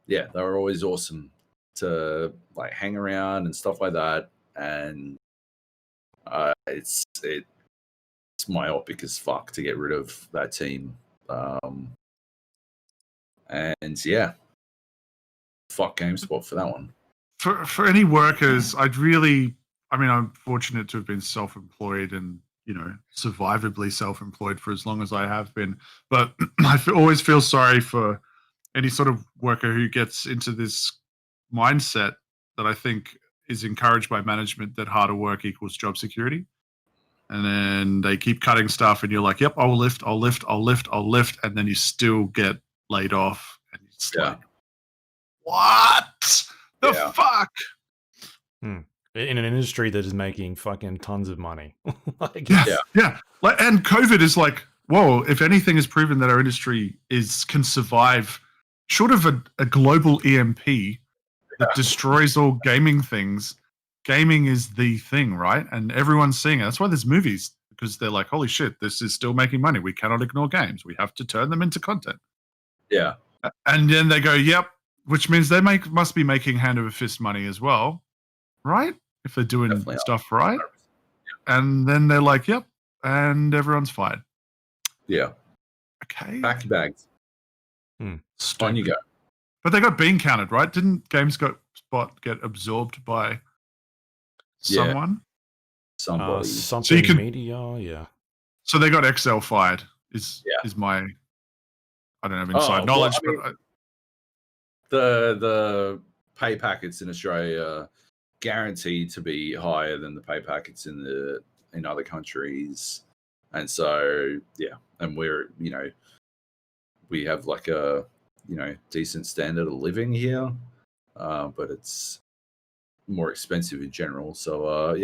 yeah, they were always awesome to like hang around and stuff like that. And it's myopic as fuck to get rid of that team. And yeah, fuck GameSpot for that one. For any workers, I'm fortunate to have been self-employed and survivably self-employed for as long as I have been. But I always feel sorry for any sort of worker who gets into this mindset that I think is encouraged by management that harder work equals job security. And then they keep cutting stuff and you're like, yep, I'll lift. And then you still get laid off. And it's like, what the fuck? In an industry that is making fucking tons of money. Yeah. Like, and COVID is like, whoa, if anything has proven that our industry can survive short of a global EMP that destroys all gaming things, gaming is the thing, right? And everyone's seeing it. That's why there's movies, because they're like, holy shit, this is still making money. We cannot ignore games. We have to turn them into content. Yeah. And then they go, yep, which means they must be making hand over fist money as well. Right? If they're doing stuff right. And then they're like, yep, and everyone's fine. Yeah. Okay. Pack your bags. On you go. But they got bean counted, right? Didn't GameSpot get absorbed by someone? Somebody. Something media, yeah. So they got XL fired, is my, I don't have inside knowledge, but the pay packets in Australia guaranteed to be higher than the pay packets in other countries, and so and we're we have like a decent standard of living here, but it's more expensive in general. So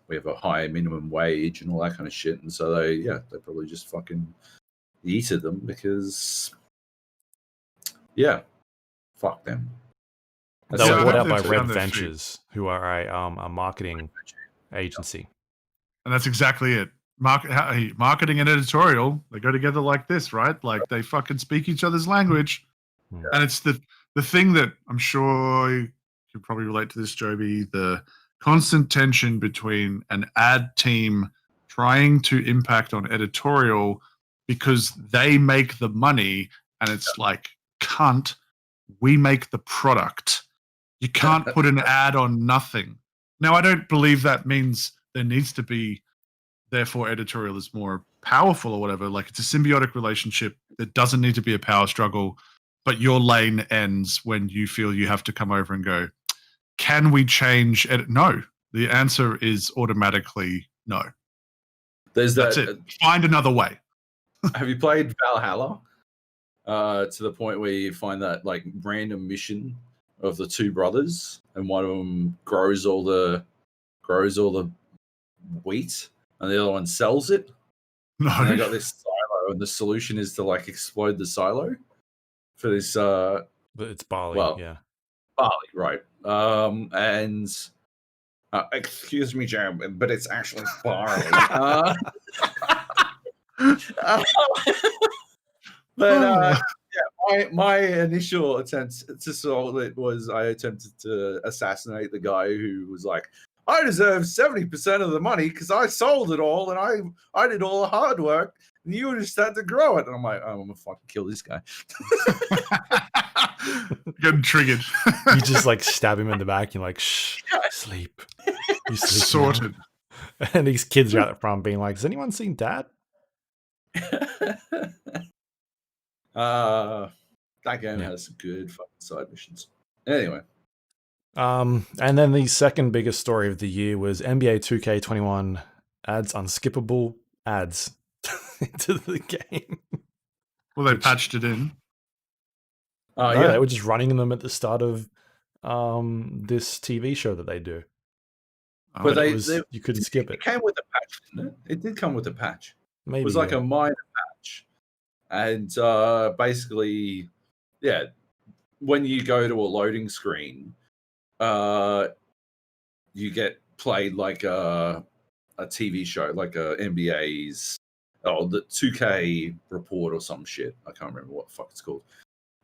we have a high minimum wage and all that kind of shit, and so they probably just fucking yeeted them because fuck them. They were bought out by Red Ventures, who are a marketing agency. And that's exactly it. Marketing and editorial, they go together like this, right? Like they fucking speak each other's language. And it's the thing that I'm sure you can probably relate to this, Joby, the constant tension between an ad team trying to impact on editorial because they make the money, and it's like, cunt, we make the product. You can't put an ad on nothing. Now, I don't believe that means there needs to be, therefore, editorial is more powerful or whatever. Like, it's a symbiotic relationship. There doesn't need to be a power struggle, but your lane ends when you feel you have to come over and go, can we change it? No. The answer is automatically no. That's it. Find another way. Have you played Valhalla? To the point where you find that like random mission of the two brothers, and one of them grows all the grows all the wheat, and the other one sells it. No. And they got this silo, and the solution is to like explode the silo for this. But it's barley. Yeah. Barley, right? And excuse me, Joab, but it's actually barley. But yeah, my initial attempt to solve it was I attempted to assassinate the guy who was like, I deserve 70% of the money because I sold it all and I did all the hard work and you just had to grow it. And I'm like, I'm gonna fucking kill this guy. Getting triggered. You just like stab him in the back. You're like, shh, sleep. You sleep Sorted. now. And these kids are out the front being like, has anyone seen Dad? That game has some good fucking side missions. Anyway. And then the second biggest story of the year was NBA 2K21 adds unskippable ads into the game. Well, they patched it in. No, Yeah, they were just running them at the start of this TV show that they do. But you couldn't skip it. It came with a patch, didn't it? It did come with a patch. Maybe it was like a minor patch. And basically, yeah, when you go to a loading screen, you get played like a TV show, like a NBA's, the 2K report or some shit. I can't remember what the fuck it's called.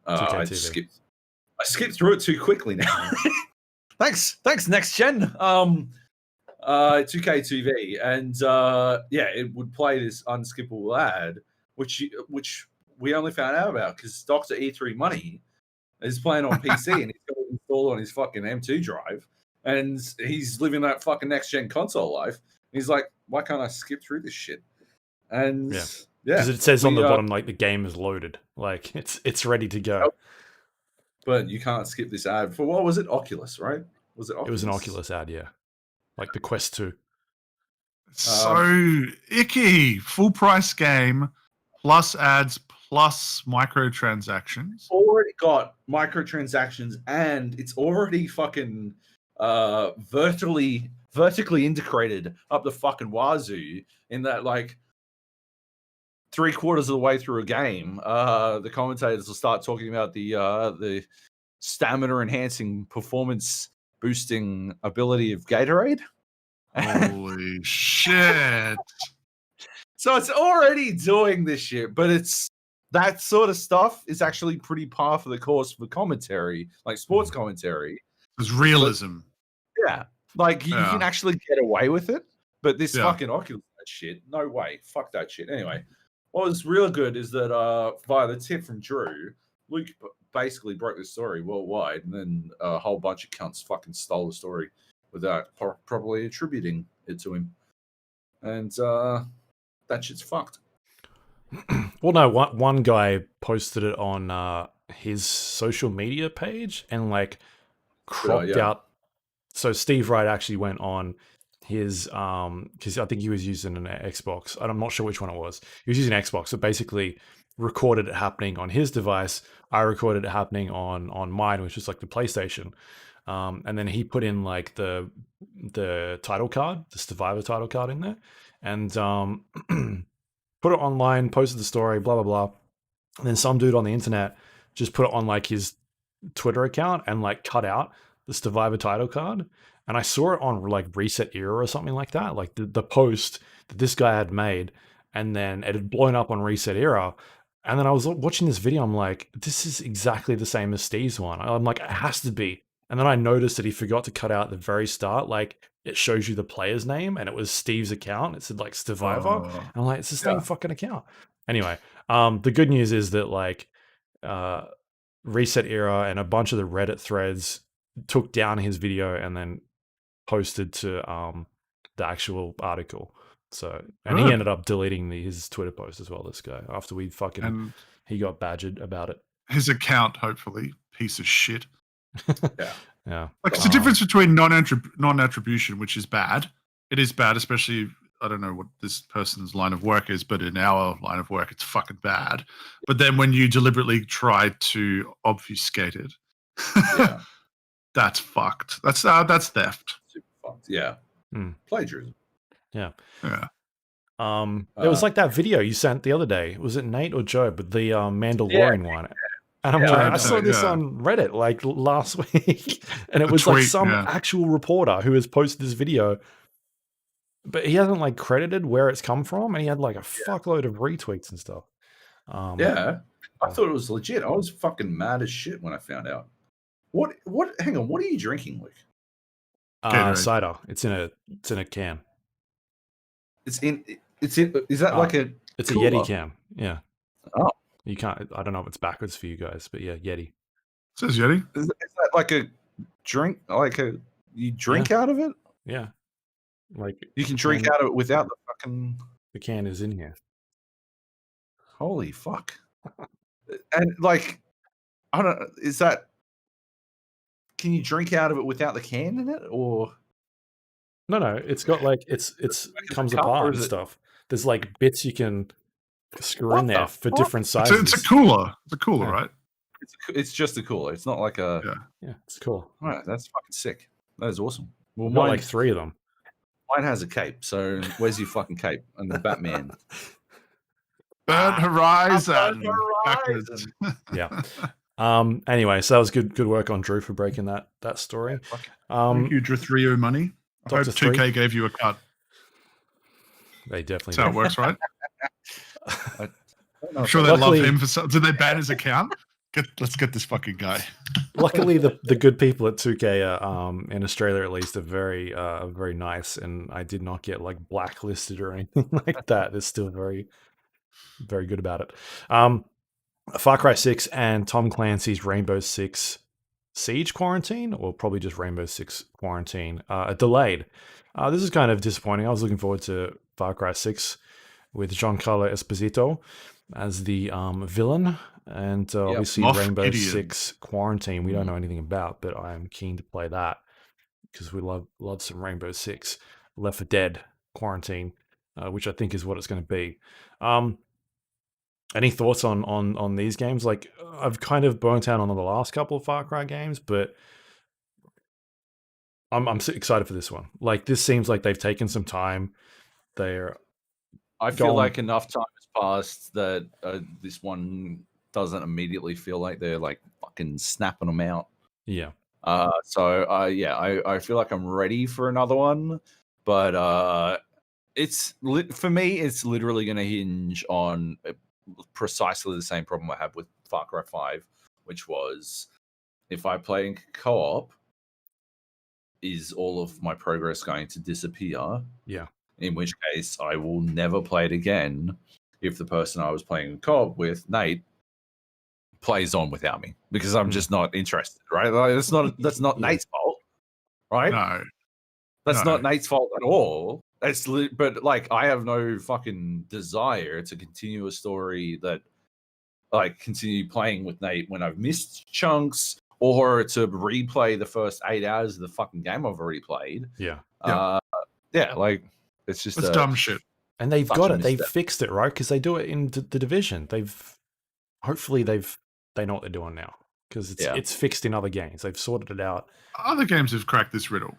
I skipped through it too quickly now. Thanks, next gen. 2K TV, and yeah, it would play this unskippable ad, which we only found out about because Dr. E3 Money is playing on PC and he's got it installed on his fucking M2 drive, and he's living that fucking next gen console life. He's like, why can't I skip through this shit? And yeah, because it says on the bottom like the game is loaded, like it's ready to go. But you can't skip this ad for what was it? Oculus, right? Was it Oculus? It was an Oculus ad, yeah. Like the Quest 2. So icky. Full price game, plus ads, plus microtransactions. Already got microtransactions, and it's already fucking vertically integrated up the fucking wazoo. In that, like 3/4 of the way through a game, the commentators will start talking about the stamina enhancing, performance boosting ability of Gatorade. Holy shit. So it's already doing this shit, but it's that sort of stuff is actually pretty par for the course for commentary, like sports commentary. It's realism. Yeah. Like you can actually get away with it, but this fucking Oculus shit, no way. Fuck that shit. Anyway, what was real good is that via the tip from Drew, Luke basically broke the story worldwide, and then a whole bunch of cunts fucking stole the story without properly attributing it to him. And that shit's fucked. Well, no, one guy posted it on his social media page and like cropped out. So Steve Wright actually went on his because I think he was using an Xbox. I'm not sure which one it was. He was using Xbox, so basically recorded it happening on his device. I recorded it happening on mine, which is like the PlayStation. And then he put in like the title card, the Survivor title card in there, and put it online, posted the story, blah blah blah. And then some dude on the internet just put it on like his Twitter account and like cut out the Survivor title card. And I saw it on like Reset Era or something like that, like the post that this guy had made, and then it had blown up on Reset Era. And then I was watching this video, I'm like, this is exactly the same as Steve's one. I'm like, it has to be. And then I noticed that he forgot to cut out at the very start, like it shows you the player's name, and it was Steve's account. It said like Survivor. And I'm like, it's the same fucking account. Anyway, the good news is that like Reset Era and a bunch of the Reddit threads took down his video and then posted to the actual article. So, and he ended up deleting his Twitter post as well, this guy, after he got badgered about it. His account, hopefully, piece of shit. Yeah. Like it's the difference between non-attribution, which is bad. It is bad, especially, I don't know what this person's line of work is, but in our line of work, it's fucking bad. But then when you deliberately try to obfuscate it, that's fucked. That's theft. Super fucked. Yeah. Plagiarism. Yeah. Yeah. It was like that video you sent the other day. Was it Nate or Joab with the Mandalorian one? And I'm like, I saw this on Reddit like last week, and it was like some actual reporter who has posted this video, but he hasn't like credited where it's come from, and he had like a fuckload of retweets and stuff. I thought it was legit. I was fucking mad as shit when I found out. What? Hang on. What are you drinking, Luke? Cider. It's in a can. It's in. Is that like a? It's cooler? A Yeti can. Yeah. Oh. You can't. I don't know if it's backwards for you guys, but yeah, Yeti. It says Yeti. Is that like a drink? You drink out of it? Yeah. Like you can drink out of it without the fucking. The can is in here. Holy fuck! And like, I don't. Is that? Can you drink out of it without the can in it, or? No. It's got like it comes apart and stuff. There's like bits you can screw in there for different sizes. It's a cooler. It's a cooler, right? It's just a cooler. It's not like a. Yeah, it's cool. All right, that's fucking sick. That is awesome. Well, mine like 3 of them. Mine has a cape. So where's your fucking cape? And the Batman. Burnt Horizon. Yeah. Anyway, so that was good work on Drew for breaking that story. Thank you, Drew. 3 money. I hope 2K gave you a cut. They definitely. That's how it works, right? I'm sure they love him for something. Did they ban his account? Let's get this fucking guy. Luckily, the good people at 2K are, in Australia at least, are very nice, and I did not get like blacklisted or anything like that. They're still very, very good about it. Far Cry 6 and Tom Clancy's Rainbow Six Siege Quarantine, or probably just Rainbow Six Quarantine, are delayed. This is kind of disappointing. I was looking forward to Far Cry 6 with Giancarlo Esposito as the villain, and obviously Rainbow Six Quarantine we don't know anything about, but I am keen to play that because we love some Rainbow Six. Left 4 Dead Quarantine, which I think is what it's going to be. Any thoughts on these games? Like, I've kind of burnt out on the last couple of Far Cry games, but I'm excited for this one. Like, this seems like they've taken some time. I feel like enough time has passed that this one doesn't immediately feel like they're like fucking snapping them out. Yeah. I feel like I'm ready for another one, but for me, it's literally going to hinge on precisely the same problem I had with Far Cry 5, which was if I play in co-op, is all of my progress going to disappear? Yeah. In which case, I will never play it again if the person I was playing co-op with, Nate, plays on without me, because I'm just not interested, right? Like, that's not Nate's fault, right? No. That's not Nate's fault at all. But like, I have no fucking desire to continue a story that, like, continue playing with Nate when I've missed chunks, or to replay the first 8 hours of the fucking game I've already played. Yeah. Like, it's just dumb shit. And they've got it. They've fixed it, right? Because they do it in the Division. Hopefully they know what they're doing now, because it's fixed in other games. They've sorted it out. Other games have cracked this riddle.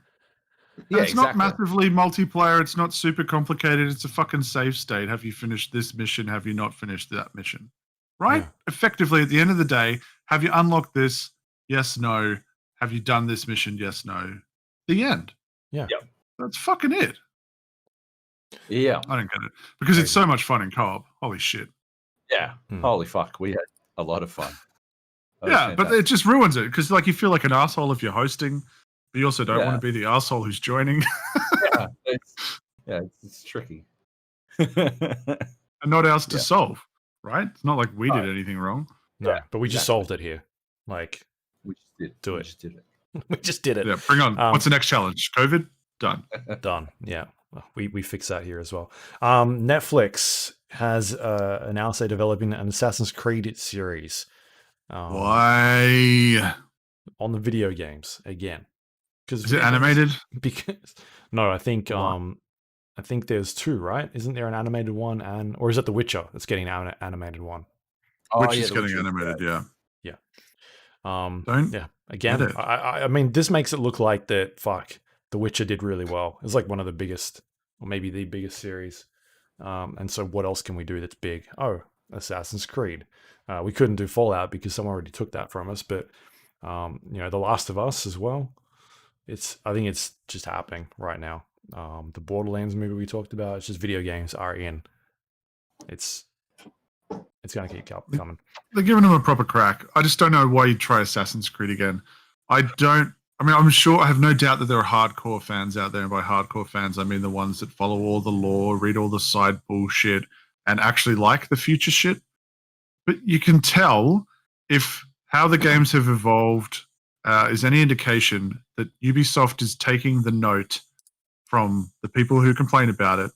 Yeah, it's not massively multiplayer. It's not super complicated. It's a fucking save state. Have you finished this mission? Have you not finished that mission? Right? Yeah. Effectively, at the end of the day, have you unlocked this? Yes, no. Have you done this mission? Yes, no. The end. Yeah. Yep. That's fucking it. Yeah. I don't get it. Because it's so much fun in co-op. Holy shit. Yeah. Holy fuck. We had a lot of fun. Yeah, but it just ruins it, because like you feel like an asshole if you're hosting, but you also don't want to be the asshole who's joining. It's tricky. And not ours to solve, right? It's not like we did anything wrong. No, but we just solved it here. Like, we just did. We just did it. We just did it. Yeah, bring on. What's the next challenge? COVID? Done. Done. Yeah. We fix that here as well. Netflix has announced they're developing an Assassin's Creed series. Why? On the video games again. Is it animated? Because no, I think there's 2, right? Isn't there an animated one, or is it The Witcher that's getting an animated one? Witcher's getting animated, yeah. Again, I mean, this makes it look like that. Fuck, The Witcher did really well. It's like one of the biggest, or maybe the biggest series. And so what else can we do that's big? Oh, Assassin's Creed. We couldn't do Fallout because someone already took that from us, but The Last of Us as well. I think it's just happening right now. The Borderlands movie we talked about, it's just video games are in. It's going to keep coming. They're giving them a proper crack. I just don't know why you'd try Assassin's Creed again. I'm sure, I have no doubt that there are hardcore fans out there, and by hardcore fans, I mean the ones that follow all the lore, read all the side bullshit, and actually like the future shit. But you can tell if how the games have evolved is any indication that Ubisoft is taking the note from the people who complain about it,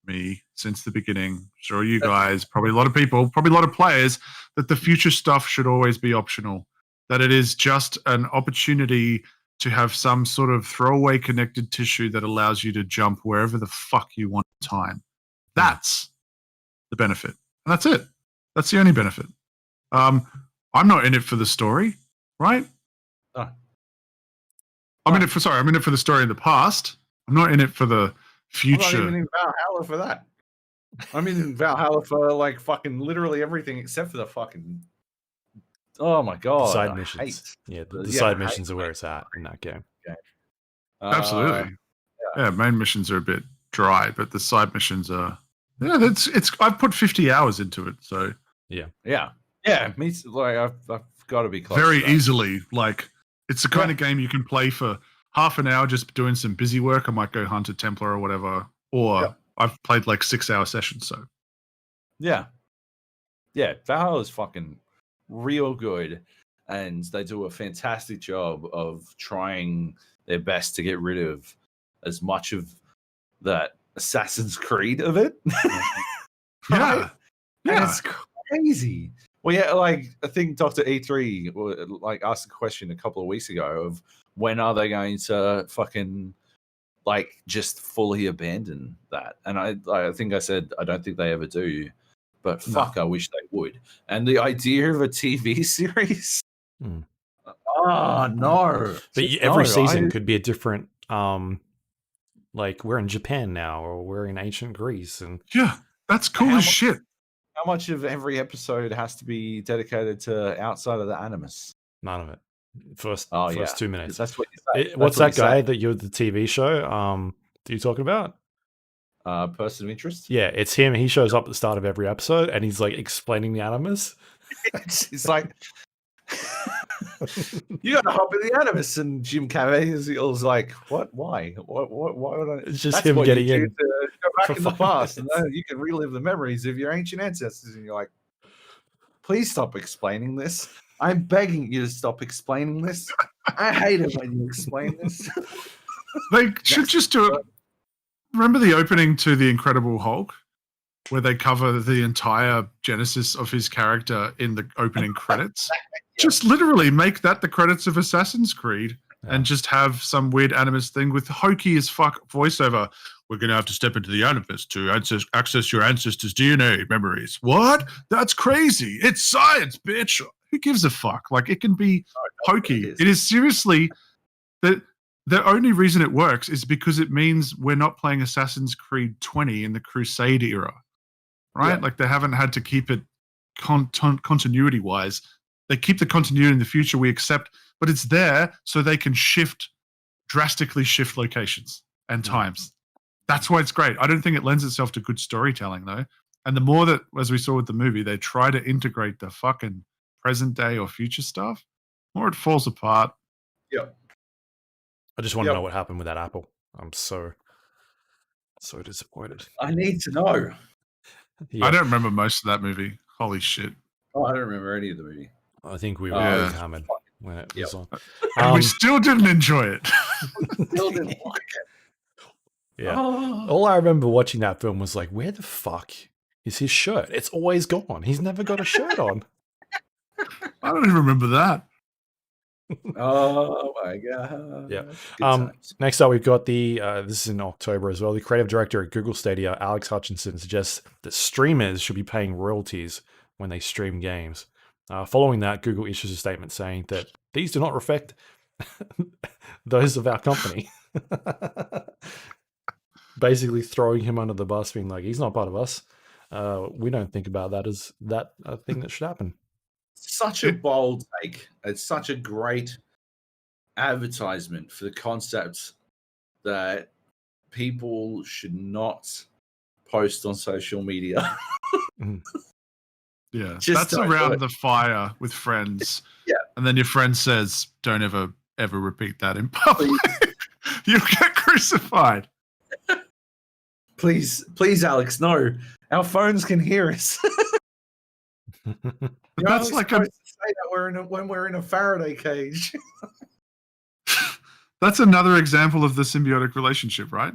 me, since the beginning, sure you guys, probably a lot of people, probably a lot of players, that the future stuff should always be optional, that it is just an opportunity to have some sort of throwaway connected tissue that allows you to jump wherever the fuck you want in time. That's the benefit. And that's it. That's the only benefit. I'm not in it for the story, right? I'm in it for the story in the past. I'm not in it for the future. I'm not even in Valhalla for that. I'm in Valhalla for like fucking literally everything except for the fucking. Oh my god! Side missions. The side missions are where it's at in that game. Absolutely. Yeah, main missions are a bit dry, but the side missions are. Yeah, it's. I've put 50 hours into it, so. Yeah. Me like I've got to be close. Very easily, like it's the kind of game you can play for half an hour just doing some busy work. I might go hunt a Templar or whatever, or I've played like 6-hour sessions. So. Yeah. Valhalla is fucking real good, and they do a fantastic job of trying their best to get rid of as much of that Assassin's Creed of it. Yeah. And it's crazy. Well, yeah, like I think Dr. E3 like asked a question a couple of weeks ago of when are they going to fucking like just fully abandon that? And I think I said I don't think they ever do. But fuck, I wish they would. And the idea of a TV series? Oh, no. But every season could be a different, like we're in Japan now, or we're in ancient Greece. And yeah, that's cool as shit. How much of every episode has to be dedicated to outside of the Animus? None of it. First 2 minutes. That's what you say. What's that guy that you're the TV show? That you're talking about? Person of interest? Yeah, it's him. He shows up at the start of every episode and he's like explaining the Animus. It's like you gotta hop in the Animus, and Jim Carrey is like, what? Why? Why would I? It's just him getting in. Go back in the past, and you can relive the memories of your ancient ancestors. And you're like, please stop explaining this. I'm begging you to stop explaining this. I hate it when you explain this. They should just do it. Remember the opening to The Incredible Hulk, where they cover the entire genesis of his character in the opening credits? Just literally make that the credits of Assassin's Creed and just have some weird Animus thing with hokey as fuck voiceover. We're going to have to step into the Animus to access your ancestors' DNA memories. What? That's crazy. It's science, bitch. Who gives a fuck? Like, it can be hokey. It is seriously... The only reason it works is because it means we're not playing Assassin's Creed 20 in the Crusade era, right? Yeah. Like they haven't had to keep it continuity-wise. They keep the continuity in the future, we accept, but it's there so they can drastically shift locations and times. That's why it's great. I don't think it lends itself to good storytelling, though. And the more that, as we saw with the movie, they try to integrate the fucking present day or future stuff, the more it falls apart. Yeah. I just want to know what happened with that apple. I'm so disappointed. I need to know. I don't remember most of that movie. Holy shit. Oh, I don't remember any of the movie. I think we were hammered when it was on. And we still didn't enjoy it. Still didn't like it. Yeah. All I remember watching that film was like, where the fuck is his shirt? It's always gone. He's never got a shirt on. I don't even remember that. Oh my god! Yeah. Next up, we've got this is in October as well. The creative director at Google Stadia, Alex Hutchinson, suggests that streamers should be paying royalties when they stream games. Following that, Google issues a statement saying that these do not reflect those of our company. Basically throwing him under the bus, being like, he's not part of us. We don't think about that as that a thing that should happen. Such a bold take. It's such a great advertisement for the concept that people should not post on social media. Yeah, Just that's don't do around it. the fire with friends. Yeah. And then your friend says, don't ever repeat that in public. You'll get crucified. Please, Alex, no. Our phones can hear us. But that's like supposed to say that when we're in a Faraday cage. That's another example of the symbiotic relationship, right?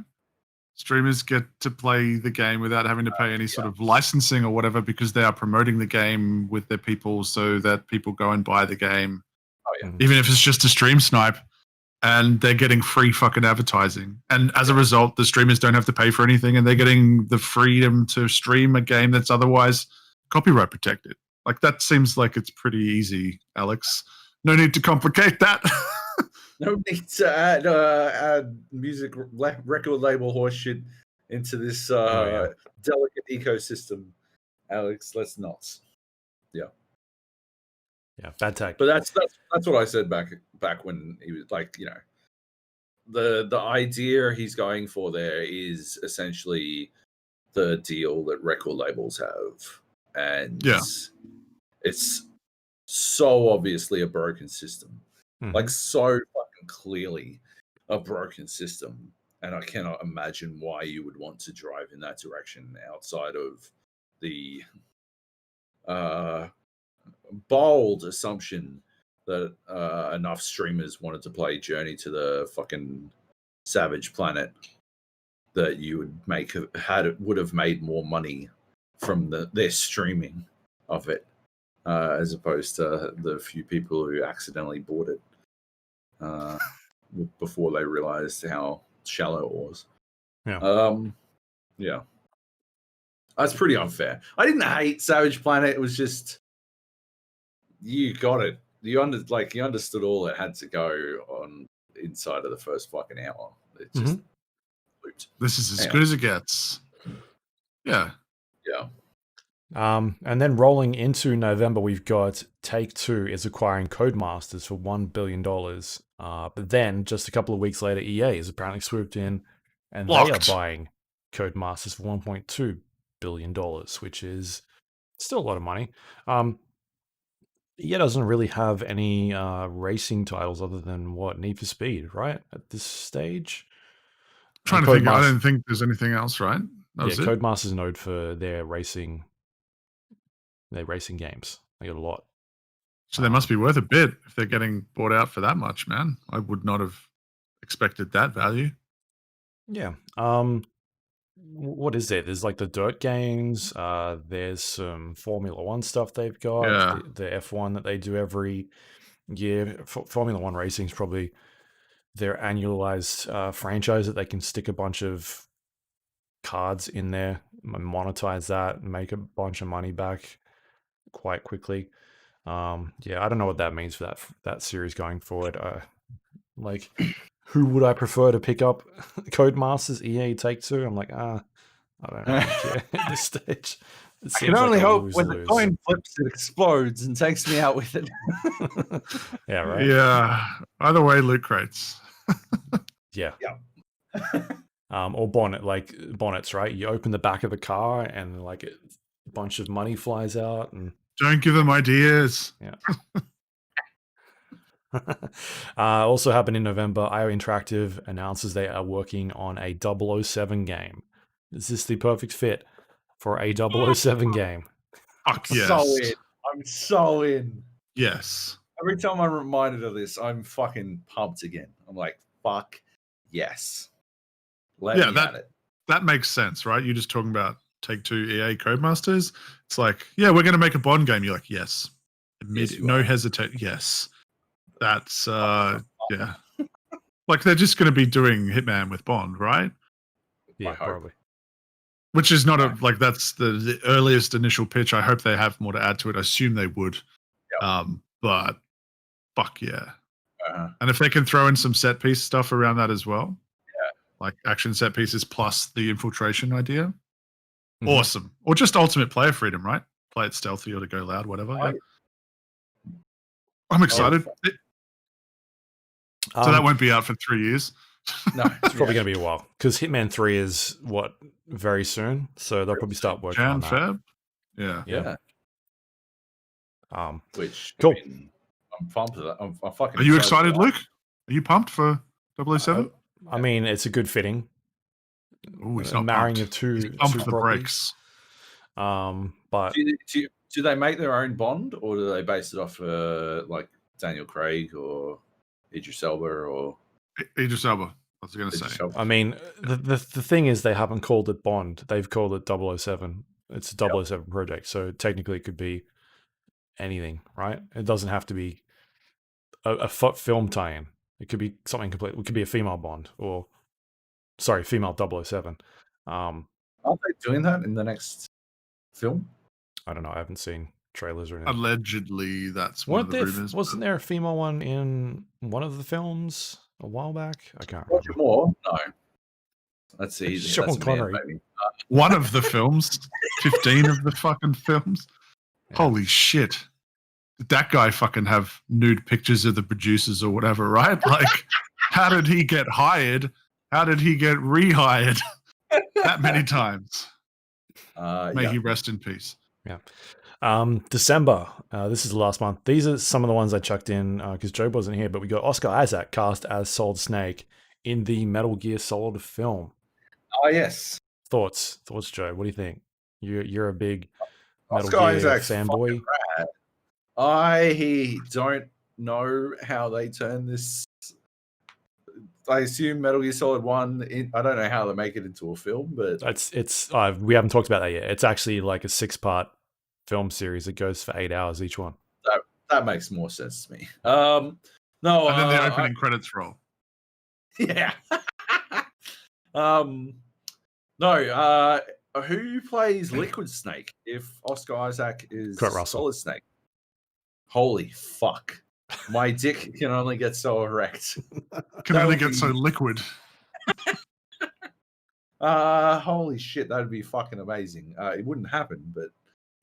Streamers get to play the game without having to pay any sort of licensing or whatever because they are promoting the game with their people so that people go and buy the game. Oh, yeah. Even if it's just a stream snipe, and they're getting free fucking advertising. And as a result, the streamers don't have to pay for anything and they're getting the freedom to stream a game that's otherwise copyright protected. Like, that seems like it's pretty easy, Alex. No need to complicate that. No need to add music record label horseshit into this delicate ecosystem, Alex. Let's not. Yeah, bad take. But that's what I said back when he was like, you know, the idea he's going for there is essentially the deal that record labels have, and it's so obviously a broken system. Like, so fucking clearly a broken system. And I cannot imagine why you would want to drive in that direction outside of the bold assumption that enough streamers wanted to play Journey to the fucking Savage Planet that you would have made more money from their streaming of it, as opposed to the few people who accidentally bought it before they realized how shallow it was. Yeah, that's pretty unfair. I didn't hate Savage Planet. It was just, you got it. You understood all that had to go on inside of the first fucking hour. It just looped. This is as good as it gets. Yeah. And then rolling into November, we've got Take-Two is acquiring Codemasters for $1 billion. But then just a couple of weeks later, EA has apparently swooped in and they are buying Codemasters for $1.2 billion, which is still a lot of money. EA doesn't really have any racing titles other than Need for Speed, right? At this stage. Trying to think, I don't think there's anything else, right? Codemasters is known for their racing games. They got a lot. So they must be worth a bit if they're getting bought out for that much, man. I would not have expected that value. Yeah. What is there? There's like the Dirt games. There's some Formula One stuff they've got. Yeah. The F1 that they do every year. Formula One racing is probably their annualized franchise that they can stick a bunch of cards in there, monetize that, and make a bunch of money back quite quickly. I don't know what that means for that series going forward. Like, who would I prefer to pick up? Codemasters, EA, Take-Two? I'm like, I don't know at this stage. I can only hope when the coin flips, it explodes and takes me out with it. Yeah, right. Yeah. Either way, loot crates. Yeah. Or bonnets, right? You open the back of the car and like a bunch of money flies out and. Don't give them ideas. Yeah. Also happened in November, IO Interactive announces they are working on a 007 game. Is this the perfect fit for a 007 game? Fuck yes. I'm so in. Yes. Every time I'm reminded of this, I'm fucking pumped again. I'm like, fuck yes. Let me at it. That makes sense, right? You're just talking about Take-Two EA Codemasters. It's like, yeah, we're going to make a Bond game. You're like, yes. No hesitate. Yes. That's, yeah. Like, they're just going to be doing Hitman with Bond, right? Yeah, probably. Which is not that's the earliest initial pitch. I hope they have more to add to it. I assume they would. Yep. But fuck yeah. And if they can throw in some set piece stuff around that as well, like action set pieces plus the infiltration idea. Mhm. Awesome. Or just ultimate player freedom, right? Play it stealthy or to go loud, whatever. Yeah. I'm excited. So that won't be out for 3 years. No, It's probably going to be a while because Hitman 3 is what, very soon. So they'll probably start working on that. Feb? Yeah. yeah. Um, Which cool. I mean, I'm pumped for that. I'm fucking. Are you excited excited, for that. Luke? Are you pumped for 007? I mean, it's a good fitting. Oh, he's not marrying pumped. the two. He's pumped two for the properties. breaks. But Do they make their own Bond, or do they base it off like Daniel Craig or Idris Elba or Idris Elba. I was going to Idris say. Elba? I mean, the thing is, they haven't called it Bond. They've called it 007. It's a 007 project, so technically it could be anything, right? It doesn't have to be a film tie-in. It could be something complete. It could be a female Bond, or female 007. Aren't they doing that in the next film? I don't know. I haven't seen trailers or anything. Allegedly, that's one of the rumors. Wasn't there a female one in one of the films a while back? I can't Roger remember. Moore? No. That's easy. Sean That's a man, Connery. baby. One of the films. 15 of the fucking films. Yeah. Holy shit. Did that guy fucking have nude pictures of the producers or whatever, right? Like, how did he get hired? How did he get rehired that many times? May he rest in peace. Yeah. December. This is the last month. These are some of the ones I chucked in because Joab wasn't here, but we got Oscar Isaac cast as Solid Snake in the Metal Gear Solid film. Oh yes. Thoughts, Joe? What do you think? You're a big Metal Oscar Gear Isaac's fanboy. rad. I don't know how they turn this. I assume Metal Gear Solid 1. I don't know how they make it into a film, but It's we haven't talked about that yet. It's actually like a 6-part film series that goes for 8 hours each one. that makes more sense to me. No, And then the opening credits roll. Yeah. No. Who plays Liquid Snake if Oscar Isaac is Kurt Russell. Solid Snake? Holy fuck! My dick can only get so erect. Can only get so liquid. Holy shit, that'd be fucking amazing. It wouldn't happen, but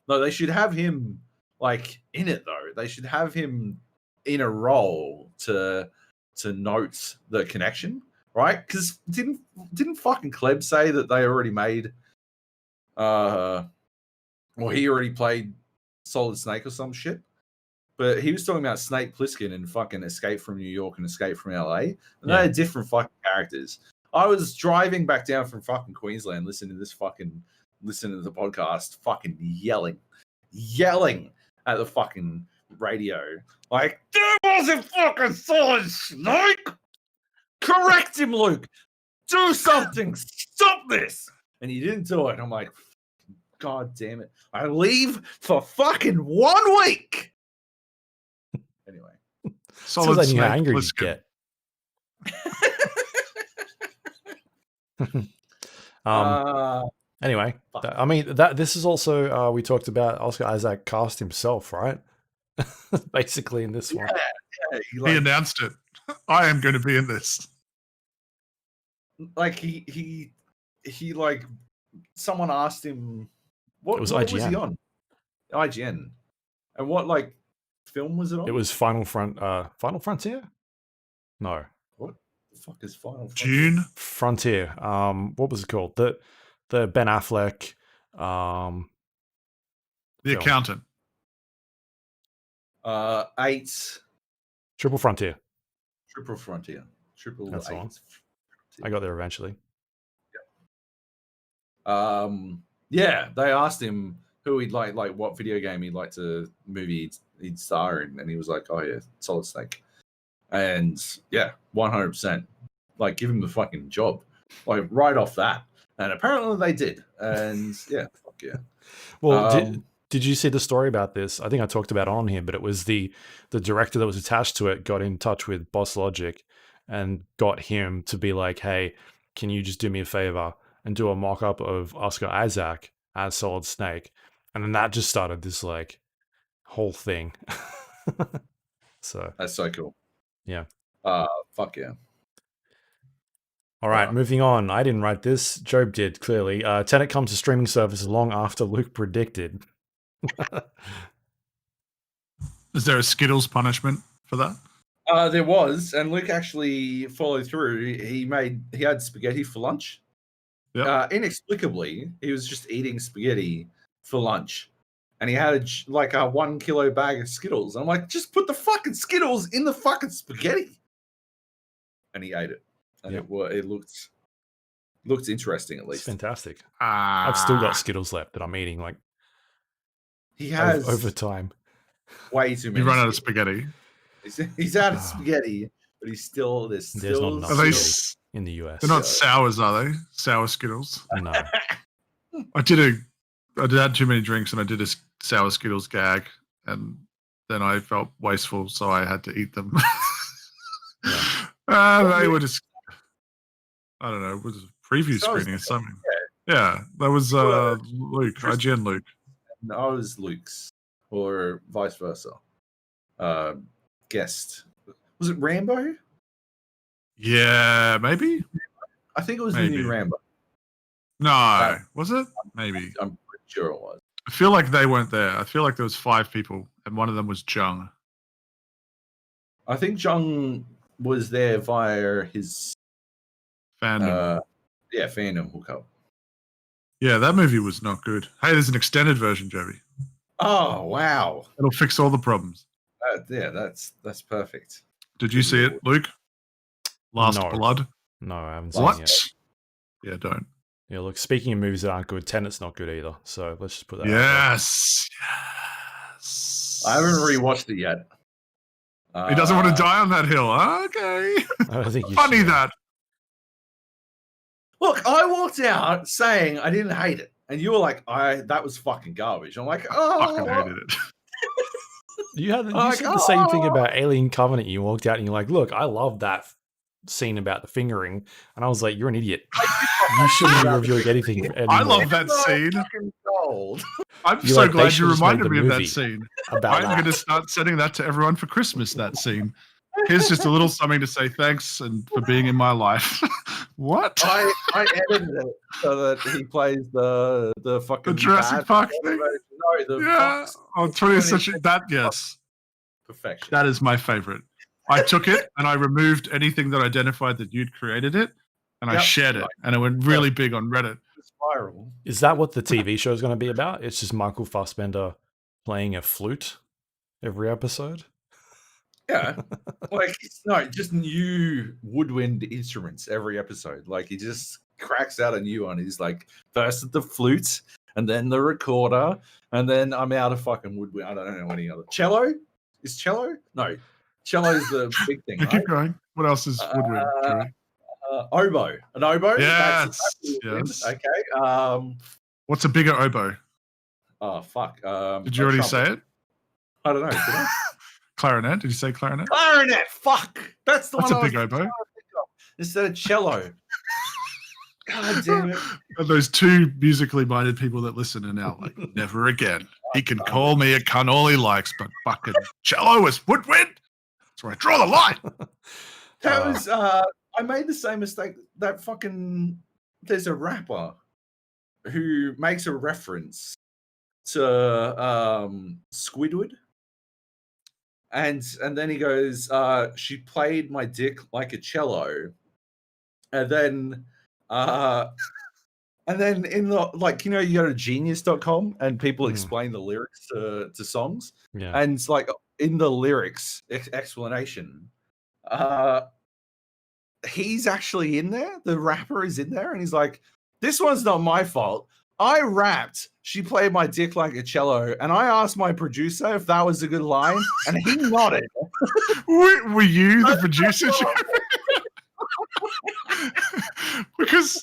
no, they should have him like in it though. They should have him in a role to note the connection, right? Because didn't fucking Kleb say that they already made or he already played Solid Snake or some shit? But he was talking about Snake Plissken and fucking Escape from New York and Escape from LA. And they're different fucking characters. I was driving back down from fucking Queensland listening to the podcast, fucking yelling at the fucking radio. Like, there wasn't fucking Solid Snake! Correct him, Luke! Do something! Stop this! And he didn't do it. And I'm like, God damn it. I leave for fucking 1 week! Anyway. Solid I knew Snake how angry you Plissken. get. Anyway, I mean this is also we talked about Oscar Isaac cast himself, right? Basically in this one. Yeah, He announced it. I am going to be in this. Like he like someone asked him what It was was he IGN. on? IGN. And what like film was it on? It was Final Frontier? No. What the fuck is Final June? Frontier. What was it called? The Ben Affleck The film. Accountant. 8 Triple Frontier. Triple Frontier. Triple That's the one. 8. I got there eventually. Yeah, they asked him who he'd like what video game movie he'd star in, and he was like, oh yeah, Solid Snake. And yeah, 100%. Like, give him the fucking job. Like, right off that. And apparently they did. And yeah, fuck yeah. Well, did you see the story about this? I think I talked about it on here, but it was the director that was attached to it got in touch with Boss Logic and got him to be like, hey, can you just do me a favor and do a mock-up of Oscar Isaac as Solid Snake? And then that just started this like whole thing. So that's so cool. Yeah. Fuck yeah. All right, moving on. I didn't write this. Joab did, clearly. Tenet comes to streaming services long after Luke predicted. Is there a Skittles punishment for that? There was, and Luke actually followed through. He had spaghetti for lunch. Yep. Inexplicably, he was just eating spaghetti for lunch. And he had a 1 kilo bag of Skittles. I'm like, just put the fucking Skittles in the fucking spaghetti. And he ate it. And it looked interesting, at least. It's fantastic. I've still got Skittles left that I'm eating like he has over time. Way too many. You run out of spaghetti. He's out of spaghetti, but there's not enough spaghetti in the US. They're not sours, are they? Sour Skittles. No. I did had too many drinks and I did a sour Skittles gag, and then I felt wasteful, so I had to eat them. They were just, I don't know, it was a preview screening or something. Yeah, that was Luke, IGN Luke. No, I was Luke's, or vice versa. Guest. Was it Rambo? Yeah, maybe. I think it was the new Rambo. No, was it? Maybe. I'm pretty sure it was. I feel like they weren't there. I feel like there was 5 people, and one of them was Jung. I think Jung was there via his fandom. Fandom hookup. Yeah, that movie was not good. Hey, there's an extended version, Joey. Oh wow! It'll fix all the problems. That's perfect. Did you see it, Luke? Last Blood? No, I haven't seen it yet. Yeah, don't. Yeah, look, speaking of movies that aren't good, Tenet's not good either. So let's just put that Yes. I haven't rewatched it yet. He doesn't want to die on that hill. Okay. I think you funny should. That. Look, I walked out saying I didn't hate it. And you were like, that was fucking garbage. I'm like, I fucking hated it. You said the same thing about Alien Covenant. You walked out and you're like, look, I love that scene about the fingering. And I was like, you're an idiot. You shouldn't be reviewing anything anymore. I love that scene. I'm so glad you reminded me of that scene. I'm going to start sending that to everyone for Christmas, that scene. Here's just a little something to say thanks and for being in my life. What? I edited it so that he plays the fucking the Jurassic Park thing. No, the Fox. Oh, 20th century. That yes, perfection. That is my favorite. I took it and I removed anything that identified that you'd created it, and I shared it, and it went really big on Reddit. Viral. Is that what the TV show is going to be about? It's just Michael Fassbender playing a flute every episode. Yeah, just new woodwind instruments every episode. Like he just cracks out a new one. He's like, first the flute, and then the recorder, and then I'm out of fucking woodwind. I don't know any other. Cello? Is cello? No, cello's the big thing. Right? Keep going. What else is woodwind? Oboe. An oboe? Yes. Yes. Okay. What's a bigger oboe? Oh fuck. Did you already say it? I don't know. Did I? Clarinet? Did you say clarinet? Clarinet. Fuck. That's the That's one. That's a big oboe. Instead of cello. God damn it. And those two musically minded people that listen are now like, never again. He can call me a cunt all he likes, but fucking cello is woodwind. That's where I draw the line. That was I made the same mistake that fucking there's a rapper who makes a reference to Squidward. And then he goes, she played my dick like a cello. And then in the you go to genius.com and people explain the lyrics to songs. Yeah. And it's like in the lyrics explanation, he's actually in there. The rapper is in there, and he's like, "This one's not my fault. I rapped. She played my dick like a cello, and I asked my producer if that was a good line, and he nodded." Were you the producer? Because,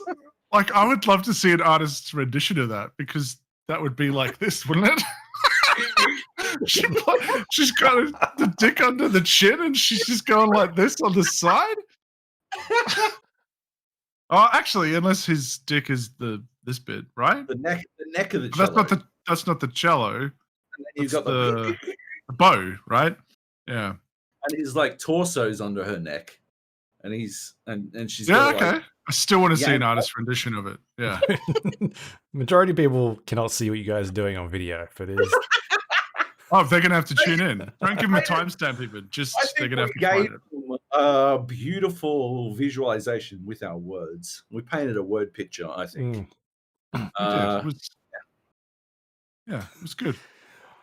like, I would love to see an artist's rendition of that, because that would be like this, wouldn't it? She's got the dick under the chin, and she's just going like this on the side. Oh, actually, unless his dick is this bit, right? The neck of the cello. That's not the cello. And then you've got the bow, right? Yeah. And his like torso's under her neck, and she's okay. I still want to see Yeah. an artist rendition of it. Yeah. Majority of people cannot see what you guys are doing on video, but it is. Oh, they're gonna have to tune in. Don't give them a timestamp even. Just they're gonna have to find it. A beautiful visualization with our words. We painted a word picture, I think. We did. It was, it was good.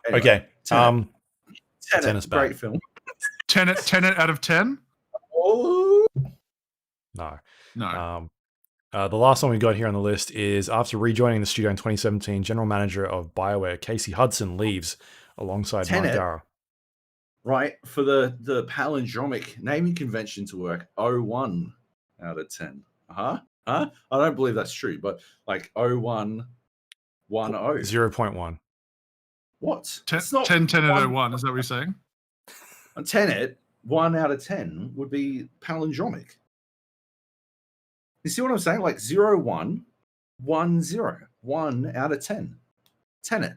Anyway, Okay. Tenet, Tenet's bad. great film. Tenet out of 10? Oh, No. No. The last one we got here on the list is after rejoining the studio in 2017, general manager of BioWare Casey Hudson leaves alongside Mark Tenet. Darrah. right, for the palindromic naming convention to work, 01 out of 10. Huh? I don't believe that's true, but like 0110. 0.1. What? 10, It's not 10, 10 and 01. Is that what you're saying? On Tenet, 1 out of 10 would be palindromic. You see what I'm saying? Like 01, 10, 1 out of 10. Tenet.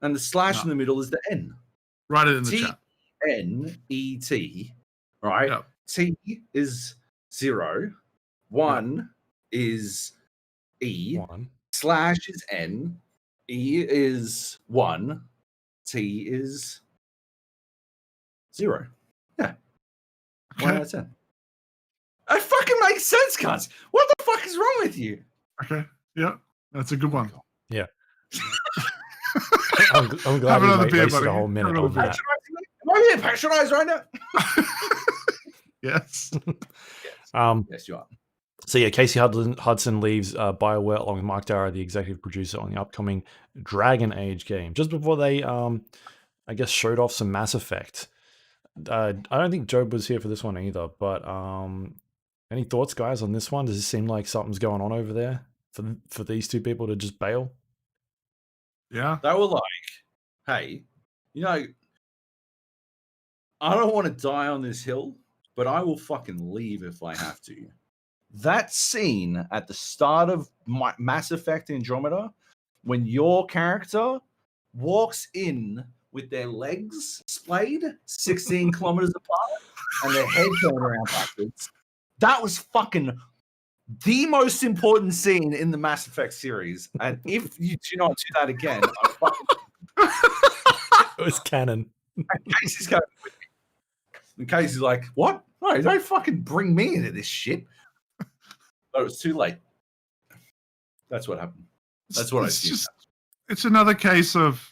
And the slash in the middle is the N. Write it in the chat. N-E-T, right? Yep. T is 0. 1 is E. 1. Slash is N. E is 1. T is 0. Yeah. 1 out of 10. That fucking makes sense, cunts. What the fuck is wrong with you? Okay. Yeah. That's a good one. Yeah. I'm glad Have we another beer, wasted buddy. a whole Have minute another on beer. that. Am I being patronized right now? Yes. Yes, you are. So yeah, Casey Hudson leaves BioWare along with Mark Darrah, the executive producer on the upcoming Dragon Age game, just before they, I guess, showed off some Mass Effect. I don't think Joab was here for this one either, but any thoughts, guys, on this one? Does it seem like something's going on over there for these two people to just bail? Yeah. They were like, hey, you know, I don't want to die on this hill, but I will fucking leave if I have to. That scene at the start of Mass Effect Andromeda, when your character walks in with their legs splayed 16 kilometers apart and their head going around backwards, that was fucking the most important scene in the Mass Effect series. And if you do not do that again, I'm fucking... It was canon. Casey's going with me. And Casey's like, what? No, don't fucking bring me into this shit. But it was too late. That's what happened. That's what I see. It's another case of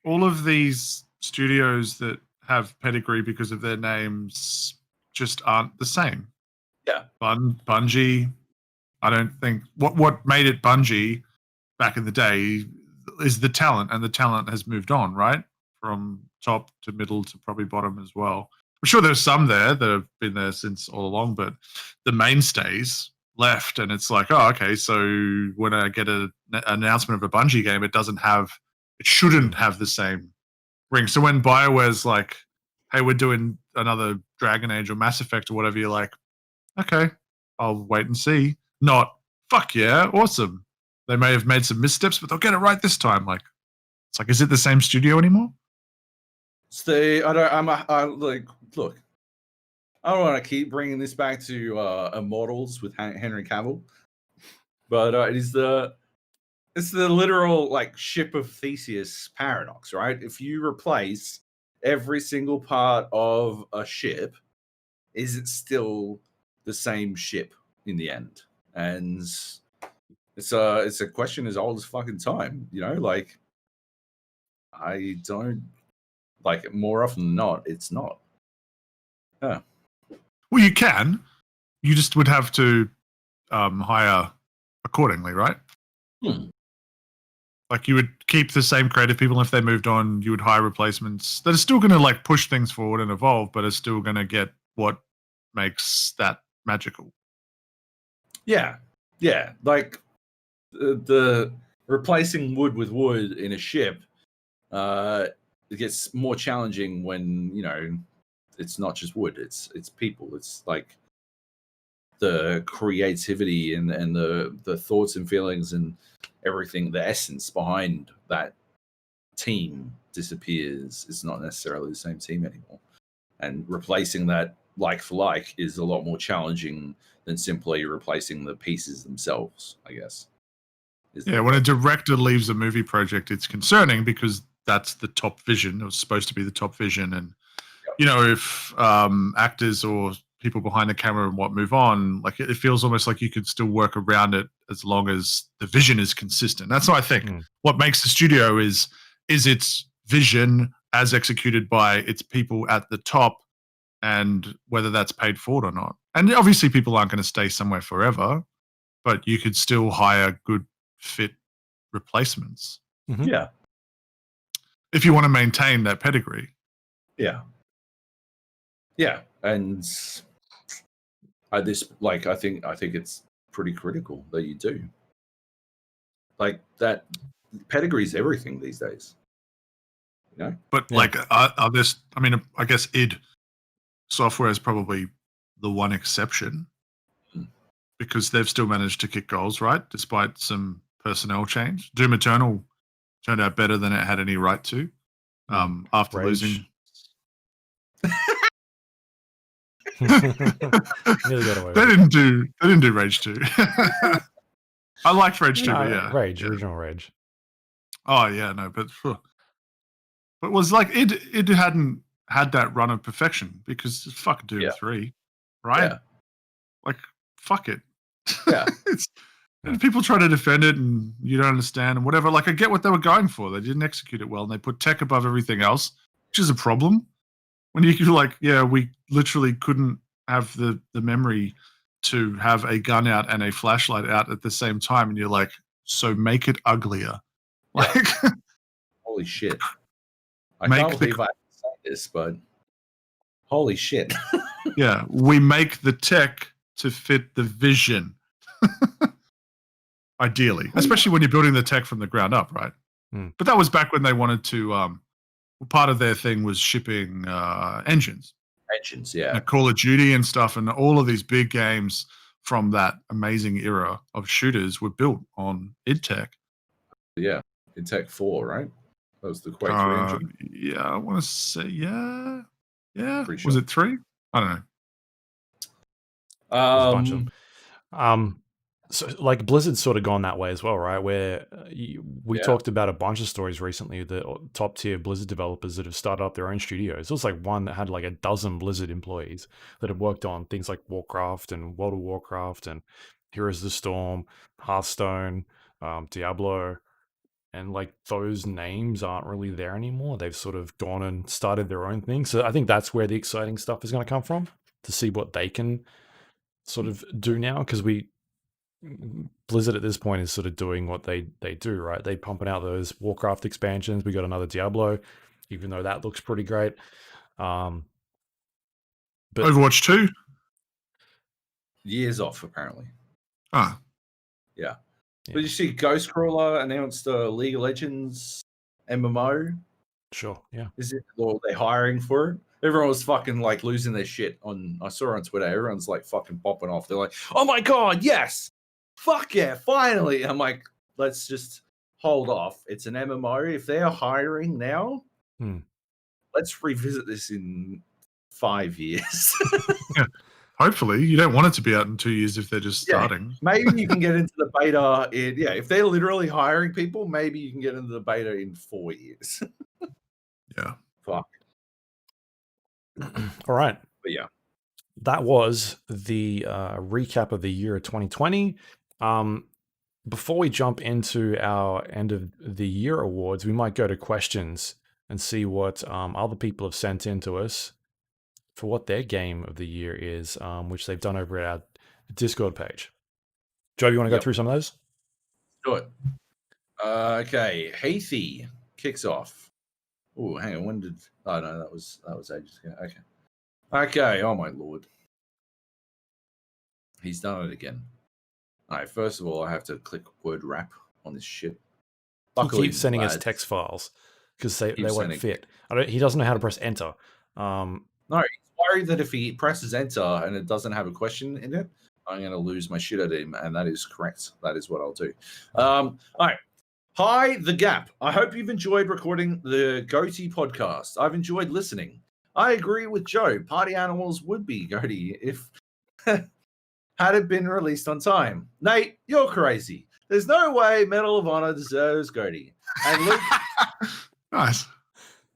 all of these studios that have pedigree because of their names just aren't the same. Yeah. Bungie, I don't think what made it Bungie back in the day is the talent, and the talent has moved on, right? From top to middle to probably bottom as well. I'm sure there's some there that have been there since all along, but the mainstays left, and it's like, oh, okay, so when I get an announcement of a Bungie game, it shouldn't have the same ring. So when BioWare's like, hey, we're doing another Dragon Age or Mass Effect or whatever, you're like, okay, I'll wait and see. Not, fuck yeah, awesome. They may have made some missteps, but they'll get it right this time. Like, it's like, is it the same studio anymore? Look, I don't want to keep bringing this back to Immortals with Henry Cavill, but it's the literal like ship of Theseus paradox, right? If you replace every single part of a ship, is it still the same ship in the end? And it's a question as old as fucking time, you know. Like, I don't like it. More often than not, it's not. Yeah. Well, you can. You just would have to hire accordingly, right? Like, you would keep the same creative people. If they moved on, you would hire replacements that are still going to like push things forward and evolve, but are still going to get what makes that magical. Yeah. Like the replacing wood with wood in a ship, it gets more challenging when, you know, it's not just wood, it's people. It's like the creativity and the thoughts and feelings and everything, the essence behind that team disappears. It's not necessarily the same team anymore. And replacing that like for like is a lot more challenging than simply replacing the pieces themselves, I guess. Yeah, when a director leaves a movie project, it's concerning because that's the top vision. It was supposed to be the top vision. And, you know, if actors or people behind the camera and what move on, like it feels almost like you could still work around it as long as the vision is consistent. That's what I think. What makes the studio is its vision as executed by its people at the top, and whether that's paid forward or not. And obviously people aren't going to stay somewhere forever, but you could still hire good fit replacements. Yeah. If you want to maintain that pedigree. Yeah. Yeah. And I think it's pretty critical that you do. Like that pedigree is everything these days. You know? But like are this, I mean, I guess id Software is probably the one exception because they've still managed to kick goals, right? Despite some personnel change. Doom Eternal turned out better than it had any right to after Rage. losing. Nearly got away with They didn't do Rage 2. I liked Rage 2, but yeah. Rage, original Rage. Oh yeah, no, but it was like it hadn't had that run of perfection because fuck Doom 3, right? Yeah. Like fuck it. Yeah. And people try to defend it and you don't understand and whatever. Like I get what they were going for. They didn't execute it well and they put tech above everything else, which is a problem. When you're like, yeah, we literally couldn't have the memory to have a gun out and a flashlight out at the same time, and you're like, so make it uglier. Like, holy shit! I can't believe I say this, but holy shit! Yeah, we make the tech to fit the vision. Ideally, especially when you're building the tech from the ground up, right? But that was back when they wanted to. Part of their thing was shipping engines. Engines, yeah. And Call of Duty and stuff, and all of these big games from that amazing era of shooters were built on id Tech. Yeah, id Tech 4, right? That was the Quake 3 engine. Yeah, I want to say, yeah. Pretty Was sure. it 3? I don't know. There's a bunch of them. So, like Blizzard's sort of gone that way as well, right? Where we talked about a bunch of stories recently, the top tier Blizzard developers that have started up their own studios. There was like one that had like a dozen Blizzard employees that had worked on things like Warcraft and World of Warcraft and Heroes of the Storm, Hearthstone, Diablo. And like those names aren't really there anymore. They've sort of gone and started their own thing. So I think that's where the exciting stuff is going to come from, to see what they can sort of do now, because Blizzard at this point is sort of doing what they do, right? They pumping out those Warcraft expansions. We got another Diablo, even though that looks pretty great. But Overwatch 2? Years off, apparently. Ah. Yeah. But you see Ghostcrawler announced a League of Legends MMO. Sure, yeah. Is it, or they're hiring for it? Everyone was fucking like losing their shit I saw on Twitter. Everyone's like fucking popping off. They're like, oh my God, yes. Fuck yeah, finally. I'm like, let's just hold off. It's an MMO. If they're hiring now, let's revisit this in 5 years. Yeah. Hopefully. You don't want it to be out in 2 years if they're just starting. Maybe you can get into the beta if they're literally hiring people, maybe you can get into the beta in 4 years. Yeah. Fuck. All right. But yeah. That was the recap of the year of 2020. Before we jump into our end of the year awards, we might go to questions and see what other people have sent in to us for what their game of the year is, which they've done over at our Discord page. Joab, you want to go through some of those? Do it. Okay. Heathy kicks off. Oh, hang on. When did? Oh no, that was ages ago. Okay. Okay. Oh my lord. He's done it again. All right. First of all, I have to click word wrap on this shit. He keeps sending us text files because they won't fit. He doesn't know how to press enter. No, he's worried that if he presses enter and it doesn't have a question in it, I'm going to lose my shit at him, and that is correct. That is what I'll do. All right. Hi, The Gap. I hope you've enjoyed recording the Goatee podcast. I've enjoyed listening. I agree with Joe. Party Animals would be goaty if had it been released on time. Nate, you're crazy. There's no way Medal of Honor deserves goaty. And Luke, Nice.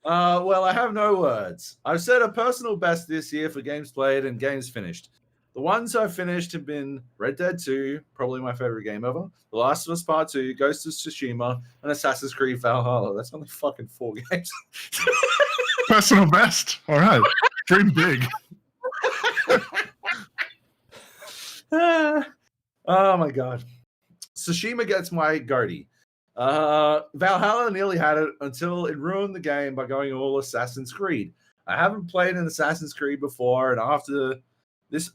well, I have no words. I've set a personal best this year for games played and games finished. The ones I've finished have been Red Dead 2, probably my favorite game ever, The Last of Us Part 2, Ghost of Tsushima, and Assassin's Creed Valhalla. That's only fucking 4 games. Personal best. All right. Dream big. Oh my god. Tsushima gets my goatee. Valhalla nearly had it until it ruined the game by going all Assassin's Creed. I haven't played an Assassin's Creed before, and after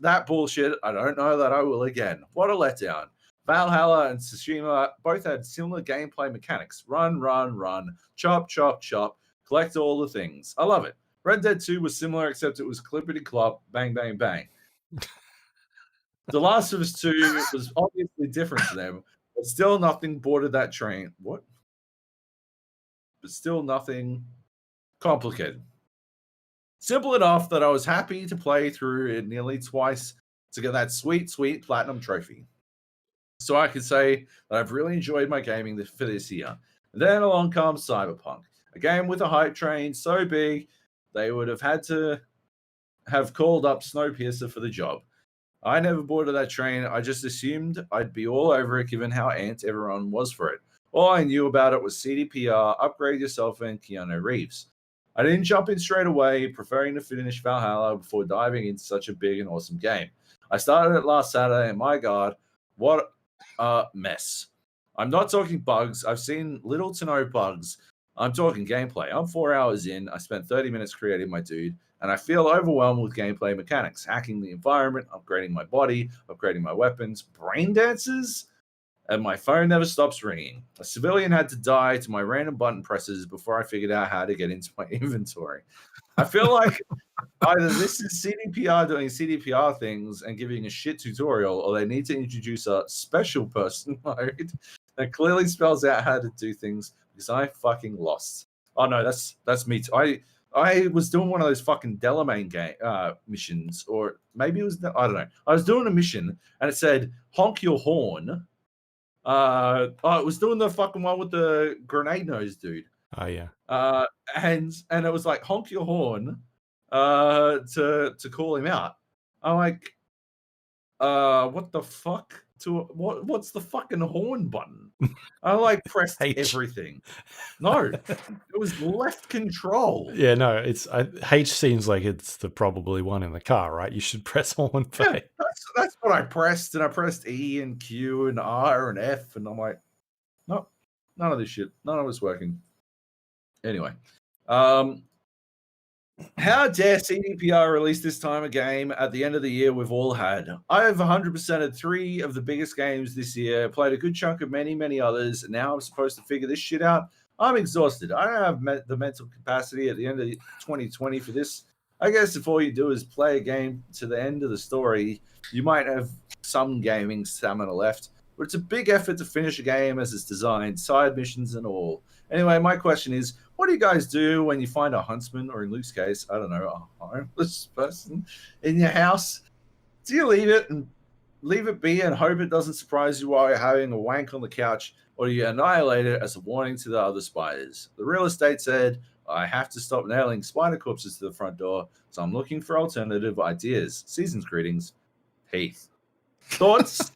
that bullshit, I don't know that I will again. What a letdown. Valhalla and Tsushima both had similar gameplay mechanics. Run, run, run. Chop, chop, chop. Collect all the things. I love it. Red Dead 2 was similar, except it was clippity clop, bang, bang, bang. The Last of Us 2 was obviously different to them, but still nothing boarded that train. What? But still nothing complicated. Simple enough that I was happy to play through it nearly twice to get that sweet, sweet platinum trophy. So I could say that I've really enjoyed my gaming for this year. And then along comes Cyberpunk, a game with a hype train so big they would have had to have called up Snowpiercer for the job. I never boarded that train. I just assumed I'd be all over it given how amped everyone was for it. All I knew about it was CDPR, upgrade yourself, and Keanu Reeves. I didn't jump in straight away, preferring to finish Valhalla before diving into such a big and awesome game. I started it last Saturday, and my god, what a mess. I'm not talking bugs. I've seen little to no bugs. I'm talking gameplay. I'm 4 hours in. I spent 30 minutes creating my dude, and I feel overwhelmed with gameplay mechanics, hacking the environment, upgrading my body, upgrading my weapons, brain dances, and my phone never stops ringing. A civilian had to die to my random button presses before I figured out how to get into my inventory. I feel like either this is CDPR doing CDPR things and giving a shit tutorial, or they need to introduce a special person mode that clearly spells out how to do things, because I fucking lost. Oh no, that's me too. I was doing one of those fucking Delamain game missions, or maybe it was I don't know. I was doing a mission and it said honk your horn. It was doing the fucking one with the grenade nose dude. Oh yeah. And it was like honk your horn to call him out. I'm like, what the fuck? What's the fucking horn button? I like pressed everything. No, it was left control. Yeah, no, H seems like it's the probably one in the car, right? You should press horn for it. That's what I pressed, and I pressed E and Q and R and F, and I'm like, no, none of this shit. None of it's working. Anyway, how dare CDPR release this time a game at the end of the year we've all had? I have 100%ed 3 of the biggest games this year, played a good chunk of many, many others, and now I'm supposed to figure this shit out. I'm exhausted. I don't have the mental capacity at the end of 2020 for this. I guess if all you do is play a game to the end of the story, you might have some gaming stamina left, but it's a big effort to finish a game as it's designed, side missions and all. Anyway, my question is, what do you guys do when you find a huntsman, or in Luke's case, I don't know, a homeless person in your house? Do you leave it be and hope it doesn't surprise you while you're having a wank on the couch, or do you annihilate it as a warning to the other spiders? The real estate said, I have to stop nailing spider corpses to the front door, so I'm looking for alternative ideas. Season's greetings, Heath. Thoughts?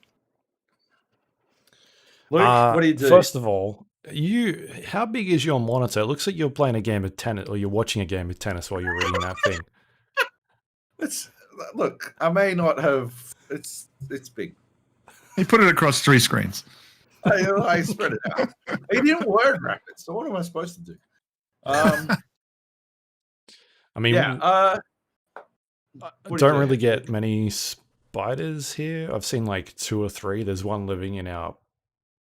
Luke, what do you do? First of all, how big is your monitor? It looks like you're playing a game of tennis, or you're watching a game of tennis while you're reading that thing. Look, I may not have. It's big. He put it across 3 screens. I spread it out. He didn't word wrap it, so what am I supposed to do? I mean, yeah. Don't really get many spiders here. I've seen like 2 or 3. There's one living in our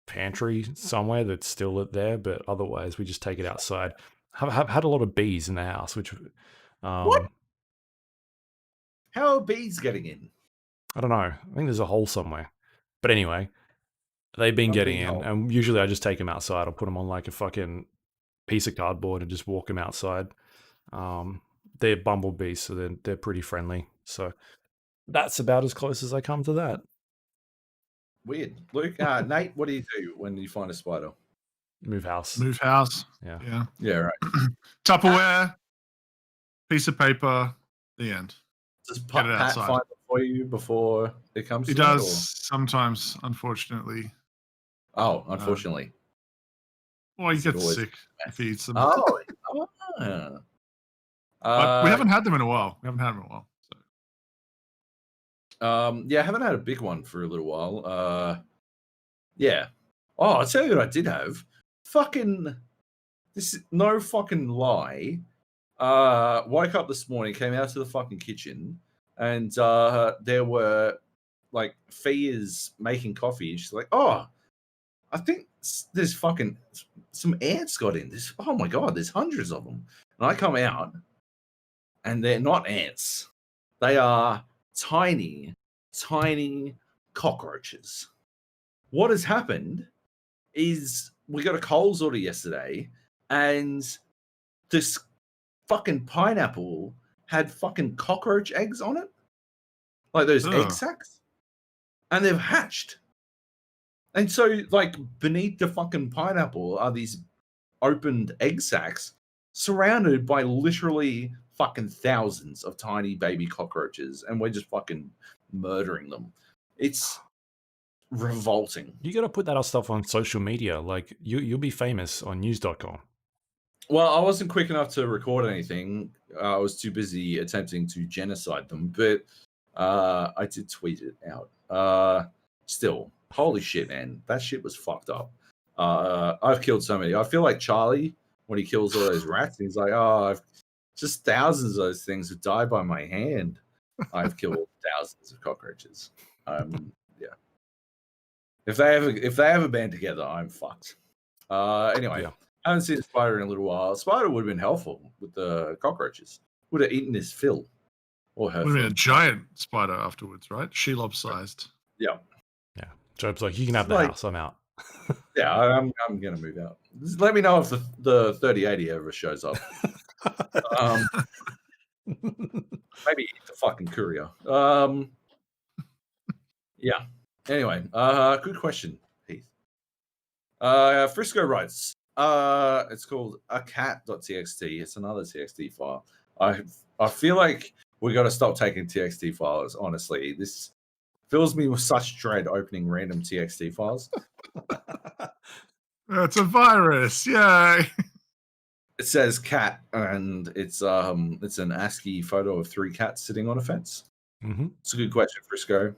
pantry somewhere that's still there, but otherwise we just take it outside. I've had a lot of bees in the house, which what? How are bees getting in? I don't know. I think there's a hole somewhere. But anyway, they've been getting in, and usually I just take them outside. I'll put them on like a fucking piece of cardboard and just walk them outside. they're bumblebees, so they're pretty friendly. So that's about as close as I come to that. Weird. Luke, Nate, what do you do when you find a spider? Move house. Move house. Yeah. Yeah, right. Tupperware, piece of paper, the end. Does Get it Pat outside. find it for you before it comes He to does it, sometimes, unfortunately. or? Oh, unfortunately. Or he Is it gets always sick if he eats them. Oh. But we haven't had them in a while. Yeah, I haven't had a big one for a little while. Yeah. Oh, I'll tell you what I did have. This is no fucking lie. Woke up this morning, came out to the fucking kitchen, and there were like Fia's making coffee. And she's like, "Oh, I think there's fucking some ants got in this. Oh my god, there's hundreds of them." And I come out, and they're not ants. They are tiny, tiny cockroaches. What has happened is we got a Coles order yesterday, and this fucking pineapple had fucking cockroach eggs on it, like those egg Ugh. sacs, and they've hatched. And so, like, beneath the fucking pineapple are these opened egg sacs surrounded by literally fucking thousands of tiny baby cockroaches, and we're just fucking murdering them. It's revolting. You got to put that stuff on social media. Like you'll be famous on news.com. Well, I wasn't quick enough to record anything. I was too busy attempting to genocide them, but I did tweet it out. Still, holy shit, man. That shit was fucked up. I've killed so many. I feel like Charlie when he kills all those rats. He's like, oh, I've just thousands of those things have died by my hand. I've killed thousands of cockroaches. Yeah. If they ever band together, I'm fucked. Anyway. Yeah. I haven't seen a spider in a little while. A spider would have been helpful with the cockroaches. Would have eaten his fill. Or her Would have been a fill. giant spider afterwards, right? Shelob sized. Yeah. Yeah. Joab's like, you can have the house. I'm out. Yeah, I'm going to move out. Just let me know if the 3080 ever shows up. Maybe eat the fucking courier. Yeah. Anyway, good question, Heath. Frisco writes, it's called a cat.txt. It's another TXT file. I feel like we got to stop taking TXT files. Honestly, this fills me with such dread opening random TXT files. It's a virus. Yay. It says cat, and it's an ASCII photo of 3 cats sitting on a fence. Mm-hmm. It's a good question, Frisco.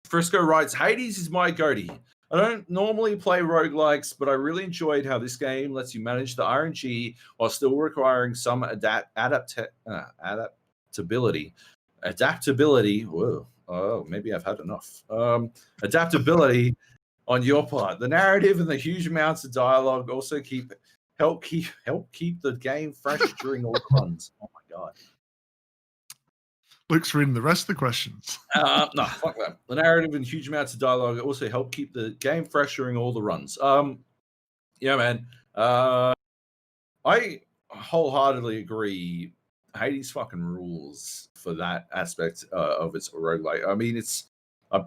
Frisco writes, Hades is my goatee. I don't normally play roguelikes, but I really enjoyed how this game lets you manage the RNG while still requiring some adaptability. Adaptability. Whoa. Oh, maybe I've had enough. Adaptability on your part. The narrative and the huge amounts of dialogue also help keep the game fresh during all the runs. Oh my god. Luke's reading the rest of the questions. No, fuck that. The narrative and huge amounts of dialogue also help keep the game fresh during all the runs. Yeah, man. I wholeheartedly agree. Hades fucking rules for that aspect of its roguelike. I mean, I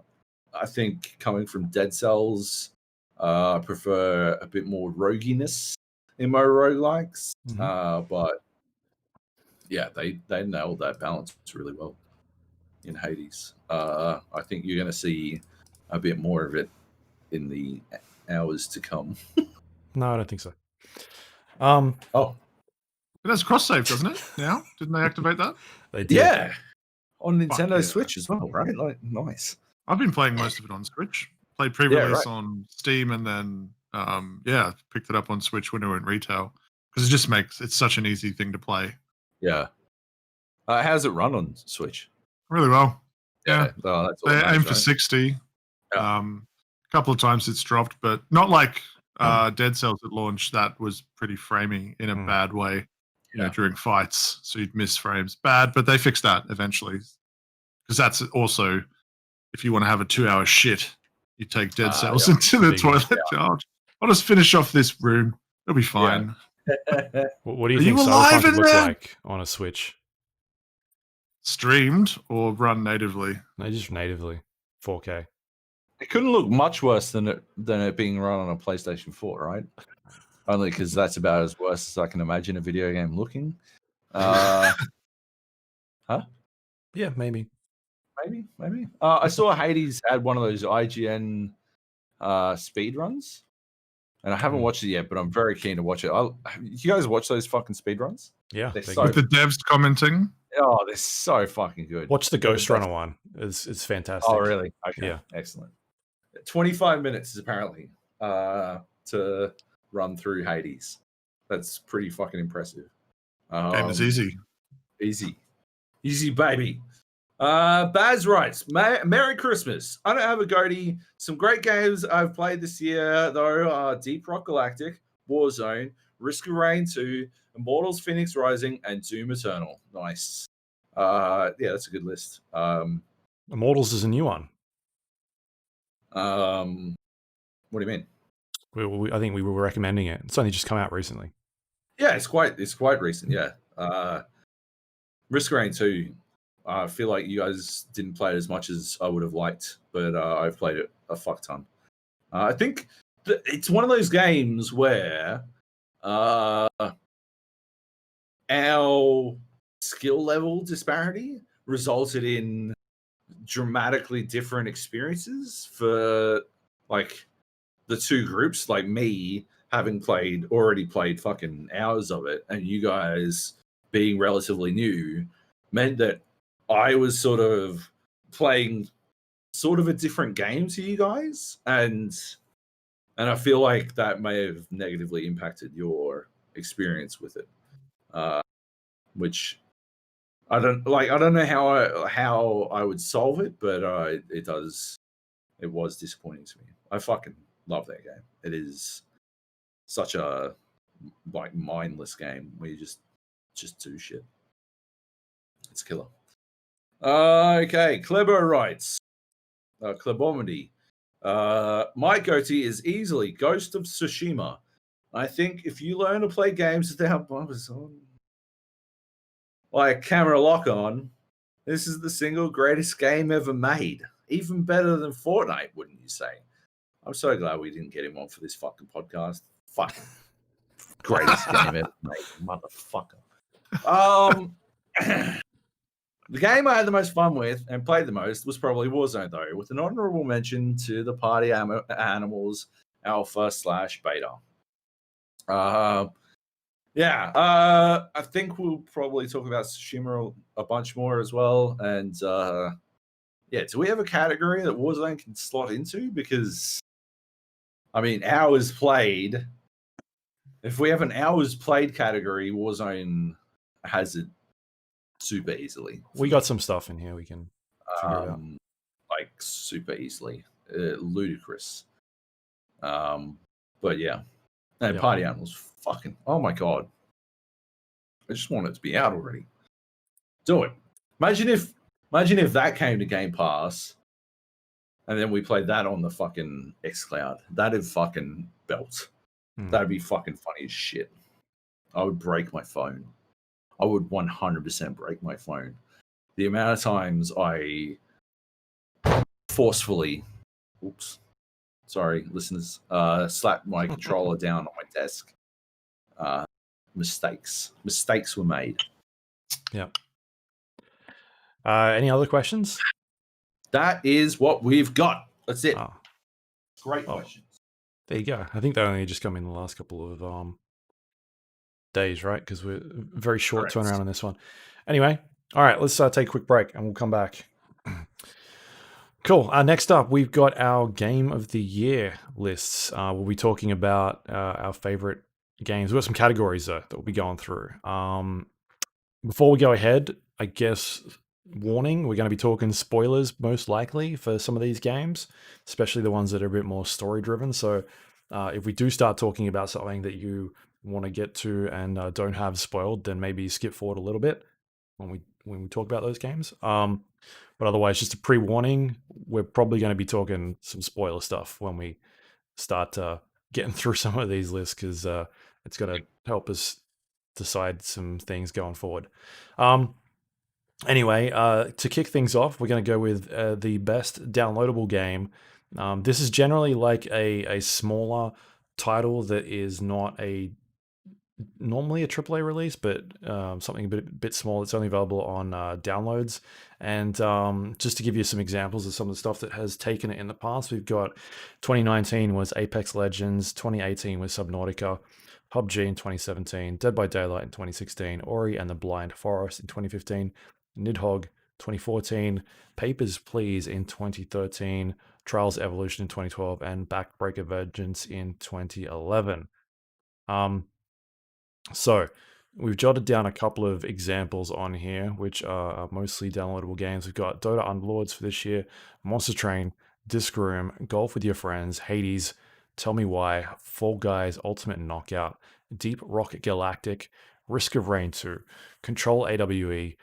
think coming from Dead Cells, I prefer a bit more roguiness in my roguelikes. Mm-hmm. But yeah, they nailed that balance really well in Hades. I think you're going to see a bit more of it in the hours to come. No, I don't think so. Oh, It has cross save, doesn't it? Now, didn't they activate that? They did. yeah, on Nintendo yeah. Switch as well, right? Like, nice. I've been playing most of it on Switch. Played pre-release right. on Steam, and then picked it up on Switch when it went retail because it just makes it's such an easy thing to play. Yeah. How's it run on Switch? Really well. Yeah, Oh, that's all they nice, aim for right? 60. Yeah. A couple of times it's dropped, but not like Dead Cells at launch. That was pretty framey in a bad way, you know, during fights. So you'd miss frames. Bad, but they fixed that eventually. Because that's also, if you want to have a 2-hour shit, you take Dead Cells into the toilet. I'll just finish off this room. It'll be fine. What do you Are think you alive Cyberpunk in looks there? like on a Switch? Streamed or run natively? No, just natively, 4K. It couldn't look much worse than it being run on a PlayStation 4, right? Only because that's about as worse as I can imagine a video game looking. Huh? Yeah, maybe. Maybe. I saw Hades had one of those IGN speed runs, and I haven't watched it yet, but I'm very keen to watch it. You guys watch those fucking speed runs? Yeah, They're they're so With the devs commenting? they're so fucking good. Watch the They're Ghost best. Runner one. It's fantastic. Oh, really? Okay. Yeah. Excellent. 25 minutes is apparently to run through Hades. That's pretty fucking impressive. Game is easy. Easy, baby. Baz writes, Merry Christmas. I don't have a goatee. Some great games I've played this year, though, are Deep Rock Galactic, Warzone, Risk of Rain 2, Immortals Phoenix Rising, and Doom Eternal. Nice. Yeah, that's a good list. Immortals is a new one. What do you mean? I think we were recommending it. It's only just come out recently. Yeah, it's quite recent. Yeah. Risk of Rain 2. I feel like you guys didn't play it as much as I would have liked, but I've played it a fuck ton. I think it's one of those games where our skill level disparity resulted in dramatically different experiences for like the two groups. Like me having already played fucking hours of it, and you guys being relatively new, meant that I was sort of playing sort of a different game to you guys, and I feel like that may have negatively impacted your experience with it, which I don't know how I would solve it, but it was disappointing to me. I fucking love that game. It is such a like mindless game where you just do shit. It's killer. Okay, Klebo writes, Klebomedy. My goatee is easily Ghost of Tsushima. I think if you learn to play games without bumpers on, like camera lock on, this is the single greatest game ever made. Even better than Fortnite, wouldn't you say? I'm so glad we didn't get him on for this fucking podcast. Fucking greatest game ever made, motherfucker. The game I had the most fun with and played the most was probably Warzone, though, with an honorable mention to the Party Animals Alpha/Beta. I think we'll probably talk about Tsushima a bunch more as well. And do we have a category that Warzone can slot into? Because, I mean, hours played. If we have an hours played category, Warzone has it super easily. We got some stuff in here we can figure it out. Like super easily. Ludicrous. But yeah. And Party Animals, fucking, oh my god. I just want it to be out already. Do it. Imagine if that came to Game Pass and then we played that on the fucking xCloud. That'd fucking belt. That'd be fucking funny as shit. I would break my phone. I would 100% break my phone. The amount of times I forcefully, sorry, listeners, slapped my controller down on my desk. Mistakes were made. Yeah. Any other questions? That is what we've got. That's it. Oh. Great questions. There you go. I think they only just come in the last couple of days, right? Because we're very short turnaround on this one. Anyway, all right, let's take a quick break and we'll come back. Cool. Next up, we've got our Game of the Year lists. We'll be talking about our favorite games. We've got some categories, though, that we'll be going through. Before we go ahead, I guess, warning, we're going to be talking spoilers, most likely, for some of these games, especially the ones that are a bit more story-driven. So if we do start talking about something that you want to get to and don't have spoiled, then maybe skip forward a little bit when we talk about those games. But otherwise, just a pre-warning, we're probably going to be talking some spoiler stuff when we start getting through some of these lists, because It's going to help us decide some things going forward. Anyway, to kick things off, we're going to go with the best downloadable game. This is generally like a smaller title that is not normally a AAA release, but something a bit small. It's only available on downloads. And just to give you some examples of some of the stuff that has taken it in the past, we've got 2019 was Apex Legends, 2018 was Subnautica, PUBG in 2017, Dead by Daylight in 2016, Ori and the Blind Forest in 2015, Nidhogg 2014, Papers, Please in 2013, Trials Evolution in 2012, and Backbreaker Vengeance in 2011. So we've jotted down a couple of examples on here, which are mostly downloadable games. We've got Dota Underlords for this year, Monster Train, Disc Room, Golf with Your Friends, Hades, Tell Me Why, Fall Guys Ultimate Knockout, Deep Rock Galactic, Risk of Rain 2, Control AWE,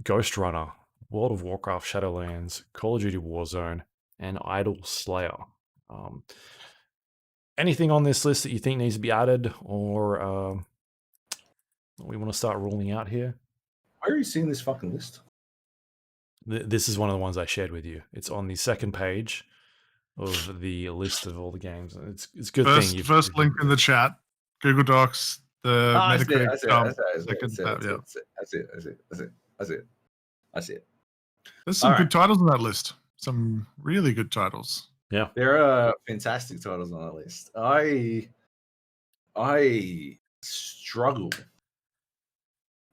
Ghost Runner, World of Warcraft Shadowlands, Call of Duty Warzone, and Idle Slayer. Anything on this list that you think needs to be added, or we want to start ruling out here? Where are you seeing this fucking list? This is one of the ones I shared with you. It's on the second page of the list of all the games. It's a good thing. First link in the chat, Google Docs, the Metacritic. I see it. There's some good titles on that list. Some really good titles. Yeah, there are fantastic titles on that list. I struggle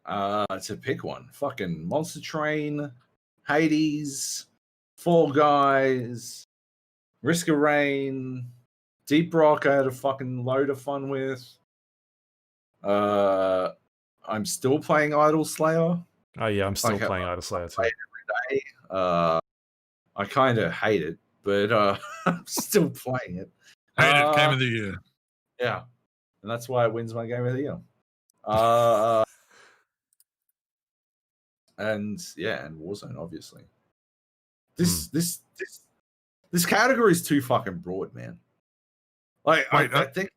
to pick one. Fucking Monster Train, Hades, Fall Guys, Risk of Rain, Deep Rock. I had a fucking load of fun with. I'm still playing Idle Slayer. Oh yeah, I'm still playing Idle Slayer too. Every day. I kind of hate it, but I'm still playing it. Hated Game of the Year. Yeah, and that's why it wins my Game of the Year. And Warzone, obviously. This category is too fucking broad, man. Like, wait, I think.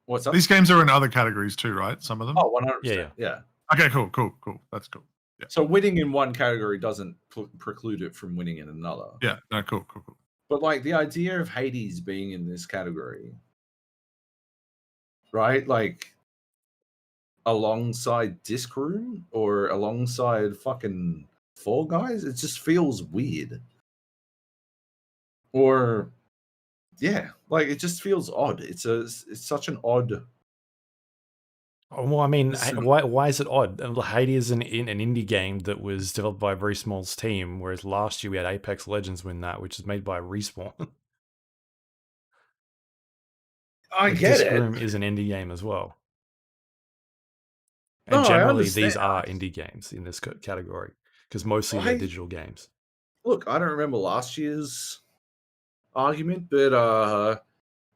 What's up? These games are in other categories too, right? Some of them. Oh, 100%. Yeah. Okay, cool. That's cool. Yeah. So winning in one category doesn't preclude it from winning in another. Yeah. No, cool. But like the idea of Hades being in this category, right? Like alongside Disc Room or alongside fucking Fall Guys, it just feels weird. Or yeah, like it just feels odd. It's such an odd. Well, I mean, why is it odd? Hades is an indie game that was developed by a very small team, whereas last year we had Apex Legends win that, which is made by Respawn. I get Disc it. Room is an indie game as well. And generally, these are indie games in this category because mostly they're digital games. Look, I don't remember last year's argument, but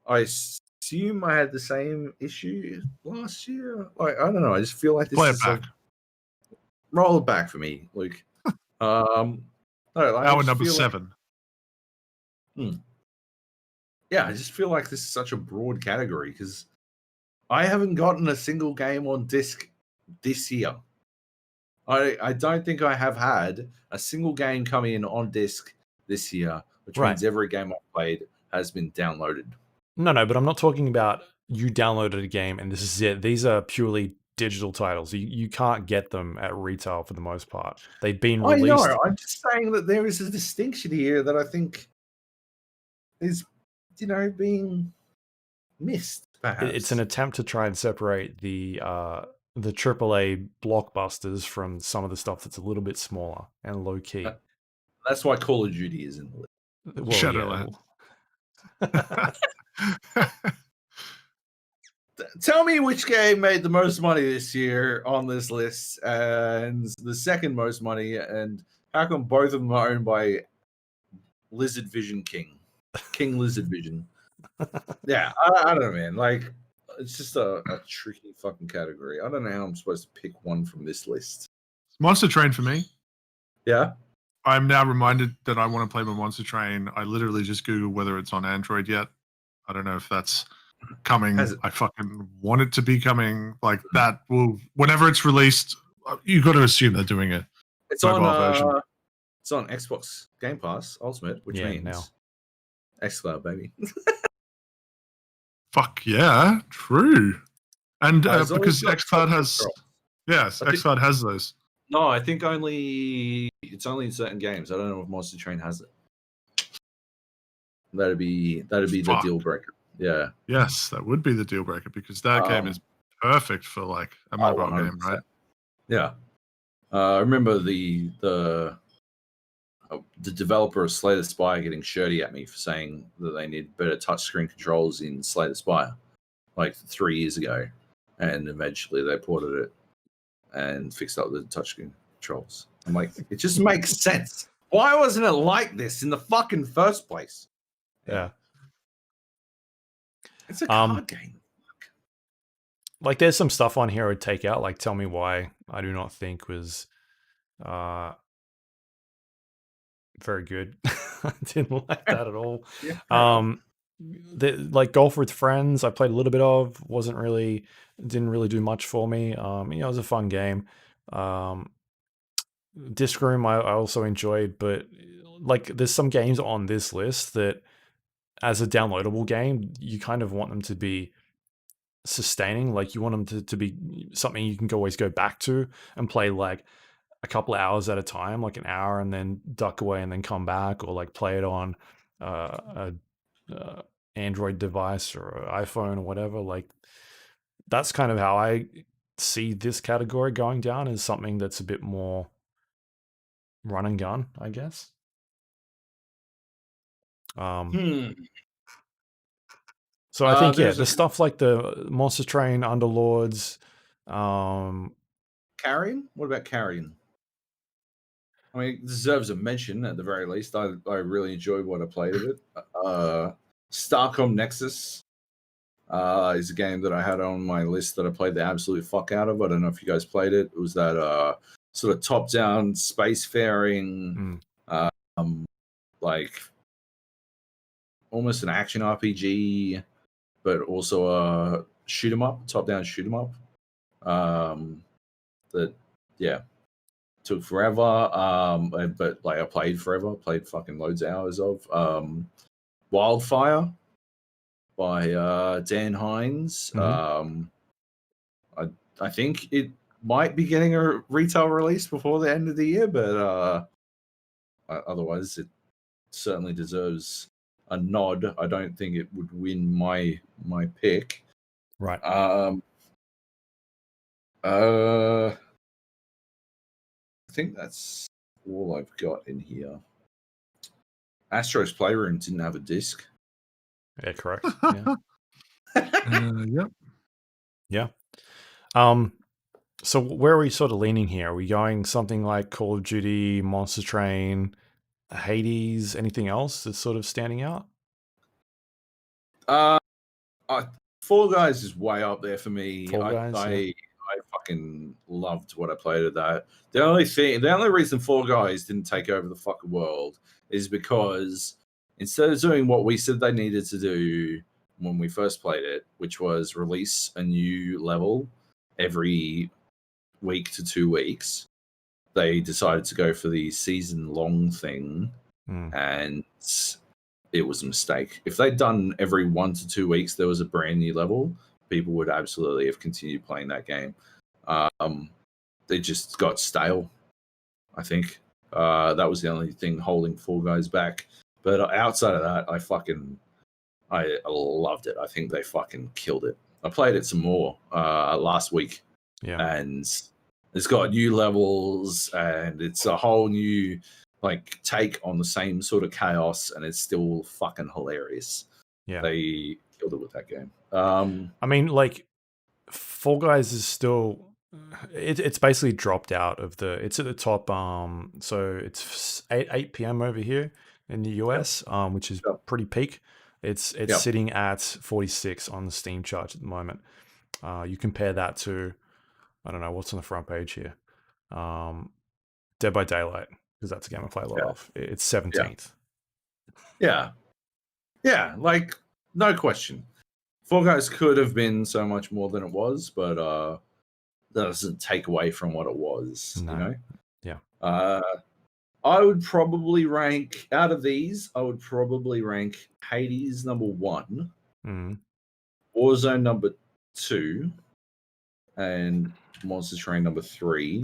I assume I had the same issue last year. Like, I don't know. I just feel like this Play is it back. Roll it back for me, Luke. No, like, Hour number 7. Yeah, I just feel like this is such a broad category because I haven't gotten a single game on disc this year. I don't think I have had a single game come in on disc this year, which means every game I've played has been downloaded. No, but I'm not talking about you downloaded a game and this is it. These are purely digital titles. You can't get them at retail for the most part. They've been released. I know. I'm just saying that there is a distinction here that I think is, being missed. Perhaps it's an attempt to try and separate the AAA blockbusters from some of the stuff that's a little bit smaller and low key. That's why Call of Duty is in the list. Well, Shadowlands. Tell me which game made the most money this year on this list and the second most money, and how come both of them are owned by Lizard Vision King Lizard Vision? Yeah, I don't know, man. Like, it's just a tricky fucking category. I don't know how I'm supposed to pick one from this list. Monster Train for me. Yeah. I'm now reminded that I want to play my Monster Train. I literally just Googled whether it's on Android yet. I don't know if that's coming. Has it? I fucking want it to be coming. Like that will, whenever it's released, you got to assume they're doing it. It's Mobile on. version. It's on Xbox Game Pass Ultimate, which Yeah, means now. xCloud, baby. Fuck yeah, true. And As long because as it's got xCloud has, control. yes, I think- xCloud has those. No, I think it's only in certain games. I don't know if Monster Train has it. That'd be the Fuck. deal breaker. Yeah. Yes, that would be the deal breaker because that game is perfect for like a mobile game, 100%. right? Yeah. I remember the developer of Slay the Spire getting shirty at me for saying that they need better touchscreen controls in Slay the Spire like 3 years ago, and eventually they ported it and fixed up the touchscreen controls. I'm like, it just makes sense. Why wasn't it like this in the fucking first place? Yeah. It's a card game. Like there's some stuff on here I'd take out. Like tell me why I do not think was very good. I didn't like that at all. Yeah, like golf with friends, I played a little bit of. Didn't really do much for me. It was a fun game. Disc Room, I also enjoyed, but like there's some games on this list that, as a downloadable game, you kind of want them to be sustaining. Like you want them to be something you can always go back to and play like a couple of hours at a time, like an hour, and then duck away and then come back, or like play it on a Android device or iPhone or whatever. Like that's kind of how I see this category going down, as something that's a bit more run and gun, I guess. So I think the stuff like the Monster Train, Underlords, Carrion? What about Carrion? I mean, it deserves a mention at the very least. I really enjoyed what I played of it. Starcom Nexus is a game that I had on my list that I played the absolute fuck out of. I don't know if you guys played it. It was that sort of top-down spacefaring, like almost an action RPG, but also a shoot 'em up, top-down shoot 'em up. That took forever. But like I played forever, played fucking loads of hours of Wildfire by Dan Hines. I think it might be getting a retail release before the end of the year, but otherwise it certainly deserves a nod. I don't think it would win my pick. right. I think that's all I've got in here. Astro's Playroom didn't have a disc. Yeah, correct. Yeah. Yep. Yeah. So where are we sort of leaning here? Are we going something like Call of Duty, Monster Train, Hades, anything else that's sort of standing out? Fall Guys is way up there for me. Fall Guys, I fucking loved what I played of that. The only reason Fall Guys didn't take over the fucking world is because instead of doing what we said they needed to do when we first played it, which was release a new level every week to 2 weeks, they decided to go for the season-long thing, and it was a mistake. If they'd done every 1 to 2 weeks there was a brand new level, people would absolutely have continued playing that game. They just got stale, I think. That was the only thing holding Fall Guys back. But outside of that, I loved it. I think they fucking killed it. I played it some more last week. Yeah. And it's got new levels, and it's a whole new like take on the same sort of chaos, and it's still fucking hilarious. Yeah. They killed it with that game. I mean, like, Fall Guys is still... It's basically dropped out of the... It's at the top, so it's 8 p.m. over here in the US, which is pretty peak. It's sitting at 46 on the Steam chart at the moment. You compare that to... I don't know, what's on the front page here? Dead by Daylight, because that's a game I play a lot of. It's 17th. Yeah, like, no question. Fall Guys could have been so much more than it was, but that doesn't take away from what it was. No. You know. Yeah. I would probably rank out of these. I would probably rank Hades number 1, Warzone number 2, and Monster Train number 3.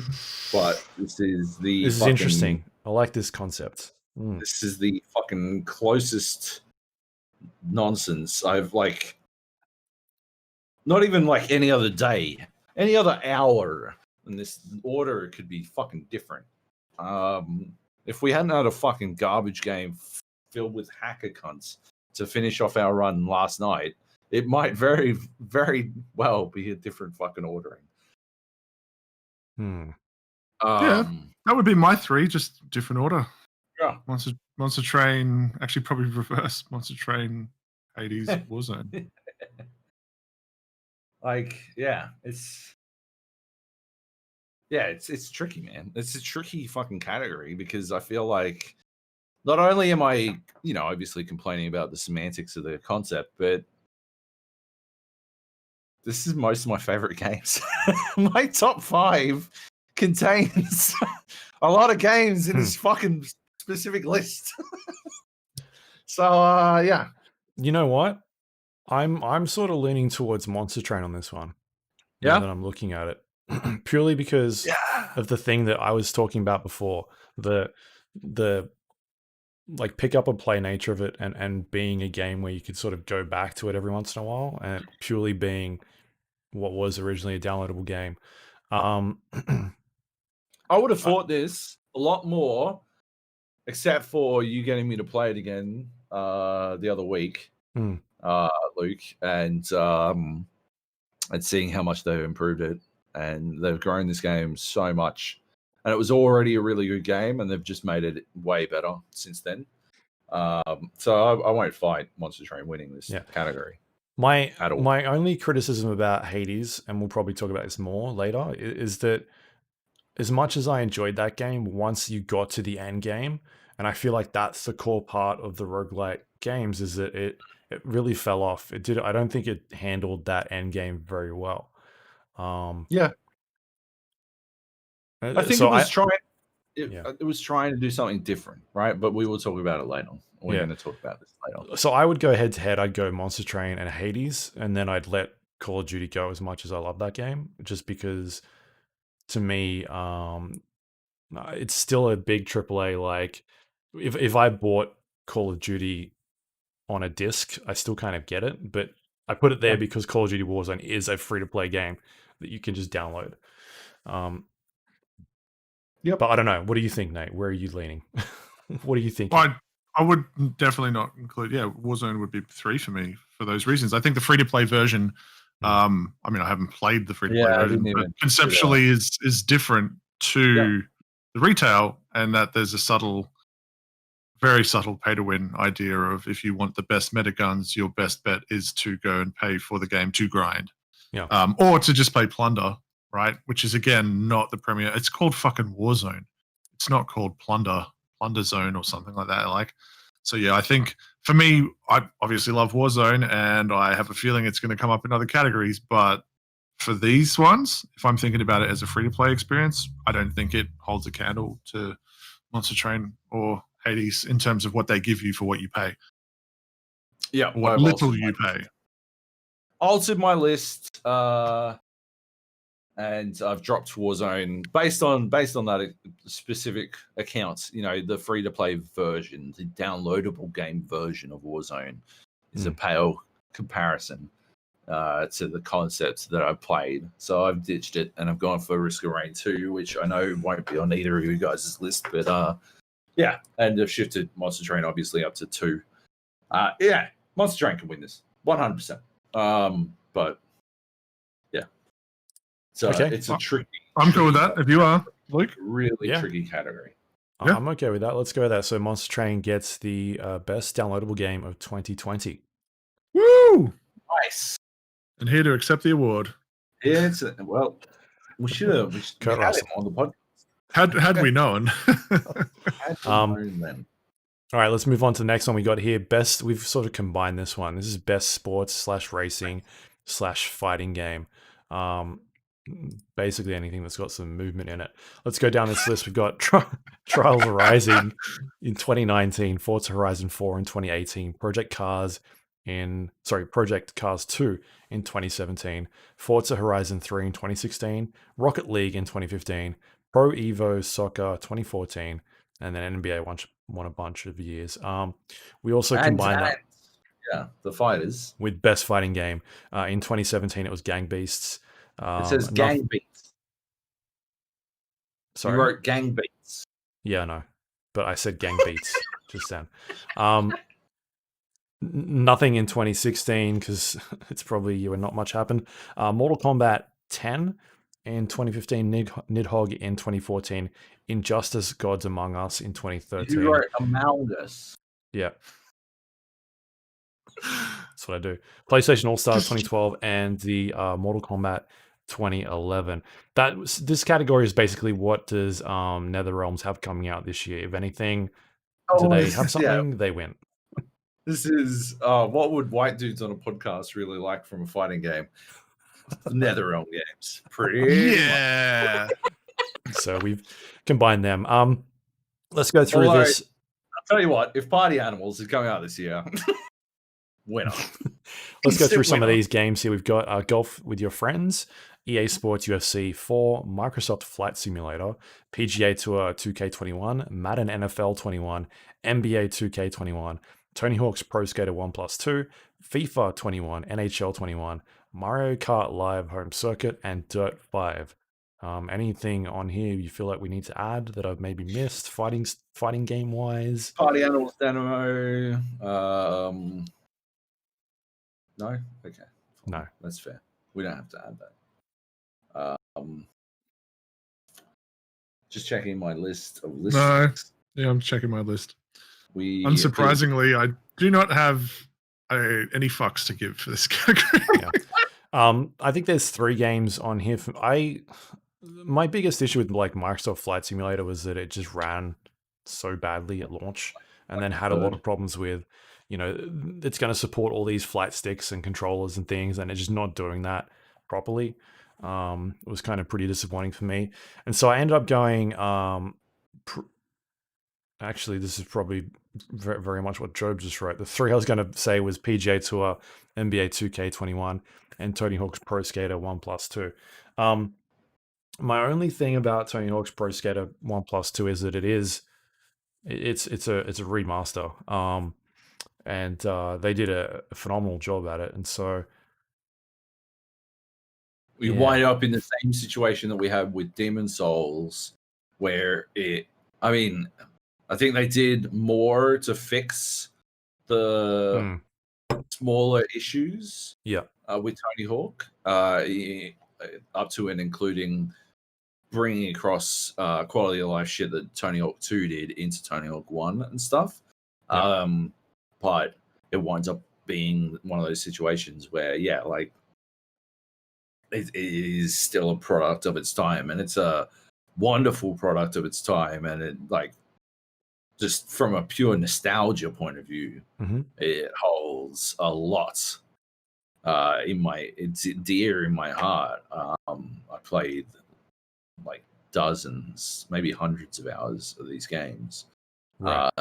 But this is interesting. I like this concept. This is the fucking closest nonsense I've like. Not even like any other day, any other hour in this order, it could be fucking different. If we hadn't had a fucking garbage game filled with hacker cunts to finish off our run last night, it might very, very well be a different fucking ordering. Yeah, that would be my 3, just different order. Yeah. Monster Train, actually probably reverse. Monster Train, Hades, Warzone. Like, it's tricky, man. It's a tricky fucking category because I feel like not only am I, obviously complaining about the semantics of the concept, but this is most of my favorite games. My top 5 contains a lot of games in this fucking specific list. So, yeah. You know what? I'm sort of leaning towards Monster Train on this one. Yeah. Now that I'm looking at it. Purely because of the thing that I was talking about before. The like pick up and play nature of it and being a game where you could sort of go back to it every once in a while, and it purely being what was originally a downloadable game. I would have thought this a lot more, except for you getting me to play it again the other week, Luke, and seeing how much they've improved it, and they've grown this game so much. And it was already a really good game, and they've just made it way better since then. So I won't fight Monster Train winning this category. My only criticism about Hades, and we'll probably talk about this more later, is that as much as I enjoyed that game, once you got to the end game, and I feel like that's the core part of the roguelike games, is that it really fell off. I don't think it handled that end game very well. I think it was trying. It was trying to do something different, right? But we will talk about it later. We're going to talk about this later. So I would go head to head. I'd go Monster Train and Hades, and then I'd let Call of Duty go as much as I love that game, just because to me, it's still a big AAA. Like if I bought Call of Duty on a disc, I still kind of get it, but I put it there because Call of Duty Warzone is a free-to-play game that you can just download. But I don't know. What do you think, Nate? Where are you leaning? What do you think? I would definitely not include. Yeah, Warzone would be 3 for me for those reasons. I think the free-to-play version. I mean, I haven't played the free-to-play version, but conceptually is different to the retail, and that there's a very subtle pay-to-win idea of if you want the best meta guns, your best bet is to go and pay for the game to grind, or to just play plunder, right? Which is again not the premier. It's called fucking Warzone. It's not called Plunder Zone or something like that. So yeah, I think for me, I obviously love Warzone, and I have a feeling it's going to come up in other categories. But for these ones, if I'm thinking about it as a free-to-play experience, I don't think it holds a candle to Monster Train or Hades in terms of what they give you for what you pay. Yeah, what little you pay. Altered my list, and I've dropped Warzone based on that specific account. The free to play version, the downloadable game version of Warzone, is a pale comparison to the concepts that I've played. So I've ditched it and I've gone for Risk of Rain 2, which I know won't be on either of you guys' list, but and I've shifted Monster Train obviously up to 2. Monster Train can win this 100%. But so it's a tricky. I'm cool with that. If you are, Luke, really tricky category. I'm okay with that. Let's go with that. So Monster Train gets the best downloadable game of 2020. Woo! Nice. And here to accept the award. Yeah, we should have had him on the podcast. Had we known. Then. All All right, let's move on to the next one we got here. Best, we've sort of combined this one. This is best sports / racing / fighting game. Basically anything that's got some movement in it. Let's go down this list. We've got Trials Rising in 2019, Forza Horizon 4 in 2018, Project Cars 2 in 2017, Forza Horizon 3 in 2016, Rocket League in 2015, Pro Evo Soccer 2014, and then NBA won a bunch of years. We also combined that the fighters with best fighting game. In 2017, it was Gang Beasts. it says Gang Beats. Sorry? You wrote Gang Beats. Yeah, I know. But I said Gang Beats just then. Nothing in 2016 because it's probably a year when not much happened. Mortal Kombat 10 in 2015, Nidhogg in 2014, Injustice Gods Among Us in 2013. You wrote Among Us. Yeah. That's what I do. PlayStation All-Stars 2012 and the Mortal Kombat 2011. This category is basically what does NetherRealms have coming out this year? If anything, do they have something? They win. This is what would white dudes on a podcast really like from a fighting game? NetherRealm games. Pretty Yeah. So we've combined them. Let's go through this. I'll tell you what, if Party Animals is coming out this year, winner. Let's go through some of these games here. We've got Golf with Your Friends, EA Sports UFC 4, Microsoft Flight Simulator, PGA Tour 2K21, Madden NFL 21, NBA 2K21, Tony Hawk's Pro Skater 1+2, FIFA 21, NHL 21, Mario Kart Live Home Circuit, and Dirt 5. Anything on here you feel like we need to add that I've maybe missed, fighting game wise? Party Animals demo. No? Okay. No. That's fair. We don't have to add that. Just checking my list of lists. No. Yeah, I'm checking my list. Unsurprisingly, I do not have any fucks to give for this category. Yeah. I think there's 3 games on here. My biggest issue with like Microsoft Flight Simulator was that it just ran so badly at launch, and then had a lot of problems with, it's going to support all these flight sticks and controllers and things, and it's just not doing that properly. It was kind of pretty disappointing for me, and so I ended up going. Actually, this is probably very, very much what Joab just wrote. The 3 I was going to say was PGA Tour, NBA 2K21, and Tony Hawk's Pro Skater 1+2. My only thing about Tony Hawk's Pro Skater 1+2 is that it's a remaster, and they did a phenomenal job at it, and so we wind up in the same situation that we had with Demon Souls, where I think they did more to fix the smaller issues. Yeah. With Tony Hawk, up to and including bringing across quality of life shit that Tony Hawk 2 did into Tony Hawk 1 and stuff. Yeah. But it winds up being one of those situations where, it is still a product of its time, and it's a wonderful product of its time, and it just from a pure nostalgia point of view, it holds a lot it's dear in my heart. I played dozens, maybe hundreds of hours of these games, and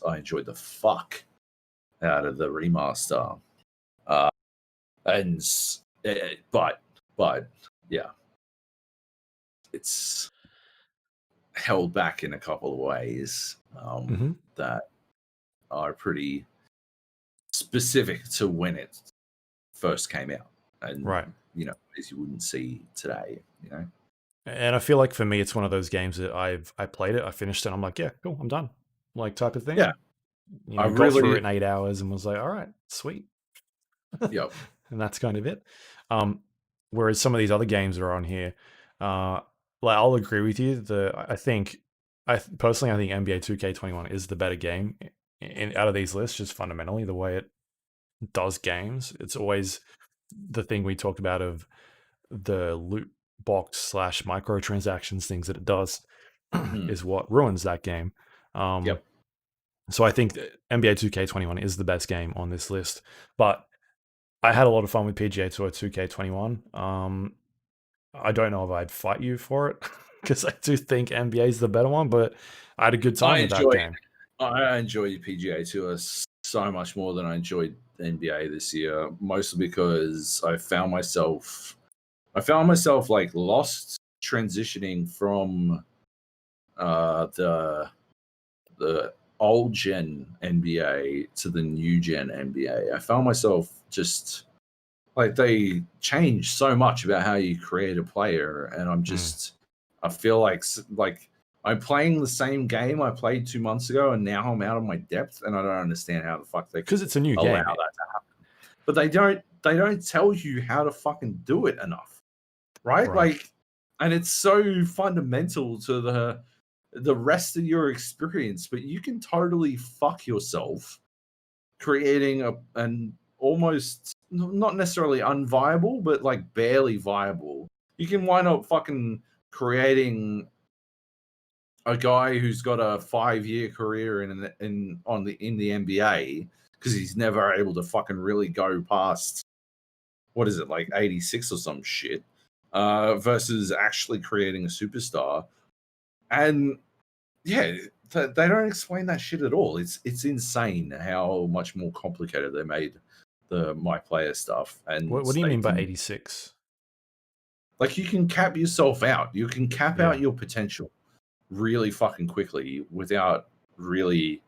I enjoyed the fuck out of the remaster. But yeah, it's held back in a couple of ways that are pretty specific to when it first came out, and as you wouldn't see today, And I feel like for me, it's one of those games that I played it, I finished it, I'm like, yeah, cool, I'm done, type of thing. Yeah, I got through it in 8 hours and was like, all right, sweet. Yep. And that's kind of it. Whereas some of these other games that are on here, I'll agree with you. Personally, I think NBA 2K21 is the better game out of these lists, just fundamentally the way it does games. It's always the thing we talked about of the loot box / microtransactions things that it does is what ruins that game. Yep. So I think that NBA 2K21 is the best game on this list. But I had a lot of fun with PGA Tour 2K21. I don't know if I'd fight you for it because I do think NBA is the better one, but I had a good time with that game. I enjoy PGA Tour so much more than I enjoyed NBA this year, mostly because I found myself like lost transitioning from the old gen NBA to the new gen NBA. I found myself just like they changed so much about how you create a player, and I feel like I'm playing the same game I played 2 months ago, and now I'm out of my depth, and I don't understand how the fuck they because it's a new allow game. that to happen. But they don't tell you how to fucking do it enough, right? Like, and it's so fundamental to the rest of your experience, but you can totally fuck yourself creating an almost not necessarily unviable, but like barely viable. You can wind up fucking creating a guy who's got a 5-year career in the NBA because he's never able to fucking really go past what is it, like 86 or some shit, versus actually creating a superstar. And yeah, they don't explain that shit at all. It's insane how much more complicated they made the my player stuff. And what do you mean by 86? Like, you can cap yourself out. You can cap out your potential really fucking quickly without really,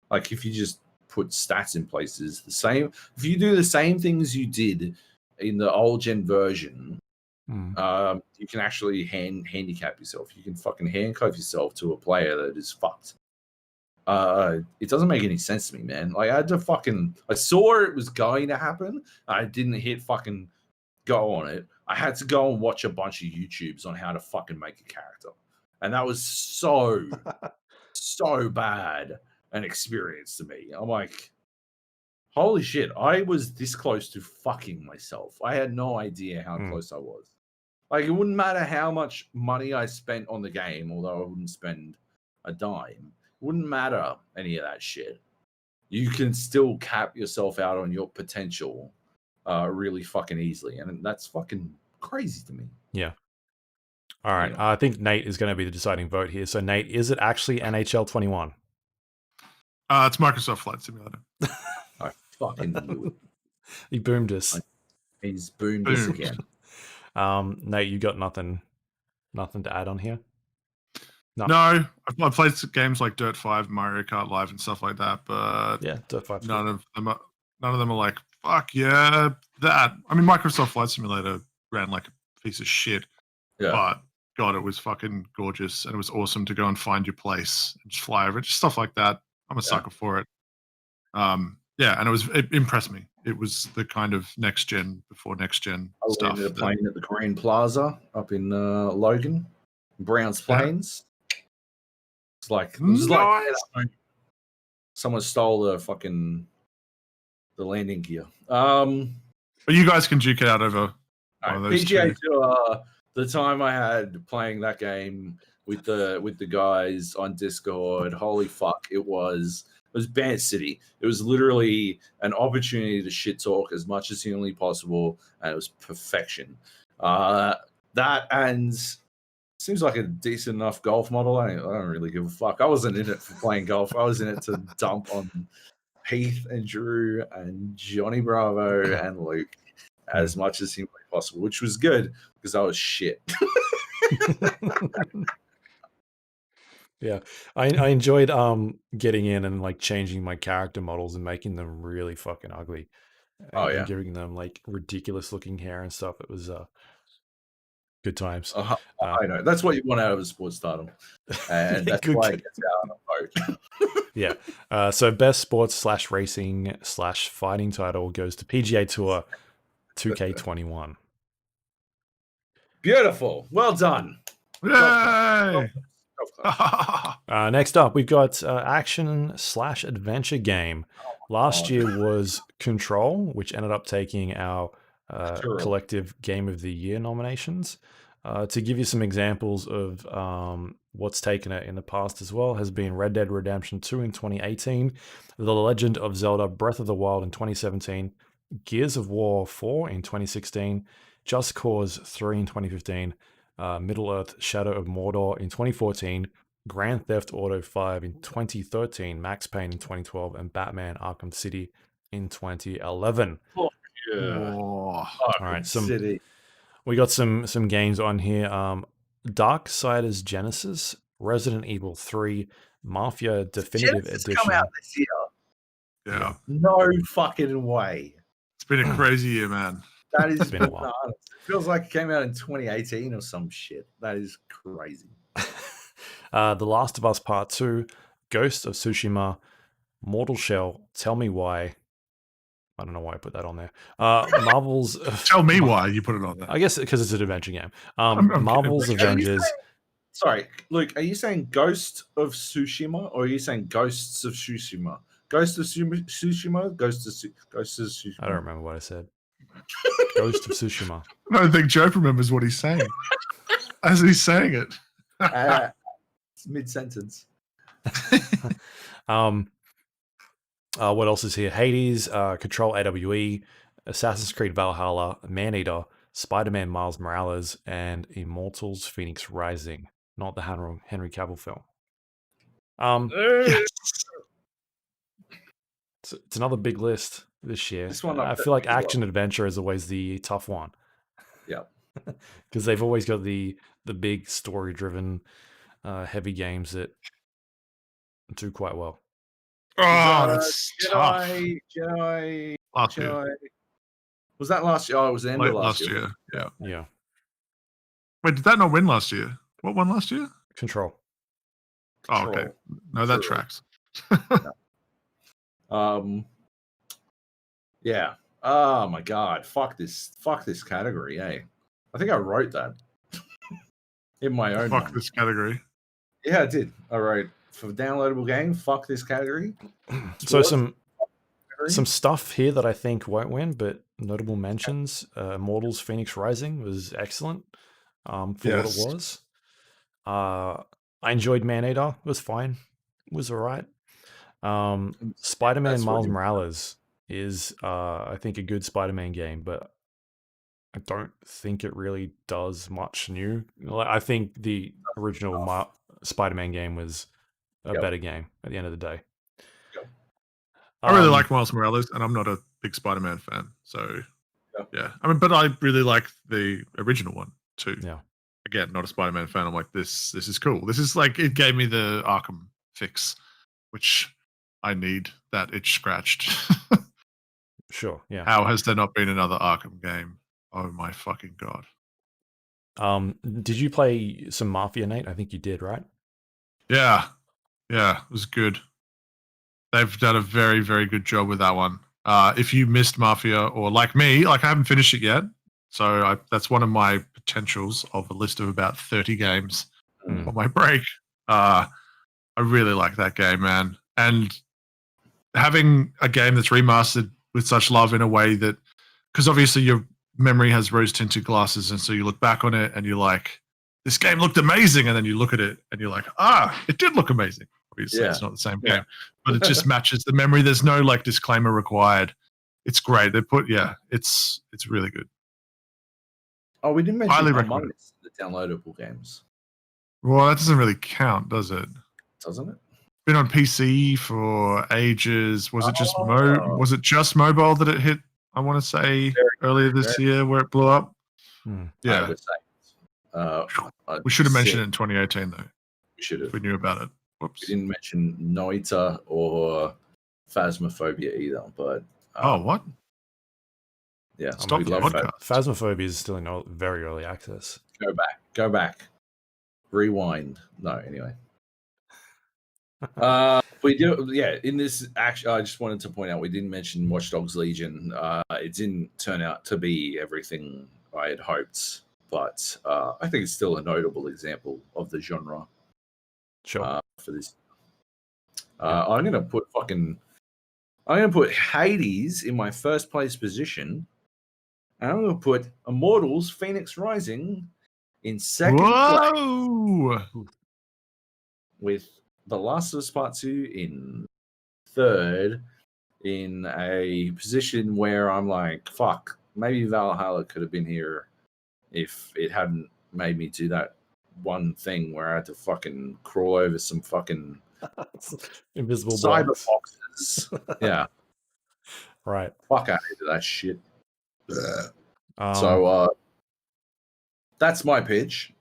like, if you just put stats in places the same. If you do the same things you did in the old gen version, you can actually handicap yourself. You can fucking handcuff yourself to a player that is fucked. It doesn't make any sense to me, man. Like, I saw it was going to happen. I didn't hit fucking go on it. I had to go and watch a bunch of YouTubes on how to fucking make a character. And that was so bad an experience to me. I'm like, holy shit, I was this close to fucking myself. I had no idea how close I was. Like, it wouldn't matter how much money I spent on the game, although I wouldn't spend a dime. It wouldn't matter any of that shit. You can still cap yourself out on your potential really fucking easily. And that's fucking crazy to me. Yeah. All right. I think Nate is going to be the deciding vote here. So, Nate, is it actually NHL 21? It's Microsoft Flight Simulator. I fucking knew it. He boomed us. He's boomed us again. Nate, you got nothing to add on here? No, I've played games like Dirt 5, Mario Kart Live, and stuff like that, but yeah, Dirt 5. None of them are like, fuck yeah, that. I mean, Microsoft Flight Simulator ran like a piece of shit, but God, it was fucking gorgeous, and it was awesome to go and find your place and just fly over it, just stuff like that. I'm a sucker for it. And it impressed me. It was the kind of next gen before next gen stuff. I was playing at the Green Plaza up in Logan, Browns Plains. It's like, someone stole the landing gear. But you guys can duke it out over one of those PGA Tour. The time I had playing that game with the guys on Discord, holy fuck, it was Band City. It was literally an opportunity to shit talk as much as humanly possible, and it was perfection. That and seems like a decent enough golf model. I don't really give a fuck. I wasn't in it for playing golf. I was in it to dump on Heath and Drew and Johnny Bravo and Luke as much as humanly possible, which was good because I was shit. Yeah, I enjoyed getting in and like changing my character models and making them really fucking ugly. And giving them like ridiculous looking hair and stuff. It was good times. I know. That's what you want out of a sports title. And that's why it gets out on a vote. Yeah. So best sports / racing / fighting title goes to PGA Tour 2K21. Beautiful. Well done. Yay! Next up, we've got action / adventure game. Last year was Control, which ended up taking our collective Game of the Year nominations. To give you some examples of what's taken it in the past as well has been Red Dead Redemption 2 in 2018, The Legend of Zelda Breath of the Wild in 2017, Gears of War 4 in 2016, Just Cause 3 in 2015, Middle-earth Shadow of Mordor in 2014, Grand Theft Auto 5 in 2013, Max Payne in 2012, and Batman Arkham City in 2011. Yeah. Oh, All right, City. We got some games on here. Darksiders Genesis, Resident Evil 3, Mafia Definitive Genesis Edition. come out this year. yeah. No fucking way. It's been a crazy year, man. That is been a while. bananas. It feels like it came out in 2018 or some shit. That is crazy. The Last of Us Part 2, Ghost of Tsushima, Mortal Shell, Tell Me Why. I don't know why I put that on there. Marvel's... Tell me why you put it on there. I guess because it's an adventure game. I'm Marvel's kidding. Avengers... Sorry, Luke, are you saying Ghost of Tsushima or are you saying Ghosts of Tsushima? Ghost of Tsushima? Ghost of Tsushima? I don't remember what I said. Ghost of Tsushima. I don't think Joe remembers what he's saying as he's saying it. It's mid-sentence. What else is here? Hades, Control AWE, Assassin's Creed Valhalla, Maneater, Spider-Man Miles Morales, and Immortals Phoenix Rising. Not the Henry Cavill film. Yes. It's another big list this year. This one I feel like action adventure is always the tough one. Yeah. Because they've always got the big story-driven, heavy games that do quite well. Oh, that's tough. Jedi. Last year. Was that last year? Oh, it was the end of last year. Yeah. Yeah. Wait, did that not win last year? What won last year? Control. Oh, okay. No, that tracks. Yeah. Oh my god. Fuck this category, eh? I think I wrote that in my own. Fuck this category. Yeah, I did. I wrote for downloadable game. Fuck this category. So some stuff here that I think won't win, but notable mentions. Immortals Phoenix Rising was excellent for what it was. I enjoyed Maneater. It was fine. It was all right. Spider-Man Miles Morales is, I think, a good Spider-Man game, but I don't think it really does much new. I think the original Spider-Man game was a better game at the end of the day. I really like Miles Morales, and I'm not a big Spider-Man fan, so yeah. I mean, but I really like the original one too. Yeah. Again, not a Spider-Man fan. I'm like, this is cool. This is like, it gave me the Arkham fix, which I need that itch scratched. Sure. Yeah. How has there not been another Arkham game? Oh my fucking god. Did you play some Mafia, Nate? I think you did, right? Yeah. Yeah, it was good. They've done a very, very good job with that one. If you missed Mafia, or like me, like I haven't finished it yet, so that's one of my potentials of a list of about 30 games on my break. I really like that game, man. And having a game that's remastered with such love in a way that, because obviously your memory has rose-tinted glasses, and so you look back on it and you're like, this game looked amazing, and then you look at it and you're like, it did look amazing. Obviously, it's not the same game, but it just matches the memory. There's no like disclaimer required. It's great. They put, it's really good. Oh, we didn't mention Highly Among recommend Us, the downloadable games. Well, that doesn't really count, does it? Doesn't it? Been on PC for ages. Was it just mobile that it hit? I want to say earlier this year where it blew up. Yeah, we should have mentioned it in 2018 though. We should have. We knew about it. Whoops. We didn't mention Noita or Phasmophobia either, but what? Yeah, stop the podcast. Phasmophobia is still in very early access. Go back, rewind. No, anyway. We do, in this actually, I just wanted to point out we didn't mention Watch Dogs Legion. It didn't turn out to be everything I had hoped, but I think it's still a notable example of the genre. Sure. For this, I'm gonna put Hades in my first place position, and I'm gonna put Immortals Phoenix Rising in second place. with The Last of Us Part 2 in third, in a position where I'm like, fuck, maybe Valhalla could have been here if it hadn't made me do that one thing where I had to fucking crawl over some fucking Invisible cyber blocks. boxes. Yeah. Right. Fuck, I hated that shit. Um, That's my pitch.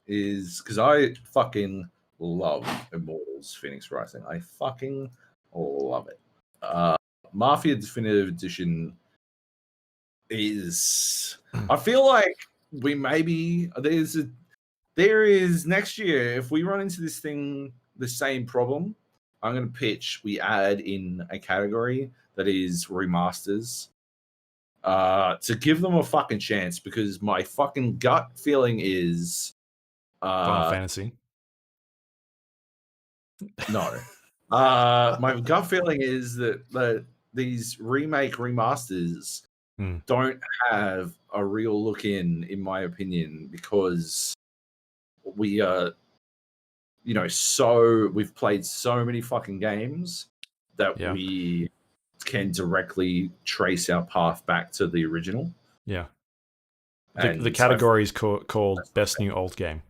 Is because I fucking love Immortals Phoenix Rising. I fucking love it. Mafia Definitive Edition is. I feel like we maybe there is next year, if we run into this thing, the same problem, I'm going to pitch we add in a category that is remasters to give them a fucking chance, because my fucking gut feeling is Final Fantasy. no. My gut feeling is that these remasters don't have a real look in my opinion, because we are, we've played so many fucking games that we can directly trace our path back to the original. Yeah. The category is called Best New Old Game.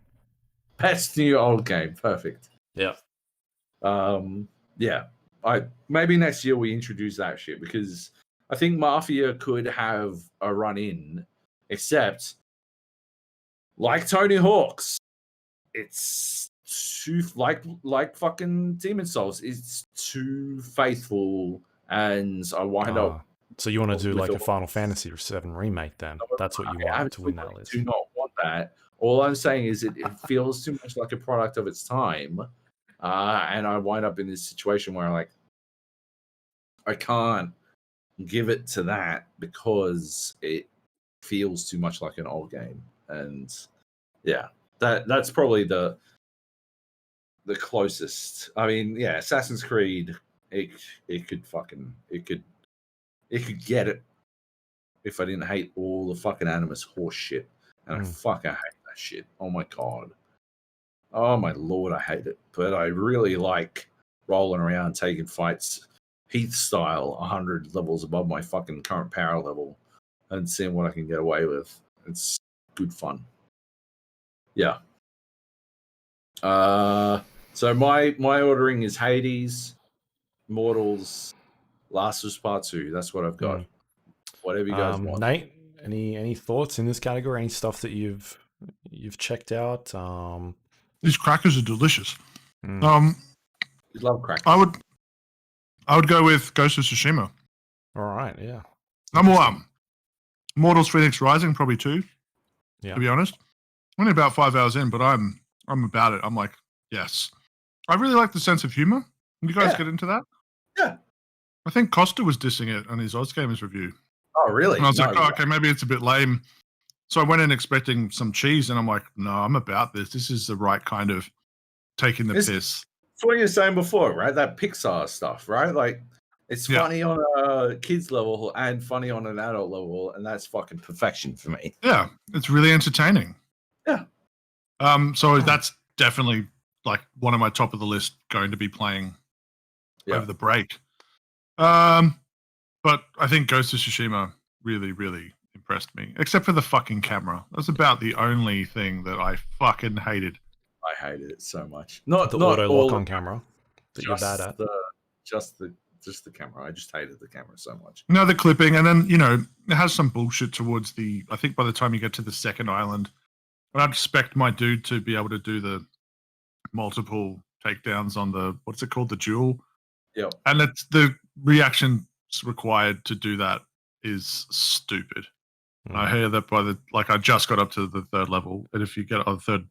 Best New Old Game. Perfect. Yeah. Yeah. Maybe next year we introduce that shit, because I think Mafia could have a run in, except like Tony Hawk's, it's too like fucking Demon Souls. It's too faithful, and I wind up. So you want to do like a Final Fantasy VII remake then? That's what you want to win that list. I do not want that. All I'm saying is it feels too much like a product of its time, and I wind up in this situation where I can't give it to that because it feels too much like an old game. And yeah, that's probably the closest. I mean, yeah, Assassin's Creed, it could get it if I didn't hate all the fucking Animus horse shit. And I fucking hate that shit. Oh my god. Oh my lord, I hate it. But I really like rolling around taking fights Heath style 100 levels above my fucking current power level and seeing what I can get away with. It's good fun. Yeah. So my ordering is Hades, Mortals, Last of Us Part 2. That's what I've got. Whatever you guys want. Nate, any thoughts in this category? Any stuff that you've checked out? These crackers are delicious. You love crackers. I would go with Ghost of Tsushima. All right, yeah. Number one, Mortals Phoenix Rising, probably 2. Yeah. To be honest, only about 5 hours in, but I'm about it. I'm like, yes. I really like the sense of humor. Can you guys get into that? Yeah. I think Costa was dissing it on his OzGamers review. Oh, really? And I was like, okay, maybe it's a bit lame. So I went in expecting some cheese, and I'm like, no, I'm about this. This is the right kind of taking the piss. It's what you were saying before, right? That Pixar stuff, right? Like, it's funny on a kid's level and funny on an adult level, and that's fucking perfection for me. Yeah, it's really entertaining. Yeah. So that's definitely like one of my top of the list going to be playing over the break. But I think Ghost of Tsushima really, really impressed me, except for the fucking camera. That's about the only thing that I fucking hated. I hated it so much. Not auto all lock on camera that you're bad at. Just the camera. I just hated the camera so much. No, the clipping, and then it has some bullshit towards the. I think by the time you get to the second island, I'd expect my dude to be able to do the multiple takedowns on the what's it called, the duel. Yeah, and it's the reactions required to do that is stupid. I hear that I just got up to the third level, and if you get on the third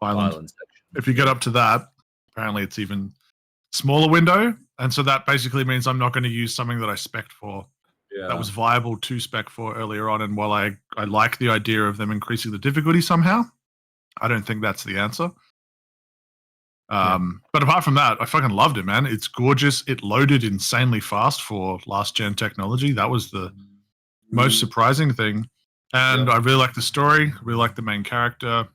island section, if you get up to that, apparently it's even smaller window, and so that basically means I'm not going to use something that I spec'd for. Yeah. That was viable to spec for earlier on, and while I like the idea of them increasing the difficulty somehow, I don't think that's the answer. But apart from that, I fucking loved it, man. It's gorgeous. It loaded insanely fast for last gen technology. That was the most surprising thing. And I really like the story. I really like the main character.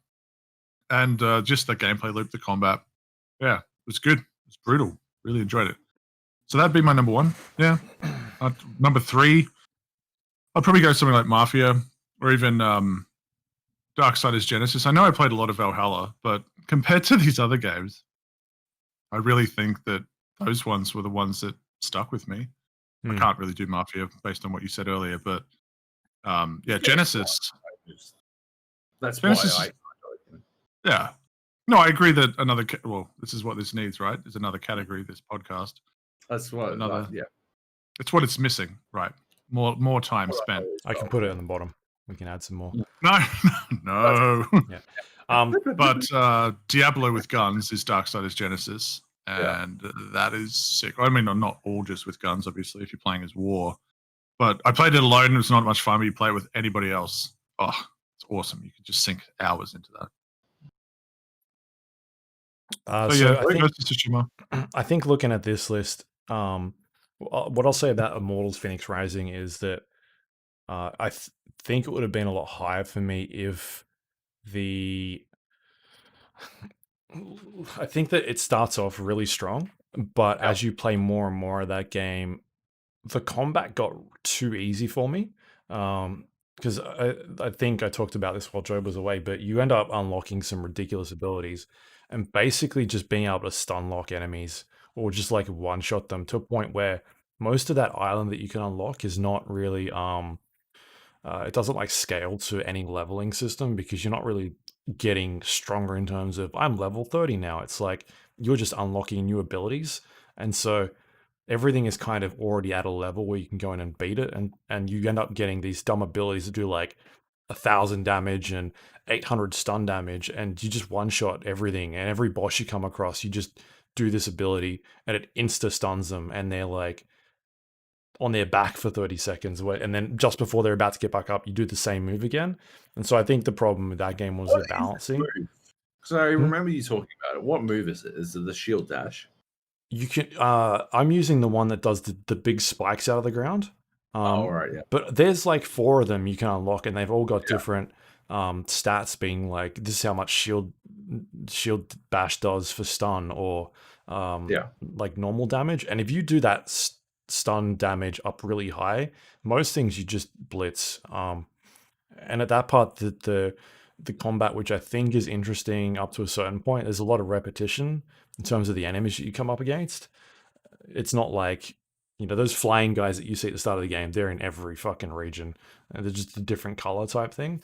and just the gameplay loop, the combat. Yeah, it was good. It's brutal. Really enjoyed it. So that'd be my number one. Yeah. Number three, I'd probably go something like Mafia or even Darksiders Genesis. I know I played a lot of Valhalla, but compared to these other games, I really think that those ones were the ones that stuck with me. I can't really do Mafia based on what you said earlier, but yeah, Genesis. That's Genesis, why yeah. No, I agree that well, this is what this needs, right? Is another category, this podcast. That's what Another, yeah. It's what it's missing, right? More time spent. I can put it on the bottom. We can add some more. No. Yeah. But Diablo with guns is Darksiders Genesis, and that is sick. I mean, not all just with guns, obviously, if you're playing as war. But I played it alone. It was not much fun, but you play it with anybody else. Oh, it's awesome. You could just sink hours into that. I think looking at this list, what I'll say about Immortals Phoenix Rising is that I think it would have been a lot higher for me if I think that it starts off really strong, but as you play more and more of that game, the combat got too easy for me. Because I think I talked about this while Joab was away, but you end up unlocking some ridiculous abilities and basically just being able to stun lock enemies or just like one shot them to a point where most of that island that you can unlock is not really it doesn't like scale to any leveling system because you're not really getting stronger in terms of I'm level 30 now. It's like you're just unlocking new abilities. And so everything is kind of already at a level where you can go in and beat it, and you end up getting these dumb abilities that do like 1,000 damage and 800 stun damage, and you just one shot everything. And every boss you come across, you just do this ability, and it insta stuns them, and they're like on their back for 30 seconds, and then just before they're about to get back up, you do the same move again. And so I think the problem with that game was the balancing. So I remember you talking about it. What move is it? Is it the shield dash? You can. I'm using the one that does the big spikes out of the ground. All right, yeah. But there's like 4 of them you can unlock, and they've all got different stats. Being like, this is how much shield bash does for stun, or like normal damage. And if you do that stun damage up really high, most things you just blitz. And at that part, the combat, which I think is interesting up to a certain point, there's a lot of repetition in terms of the enemies that you come up against. It's not like, those flying guys that you see at the start of the game, they're in every fucking region, and they're just a different color type thing.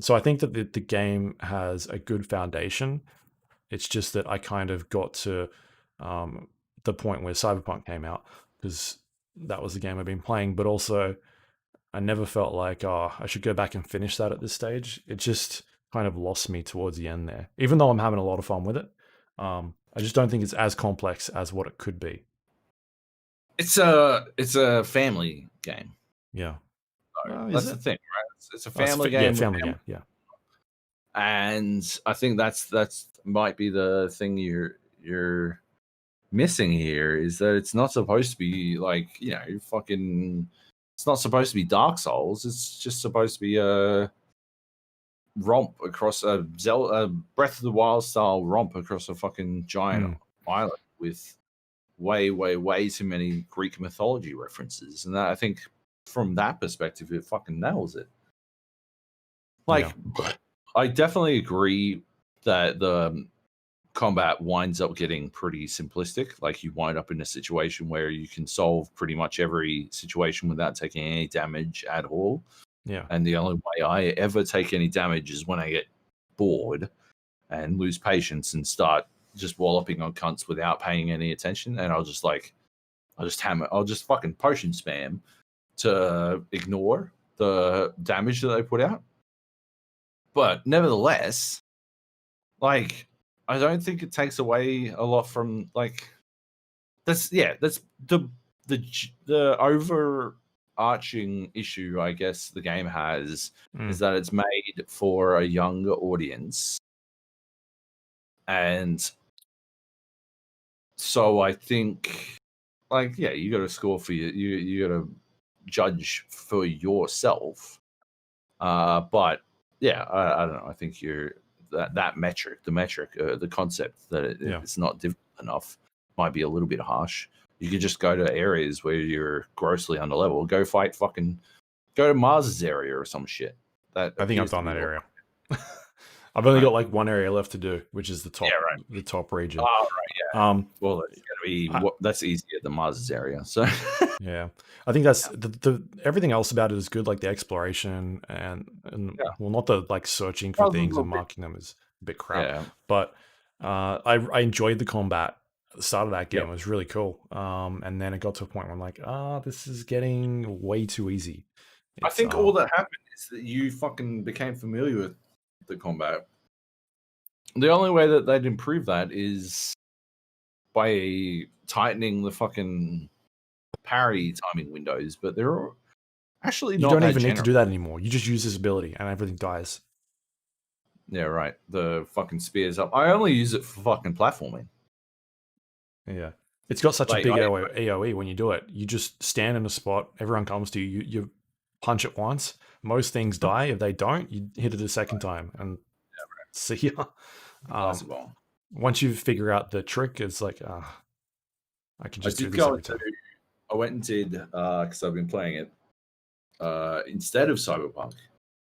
So I think that the game has a good foundation. It's just that I kind of got to the point where Cyberpunk came out, because that was the game I've been playing, but also I never felt like, I should go back and finish that at this stage. It just kind of lost me towards the end there, even though I'm having a lot of fun with it. I just don't think it's as complex as what it could be. It's a family game. Yeah. That's the thing, right? It's a family game. Yeah, family game. Yeah. And I think that's might be the thing you're missing here, is that it's not supposed to be like, it's not supposed to be Dark Souls. It's just supposed to be a romp across a Breath of the Wild style romp across a fucking giant island with way too many Greek mythology references. And that, I think from that perspective, it fucking nails it. I definitely agree that the combat winds up getting pretty simplistic. Like, you wind up in a situation where you can solve pretty much every situation without taking any damage at all. Yeah. And the only way I ever take any damage is when I get bored and lose patience and start just walloping on cunts without paying any attention. And I'll just fucking potion spam to ignore the damage that they put out. But nevertheless, I don't think it takes away a lot from that's the overarching issue, I guess, the game has is that it's made for a younger audience. And so I think you got to score for you got to judge for yourself. But yeah, I don't know. I think that metric, the concept that it's not difficult enough might be a little bit harsh. You could just go to areas where you're grossly under level. Go to Mars's area or some shit. That I think I've appears to done be that all- area. I've only got like one area left to do, which is the top, the top region. Oh, right, yeah. Well, that's gonna be I- that's easier than Mars's area. So Yeah, I think that's the everything else about it is good, like the exploration and well, not the like searching for things and marking them is a bit crap. yeah. But I enjoyed the combat. At the start of that game Yep. it was really cool. And then it got to a point where I'm like, this is getting way too easy. I think all that happened is that you fucking became familiar with the combat. The only way that they'd improve that is by tightening the fucking parry timing windows, but they're actually you not. don't even need to do that anymore. You just use this ability and everything dies. Yeah, right. The fucking spears up. I only use it for fucking platforming. Yeah. It's got such Like, a big AoE when you do it. You just stand in a spot, everyone comes to you, you punch it once. Most things die. If they don't, you hit it a second time and see ya. Possible. Once you figure out the trick, it's like, I can just do this every time. I went and did, because I've been playing it instead of Cyberpunk.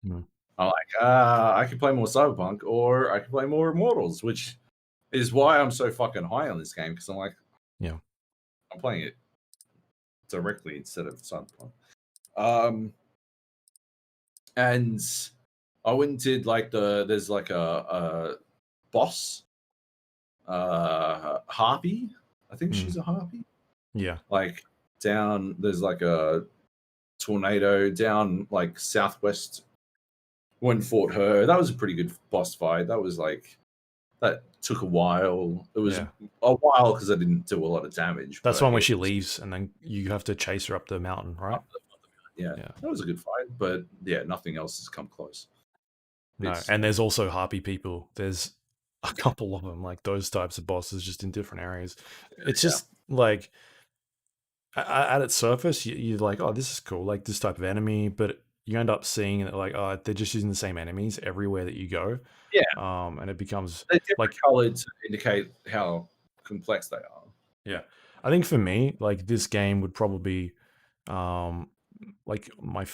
Hmm. I'm like, I can play more Cyberpunk or I can play more Immortals, which is why I'm so fucking high on this game, because I'm like, yeah, I'm playing it directly instead of Cyberpunk. And I went and did like there's like a boss, harpy. I think she's a harpy. Yeah. Like there's like a tornado down like southwest. Went and fought her. That was a pretty good boss fight. That took a while. It was a while because I didn't do a lot of damage. That's one where she leaves and then you have to chase her up the mountain, right? Yeah, that was a good fight, but yeah, nothing else has come close. No, and there's also harpy people. There's a couple of them, like those types of bosses, just in different areas. It's just like at its surface, you're like, oh, this is cool, like this type of enemy, but you end up seeing that like, oh, they're just using the same enemies everywhere that you go. Yeah, and it becomes like colored to indicate how complex they are. Yeah, I think for me, like this game would probably be like my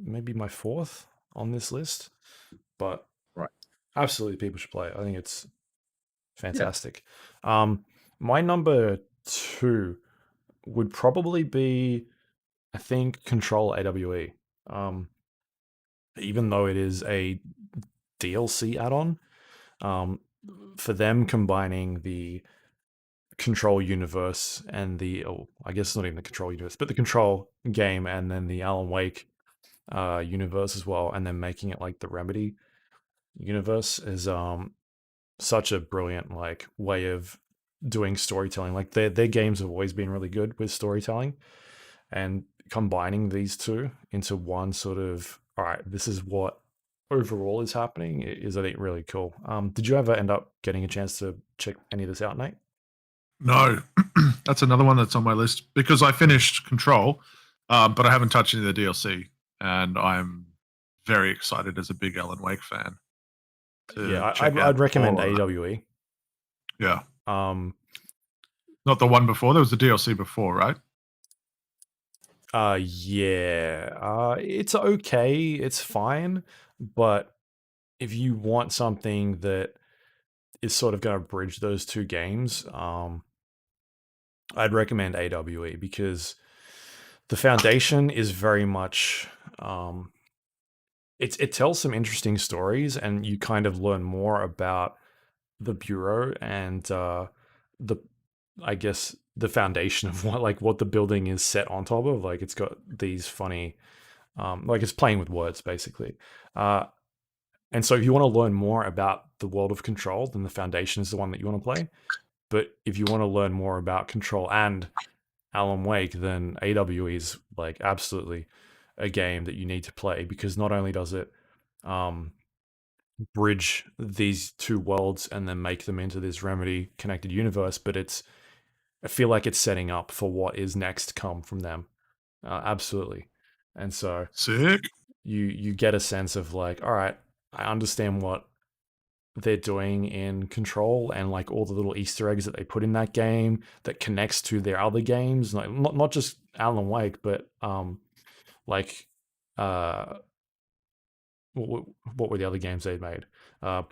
maybe my fourth on this list, but absolutely people should play it. I think it's fantastic. My number 2 would probably be, I think, Control AWE. Even though it is a DLC add-on, for them combining the Control universe and I guess not even the Control universe, but the Control game and then the Alan Wake universe as well, and then making it like the Remedy universe is such a brilliant like way of doing storytelling. Like their games have always been really good with storytelling, and combining these two into one sort of, all right, this is what overall is happening, is I think really cool. Did you ever end up getting a chance to check any of this out, Nate? No, that's another one that's on my list because I finished Control, but I haven't touched any of the DLC, and I'm very excited as a big Alan Wake fan. Yeah, I'd recommend AWE. Yeah. Not the one before. There was the DLC before, right? Yeah. It's okay. It's fine, but if you want something that is sort of going to bridge those two games, I'd recommend AWE because the Foundation is very much it tells some interesting stories, and you kind of learn more about the Bureau and I guess the foundation of what the building is set on top of. Like it's got these funny like it's playing with words basically. And so if you want to learn more about the world of Control, then the Foundation is the one that you want to play. But if you want to learn more about Control and Alan Wake, then AWE is like absolutely a game that you need to play, because not only does it bridge these two worlds and then make them into this Remedy connected universe, but I feel like it's setting up for what is next to come from them. Absolutely. And so sick. You get a sense of like, all right, I understand what they're doing in Control and like all the little Easter eggs that they put in that game that connects to their other games, like not just Alan Wake, but like what were the other games they made? I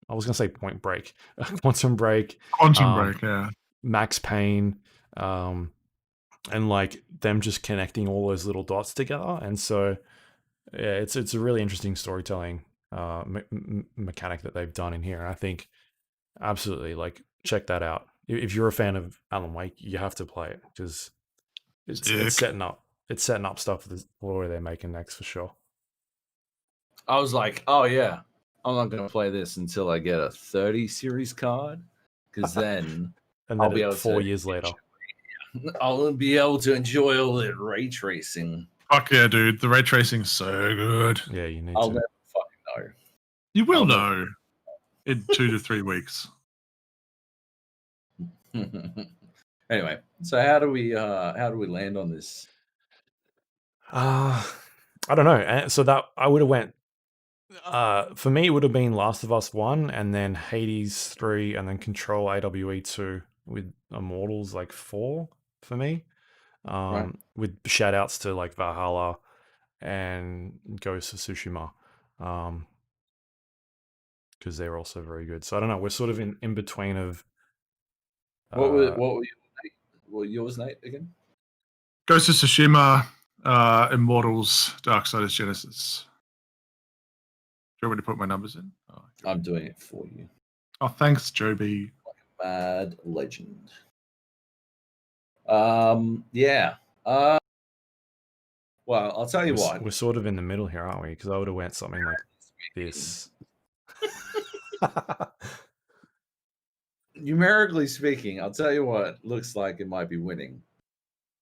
was gonna say Point Break, Quantum Break, Quantum Break, yeah. Max Payne, and like them just connecting all those little dots together. And so yeah, it's a really interesting storytelling mechanic that they've done in here. And I think absolutely like check that out. If you're a fan of Alan Wake, you have to play it because it's setting up stuff for the story they're making next for sure. I was like, oh yeah, I'm not going to play this until I get a 30 series card, because then And I'll then be able 4 to years later. I'll be able to enjoy all the ray tracing. Fuck yeah, dude. The ray tracing's so good. Yeah, you need I'll to. never fucking know. You will know in 2 to 3 weeks. Anyway, so how do we land on this? I don't know. So that I would have went. For me, it would have been Last of Us 1, and then Hades 3, and then Control AWE 2 with Immortals like 4 for me. Right. With shout outs to like Valhalla and Ghost of Tsushima. Because they're also very good. So I don't know. We're sort of in between of. What were yours, Nate, again? Ghost of Tsushima, Immortals, Darksiders Genesis. Do you want me to put my numbers in? Oh, I'm doing it for you. Oh, thanks, Joby. Like a mad legend. Yeah. Well, I'll tell you what. We're sort of in the middle here, aren't we? Because I would have went something like this. Numerically speaking, I'll tell you what looks like it might be winning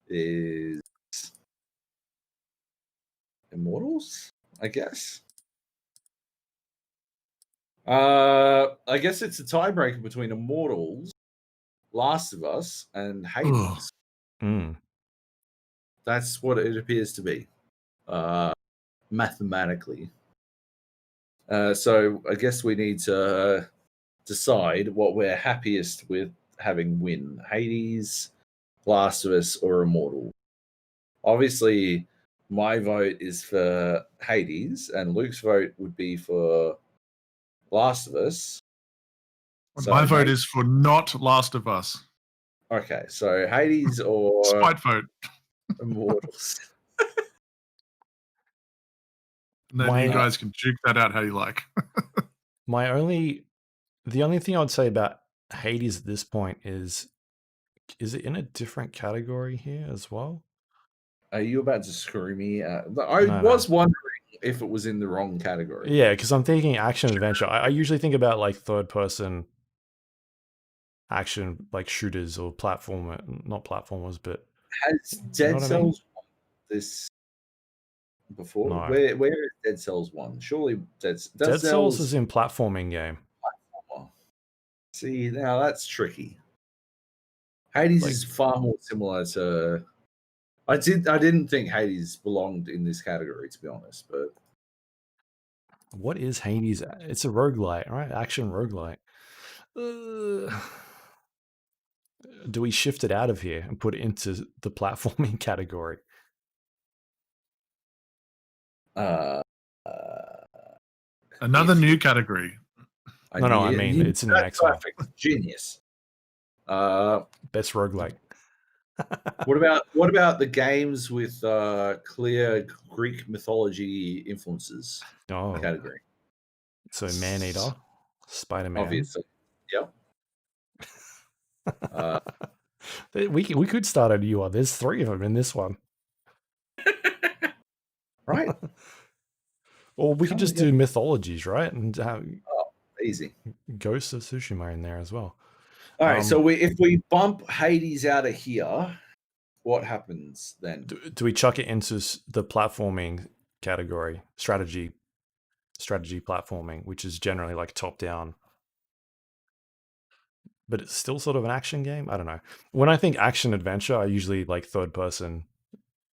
is Immortals, I guess. I guess it's a tiebreaker between Immortals, Last of Us, and Hades. That's what it appears to be, mathematically. So I guess we need to decide what we're happiest with having win: Hades, Last of Us, or Immortal. Obviously, my vote is for Hades, and Luke's vote would be for Last of Us. My vote is for not Last of Us. Okay, so Hades or Spite vote. Immortals. And then you guys can duke that out how you like. The only thing I would say about Hades at this point is it in a different category here as well? Are you about to screw me? I was wondering if it was in the wrong category. Yeah, because I'm thinking action adventure. I usually think about like third person action, like shooters or not platformers, but has Dead Cells won this before? No. Where is Dead Cells 1? Surely Dead Cells is in platforming game. See, now that's tricky. Hades is far more similar to. I didn't think Hades belonged in this category, to be honest. But what is Hades? It's a roguelite, right? Action roguelite. Do we shift it out of here and put it into the platforming category? Another new category. No, I mean it's in the next one. Genius. Best roguelike. What about the games with clear Greek mythology influences? Category. So Maneater, Spider-Man. Obviously. Yep. We could start a new one. There's 3 of them in this one. Right. Or we could just do mythologies, right? And easy. Ghost of Tsushima in there as well. All right. So if we bump Hades out of here, what happens then? Do we chuck it into the platforming category, strategy platforming, which is generally like top down, but it's still sort of an action game? I don't know. When I think action adventure, I usually like third person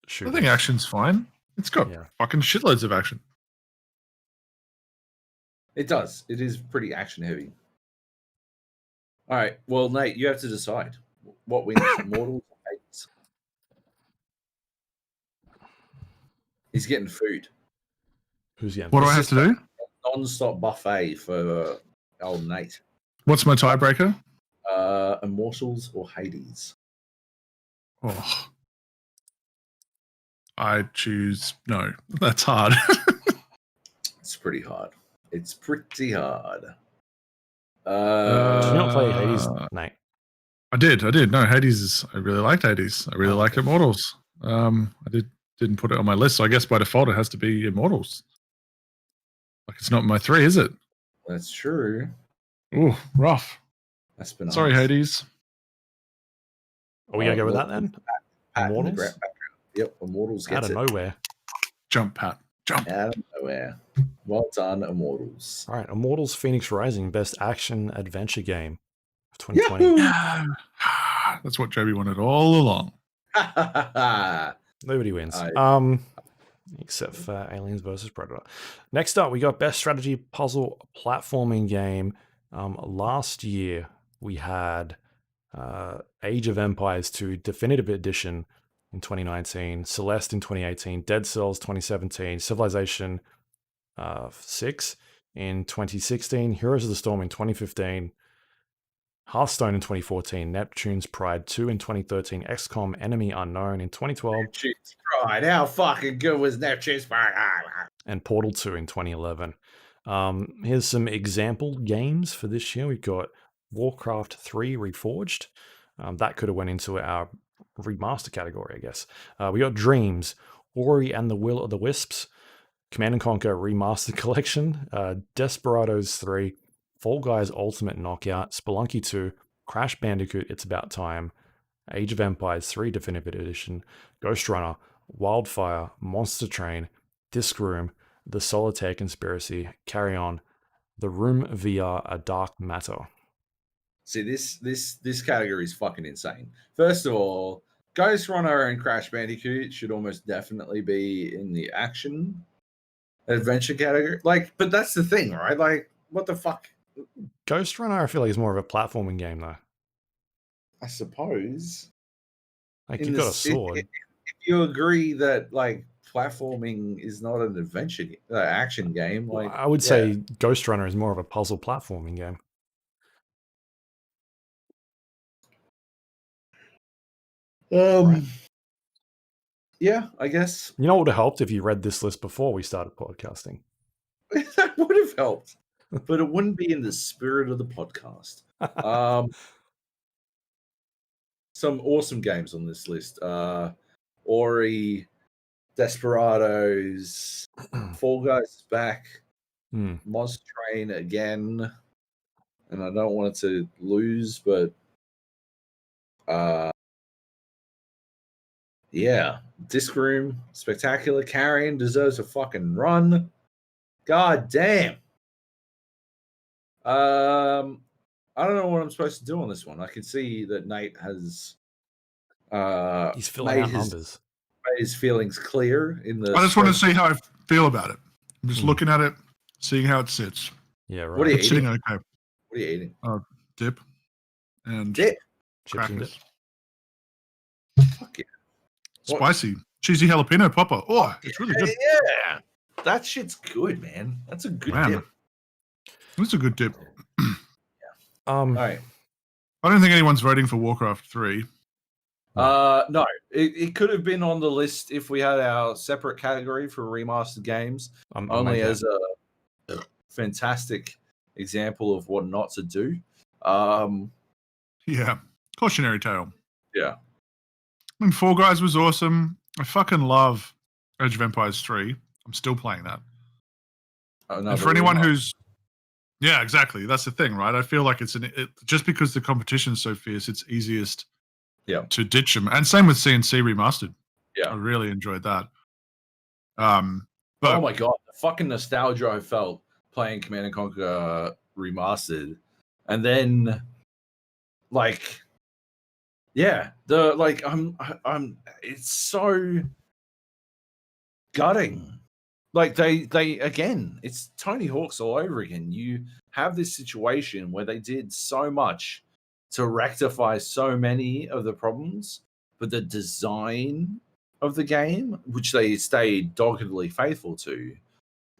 shooters. I think action's fine. It's got fucking shitloads of action. It does. It is pretty action heavy. All right. Well, Nate, you have to decide what wins, Immortals or Hades. He's getting food. Who's getting? What do It's I have just to do? Non-stop buffet for old Nate. What's my tiebreaker? Immortals or Hades? Oh, I choose no. That's hard. It's pretty hard. It's pretty hard. Did you not play Hades, Nate? I did. No, Hades is. I really liked Hades. I really like Immortals. I didn't put it on my list, so I guess by default it has to be Immortals. Like it's not my 3, is it? That's true. Ooh, rough. That's been Sorry, Hades. Are we gonna go with that then? Immortals? Yep, Immortals Out gets of it. nowhere. Jump, Pat. Jump. Out of nowhere. Well done, Immortals. All right, Immortals Phoenix Rising, best action adventure game of 2020. Yahoo! That's what Joby wanted all along. Nobody wins. Except for Aliens vs Predator. Next up, we got best strategy puzzle platforming game. Last year we had Age of Empires 2 Definitive Edition in 2019, Celeste in 2018, Dead Cells 2017, Civilization 6 in 2016, Heroes of the Storm in 2015, Hearthstone in 2014, Neptune's Pride 2 in 2013, XCOM Enemy Unknown in 2012. Neptune's Pride. How fucking good was Neptune's Pride? And Portal 2 in 2011. Here's some example games for this year. We've got Warcraft 3 Reforged. That could have went into our remaster category, I guess. We got Dreams, Ori and the Will of the Wisps, Command & Conquer Remastered Collection, Desperados 3, Fall Guys Ultimate Knockout, Spelunky 2, Crash Bandicoot It's About Time, Age of Empires 3 Definitive Edition, Ghost Runner, Wildfire, Monster Train, Disc Room, The Solitaire Conspiracy, Carry On, The Room VR, A Dark Matter. See, this category is fucking insane. First of all, Ghost Runner and Crash Bandicoot should almost definitely be in the action adventure category. Like, but that's the thing, right? Like, what the fuck? Ghost Runner, I feel like, is more of a platforming game, though. I suppose. Like, you've got a sword. If you agree that, like, platforming is not an adventure action game, like, I would say Ghost Runner is more of a puzzle platforming game. Right. Yeah, I guess. You know what would have helped if you read this list before we started podcasting? That would have helped, but it wouldn't be in the spirit of the podcast. Some awesome games on this list. Ori, Desperados, Fall Guys is back, Monster Train again, and I don't want it to lose, but yeah, Disc Room, Spectacular, Carrion deserves a fucking run. God damn. I don't know what I'm supposed to do on this one. I can see that Nate has he's filling out numbers. Made his feelings clear in the. I just want to see how I feel about it. I'm just looking at it, seeing how it sits. Yeah, right. What are you it's eating? sitting okay. What are you eating? Dip and crackers. Fuck yeah. Spicy. Cheesy jalapeno popper. Oh, it's really good. Yeah. That shit's good, man. That's a good dip. That's a good dip. All right. I don't think anyone's voting for Warcraft 3. No, it could have been on the list if we had our separate category for remastered games, only as a fantastic example of what not to do. Yeah, cautionary tale. Yeah. I mean, Fall Guys was awesome. I fucking love Age of Empires 3. I'm still playing that. And for anyone who's... Yeah, exactly. That's the thing, right? I feel like just because the competition's so fierce, it's easiest to ditch them. And same with CNC Remastered. Yeah. I really enjoyed that. Oh my God. The fucking nostalgia I felt playing Command & Conquer Remastered. And then, like... Yeah, I'm it's so gutting Like they again, it's Tony Hawk's all over again. You have this situation where they did so much to rectify so many of the problems, but the design of the game, which they stayed doggedly faithful to,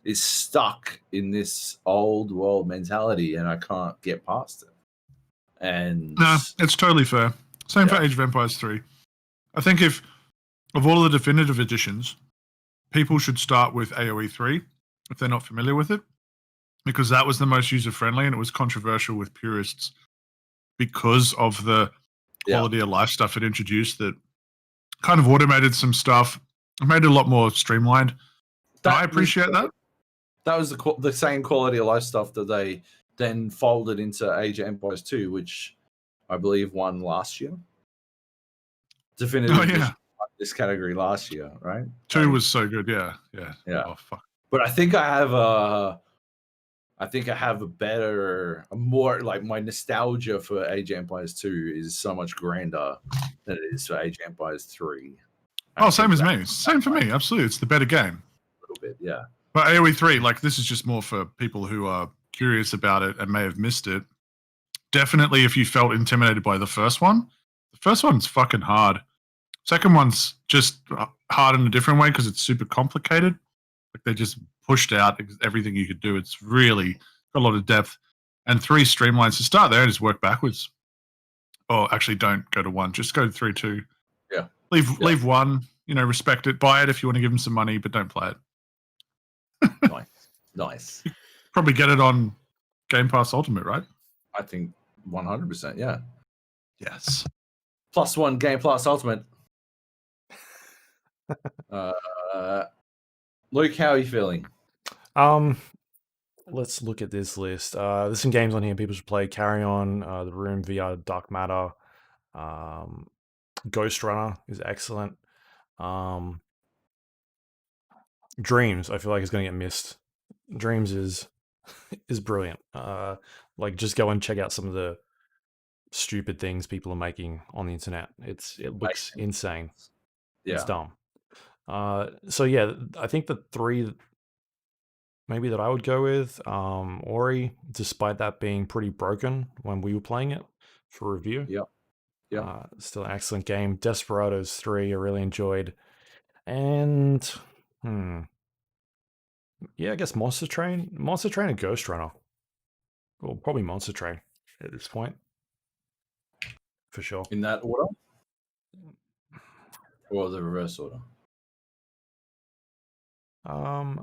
is stuck in this old world mentality, and I can't get past it. And No, it's totally fair. Same for Age of Empires 3. I think if, of all of the definitive editions, people should start with AoE 3 if they're not familiar with it, because that was the most user-friendly, and it was controversial with purists because of the quality of life stuff it introduced that kind of automated some stuff, made it a lot more streamlined. I appreciate that. That was the same quality of life stuff that they then folded into Age of Empires 2, which I believe won last year. Definitive edition won this category last year, right? 2 was so good, yeah. Oh, fuck. But I think I have a more like my nostalgia for Age of Empires 2 is so much grander than it is for Age of Empires 3. Oh, same as me. Same for me, absolutely. It's the better game. A little bit, yeah. But AoE 3, like, this is just more for people who are curious about it and may have missed it. Definitely, if you felt intimidated by the first one, the first one's fucking hard. Second one's just hard in a different way because it's super complicated. Like, they just pushed out everything you could do. It's really got a lot of depth. And 3 streamlines to start there and just work backwards. Or actually, don't go to 1. Just go to 3, 2. Yeah. Leave 1. Respect it. Buy it if you want to give them some money, but don't play it. Nice. Probably get it on Game Pass Ultimate, right? I think 100%, yeah. Yes. +1 Game Pass Ultimate. Luke, how are you feeling? Let's look at this list. There's some games on here people should play. Carry On, The Room, VR, Dark Matter. Ghost Runner is excellent. Dreams, I feel like is going to get missed. Dreams is brilliant. Like, just go and check out some of the stupid things people are making on the internet. It looks insane. Yeah. It's dumb. So yeah, I think the 3 maybe that I would go with, Ori, despite that being pretty broken when we were playing it for review. Yeah. Still an excellent game. Desperados 3 I really enjoyed. And yeah, I guess Monster Train and Ghost Runner. Well, probably Monster Train at this point. For sure. In that order? Or the reverse order? I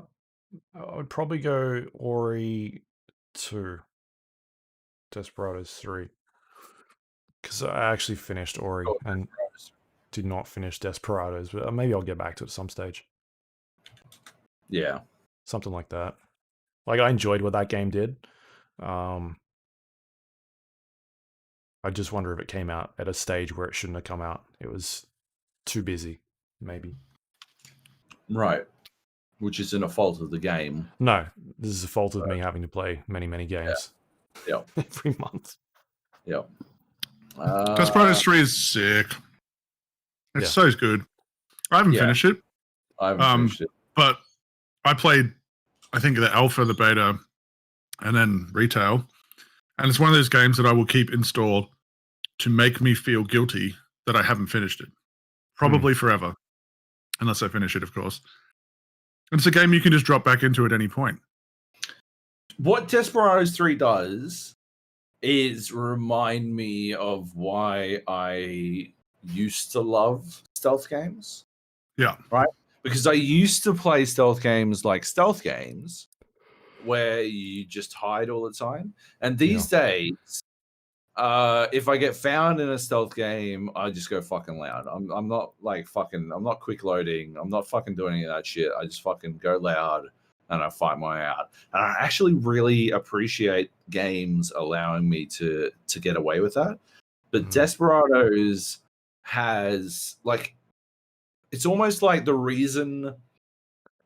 would probably go Ori 2, Desperados 3. Because I actually finished Ori and did not finish Desperados, but maybe I'll get back to it at some stage. Yeah. Something like that. Like, I enjoyed what that game did. I just wonder if it came out at a stage where it shouldn't have come out. It was too busy, maybe. Right. Which isn't a fault of the game. No, this is a fault of me having to play many, many games. Yeah. Every month. Yeah. Desperados 3 is sick. It's so good. I haven't finished it. I haven't finished it. But I played, I think, the alpha, the beta, and then retail. And it's one of those games that I will keep installed to make me feel guilty that I haven't finished it. Probably forever. Unless I finish it, of course. And it's a game you can just drop back into at any point. What Desperados 3 does is remind me of why I used to love stealth games. Yeah. Right? Because I used to play stealth games like stealth games where you just hide all the time. And these days, if I get found in a stealth game, I just go fucking loud. I'm not like fucking, I'm not quick loading. I'm not fucking doing any of that shit. I just fucking go loud and I fight my way out. And I actually really appreciate games allowing me to get away with that. But Desperados has like, it's almost like the reason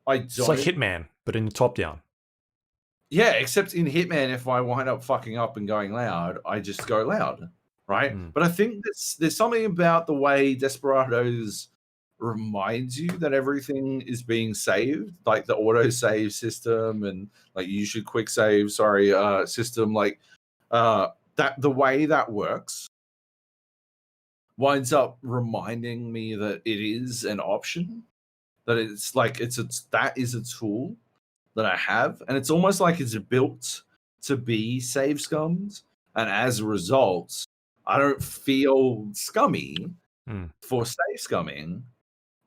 I don't. It's like Hitman, but in the top down. Yeah, except in Hitman, if I wind up fucking up and going loud, I just go loud, right? But I think there's something about the way Desperados reminds you that everything is being saved, like the auto save system and like you should quick save system, like that the way that works winds up reminding me that it is an option, that it's like that is a tool that I have, and it's almost like it's built to be save scummed, and as a result I don't feel scummy for save scumming.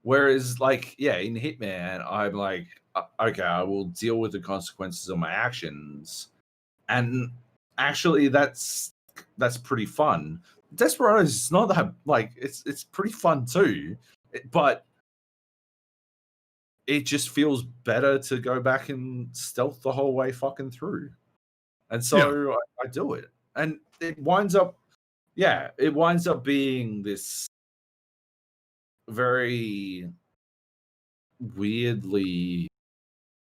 Whereas, like, yeah, in Hitman, I'm like, okay, I will deal with the consequences of my actions, and actually, that's pretty fun. Desperados is not that like it's pretty fun too, but it just feels better to go back and stealth the whole way fucking through, and so I do it, and it winds up being this very weirdly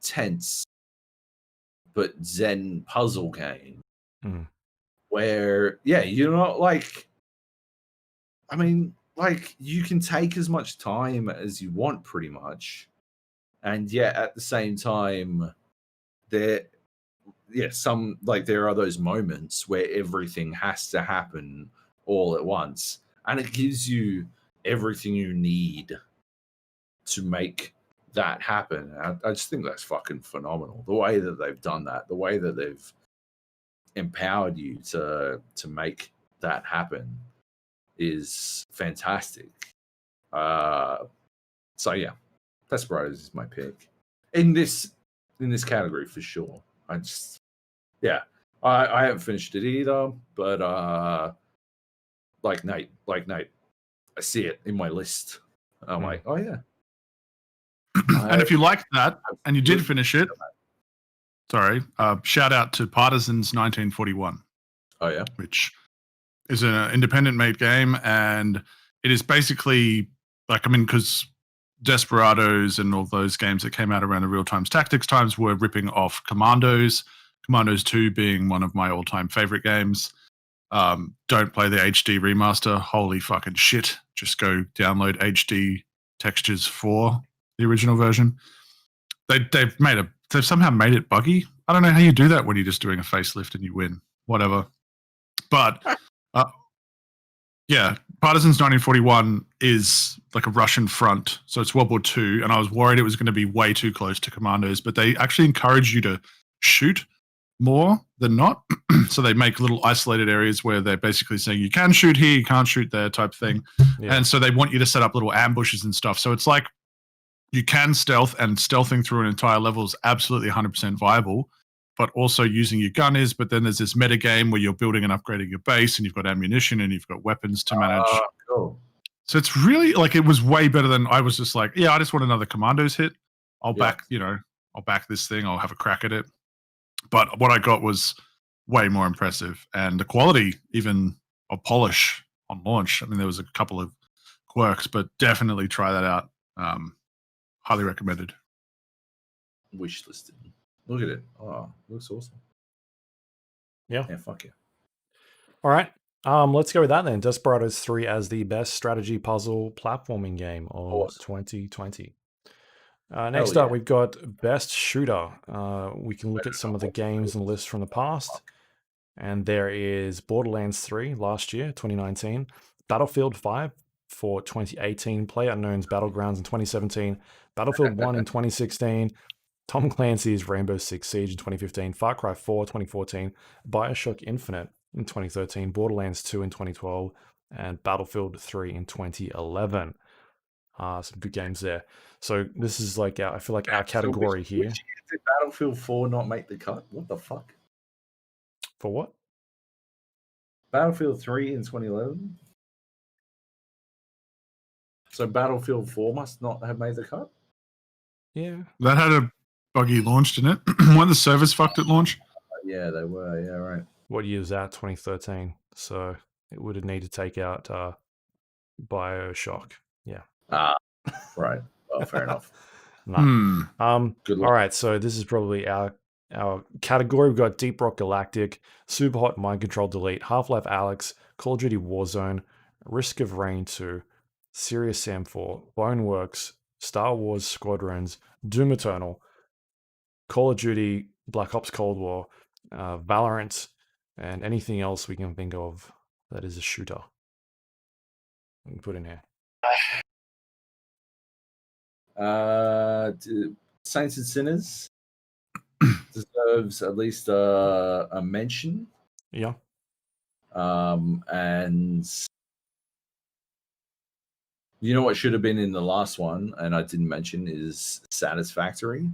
tense but zen puzzle game where you're not like, I mean, like, you can take as much time as you want pretty much, and yet at the same time there are those moments where everything has to happen all at once, and it gives you everything you need to make that happen. I just think that's fucking phenomenal. The way that they've done that, the way that they've empowered you to make that happen is fantastic. So yeah, Desperados is my pick in this category for sure. I haven't finished it either, but like Nate, I see it in my list. I'm like, oh yeah. And if you liked that and you did finish it, shout out to Partisans 1941. Oh yeah, which is an independent made game, and it is basically like, I mean, because Desperados and all those games that came out around the Real Times Tactics times were ripping off Commandos. Commandos 2 being one of my all-time favorite games. Don't play the HD remaster. Holy fucking shit. Just go download HD textures for the original version. They've somehow made it buggy. I don't know how you do that when you're just doing a facelift and you win. Whatever. But Partisans 1941 is like a Russian front. So it's World War II, and I was worried it was going to be way too close to Commandos, but they actually encourage you to shoot more than not. So they make little isolated areas where they're basically saying you can shoot here, you can't shoot there type thing. Yeah. And so they want you to set up little ambushes and stuff. So it's like you can stealth, and stealthing through an entire level is absolutely 100% viable, but also using your gun is. But then there's this meta game where you're building and upgrading your base, and you've got ammunition and you've got weapons to manage. Cool. So it's really like, it was way better than, I was just like, yeah, I just want another Commandos hit. I'll back this thing. I'll have a crack at it. But what I got was way more impressive, and the quality even of polish on launch. I mean, there was a couple of quirks, but definitely try that out. Highly recommended. Wish listed. Look at it. Oh, looks awesome. Yeah. Yeah, fuck yeah. All right. Let's go with that then. Desperados 3 as the best strategy puzzle platforming game of 2020. Next up, we've got Best Shooter. We can look at some of the games and lists from the past. And there is Borderlands 3 last year, 2019. Battlefield 5 for 2018. PlayerUnknown's Battlegrounds in 2017. Battlefield 1 in 2016. Tom Clancy's Rainbow Six Siege in 2015. Far Cry 4 2014. Bioshock Infinite in 2013. Borderlands 2 in 2012. And Battlefield 3 in 2011. Some good games there. So this is like I feel like our category here. Which year did Battlefield 4 not make the cut? What the fuck? For what? Battlefield 3 in 2011. So Battlefield 4 must not have made the cut? Yeah. That had a buggy launch, didn't it? When the servers fucked at launch? Yeah, they were. Yeah, right. What year was that? 2013. So it would have needed to take out Bioshock. Yeah. Right. Well, fair enough. No. Good luck. All right. So this is probably our category. We've got Deep Rock Galactic, Super Hot Mind Control Delete, Half-Life Alyx, Call of Duty Warzone, Risk of Rain 2, Serious Sam 4, Boneworks, Star Wars Squadrons, Doom Eternal, Call of Duty, Black Ops Cold War, Valorant, and anything else we can think of that is a shooter. We can put in here. Saints and Sinners deserves at least a mention. Yeah. And you know what should have been in the last one, and I didn't mention, is Satisfactory.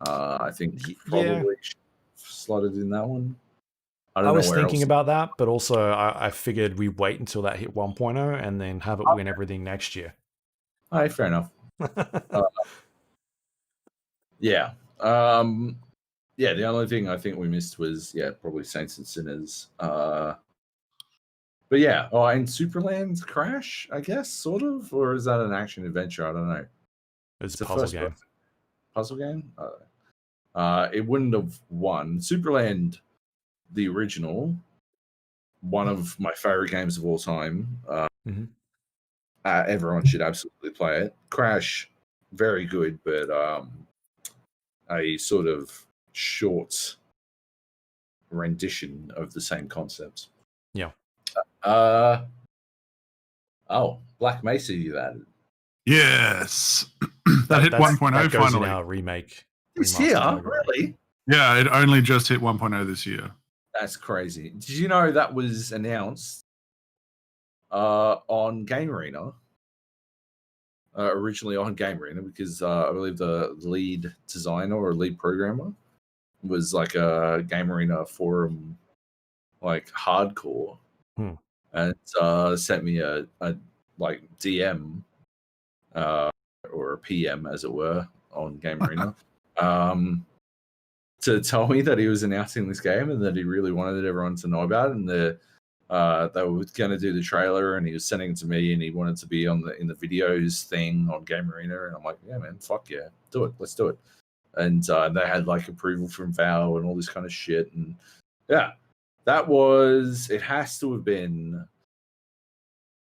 I think probably slotted in that one. I was thinking about that, but also I figured we wait until that hit 1.0 and then have it win everything next year. All right, fair enough. Yeah. Yeah, the only thing I think we missed was probably Saints and Sinners. But yeah, and Superland Crash, I guess, sort of, or is that an action adventure? I don't know. It's a puzzle game. Puzzle game? It wouldn't have won. Superland, the original, one of my favorite games of all time. Everyone should absolutely play it. Crash, very good, but a sort of short rendition of the same concepts. Yeah. Black Mesa you added. Yes. that hit 1.0 that goes finally. In our remake. This year? Really? Yeah, it only just hit 1.0 this year. That's crazy. Did you know that was announced on Game Arena? Originally on Game Arena, because I believe the lead designer or lead programmer was like a Game Arena forum, like hardcore, and sent me a like DM or a PM, as it were, on Game Arena to tell me that he was announcing this game and that he really wanted everyone to know about it, and they were going to do the trailer, and he was sending it to me, and he wanted to be in the videos thing on Game Arena, and I'm like, yeah, man, fuck yeah, do it, let's do it. And they had like approval from Val and all this kind of shit, and yeah, it has to have been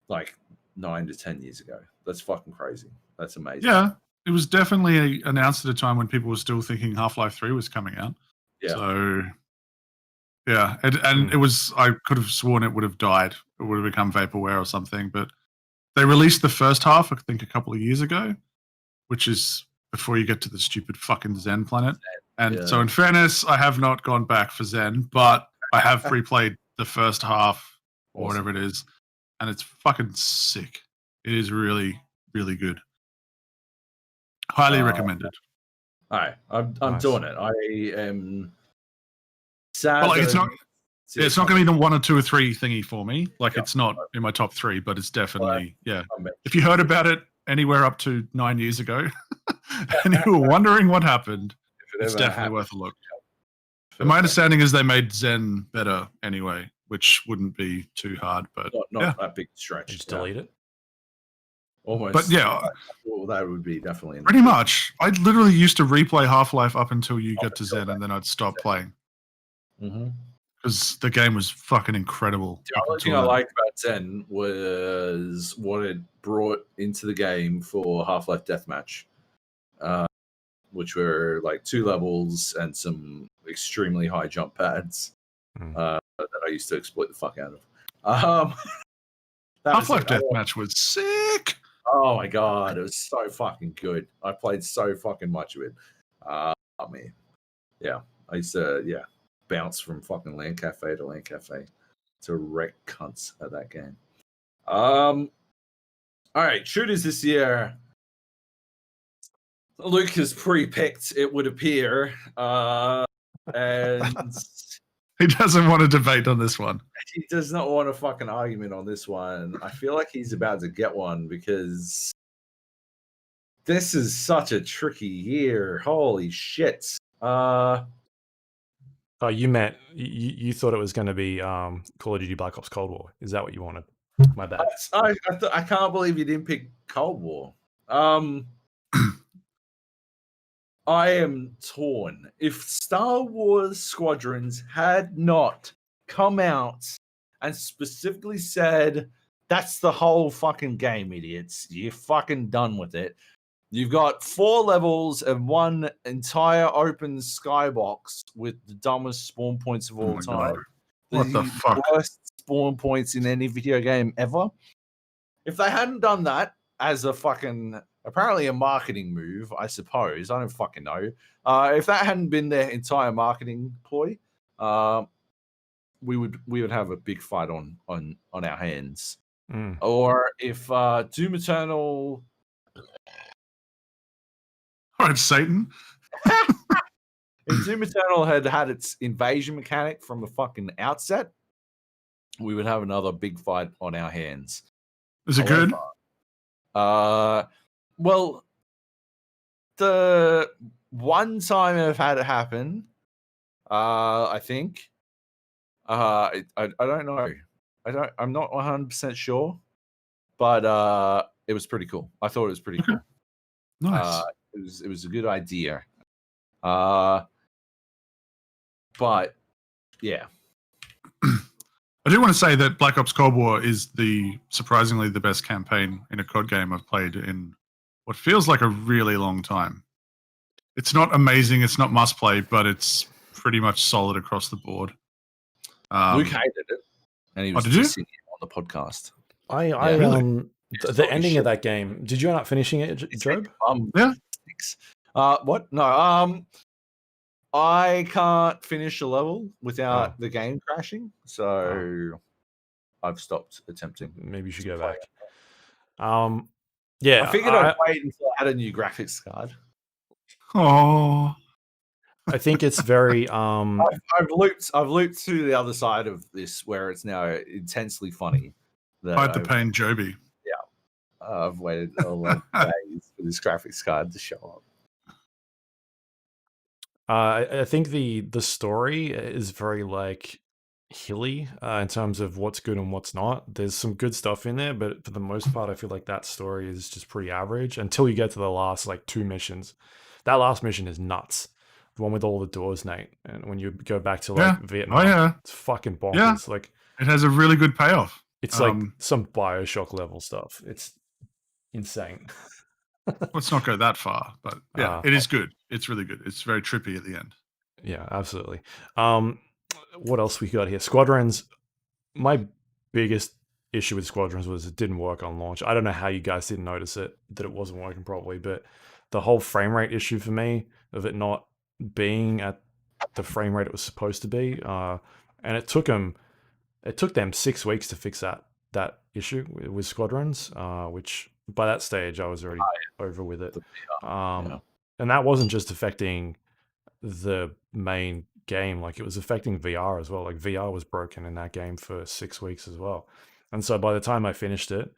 like 9 to 10 years ago. That's fucking crazy. That's amazing. Yeah, it was definitely announced at a time when people were still thinking Half-Life 3 was coming out. Yeah. So yeah, it was. I could have sworn it would have died. It would have become vaporware or something. But they released the first half, I think, a couple of years ago, which is before you get to the stupid fucking Zen planet. And so, in fairness, I have not gone back for Zen, but I have replayed the first half or whatever it is, and it's fucking sick. It is really, really good. Highly recommended. All right, I'm Nice. doing it. I am sad. But like, it's not going to be the 1 or 2 or 3 thingy for me. Like, it's not in my top 3, but it's definitely If you heard about it anywhere up to 9 years ago, and you were wondering what happened, it's definitely worth a look. And my understanding is they made Zen better anyway, which wouldn't be too hard. But not that big stretch. Just delete it. Almost. But yeah, well, that would be definitely pretty much. I literally used to replay Half-Life up until you get to Zen, and then I'd stop playing. Because the game was fucking incredible. The only thing I liked about Zen was what it brought into the game for Half-Life Deathmatch, which were like 2 levels and some extremely high jump pads that I used to exploit the fuck out of. Half-Life Deathmatch was sick. Oh my god, it was so fucking good. I played so fucking much of it. I mean, yeah, I used to bounce from fucking LAN cafe to LAN cafe to wreck cunts at that game. All right, shooters this year. Luke has pre-picked, it would appear, and he doesn't want to debate on this one. He does not want a fucking argument on this one. I feel like he's about to get one because this is such a tricky year. Holy shit. Oh, you meant you thought it was going to be Call of Duty Black Ops Cold War. Is that what you wanted? My bad. I can't believe you didn't pick Cold War. I am torn. If Star Wars Squadrons had not come out and specifically said That's the whole fucking game, idiots. You're fucking done with it. You've got 4 levels and one entire open skybox with the dumbest spawn points of all my time. God. What the fuck? Worst spawn points in any video game ever. If they hadn't done that as a fucking apparently a marketing move, I suppose. I don't fucking know. If that hadn't been their entire marketing ploy, we would have a big fight on our hands. Or if Doom Eternal. All right, Satan. If Doom Eternal had its invasion mechanic from the fucking outset, we would have another big fight on our hands. Is it good? Well, the one time I've had it happen, I think, I don't know. I'm not 100% sure, but it was pretty cool. I thought it was pretty cool. Nice. It was a good idea. But yeah. I do want to say that Black Ops Cold War is surprisingly the best campaign in a COD game I've played in what feels like a really long time. It's not amazing, it's not must play, but it's pretty much solid across the board. Luke hated it, and he was dissing it on the podcast. The ending of that game. Did you end up finishing it, Joab? Yeah. What? No. I can't finish a level without the game crashing, so I've stopped attempting. Maybe you should go back. Yeah, I figured I'd wait until I had a new graphics card. Oh, I think it's very. I've looped to the other side of this where it's now intensely funny. Hide the pain, Joby. Yeah, I've waited a lot of days for this graphics card to show up. I think the story is very like hilly in terms of what's good and what's not. There's some good stuff in there, but for the most part, I feel like that story is just pretty average until you get to the last like 2 missions. That last mission is nuts. The one with all the doors, Nate, and when you go back to like Vietnam, it's fucking bonkers. Yeah. Like it has a really good payoff. It's like some BioShock level stuff. It's insane. Let's not go that far, but yeah, it is good. It's really good. It's very trippy at the end. Yeah, absolutely. What else we got here? Squadrons. My biggest issue with Squadrons was it didn't work on launch. I don't know how you guys didn't notice it, that it wasn't working properly, but the whole frame rate issue for me of it not being at the frame rate it was supposed to be, and it took them 6 weeks to fix that issue with Squadrons, which by that stage I was already over with it. And that wasn't just affecting the main game, like it was affecting VR as well. Like VR was broken in that game for 6 weeks as well. And so by the time I finished it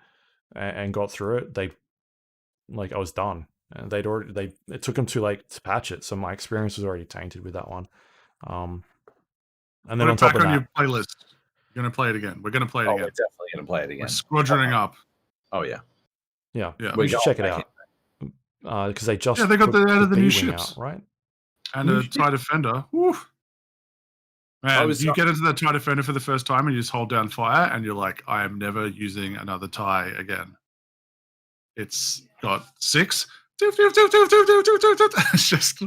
and got through it, I was done. And it took them too late to patch it, so my experience was already tainted with that one. And then on top of that, your playlist, you're gonna play it again. We're gonna play it again. We're definitely gonna play it again. We're squadroning up. Oh yeah. We should check it out because they just they got the new ships out, right? And a TIE Defender. Woo. Man, you get into that TIE Defender for the first time and you just hold down fire and you're like, I am never using another TIE again. It's got 6. It's just,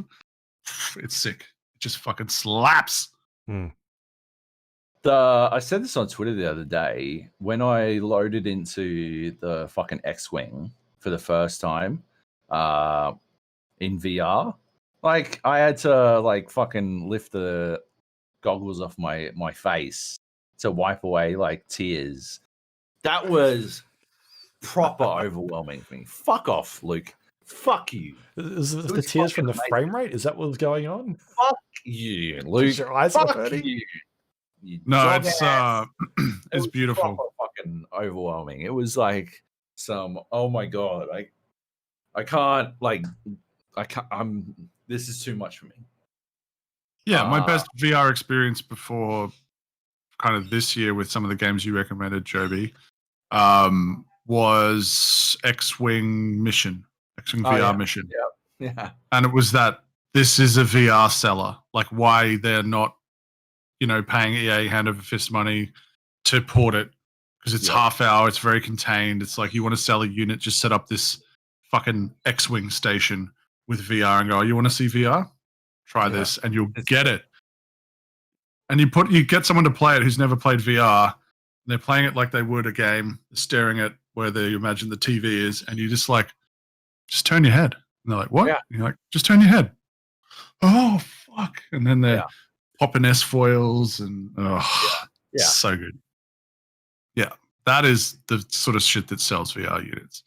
it's sick. It just fucking slaps. I said this on Twitter the other day when I loaded into the fucking X-Wing for the first time in VR. Like I had to like fucking lift the goggles off my face to wipe away like tears. That was proper overwhelming for me. Fuck off, Luke. Fuck you. Is the tears from the frame rate? Is that what was going on? Fuck you, Luke. Your eyes Fuck are hurting? you. No, it's beautiful. Fucking overwhelming. It was like oh my god, I can't this is too much for me. Yeah, my best VR experience before kind of this year with some of the games you recommended, Joby, was X-Wing VR Mission. Yeah. And it was that this is a VR seller. Like why they're not, paying EA hand over fist money to port it because it's half hour. It's very contained. It's like you want to sell a unit, just set up this fucking X-wing station with VR and go, you want to see VR? Try this, and you'll get it. And you get someone to play it who's never played VR. And they're playing it like they would a game, staring at where they imagine the TV is, and you just turn your head. And they're like, what? Yeah. And you're like, just turn your head. Oh fuck! And then they're popping S foils and so good. Yeah, that is the sort of shit that sells VR units.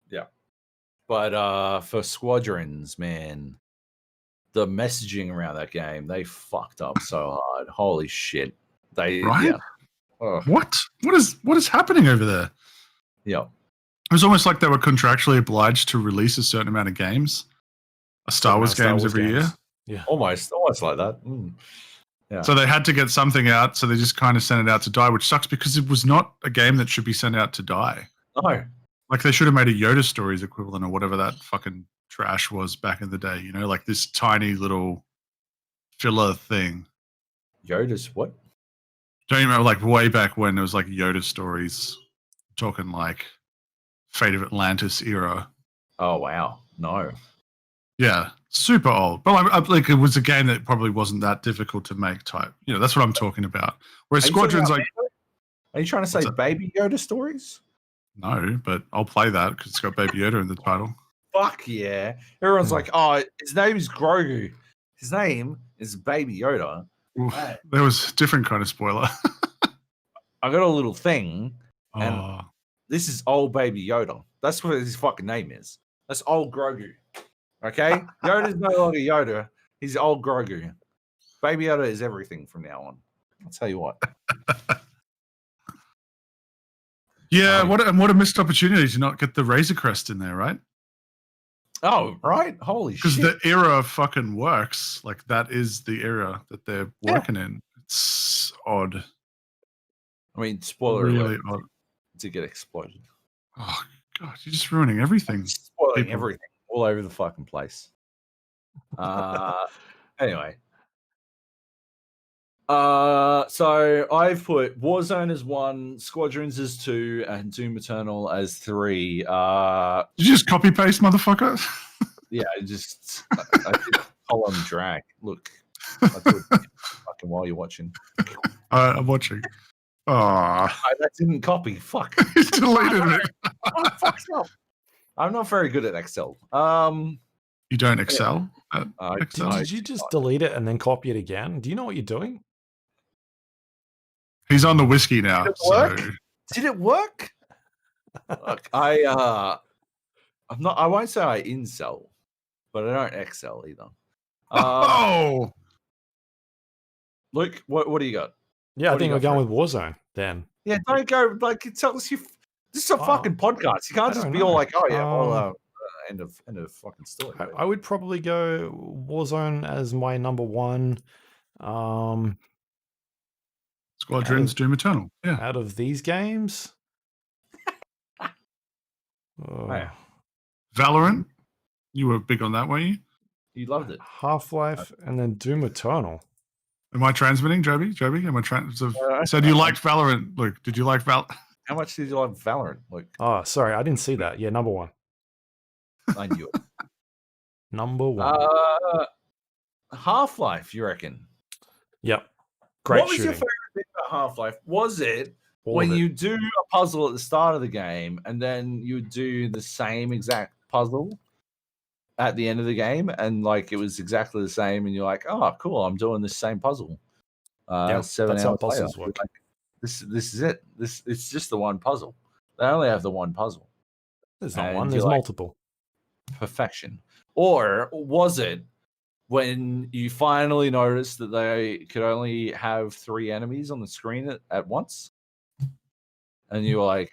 Yeah, but for Squadrons, man, the messaging around that game, they fucked up so hard. Holy shit! What is happening over there? Yeah, it was almost like they were contractually obliged to release a certain amount of games, Star Wars games every year. Yeah, almost like that. Yeah. So they had to get something out, so they just kind of sent it out to die, which sucks because it was not a game that should be sent out to die. No. Like they should have made a Yoda Stories equivalent or whatever that fucking trash was back in the day, you know, like this tiny little filler thing. Yoda's what? Don't you remember, like way back when there was like Yoda Stories, talking like Fate of Atlantis era. Oh wow, no. Yeah, super old. But like it was a game that probably wasn't that difficult to make type. You know, that's what I'm talking about. Whereas Squadron's like... Are you trying to say Baby Yoda Stories? No, but I'll play that because it's got Baby Yoda in the title. Fuck yeah. Everyone's like, oh, his name is Grogu. His name is Baby Yoda. Oof, there was a different kind of spoiler. I got a little thing, and this is old Baby Yoda. That's what his fucking name is. That's old Grogu. Okay? Yoda's no longer Yoda. He's old Grogu. Baby Yoda is everything from now on. I'll tell you what. Yeah, what a missed opportunity to not get the Razor Crest in there, right? Oh, right? Holy shit. Because the era fucking works. Like, that is the era that they're working in. It's odd. I mean, spoiler really alert, odd. to get exploded. Oh, God, you're just ruining everything. Spoiling everything all over the fucking place. Anyway. So I've put Warzone as 1, Squadrons as 2, and Doom Eternal as 3. Did you just copy paste, motherfucker? Yeah, I did column drag. Look, I do it fucking while you're watching. I'm watching. Oh, that didn't copy. Fuck. He's deleted it. Oh, fuck's up. I'm not very good at Excel. You don't excel at Excel? Did you just delete it and then copy it again? Do you know what you're doing? He's on the whiskey now. Did it work? Look, I'm not. I won't say I incel, but I don't excel either. Luke, what do you got? Yeah, I think we're going with Warzone then. Yeah, don't go like it tells you. This is a fucking podcast. You can't just be all like, "Oh yeah, well, end of fucking story." I would probably go Warzone as my number 1. Squadrons, Doom Eternal. Yeah. Out of these games, Valorant. You were big on that, weren't you? You loved it. Half-Life, and then Doom Eternal. Am I transmitting, Joby? Am I so do you like Valorant, Luke? Did you like How much did you like Valorant, Luke? Oh, sorry, I didn't see that. Yeah, number 1. I knew it. Number 1. Half-Life, you reckon? Yep. Great What was your favorite thing about Half-Life? Was it when you do a puzzle at the start of the game and then you do the same exact puzzle at the end of the game, and like it was exactly the same, and you're like, "Oh, cool! I'm doing this same puzzle." 7 hours later, work. like, this is it. It's just the one puzzle. They only have the one puzzle. There's not one. There's multiple. Perfection. Or was it when you finally noticed that they could only have 3 enemies on the screen at once, and you were like,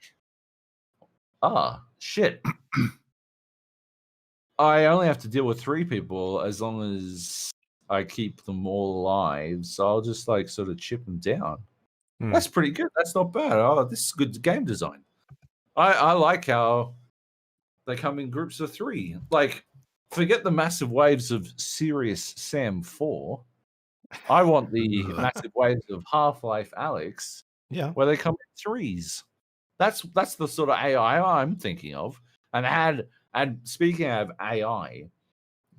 shit. I only have to deal with 3 people as long as I keep them all alive, so I'll just like sort of chip them down. That's pretty good. That's not bad. Oh, this is good game design. I like how they come in groups of 3. Like, forget the massive waves of Serious Sam 4. I want the massive waves of Half-Life Alyx, yeah, where they come in 3s. That's the sort of AI I'm thinking of. And speaking of AI,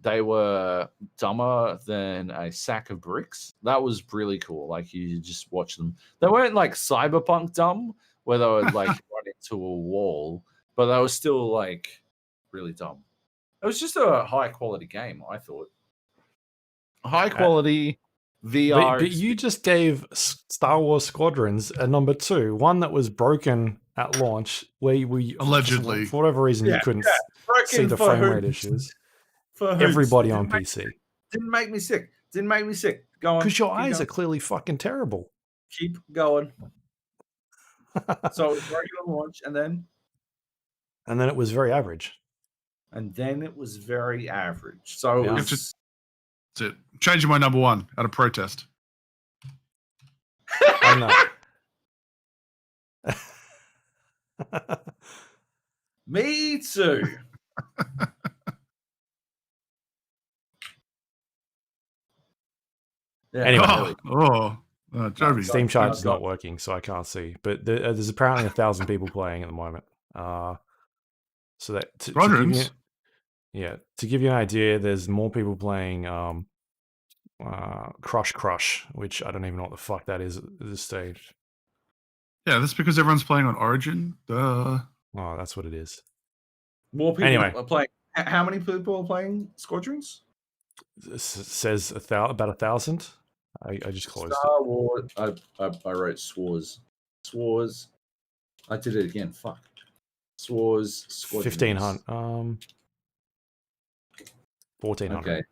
they were dumber than a sack of bricks. That was really cool. Like you just watch them. They weren't like Cyberpunk dumb, where they would like run into a wall, but they were still like really dumb. It was just a high quality game, I thought. High quality VR. But you just gave Star Wars Squadrons a number 2, one that was broken at launch, where we Allegedly. for whatever reason you couldn't see the frame rate issues. Everybody on PC. Didn't make me sick. Didn't make me sick. Go on. Because your eyes are clearly fucking terrible. Keep going. So it was broken on launch, and then it was very average. So Yeah. it was, That's it. Changing my number 1 out of protest. I know. me too. Yeah, Anyway. Joby. Steam charge is not working, so I can't see. But there's apparently 1,000 people playing at the moment. So that to give you an idea, there's more people playing Crush, which I don't even know what the fuck that is at this stage. Yeah, that's because everyone's playing on Origin. Duh. Oh, that's what it is. More people Anyway. are playing. How many people are playing Squadrons? This says about 1,000. I just closed Star Wars. I wrote Swars. I did it again. Fuck. Swars. it. 1,500. 1,400. Okay.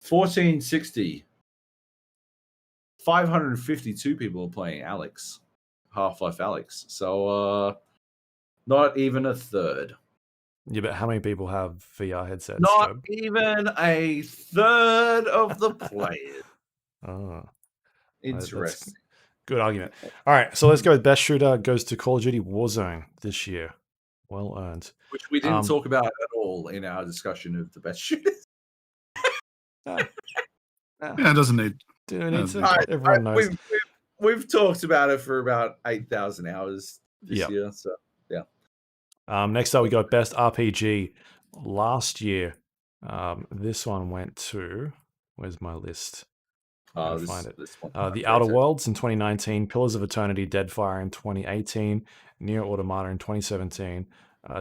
1460. 552 people are playing Alex. Half-Life Alex. So not even a third. Yeah, but how many people have VR headsets? Not Joab? even a third of the players. Oh, Interesting. good argument. All right, so let's go with best shooter goes to Call of Duty Warzone this year. Well earned. Which we didn't talk about at all in our discussion of the best shooters. Yeah, it doesn't need. Everyone knows. We've talked about it for about 8,000 hours this year. So yeah. Next up, we got best RPG. Last year, this one went to. Where's my list? Find it. The Outer Worlds in 2019, Pillars of Eternity, Deadfire in 2018, Nier Automata in 2017,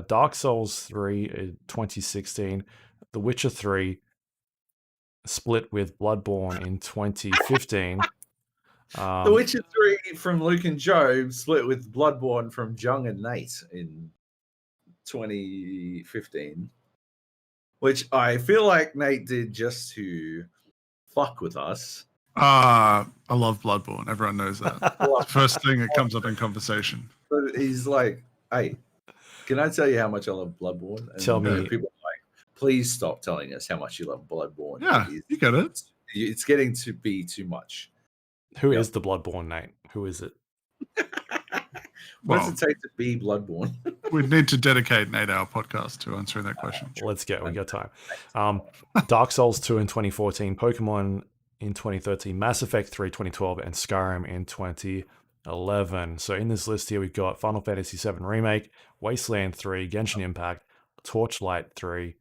Dark Souls 3 in 2016, The Witcher 3 split with Bloodborne in 2015. The Witcher 3 from Luke and Joab split with Bloodborne from Jung and Nate in 2015, which I feel like Nate did just to fuck with us. I love Bloodborne. Everyone knows that. First thing that comes up in conversation. But he's like, hey, can I tell you how much I love Bloodborne? And tell me. People are like, please stop telling us how much you love Bloodborne. Yeah, you get it. It's getting to be too much. Who is the Bloodborne, Nate? Who is it? What does it take to be Bloodborne? We'd need to dedicate an 8-hour podcast to answering that question. Let's go. We got time. Dark Souls 2 in 2014, Pokemon in 2013, Mass Effect 3 2012, and Skyrim in 2011. So in this list here, we've got Final Fantasy 7 Remake, Wasteland 3, Genshin Impact, Torchlight 3.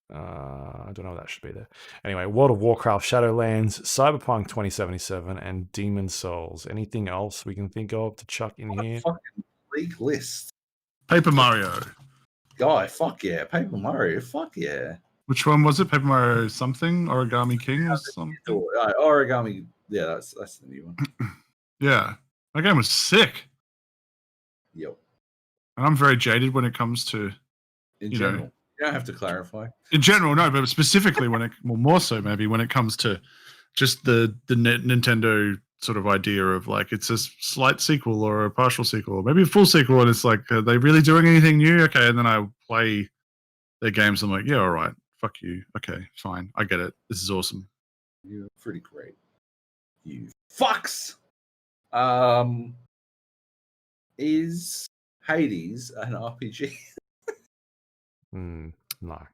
I don't know what that should be there. Anyway, World of Warcraft, Shadowlands, Cyberpunk 2077, and Demon Souls. Anything else we can think of to chuck in here? Fucking bleak list. Paper Mario. Guy, fuck yeah. Paper Mario, fuck yeah. Which one was it? Paper Mario something? Origami King or something? Origami. Yeah, that's the new one. Yeah. That game was sick. Yep. And I'm very jaded when it comes to... In general. You don't have to clarify. In general, no, but specifically more so maybe when it comes to just the Nintendo sort of idea of like it's a slight sequel or a partial sequel or maybe a full sequel, and it's like, are they really doing anything new? Okay, and then I play their games. I'm like, yeah, all right, fuck you. Okay, fine, I get it. This is awesome. You're pretty great. You fucks. Is Hades an RPG? No. I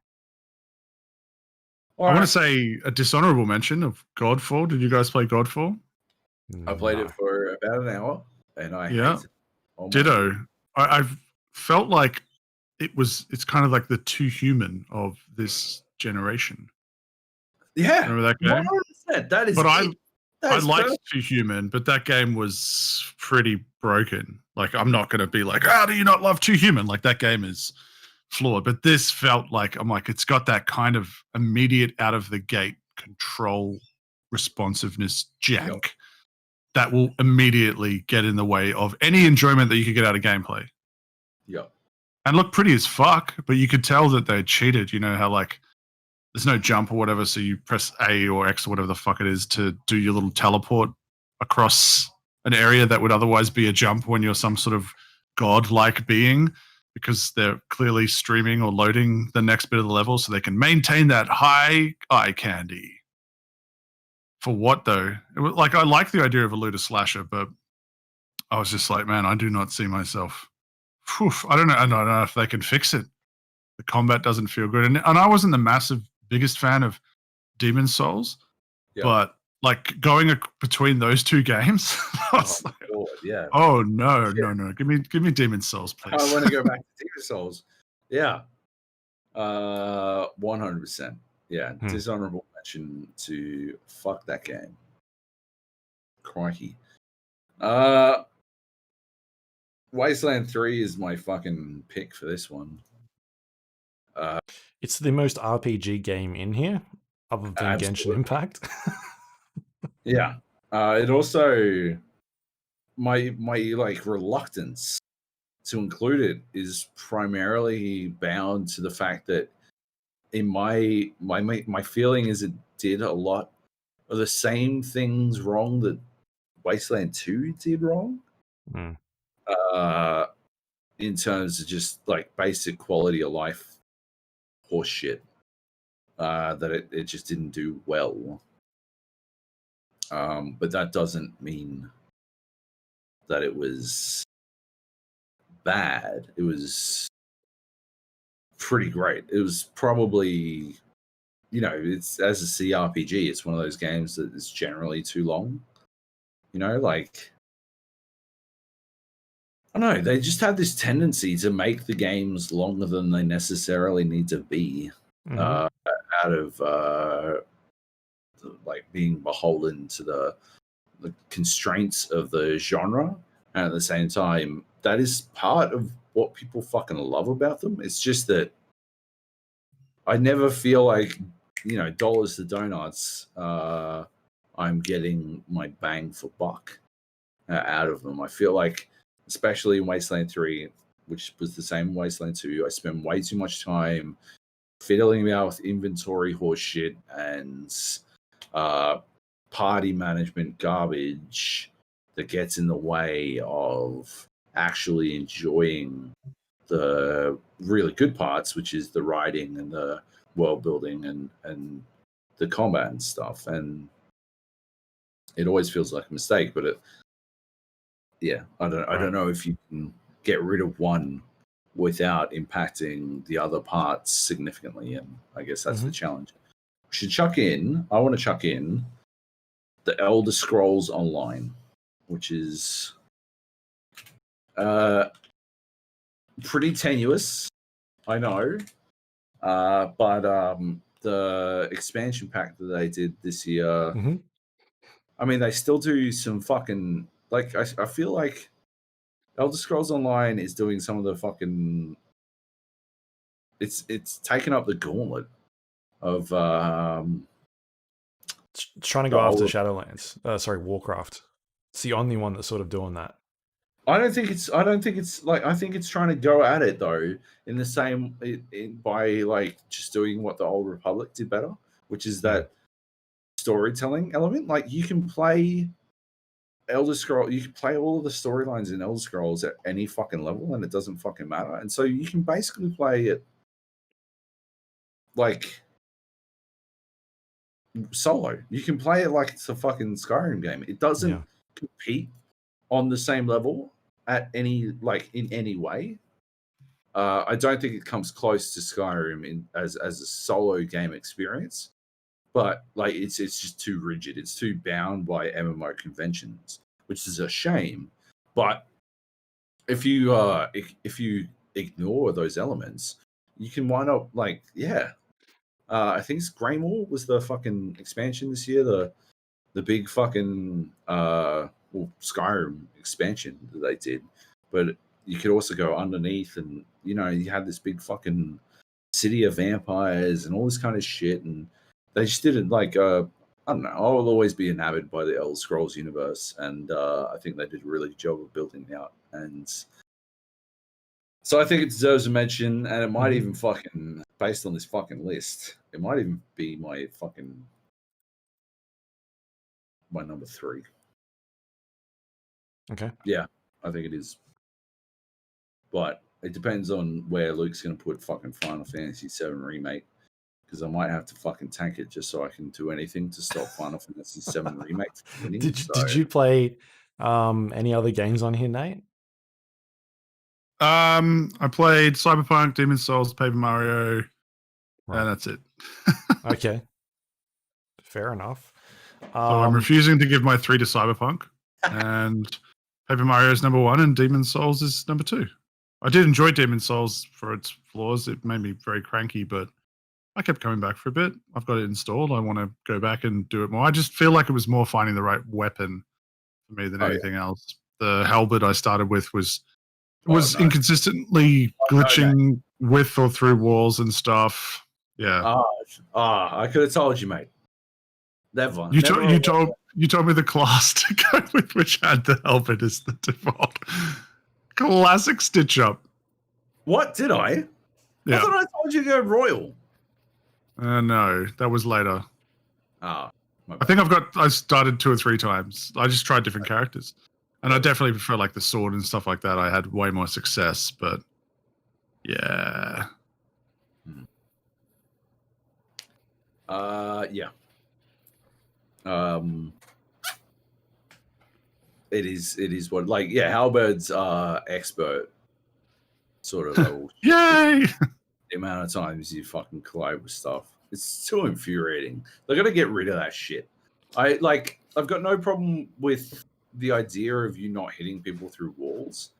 want to say a dishonorable mention of Godfall. Did you guys play Godfall? I played it for about an hour, and I hated it Oh my Ditto. I've felt like it's kind of like the Too Human of this generation. Yeah, Remember that game? 100%. That is But I That's liked perfect. Too Human, but that game was pretty broken. Like, I'm not going to be like, do you not love Too Human? Like, that game is flawed. But this felt like, I'm like, it's got that kind of immediate out of the gate control responsiveness jank that will immediately get in the way of any enjoyment that you could get out of gameplay. Yeah. And look pretty as fuck, but you could tell that they cheated. You know how, like, there's no jump or whatever, so you press A or X or whatever the fuck it is to do your little teleport across an area that would otherwise be a jump when you're some sort of god-like being, because they're clearly streaming or loading the next bit of the level so they can maintain that high eye candy. For what, though? It was, like, I like the idea of a looter slasher, but I was just like, man, I do not see myself. I don't know if they can fix it. The combat doesn't feel good. And I wasn't the biggest fan of Demon Souls, but like going between those two games, I was like, God, yeah. oh no. Give me Demon Souls, please. I want to go back to Demon Souls. Yeah. 100%. Yeah. Dishonorable mention to fuck that game. Crikey. Wasteland 3 is my fucking pick for this one. It's the most RPG game in here, other than Genshin Impact. Yeah. It also my like reluctance to include it is primarily bound to the fact that in my feeling is it did a lot of the same things wrong that Wasteland 2 did wrong. In terms of just like basic quality of life horse shit. That it just didn't do well. But that doesn't mean that it was bad. It was pretty great. It was probably, it's as a CRPG, it's one of those games that is generally too long. Like, I don't know, they just have this tendency to make the games longer than they necessarily need to be, out of like being beholden to the constraints of the genre, and at the same time, that is part of what people fucking love about them. It's just that I never feel like, dollars to donuts, I'm getting my bang for buck out of them. I feel like, especially in Wasteland 3, which was the same Wasteland 2, I spent way too much time fiddling about with inventory horse shit and party management garbage that gets in the way of actually enjoying the really good parts, which is the writing and the world building and the combat and stuff. And it always feels like a mistake, but I don't know if you can get rid of one without impacting the other parts significantly, and I guess that's the challenge. I want to chuck in the Elder Scrolls Online, which is pretty tenuous, I know, but the expansion pack that they did this year, I mean, they still do some fucking, like, I feel like Elder Scrolls Online is doing some of the fucking, it's taken up the gauntlet of It's trying to go after Shadowlands. Warcraft. It's the only one that's sort of doing that. I don't think it's like, I think it's trying to go at it though in the same by like just doing what the Old Republic did better, which is that storytelling element. Like, you can play Elder Scrolls, you can play all of the storylines in Elder Scrolls at any fucking level, and it doesn't fucking matter. And so you can basically play it like solo. You can play it like it's a fucking Skyrim game. It doesn't compete on the same level at any, like, in any way. I don't think it comes close to Skyrim as a solo game experience, but like it's just too rigid. It's too bound by MMO conventions, which is a shame. But if you if you ignore those elements, you can wind up like I think it's Greymore was the fucking expansion this year, the big fucking Skyrim expansion that they did. But you could also go underneath, and you know you had this big fucking city of vampires and all this kind of shit, and they just did it like I don't know. I will always be enamored by the Elder Scrolls universe, and I think they did a really good job of building it out. And so I think it deserves a mention, and it might even fucking, based on this fucking list, it might even be my number 3. Okay. Yeah, I think it is. But it depends on where Luke's going to put fucking Final Fantasy VII Remake, because I might have to fucking tank it just so I can do anything to stop Final Fantasy VII Remake from winning. Did you play any other games on here, Nate? I played Cyberpunk, Demon's Souls, Paper Mario, and that's it. Okay. Fair enough. So I'm refusing to give my 3 to Cyberpunk, and Paper Mario is number 1, and Demon's Souls is number 2. I did enjoy Demon's Souls for its flaws. It made me very cranky, but I kept coming back for a bit. I've got it installed. I want to go back and do it more. I just feel like it was more finding the right weapon for me than anything else. The halberd I started with was inconsistently glitching with or through walls and stuff. Yeah. I could have told you, mate. Never. You told me the class to go with, which had the halberd as the default. Classic stitch up. What did I? Yeah. I thought I told you to go royal. No, that was later. I think I started 2 or 3 times. I just tried different characters. And I definitely prefer like the sword and stuff like that. I had way more success, but yeah. Yeah. It is what, like, halberds are expert sort of level. Yay! The amount of times you fucking collide with stuff, it's too infuriating. They got to get rid of that shit. I've got no problem with the idea of you not hitting people through walls,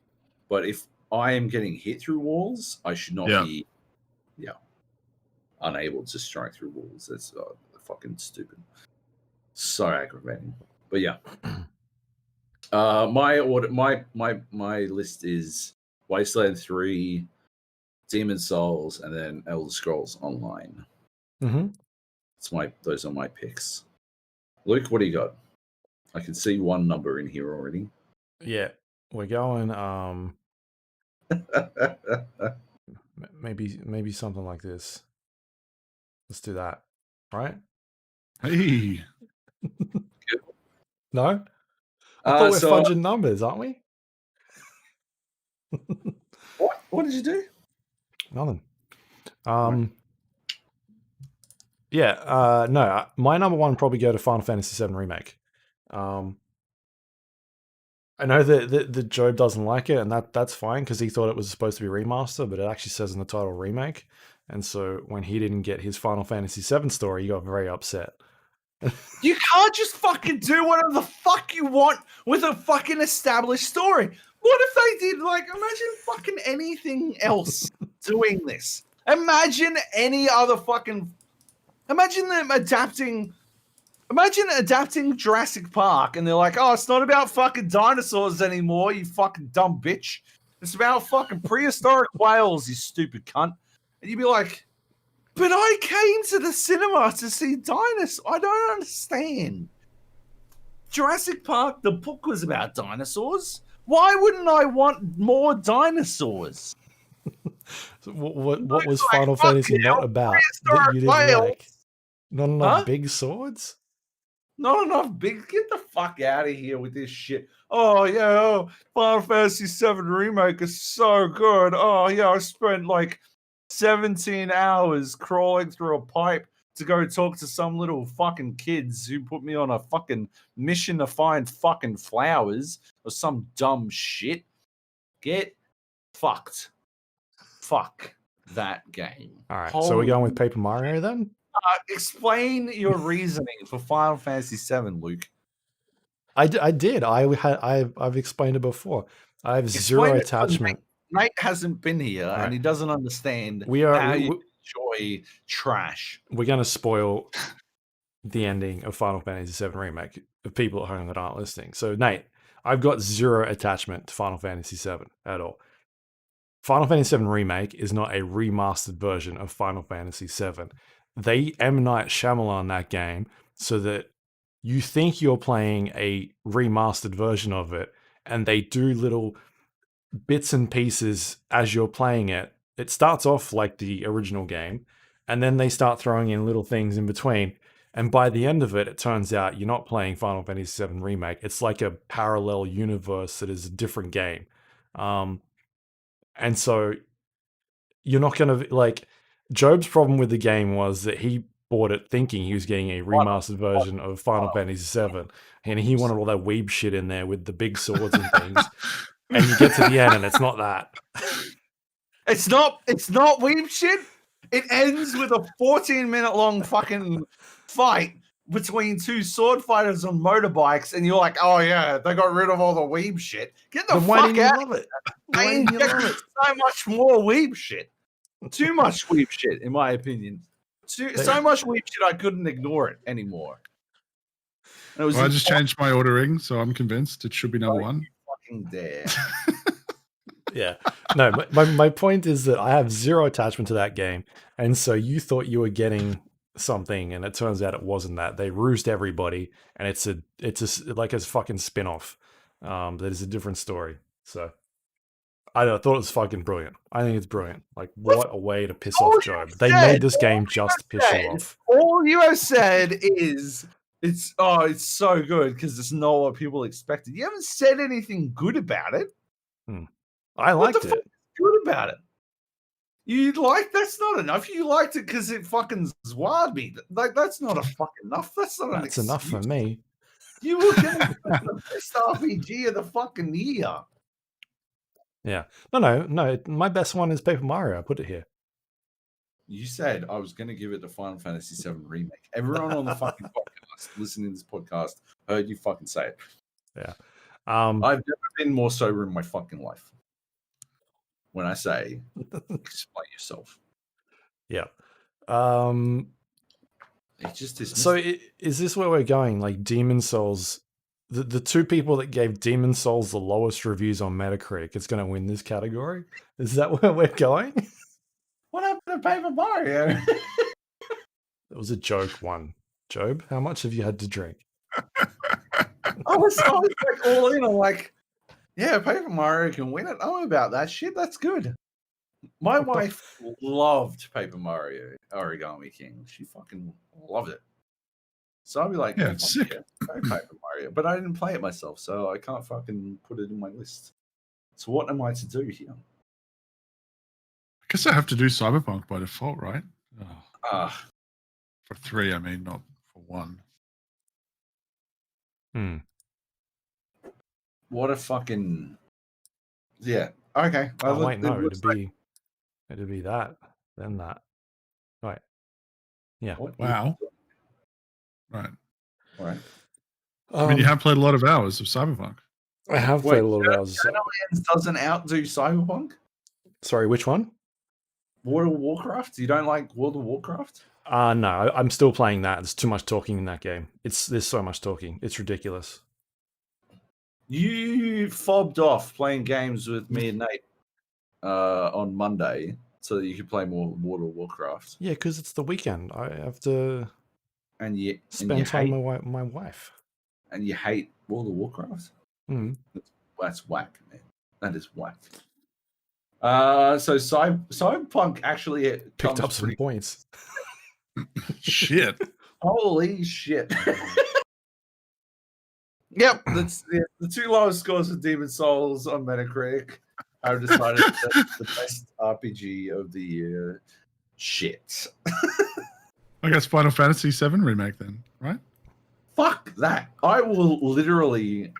but if I am getting hit through walls, I should not be unable to strike through walls. That's fucking stupid. So aggravating. But yeah. My list is Wasteland 3, Demon's Souls, and then Elder Scrolls Online. Those are my picks. Luke, what do you got? I can see one number in here already. Yeah, we're going maybe something like this. Let's do that. Right? Hey. No? I thought we're fudging numbers, aren't we? What did you do? Nothing. No, my number 1 probably go to Final Fantasy VII Remake. I know that Joab doesn't like it, and that's fine because he thought it was supposed to be remaster, but it actually says in the title remake. And so when he didn't get his Final Fantasy VII story, he got very upset. You can't just fucking do whatever the fuck you want with a fucking established story. What if they did, like, imagine fucking anything else doing this? Imagine any other fucking... Imagine adapting Jurassic Park, and they're like, oh, it's not about fucking dinosaurs anymore, you fucking dumb bitch. It's about fucking prehistoric whales, you stupid cunt. And you'd be like, but I came to the cinema to see dinosaurs. I don't understand. Jurassic Park, the book was about dinosaurs. Why wouldn't I want more dinosaurs? So what was Final Fantasy not about that you didn't like? Not enough big swords? Not enough big. Get the fuck out of here with this shit. Oh, yeah. Final Fantasy VII Remake is so good. Oh, yeah. I spent like 17 hours crawling through a pipe to go talk to some little fucking kids who put me on a fucking mission to find fucking flowers or some dumb shit. Get fucked. Fuck that game. All right. So we're going with Paper Mario then? Explain your reasoning for Final Fantasy VII, Luke. I did. I've explained it before. I have Explain zero it to attachment. Nate hasn't been here Right. and he doesn't understand We are. how you enjoy trash. We're going to spoil the ending of Final Fantasy VII Remake of people at home that aren't listening. So, Nate, I've got zero attachment to Final Fantasy VII at all. Final Fantasy VII Remake is not a remastered version of Final Fantasy VII. They M. Night Shyamalan that game so that you think you're playing a remastered version of it, and they do little bits and pieces as you're playing it. It starts off like the original game, and then they start throwing in little things in between. And by the end of it, it turns out you're not playing Final Fantasy VII Remake. It's like a parallel universe that is a different game. And so you're not going to, like, Joab's problem with the game was that he bought it thinking he was getting a remastered version of Final Fantasy VII, and he wanted all that weeb shit in there with the big swords and things. And you get to the end, and it's not that. It's not weeb shit. It ends with a 14-minute long fucking fight between two sword fighters on motorbikes, and you're like, oh yeah, they got rid of all the weeb shit. Get the Then why fuck didn't you out. love it? Why didn't you love it? So much more weeb shit. Too much weeb shit, in my opinion. So much weeb shit, I couldn't ignore it anymore. And it was Well, I just changed my ordering, so I'm convinced it should be number one. fucking dare. Yeah. No, my point is that I have zero attachment to that game. And so you thought you were getting something, and it turns out it wasn't that. They rused everybody, and it's like a fucking spin-off that is a different story. So I thought it was fucking brilliant. I think it's brilliant. Like, what a way to piss off Joab. They made this game just to piss you off. All you have said is it's so good because it's not what people expected. You haven't said anything good about it. I liked What the fuck is good about it? That's not enough. You liked it because it fucking zwad me. Like, that's not a fucking enough. That's not That's enough for me. You were getting the best RPG of the fucking year. Yeah. No. My best one is Paper Mario. I put it here. You said I was going to give it to Final Fantasy VII Remake. Everyone on the fucking podcast listening to this podcast heard you fucking say it. Yeah. I've never been more sober in my fucking life. When I say, explain yourself. Yeah. It just is. So is this where we're going? Like, Demon Souls, the two people that gave Demon Souls the lowest reviews on Metacritic, it's going to win this category? Is that where we're going? What happened to Paper Mario? It was a joke one. Joab, how much have you had to drink? I was like all in. I'm like, yeah, Paper Mario can win it. I'm about that shit. That's good. My wife loved Paper Mario Origami King. She fucking loved it. So I'll be like, yeah, it's sick. Go Paper Mario. But I didn't play it myself, so I can't fucking put it in my list. So what am I to do here? I guess I have to do Cyberpunk by default, right? Ah, For 3, I mean, not for 1. what a fucking yeah. Okay. Oh, wait, no, it'd be that, then that. Right. Yeah. Wow. Right. All right. I mean, you have played a lot of hours of Cyberpunk. I have played a lot of hours. Shadowlands doesn't outdo Cyberpunk? Sorry, which one? World of Warcraft? You don't like World of Warcraft? No, I'm still playing that. There's too much talking in that game. There's so much talking. It's ridiculous. You fobbed off playing games with me and Nate on Monday so that you could play more World of Warcraft. Yeah, because it's the weekend. I have to spend time with my wife. And you hate World of Warcraft? That's whack, man. That is whack. So Cyberpunk actually picked up some points. Shit. Holy shit. Yep, that's the two lowest scores for Demon Souls on Metacritic. I've decided that's the best RPG of the year. Shit. I guess Final Fantasy VII Remake then, right? Fuck that. I will literally...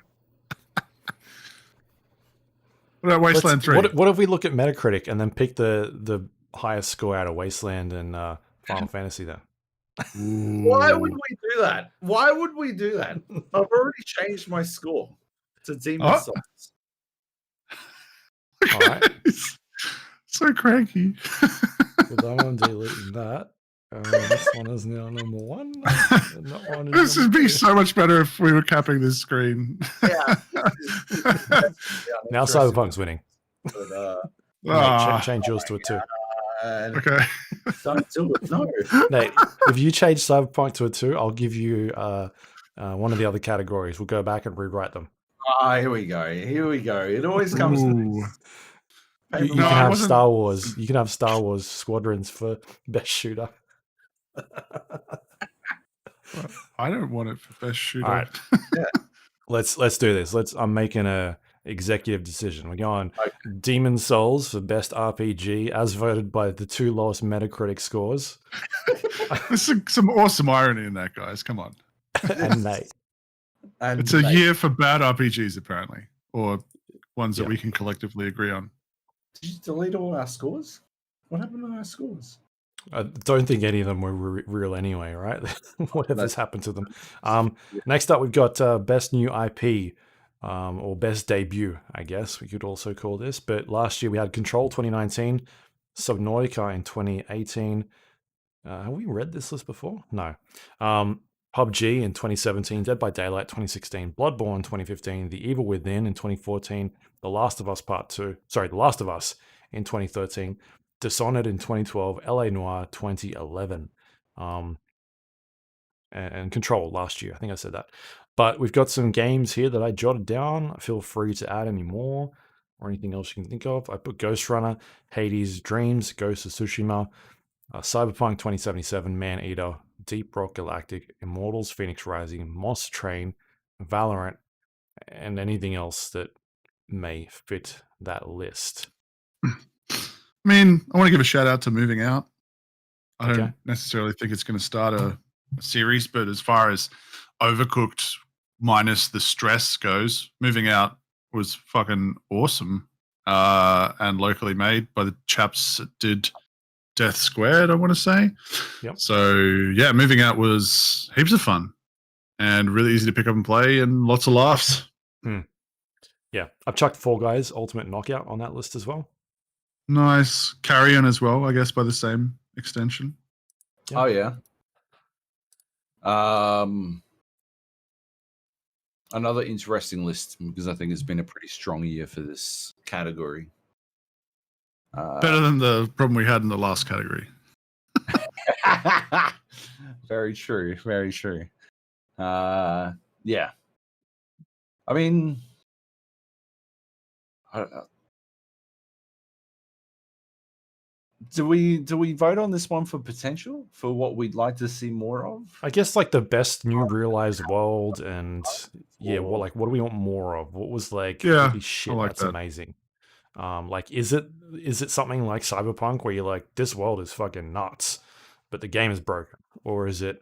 What about Wasteland 3? What if we look at Metacritic and then pick the highest score out of Wasteland and Final Fantasy then? Why would we do that? Why would we do that? I've already changed my score to Demon Souls. All right. He's so cranky. With that one deleting that. This one is now number 1. And that one is This would number be 2. so much better if we were capping this screen. Yeah. Now Cyberpunk's winning. But, Nate, change yours to a 2. Okay. Don't do it. No. Nate, if you change Cyberpunk to a 2, I'll give you one of the other categories. We'll go back and rewrite them. Here we go. Here we go. It always comes to Ooh. this. You No, can I have wasn't- Star Wars. You can have Star Wars Squadrons for best shooter. I don't want it for best shooter. All right. Let's do this. I'm making a executive decision. We're going Demon Souls for best RPG as voted by the 2 lowest Metacritic scores. There's some awesome irony in that, guys. Come on. And Nate. And It's a year for bad RPGs, apparently, or ones that we can collectively agree on. Did you delete all our scores? What happened to our scores? I don't think any of them were real anyway, right? Whatever's happened to them. Next up, we've got best new IP or best debut, I guess we could also call this. But last year we had Control 2019, Subnautica in 2018. Have we read this list before? No. PUBG in 2017, Dead by Daylight 2016, Bloodborne 2015, The Evil Within in 2014, The Last of Us in 2013, Dishonored in 2012, LA Noire 2011, and Control last year. I think I said that. But we've got some games here that I jotted down. Feel free to add any more or anything else you can think of. I put Ghost Runner, Hades, Dreams, Ghost of Tsushima, Cyberpunk 2077, Maneater, Deep Rock Galactic, Immortals, Phoenix Rising, Monster Train, Valorant, and anything else that may fit that list. I mean, I want to give a shout out to Moving Out. I Okay. don't necessarily think it's going to start a series, but as far as Overcooked minus the stress goes, Moving Out was fucking awesome and locally made by the chaps that did Death Squared, I want to say. Yep. So, yeah, Moving Out was heaps of fun and really easy to pick up and play and lots of laughs. Yeah, I've chucked Fall Guys Ultimate Knockout on that list as well. Nice. Carrion as well, I guess, by the same extension. Yeah. Oh yeah. Another interesting list because I think it's been a pretty strong year for this category. Better than the problem we had in the last category. Very true. Very true. Yeah. I mean, do we vote on this one for potential for what we'd like to see more of? I guess like the best new realized world and what do we want more of? What was like Yeah, holy shit, I like that's that. amazing. Like is it something like Cyberpunk where you're like, this world is fucking nuts, but the game is broken? Or is it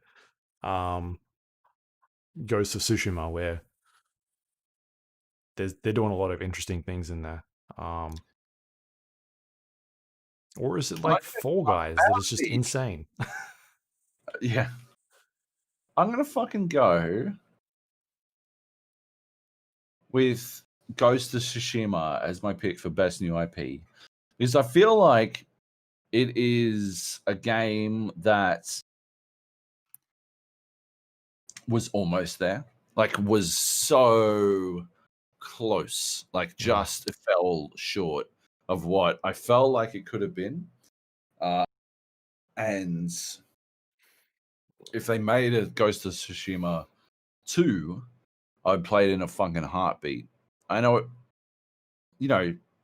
Ghost of Tsushima where they're doing a lot of interesting things in there? Or is it like Fall Guys that is just insane? Yeah. I'm gonna fucking go with Ghost of Tsushima as my pick for best new IP. Because I feel like it is a game that was almost there. Like was so close. Like just fell short of what I felt like it could have been. And if they made a Ghost of Tsushima 2, I'd play it in a fucking heartbeat. I know it,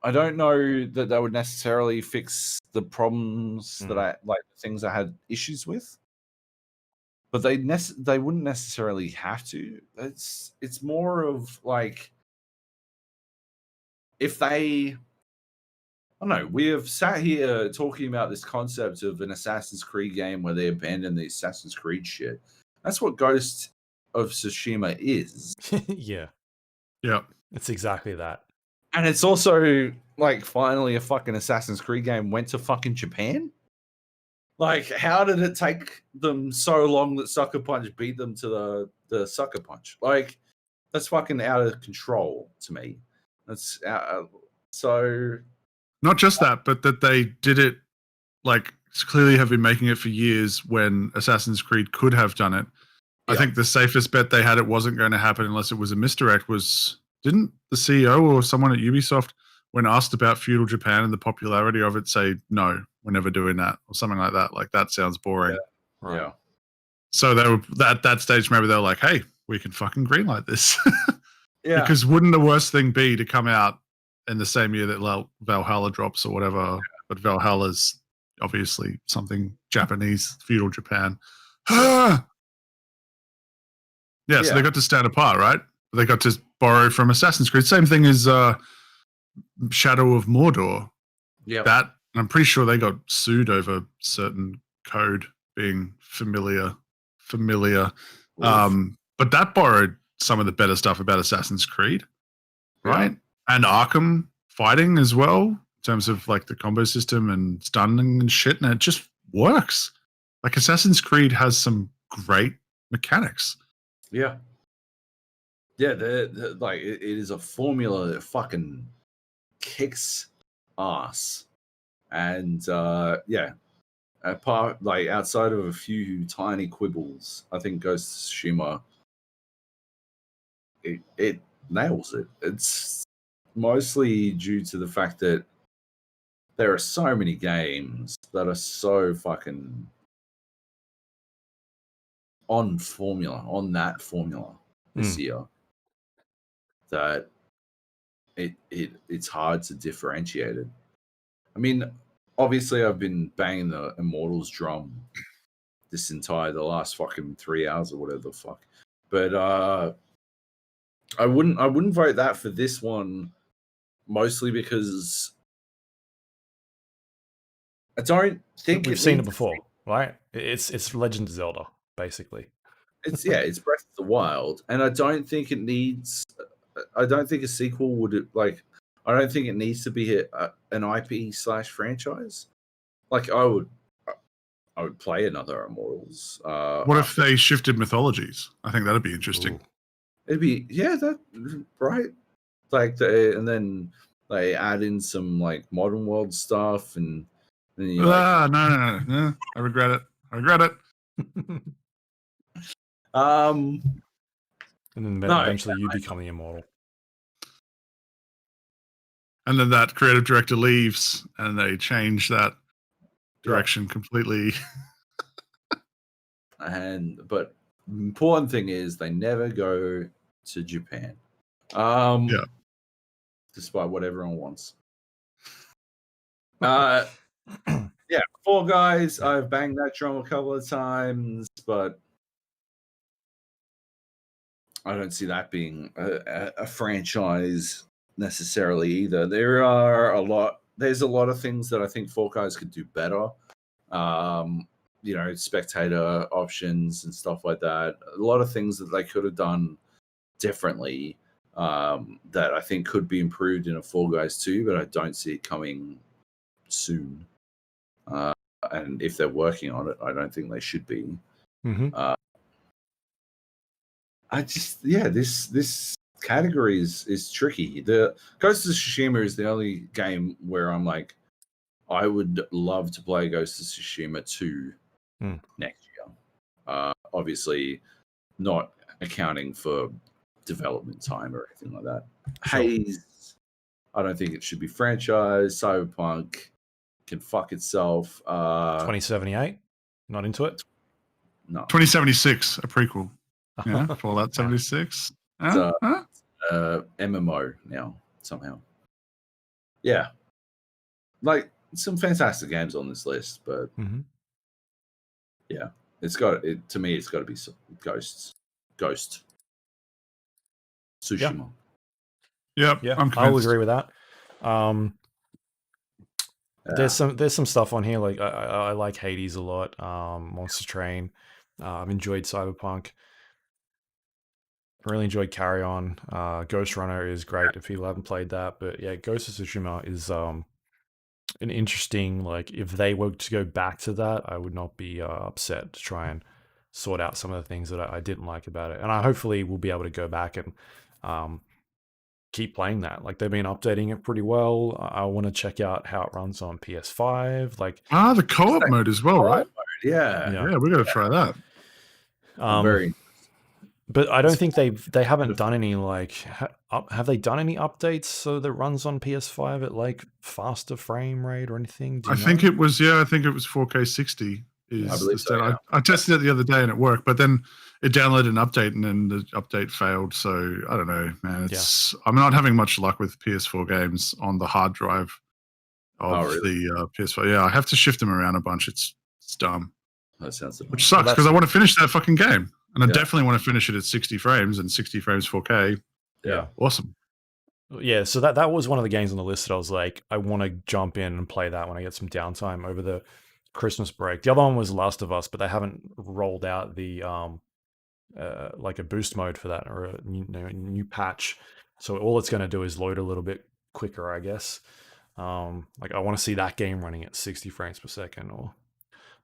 I don't know that that would necessarily fix the problems that I like, things I had issues with, but they wouldn't necessarily have to. It's more of like if they, I don't know, we have sat here talking about this concept of an Assassin's Creed game where they abandon the Assassin's Creed shit. That's what Ghost of Tsushima is. Yeah. Yeah. It's exactly that. And it's also like finally a fucking Assassin's Creed game went to fucking Japan. Like, how did it take them so long that Sucker Punch beat them to the Sucker Punch? Like, that's fucking out of control to me. That's So Not just that, but that they did it like clearly have been making it for years when Assassin's Creed could have done it. I Yeah. think the safest bet they had it wasn't going to happen unless it was a misdirect was didn't the CEO or someone at Ubisoft, when asked about feudal Japan and the popularity of it, say, no, we're never doing that or something like that. Like, that sounds boring. Right. yeah. So they were at that stage, maybe they were like, hey, we can fucking greenlight this. Yeah. Because wouldn't the worst thing be to come out in the same year that Valhalla drops or whatever? But Valhalla's obviously something Japanese, feudal Japan. Yeah, so they got to stand apart, right? They got to borrow from Assassin's Creed. Same thing as Shadow of Mordor. Yeah. That, I'm pretty sure they got sued over certain code being familiar. But that borrowed some of the better stuff about Assassin's Creed, right? Yeah. And Arkham fighting as well, in terms of like the combo system and stunning and shit, and it just works. Like, Assassin's Creed has some great mechanics. Yeah. Yeah, like it is a formula that fucking kicks ass. And yeah, apart like outside of a few tiny quibbles, I think Ghost of Tsushima it nails it. It's mostly due to the fact that there are so many games that are so fucking on that formula this year, that it's hard to differentiate it. I mean, obviously I've been banging the Immortals drum the last fucking 3 hours or whatever the fuck. But I wouldn't vote that for this one, mostly because I don't think we've seen it before, right? It's Legend of Zelda, basically. It's Breath of the Wild, and I don't think it needs. I don't think a sequel would like. I don't think it needs to be an IP/franchise. Like, I would play another Immortals. What if they shifted mythologies? I think that'd be interesting. Ooh. It'd be that right. Like and then they add in some like modern world stuff, and then you No. I regret it. And then eventually you become the immortal. And then that creative director leaves, and they change that direction completely. But the important thing is they never go to Japan. Despite what everyone wants. Yeah, Fall Guys, I've banged that drum a couple of times, but I don't see that being a franchise necessarily either. There's a lot of things that I think Fall Guys could do better. Spectator options and stuff like that. A lot of things that they could have done differently, that I think could be improved in a Fall Guys 2, but I don't see it coming soon. And if they're working on it, I don't think they should be. This category is tricky. The Ghost of Tsushima is the only game where I'm like, I would love to play Ghost of Tsushima 2 next year. Obviously, not accounting for development time or anything like that. Sure. Haze, I don't think it should be franchised. Cyberpunk can fuck itself. 2078, not into it. No. 2076, a prequel. Yeah, Fallout 76. MMO now somehow. Yeah, like some fantastic games on this list, but yeah, to me it's got to be Ghost Tsushima. Yep. Yeah, I'm I will agree with that. There's some stuff on here, like I like Hades a lot. Monster Train. I've enjoyed Cyberpunk. I really enjoyed Carry On. Ghost Runner is great if people haven't played that. But yeah, Ghost of Tsushima is an interesting, like, if they were to go back to that, I would not be upset to try and sort out some of the things that I didn't like about it. And I hopefully will be able to go back and keep playing that. Like they've been updating it pretty well. I want to check out how it runs on PS5. Like the co-op mode as well, right? Yeah. Yeah, we got to try that. Very. But I don't think they haven't done any like have they done any updates so that it runs on PS5 at like faster frame rate or anything? Do you I think know? it was 4K 60 is I believe the so, stat. yeah. I tested it the other day and it worked, but then it downloaded an update and then the update failed. So I don't know, man. I'm not having much luck with PS4 games on the hard drive of the PS4. Yeah, I have to shift them around a bunch. It's dumb. That sounds which sucks because I want to finish that fucking game. And I Yeah. definitely want to finish it at 60 frames and 60 frames 4K. Yeah. Awesome. Yeah, so that was one of the games on the list that I was like, I want to jump in and play that when I get some downtime over the Christmas break. The other one was Last of Us, but they haven't rolled out the like a boost mode for that or a new patch. So all it's going to do is load a little bit quicker, I guess. Like I want to see that game running at 60 frames per second or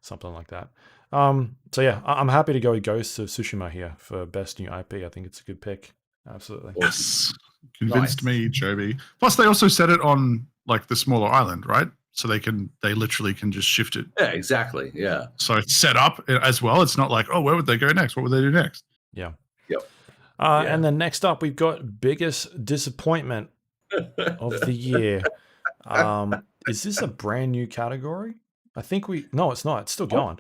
something like that. So yeah, I'm happy to go with Ghost of Tsushima here for best new IP. I think it's a good pick. Absolutely. Yes. Convinced me, Joby. Plus they also set it on like the smaller island, right? So they literally can just shift it. Yeah, exactly. Yeah. So it's set up as well. It's not like, oh, where would they go next? What would they do next? Yeah. Yep. And then next up, we've got biggest disappointment of the year. Is this a brand new category? I think no, it's not. It's still going.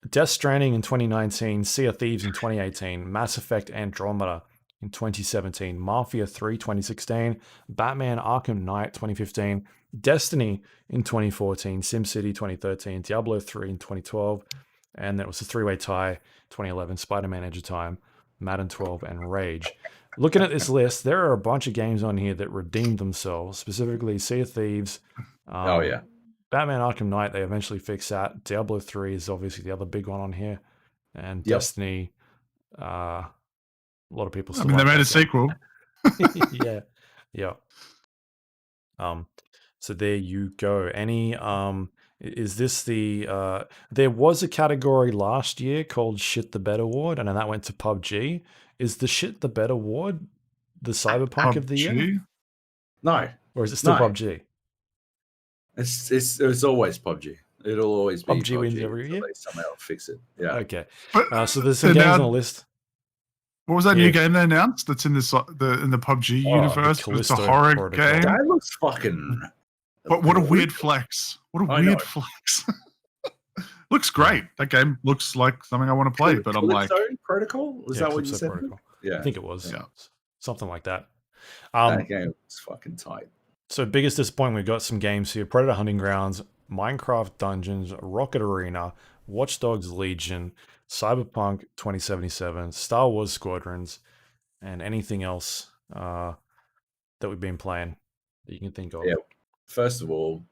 Death Stranding in 2019, Sea of Thieves in 2018, Mass Effect Andromeda in 2017, Mafia 3 2016, Batman Arkham Knight 2015, Destiny in 2014, SimCity 2013, Diablo 3 in 2012, and that was a three-way tie 2011, Spider-Man Edge of Time, Madden 12, and Rage. Looking at this list, there are a bunch of games on here that redeemed themselves, specifically Sea of Thieves. Batman Arkham Knight, they eventually fixed that. Diablo 3 is obviously the other big one on here. And Destiny, a lot of people still they made a sequel. Yeah. So there you go. Any is this the there was a category last year called Shit the Bed Award, and then that went to PUBG. Is the Shit the Bed Award the Cyberpunk of the year? No. Or is it still PUBG? It's always PUBG. It'll always be PUBG wins every year. They somehow fix it. Yeah. Okay. So there's some games on the list. What was that new game they announced? That's in the PUBG universe. It's a horror game. That looks fucking. What a weird flex! What a weird flex. Looks great. That game looks like something I want to play, but I'm like Protocol. Was that what you said? Protocol. Yeah, I think it was. Yeah, something like that. That game was fucking tight. So biggest disappointment, we've got some games here: Predator Hunting Grounds, Minecraft Dungeons, Rocket Arena, Watch Dogs Legion, Cyberpunk 2077, Star Wars Squadrons, and anything else that we've been playing that you can think of. Yeah. First of all,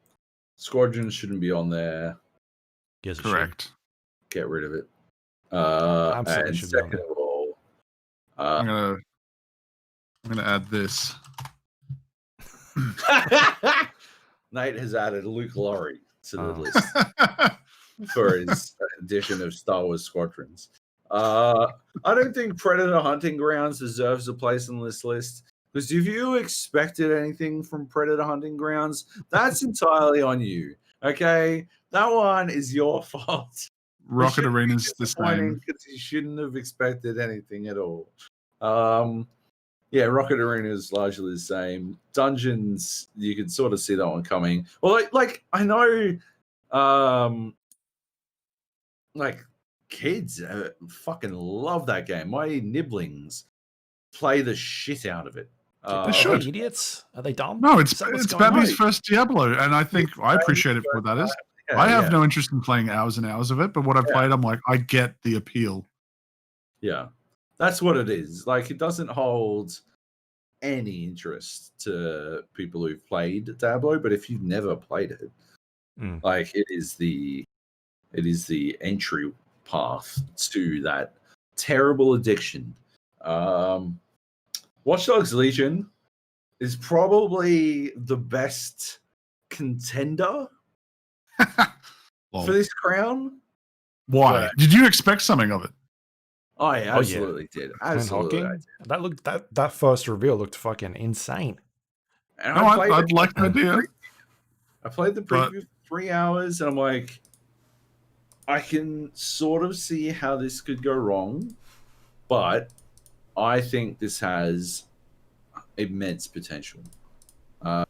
Squadrons shouldn't be on there. Yes, correct. Get rid of it. Absolutely and should second be on of all, I'm gonna add this. Nate has added Luke Lawrie to the list for his edition of Star Wars Squadrons. I don't think Predator Hunting Grounds deserves a place on this list, because if you expected anything from Predator Hunting Grounds, that's entirely on you. Okay, that one is your fault. Rocket Arena's the same, because you shouldn't have expected anything at all. Yeah, Rocket Arena is largely the same. Dungeons, you can sort of see that one coming. Well, like I know, like kids fucking love that game. My nibblings play the shit out of it. They should. Are they idiots? Are they dumb? No, it's Babby's first Diablo, and I think I appreciate it for what that is. I have no interest in playing hours and hours of it, but what I've played, I'm like, I get the appeal. Yeah, that's what it is. Like, it doesn't hold any interest to people who've played Diablo, but if you've never played it, like, it is the entry path to that terrible addiction. Watch Dogs Legion is probably the best contender for this crown. Why? Did you expect something of it? I Oh yeah, absolutely did. Clint Absolutely, I Hawking. did. That looked that first reveal looked fucking insane. And No, I played I'd it. like the idea, I played the but preview for 3 hours, and I'm like, I can sort of see how this could go wrong, but I think this has immense potential. Uh,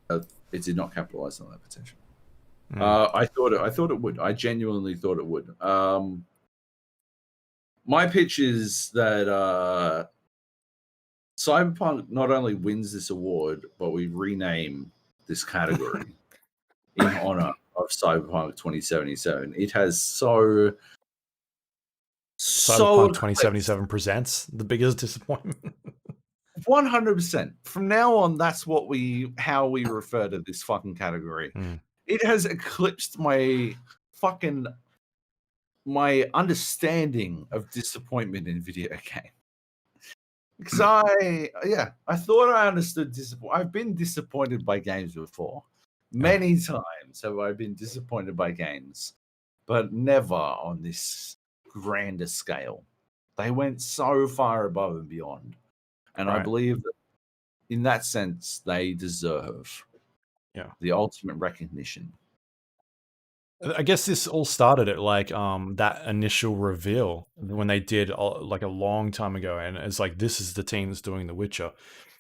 it did not capitalize on that potential. I thought it would. I genuinely thought it would. My pitch is that Cyberpunk not only wins this award, but we rename this category in honor of Cyberpunk 2077. It has so Cyberpunk eclipsed 2077 presents the biggest disappointment. 100%. From now on, that's how we refer to this fucking category. It has eclipsed my understanding of disappointment in video game. Because I thought I understood disappointment. I've been disappointed by games before. Many times have I been disappointed by games, but never on this grander scale. They went so far above and beyond. And I Right. believe that in that sense, they deserve the ultimate recognition. I guess this all started at like that initial reveal when they did like a long time ago, and it's like this is the team that's doing The Witcher,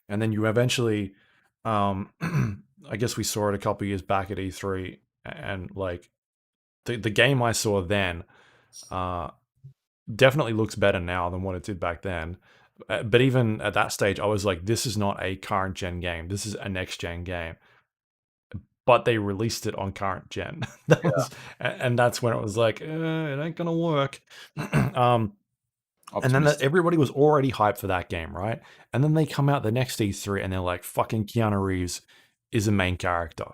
and then you eventually, I guess we saw it a couple years back at E3, and like the game I saw then, definitely looks better now than what it did back then. But even at that stage, I was like, this is not a current gen game. This is a next gen game. But they released it on current gen. And that's when it was like, it ain't gonna work. And then everybody was already hyped for that game, right? And then they come out the next E3 and they're like, fucking Keanu Reeves is a main character.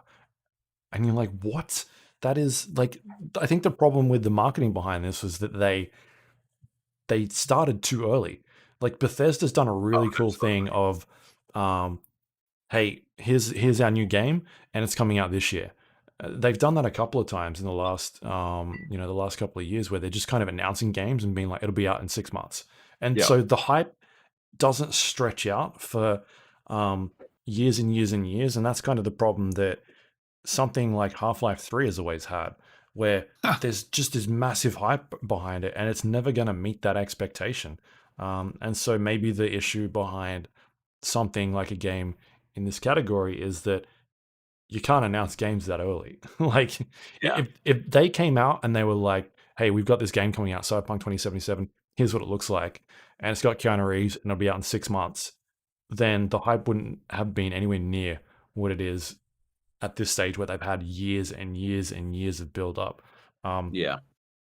And you're like, what? That is like, I think the problem with the marketing behind this was that they started too early. Like Bethesda's done a really cool thing of, hey, here's our new game, and it's coming out this year. They've done that a couple of times in the last, the last couple of years, where they're just kind of announcing games and being like, it'll be out in 6 months, and so the hype doesn't stretch out for years and years and years, and that's kind of the problem that something like Half-Life 3 has always had, where there's just this massive hype behind it, and it's never going to meet that expectation. And so maybe the issue behind something like a game in this category is that you can't announce games that early. Like if they came out and they were like, hey, we've got this game coming out, Cyberpunk 2077, here's what it looks like, and it's got Keanu Reeves and it'll be out in 6 months, then the hype wouldn't have been anywhere near what it is at this stage, where they've had years and years and years of build up.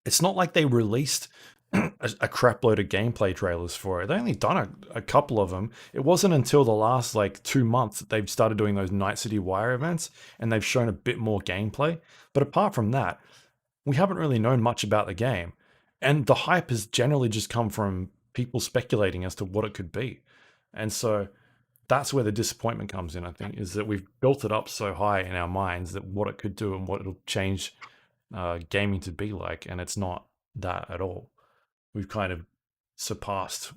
It's not like they released a crap load of gameplay trailers for it. They only done a couple of them. It wasn't until the last like 2 months that they've started doing those Night City Wire events, and they've shown a bit more gameplay. But apart from that, we haven't really known much about the game. And the hype has generally just come from people speculating as to what it could be. And so that's where the disappointment comes in, I think, is that we've built it up so high in our minds that what it could do and what it'll change gaming to be like, and it's not that at all. We've kind of surpassed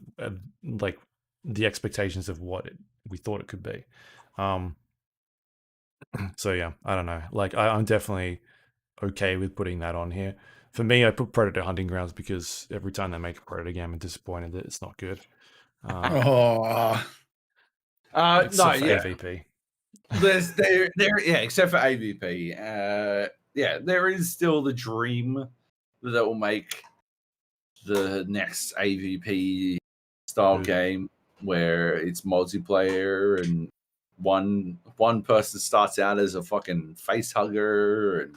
like the expectations of what we thought it could be. So yeah, I don't know. Like I'm definitely okay with putting that on here. For me, I put Predator Hunting Grounds because every time they make a Predator game, I'm disappointed that it's not good. AVP. Except for AVP. There is still the dream that will make the next AVP style game where it's multiplayer and one person starts out as a fucking face hugger and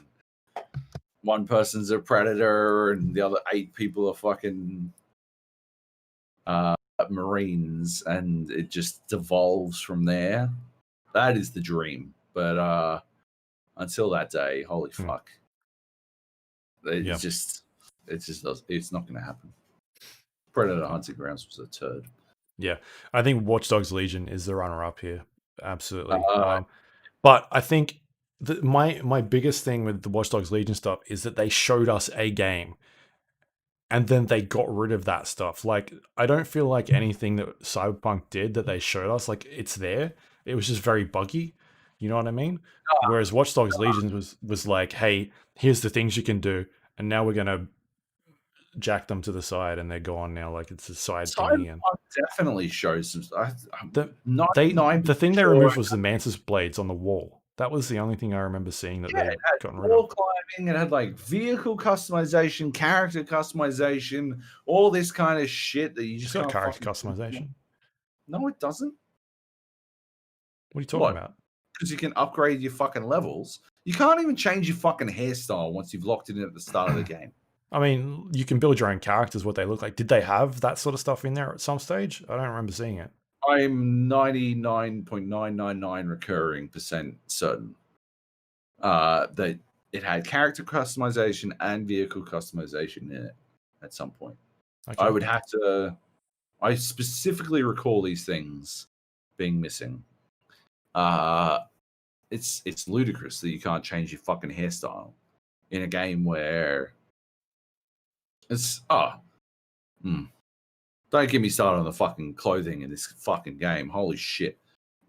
one person's a predator and the other 8 people are fucking Marines, and it just devolves from there. That is the dream. But until that day, holy fuck. It's not going to happen. Predator Hunting Grounds was a turd. Yeah, I think Watch Dogs Legion is the runner-up here. Absolutely. But I think my biggest thing with the Watch Dogs Legion stuff is that they showed us a game, and then they got rid of that stuff. Like, I don't feel like anything that Cyberpunk did that they showed us, like, it's there. It was just very buggy. You know what I mean? Whereas Watch Dogs Legion was like, hey, here's the things you can do, and now we're gonna jack them to the side, and they're gone now. Like, it's a side thingy. And definitely shows some. the thing they removed was the mantis blades on the wall. That was the only thing I remember seeing that they'd gotten rid wall of. climbing. It had like vehicle customization, character customization, all this kind of shit that you just It's got can't character customization. No, it doesn't. What are you talking about? Because you can upgrade your fucking levels. You can't even change your fucking hairstyle once you've locked it in at the start of the game. I mean, you can build your own characters, what they look like. Did they have that sort of stuff in there at some stage? I don't remember seeing it. I'm 99.999 recurring % certain that it had character customization and vehicle customization in it at some point. Okay. I would have to. I specifically recall these things being missing. It's ludicrous that you can't change your fucking hairstyle in a game where it's Don't get me started on the fucking clothing in this fucking game. Holy shit.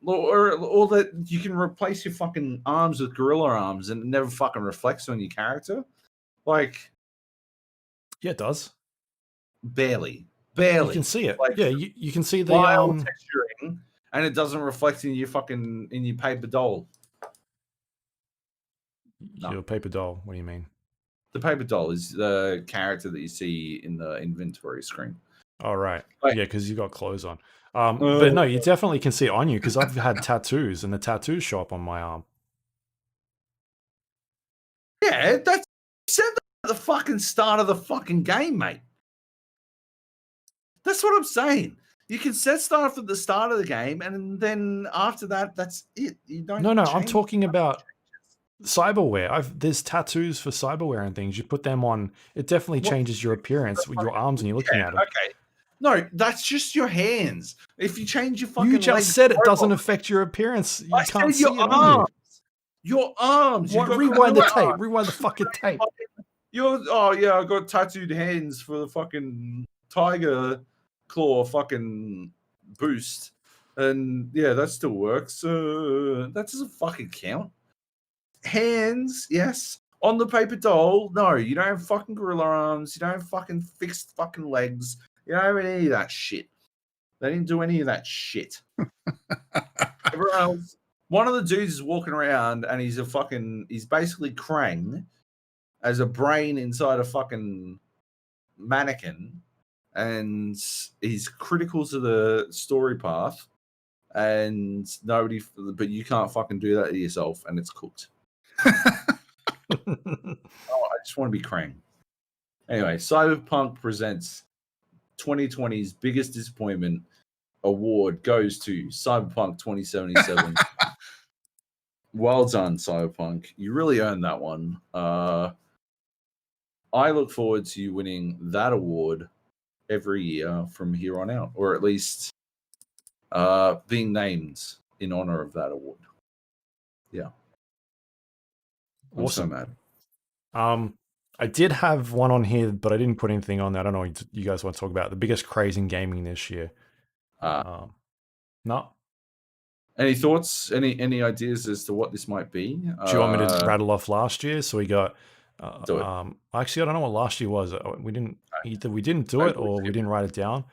Or that you can replace your fucking arms with gorilla arms and it never fucking reflects on your character. Like, yeah, it does. Barely. You can see it. Like, yeah, you can see the texturing, and it doesn't reflect in your paper doll. Your paper doll. What do you mean? The paper doll is the character that you see in the inventory screen. Oh, right. Like, yeah, because you got clothes on. But no, you definitely can see it on you because I've had tattoos and the tattoos show up on my arm. Yeah, that's said at the fucking start of the fucking game, mate. That's what I'm saying. You can set stuff at the start of the game, and then after that, that's it. You don't. No, I'm talking about cyberware. There's tattoos for cyberware and things. You put them on, it definitely changes your appearance with your arms, and you're looking at them. Okay. No, that's just your hands. If you change your fucking you just said it doesn't affect your appearance. You can't see your arms. Your arms. Rewind the tape. Rewind the fucking tape. I got tattooed hands for the fucking tiger claw fucking boost, and yeah, that still works. That doesn't fucking count. Hands, yes. On the paper doll, no. You don't have fucking gorilla arms. You don't have fucking fixed fucking legs. You don't have any of that shit. They didn't do any of that shit. Everyone else, one of the dudes is walking around and he's basically Krang as a brain inside a fucking mannequin, and he's critical to the story path, and but you can't fucking do that to yourself, and it's cooked. I just want to be Krang. Anyway, Cyberpunk presents 2020's biggest disappointment. Award goes to Cyberpunk 2077. Well done, Cyberpunk. You really earned that one. I look forward to you winning that award every year from here on out, or at least being named in honor of that award. Yeah. I'm so mad. I did have one on here, but I didn't put anything on that. I don't know what you guys want to talk about. The biggest Craze In Gaming this year. No. Any thoughts? Any ideas as to what this might be? Do you want me to rattle off last year? So we got. Do it. Actually, I don't know what last year was. We didn't do it or we didn't write it down.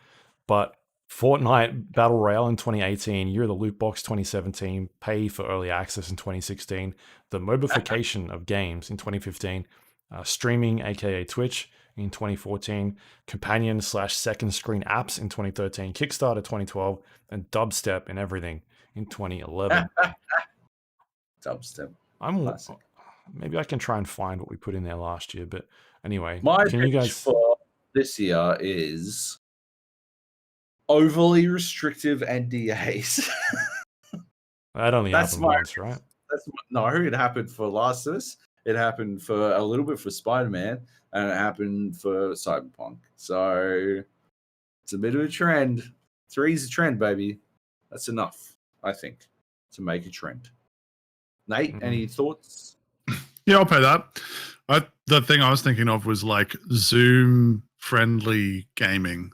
But Fortnite Battle Royale in 2018, Year of the Loot Box 2017, Pay for Early Access in 2016, the mobification of games in 2015, streaming aka Twitch in 2014, companion/second screen apps in 2013, Kickstarter 2012, and dubstep and everything in 2011. Dubstep. Maybe I can try and find what we put in there last year, but anyway, my pitch for this year is overly restrictive NDAs. That only happened once, right? No, it happened for Last of Us. It happened for a little bit for Spider-Man, and it happened for Cyberpunk. So it's a bit of a trend. 3's a trend, baby. That's enough, I think, to make a trend. Nate, any thoughts? Yeah, I'll pay that. The thing I was thinking of was like Zoom friendly gaming.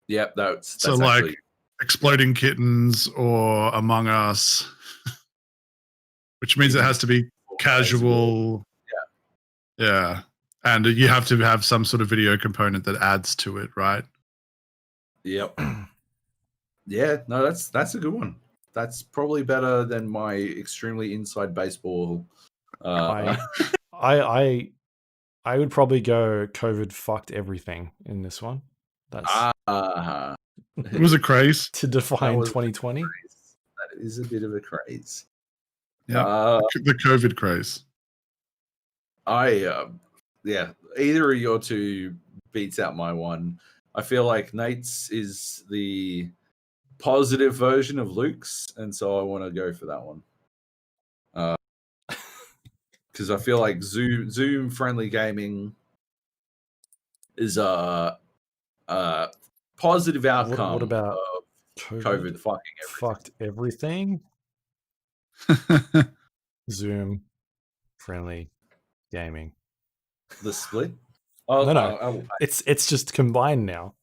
Yep, that's So actually like Exploding Kittens or Among Us, which means it Even has to be casual. Yeah. And you have to have some sort of video component that adds to it, right? Yep. Yeah, no, that's a good one. That's probably better than my extremely inside baseball. I would probably go COVID fucked everything in this one. That's It was a craze. to define was a 2020. That is a bit of a craze. Yeah. The COVID craze. Yeah, either of your two beats out my one. I feel like Nate's is the positive version of Luke's, and so I want to go for that one. Because I feel like Zoom friendly gaming is a positive outcome. What about of COVID fucked everything? Zoom friendly gaming. The split? No. It's just combined now.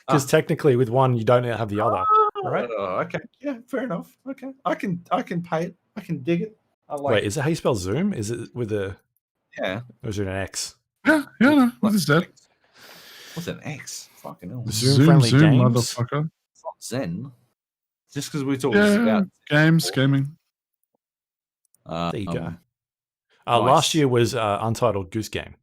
Because technically, with one, you don't have the other, right? Okay, yeah, fair enough. Okay, I can pay it. I can dig it. I like. Wait, is it how you spell Zoom? Is it with a? Yeah. Or is it an X? Yeah, no, with his dad. What's an X? Fucking hell. Zoom friendly games, motherfucker. It's not Zen. Just because we're talking about gaming. There you go. Nice. Last year was Untitled Goose Game.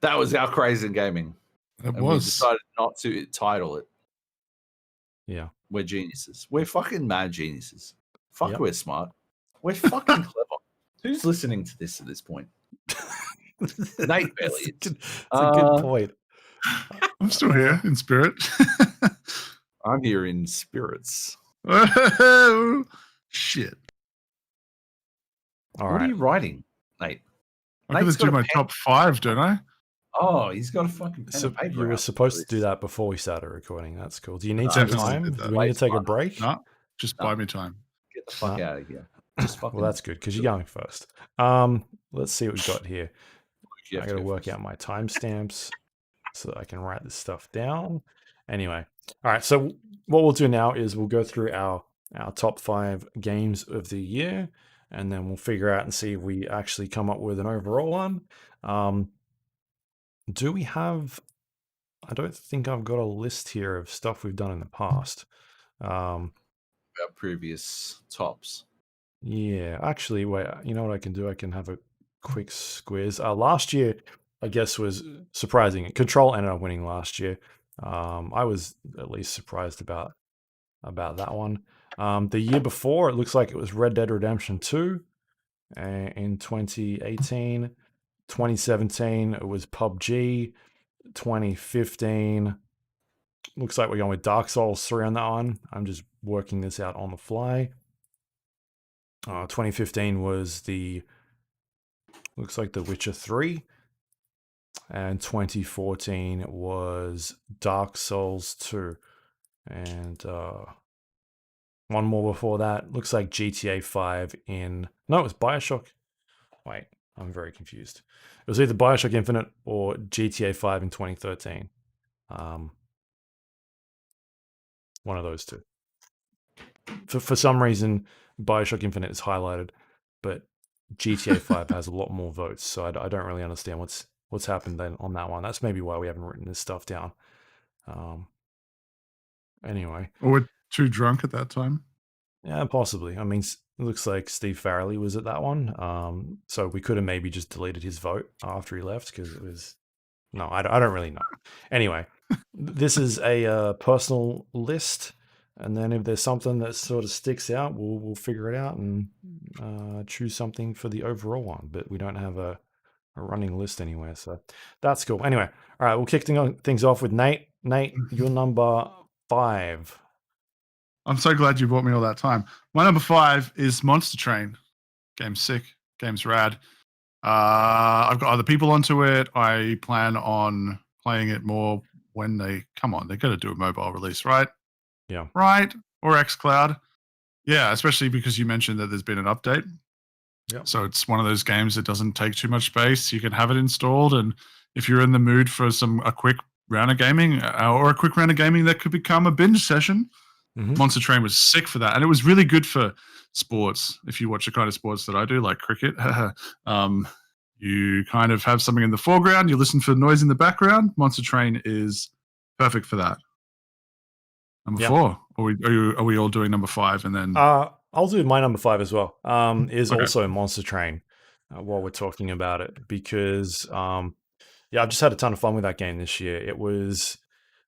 That was our Craze In Gaming. We decided not to title it. Yeah. We're geniuses. We're fucking mad geniuses. Fuck, we're smart. We're fucking clever. Who's listening to this at this point? Nate barely is. It's a good point. I'm still here in spirit. I'm here in spirits. Shit. What are you writing, Nate? I could do my top 5, don't I? Oh, he's got a fucking pen and paper. You were supposed to do that before we started recording. That's cool. Do you need some time? Do we need to take a break? No, just buy me time. Get the fuck out of here. Well, that's good because you're going first. Let's see what we've got here. I got to work out my timestamps so that I can write this stuff down. Anyway, all right. So what we'll do now is we'll go through our top 5 games of the year, and then we'll figure out and see if we actually come up with an overall one. Do we have? I don't think I've got a list here of stuff we've done in the past. Our previous tops. Yeah, actually, wait. You know what I can do? I can have a quick squiz. Last year, I guess, was surprising. Control ended up winning last year. I was at least surprised about that one. The year before, it looks like it was Red Dead Redemption 2 in 2018. 2017, it was PUBG. 2015, looks like we're going with Dark Souls 3 on that one. I'm just working this out on the fly. 2015 was looks like The Witcher 3. And 2014 was Dark Souls 2. And one more before that, looks like GTA 5 no, it was BioShock. Wait, I'm very confused. It was either BioShock Infinite or GTA 5 in 2013. One of those two. For some reason, BioShock Infinite is highlighted, but GTA 5 has a lot more votes, so I don't really understand what's happened then on that one. That's maybe why we haven't written this stuff down. Anyway. Or we're too drunk at that time. Yeah, possibly. I mean, it looks like Steve Farrelly was at that one. So we could have maybe just deleted his vote after he left because it was... No, I don't really know. Anyway, this is a personal list. And then if there's something that sort of sticks out, we'll figure it out and choose something for the overall one. But we don't have a running list anywhere, so that's cool. Anyway, all right, we'll kick things off with Nate. Nate, you're number 5. I'm so glad you brought me all that time. My number 5 is Monster Train. Game's sick. Game's rad. I've got other people onto it. I plan on playing it more when they come on. They're going to do a mobile release, right? Yeah. Right? Or xCloud. Yeah, especially because you mentioned that there's been an update. Yeah. So it's one of those games that doesn't take too much space. You can have it installed and if you're in the mood for a quick round of gaming or a quick round of gaming that could become a binge session, Monster Train was sick for that. And it was really good for sports. If you watch the kind of sports that I do, like cricket, you kind of have something in the foreground, you listen for noise in the background. Monster Train is perfect for that. Number 4. Are we all doing number 5 and then? I'll do my number 5 as well. Is also Monster Train while we're talking about it, because I've just had a ton of fun with that game this year. It was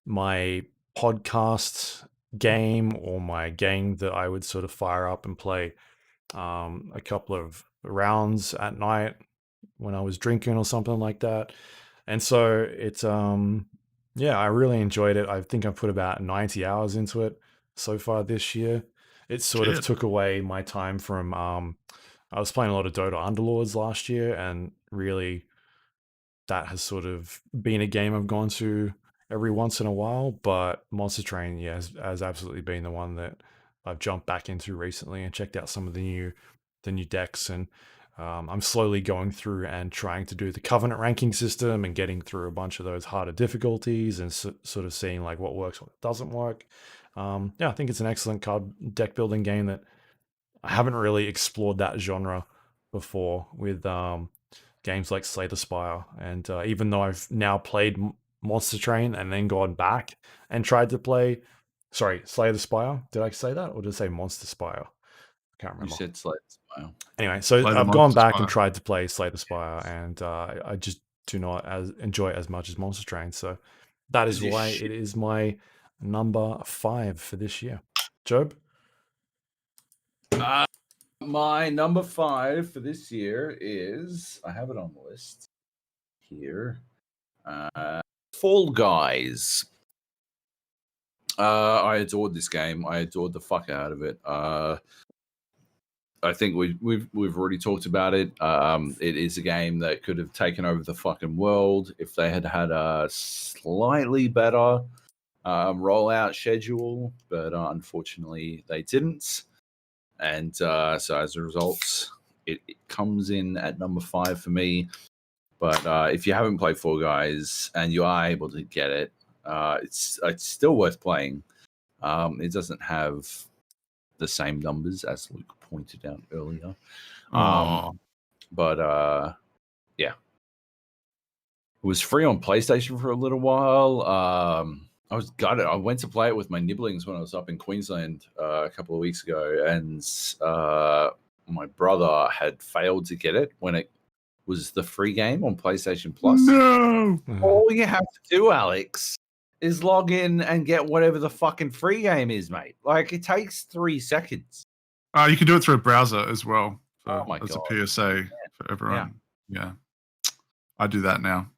my podcast game, or my game that I would sort of fire up and play a couple of rounds at night when I was drinking or something like that. And so it's I really enjoyed it. I think I've put about 90 hours into it so far this year. It sort of took away my time from I was playing a lot of Dota Underlords last year, and really that has sort of been a game I've gone to every once in a while. But Monster Train, has absolutely been the one that I've jumped back into recently and checked out some of the new decks. And I'm slowly going through and trying to do the Covenant ranking system and getting through a bunch of those harder difficulties and sort of seeing like what works, what doesn't work. I think it's an excellent card deck building game that I haven't really explored that genre before with games like Slay the Spire. And even though I've now played Monster Train and then gone back and tried to play, Slay the Spire. Did I say that, or did I say Monster Spire? I can't remember. You said Slay the Spire. Anyway, so I've gone back and tried to play Slay the Spire, and I just do not enjoy it as much as Monster Train. So that is why it is my number 5 for this year. Joab? My number 5 for this year is, I have it on the list here, Fall Guys. I adored this game. I adored the fuck out of it. I think we've already talked about it. It is a game that could have taken over the fucking world if they had had a slightly better rollout schedule, but unfortunately they didn't. And so as a result, it comes in at number 5 for me. But if you haven't played Fall Guys and you are able to get it, it's still worth playing. It doesn't have the same numbers as Luke pointed out earlier. But it was free on PlayStation for a little while. I was gutted. I went to play it with my nibblings when I was up in Queensland a couple of weeks ago, and my brother had failed to get it when it was the free game on PlayStation Plus. No! All you have to do, Alex, is log in and get whatever the fucking free game is, mate. Like, it takes 3 seconds. You can do it through a browser as well. Oh my as God. a PSA for everyone. Yeah. I do that now.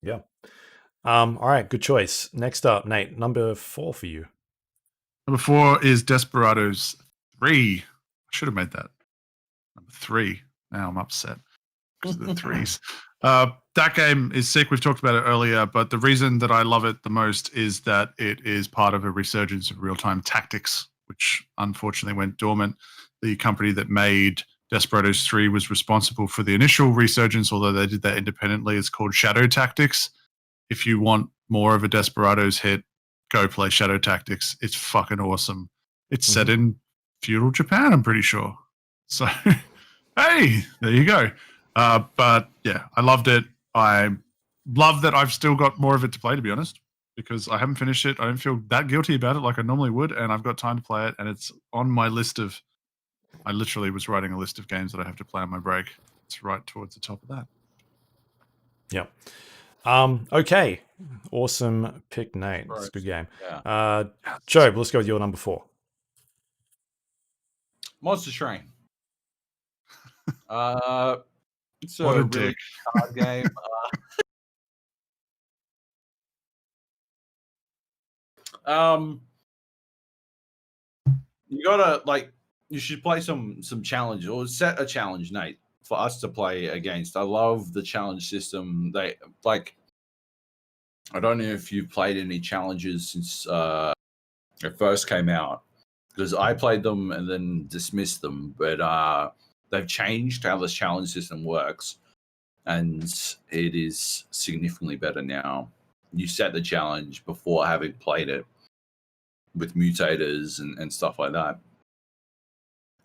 Yeah. All right, good choice. Next up, Nate, number 4 for you. Number 4 is Desperados 3. I should have made that number 3. Now I'm upset because of the 3s. That game is sick. We've talked about it earlier, but the reason that I love it the most is that it is part of a resurgence of real-time tactics, which unfortunately went dormant. The company that made Desperados 3 was responsible for the initial resurgence, although they did that independently. It's called Shadow Tactics. If you want more of a Desperados hit, go play Shadow Tactics. It's fucking awesome. It's set in feudal Japan, I'm pretty sure. So, hey, there you go. But yeah, I loved it. I love that I've still got more of it to play, to be honest, because I haven't finished it. I don't feel that guilty about it like I normally would, and I've got time to play it, and it's on my list of... I literally was writing a list of games that I have to play on my break. It's right towards the top of that. Yep. Okay. Awesome pick, Nate. It's a good game. Yeah. Joab, let's go with your number 4. Monster Train. It's What a really dick. hard game. You gotta you should play some challenge or set a challenge, Nate, for us to play against. I love the challenge system. They I don't know if you've played any challenges since it first came out, because I played them and then dismissed them. But they've changed how this challenge system works. and it is significantly better now. You set the challenge before having played it with mutators and stuff like that,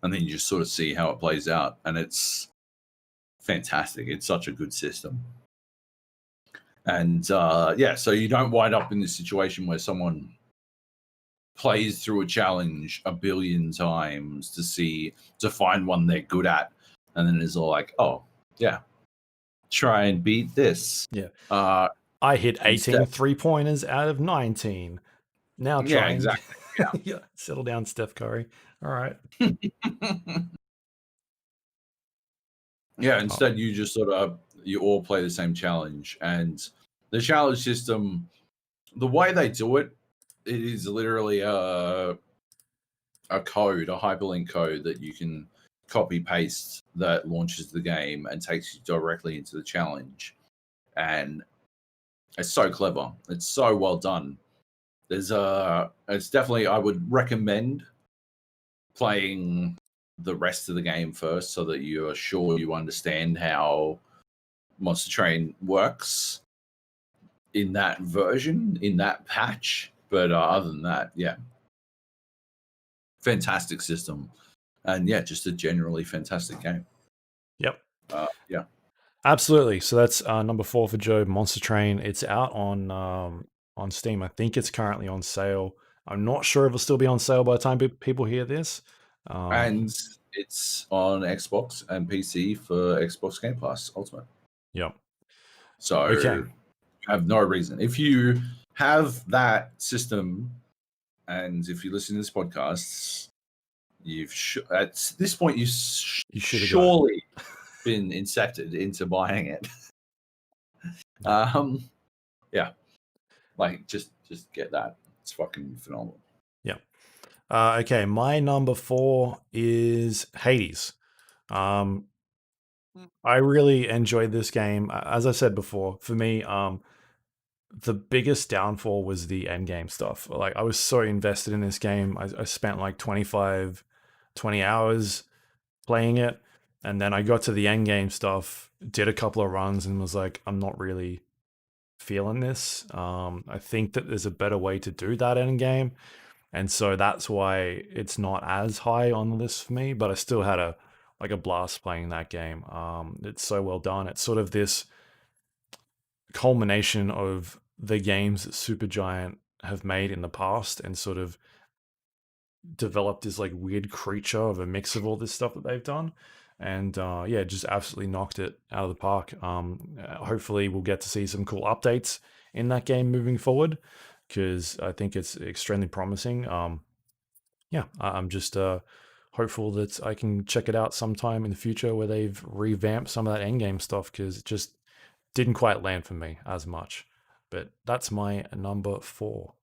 and then you just sort of see how it plays out, and it's fantastic. It's such a good system. And so you don't wind up in this situation where someone plays through a challenge a billion times to find one they're good at, and then is all like, oh yeah, try and beat this. Yeah. I hit 18 3-pointers out of 19. Now try and exactly. yeah, settle down, Steph Curry. All right. Yeah, instead you just you all play the same challenge, and the challenge system, the way they do it, it is literally a hyperlink code that you can copy paste that launches the game and takes you directly into the challenge. And it's so clever. It's so well done. It's definitely, I would recommend playing the rest of the game first so that you are sure you understand how Monster Train works in that version, in that patch. But other than that, yeah, fantastic system, and yeah, just a generally fantastic game. Yep. Yeah, absolutely. So that's number 4 for Joab, Monster Train. It's out on Steam. I think it's currently on sale. I'm not sure if it'll still be on sale by the time people hear this. And it's on Xbox and PC for Xbox Game Pass Ultimate. Yep. So okay. I have no reason. If you have that system, and if you listen to this podcast, at this point you should surely been incepted into buying it. Yeah, like just get that. It's fucking phenomenal. Yeah. Okay, my number 4 is Hades. I really enjoyed this game. As I said before, for me, the biggest downfall was the end game stuff. Like, I was so invested in this game. I spent like 20 hours playing it, and then I got to the end game stuff, did a couple of runs, and was like, I'm not really feeling this. I think that there's a better way to do that end game, and so that's why it's not as high on the list for me. But I still had a blast playing that game. It's so well done. It's sort of this culmination of the games that Supergiant have made in the past, and sort of developed this like weird creature of a mix of all this stuff that they've done. And yeah, just absolutely knocked it out of the park. Hopefully we'll get to see some cool updates in that game moving forward, because I think it's extremely promising. Yeah, I'm just hopeful that I can check it out sometime in the future where they've revamped some of that endgame stuff, because it just didn't quite land for me as much. But that's my number 4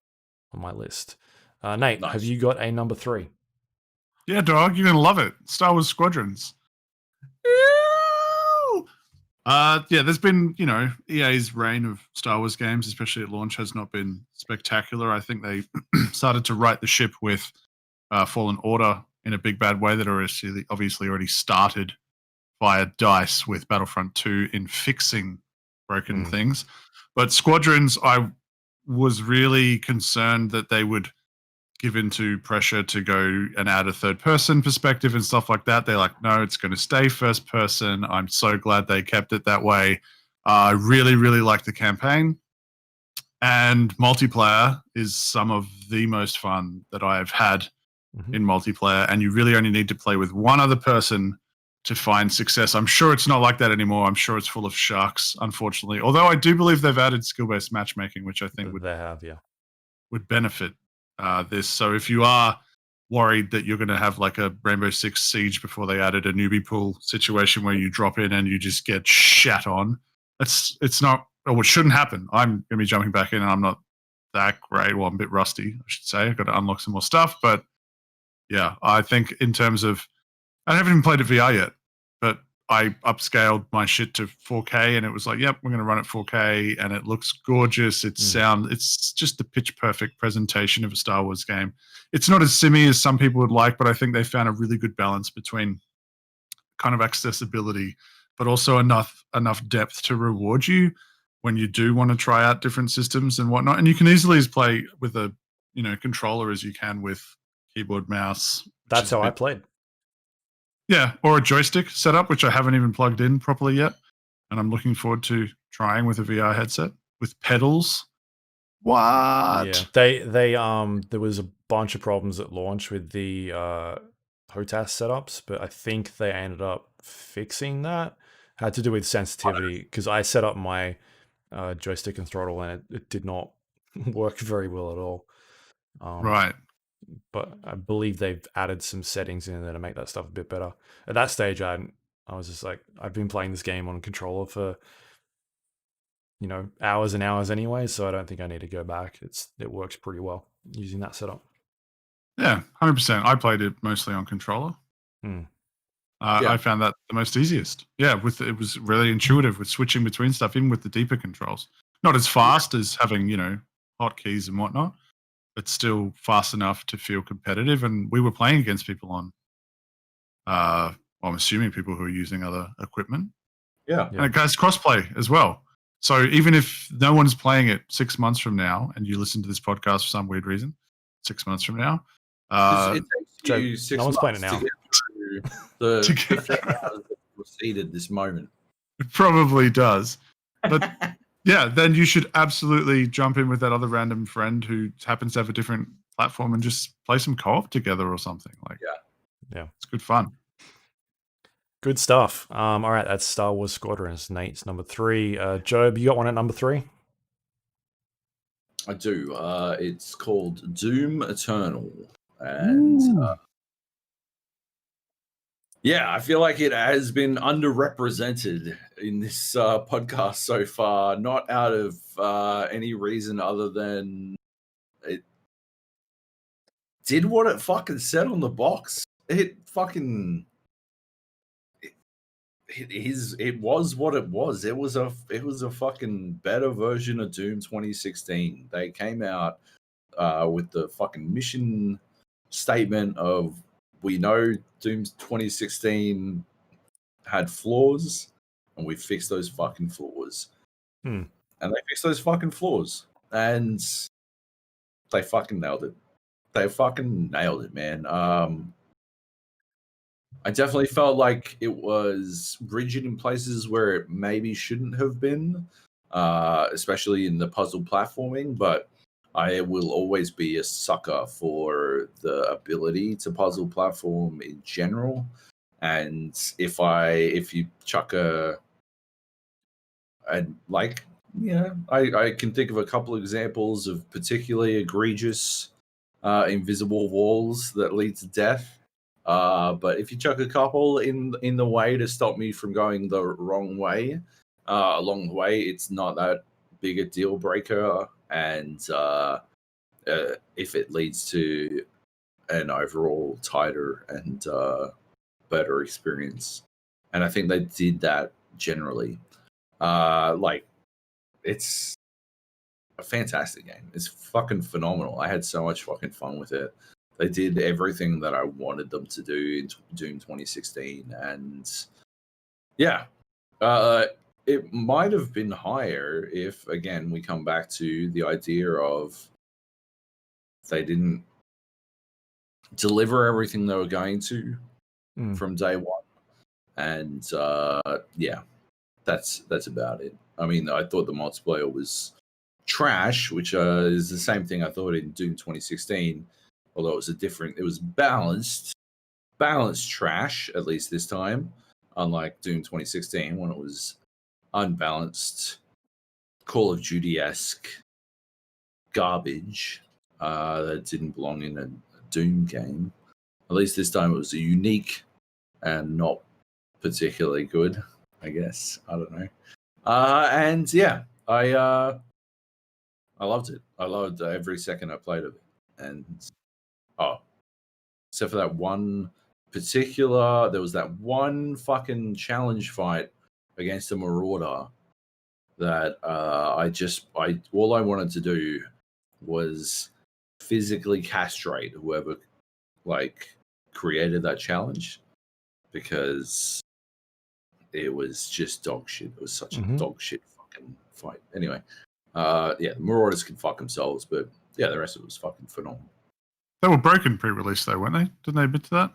on my list. Nate, Nice. have you got a number 3? Yeah, dog, you're gonna love it. Star Wars Squadrons. Yeah, there's been, EA's reign of Star Wars games, especially at launch, has not been spectacular. I think they started to right the ship with Fallen Order in a big bad way that obviously already started via DICE with Battlefront 2 in fixing broken things. But Squadrons, I was really concerned that they would give into pressure to go and add a third-person perspective and stuff like that. They're like, no, it's going to stay first-person. I'm so glad they kept it that way. I really, really like the campaign. And multiplayer is some of the most fun that I've had in multiplayer. And you really only need to play with one other person to find success. I'm sure it's not like that anymore. I'm sure it's full of sharks, unfortunately. Although I do believe they've added skill-based matchmaking, which I think would benefit this. So if you are worried that you're going to have like a Rainbow Six Siege before they added a newbie pool situation where you drop in and you just get shat on, it's not, or it shouldn't happen. I'm going to be jumping back in and I'm not that great. Well, I'm a bit rusty, I should say. I've got to unlock some more stuff. But yeah, I think in terms of, I haven't even played it VR yet, but I upscaled my shit to 4K and it was like, yep, we're going to run at 4K and it looks gorgeous. It's just the pitch perfect presentation of a Star Wars game. It's not as simmy as some people would like, but I think they found a really good balance between kind of accessibility but also enough depth to reward you when you do want to try out different systems and whatnot. And you can easily play with a controller as you can with keyboard, mouse. That's how I played. Yeah, or a joystick setup, which I haven't even plugged in properly yet, and I'm looking forward to trying with a VR headset with pedals. What? Yeah, they there was a bunch of problems at launch with the HOTAS setups, but I think they ended up fixing that. Had to do with sensitivity because I set up my joystick and throttle and it did not work very well at all. Right. But I believe they've added some settings in there to make that stuff a bit better. At that stage, I was just like, I've been playing this game on controller for hours and hours anyway, so I don't think I need to go back. It works pretty well using that setup. Yeah, 100%. I played it mostly on controller. Hmm. I found that the most easiest. Yeah, it was really intuitive with switching between stuff, even with the deeper controls. Not as fast as having hotkeys and whatnot, but still fast enough to feel competitive. And we were playing against people on, I'm assuming people who are using other equipment. Yeah. And it goes crossplay as well. So even if no one's playing it 6 months from now, and you listen to this podcast for some weird reason, 6 months from now, it takes you 6 no one's playing it months now. to get through the 15 hours that preceded this moment. It probably does. But yeah, then you should absolutely jump in with that other random friend who happens to have a different platform and just play some co-op together or something. Yeah, it's good fun. Good stuff. All right, that's Star Wars Squadrons. Nate's number 3. Joab, you got one at number 3? I do. It's called Doom Eternal. And yeah, I feel like it has been underrepresented in this podcast so far, not out of any reason other than it did what it fucking said on the box. It was what it was. It was a fucking better version of Doom 2016. They came out with the fucking mission statement of, we know Doom 2016 had flaws and we fixed those fucking flaws. And they fixed those fucking flaws and they fucking nailed it. They fucking nailed it, man. I definitely felt like it was rigid in places where it maybe shouldn't have been, especially in the puzzle platforming, but I will always be a sucker for the ability to puzzle platform in general. And if you chuck I can think of a couple examples of particularly egregious invisible walls that lead to death. But if you chuck a couple in the way to stop me from going the wrong way along the way, it's not that big a deal breaker. And if it leads to an overall tighter and better experience, and I think they did that generally. It's a fantastic game. It's fucking phenomenal. I had so much fucking fun with it. They did everything that I wanted them to do in Doom 2016, and yeah, it might have been higher if, again, we come back to the idea of they didn't deliver everything they were going to from day one, and yeah, that's about it. I mean, I thought the multiplayer was trash, which is the same thing I thought in Doom 2016. Although it was balanced trash, at least this time, unlike Doom 2016 when it was unbalanced, Call of Duty-esque garbage that didn't belong in a Doom game. At least this time it was unique and not particularly good, I guess. I don't know. And yeah, I loved it. I loved every second I played of it. And except for that one particular, there was that one fucking challenge fight against a marauder that all I wanted to do was physically castrate whoever created that challenge, because it was just dog shit. It was such a Mhm. dog shit fucking fight. Anyway, yeah, the Marauders can fuck themselves, but yeah, the rest of it was fucking phenomenal. They were broken pre-release though, weren't they? Didn't they admit to that?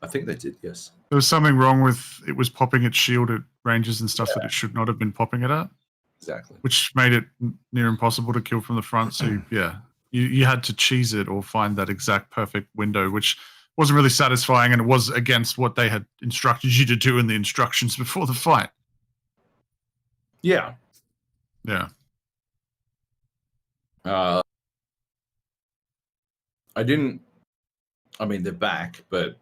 I think they did, yes. There was something wrong with it was popping its shield at ranges and stuff that it should not have been popping it at. Exactly. Which made it near impossible to kill from the front. So yeah, you had to cheese it or find that exact perfect window, which wasn't really satisfying, and it was against what they had instructed you to do in the instructions before the fight. Yeah. Yeah. I mean, they're back, but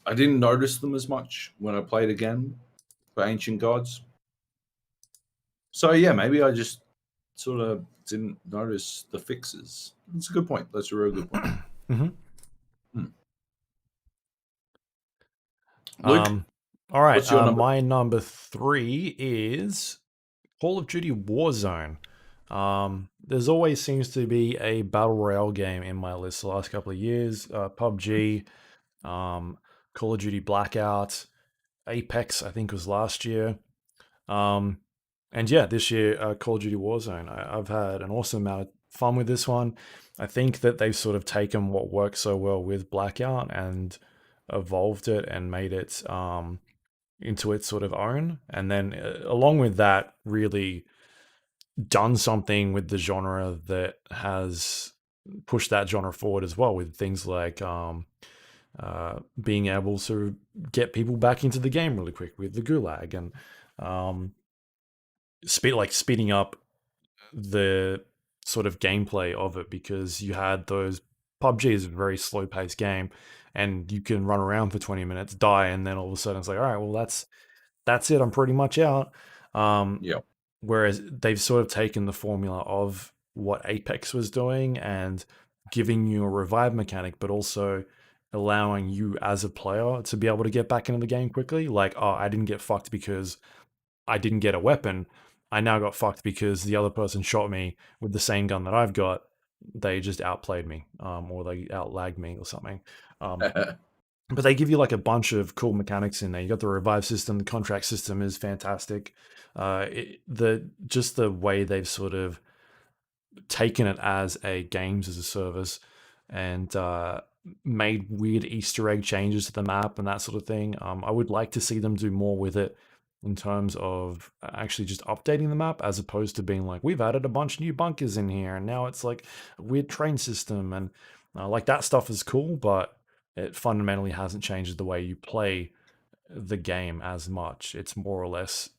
I didn't notice them as much when I played again for Ancient Gods. So yeah, maybe I just sort of didn't notice the fixes. That's a good point. That's a real good point. Luke, all right. what's your number? My number 3 is Call of Duty Warzone. There's always seems to be a battle royale game in my list the last couple of years. PUBG, Call of Duty Blackout, Apex, I think was last year. And yeah, this year, Call of Duty Warzone. I've had an awesome amount of fun with this one. I think that they've sort of taken what worked so well with Blackout and evolved it and made it into its sort of own. And then along with that, really done something with the genre that has pushed that genre forward as well, with things like being able to get people back into the game really quick with the Gulag and speeding up the sort of gameplay of it, because you had those PUBG is a very slow paced game and you can run around for 20 minutes, die, and then all of a sudden it's like, all right, well that's it, I'm pretty much out. Yeah. Whereas they've sort of taken the formula of what Apex was doing and giving you a revive mechanic, but also allowing you as a player to be able to get back into the game quickly. Like, oh, I didn't get fucked because I didn't get a weapon. I now got fucked because the other person shot me with the same gun that I've got. They just outplayed me, or they outlagged me or something. But they give you like a bunch of cool mechanics in there. You got the revive system, the contract system is fantastic. Just the way they've sort of taken it as a games as a service and made weird Easter egg changes to the map and that sort of thing. I would like to see them do more with it in terms of actually just updating the map, as opposed to being like, we've added a bunch of new bunkers in here and now it's like a weird train system, and like that stuff is cool, but it fundamentally hasn't changed the way you play the game as much. It's more or less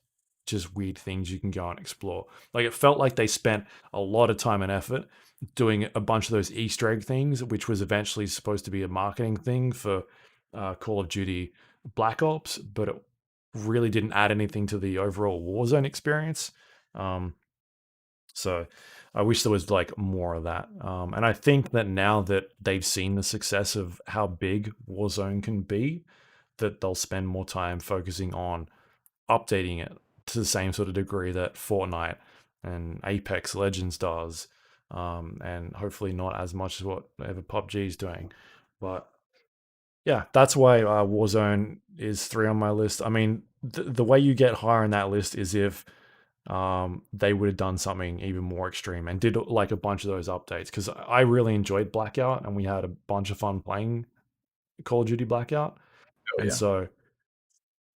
just weird things you can go and explore. Like, it felt like they spent a lot of time and effort doing a bunch of those Easter egg things, which was eventually supposed to be a marketing thing for Call of Duty Black Ops, but it really didn't add anything to the overall Warzone experience. So I wish there was like more of that. And I think that now that they've seen the success of how big Warzone can be, that they'll spend more time focusing on updating it to the same sort of degree that Fortnite and Apex Legends does, and hopefully not as much as whatever PUBG is doing. But yeah, that's why Warzone is 3 on my list. I mean, the way you get higher on that list is if they would have done something even more extreme and did like a bunch of those updates, because I really enjoyed Blackout and we had a bunch of fun playing Call of Duty Blackout. Oh, And yeah. so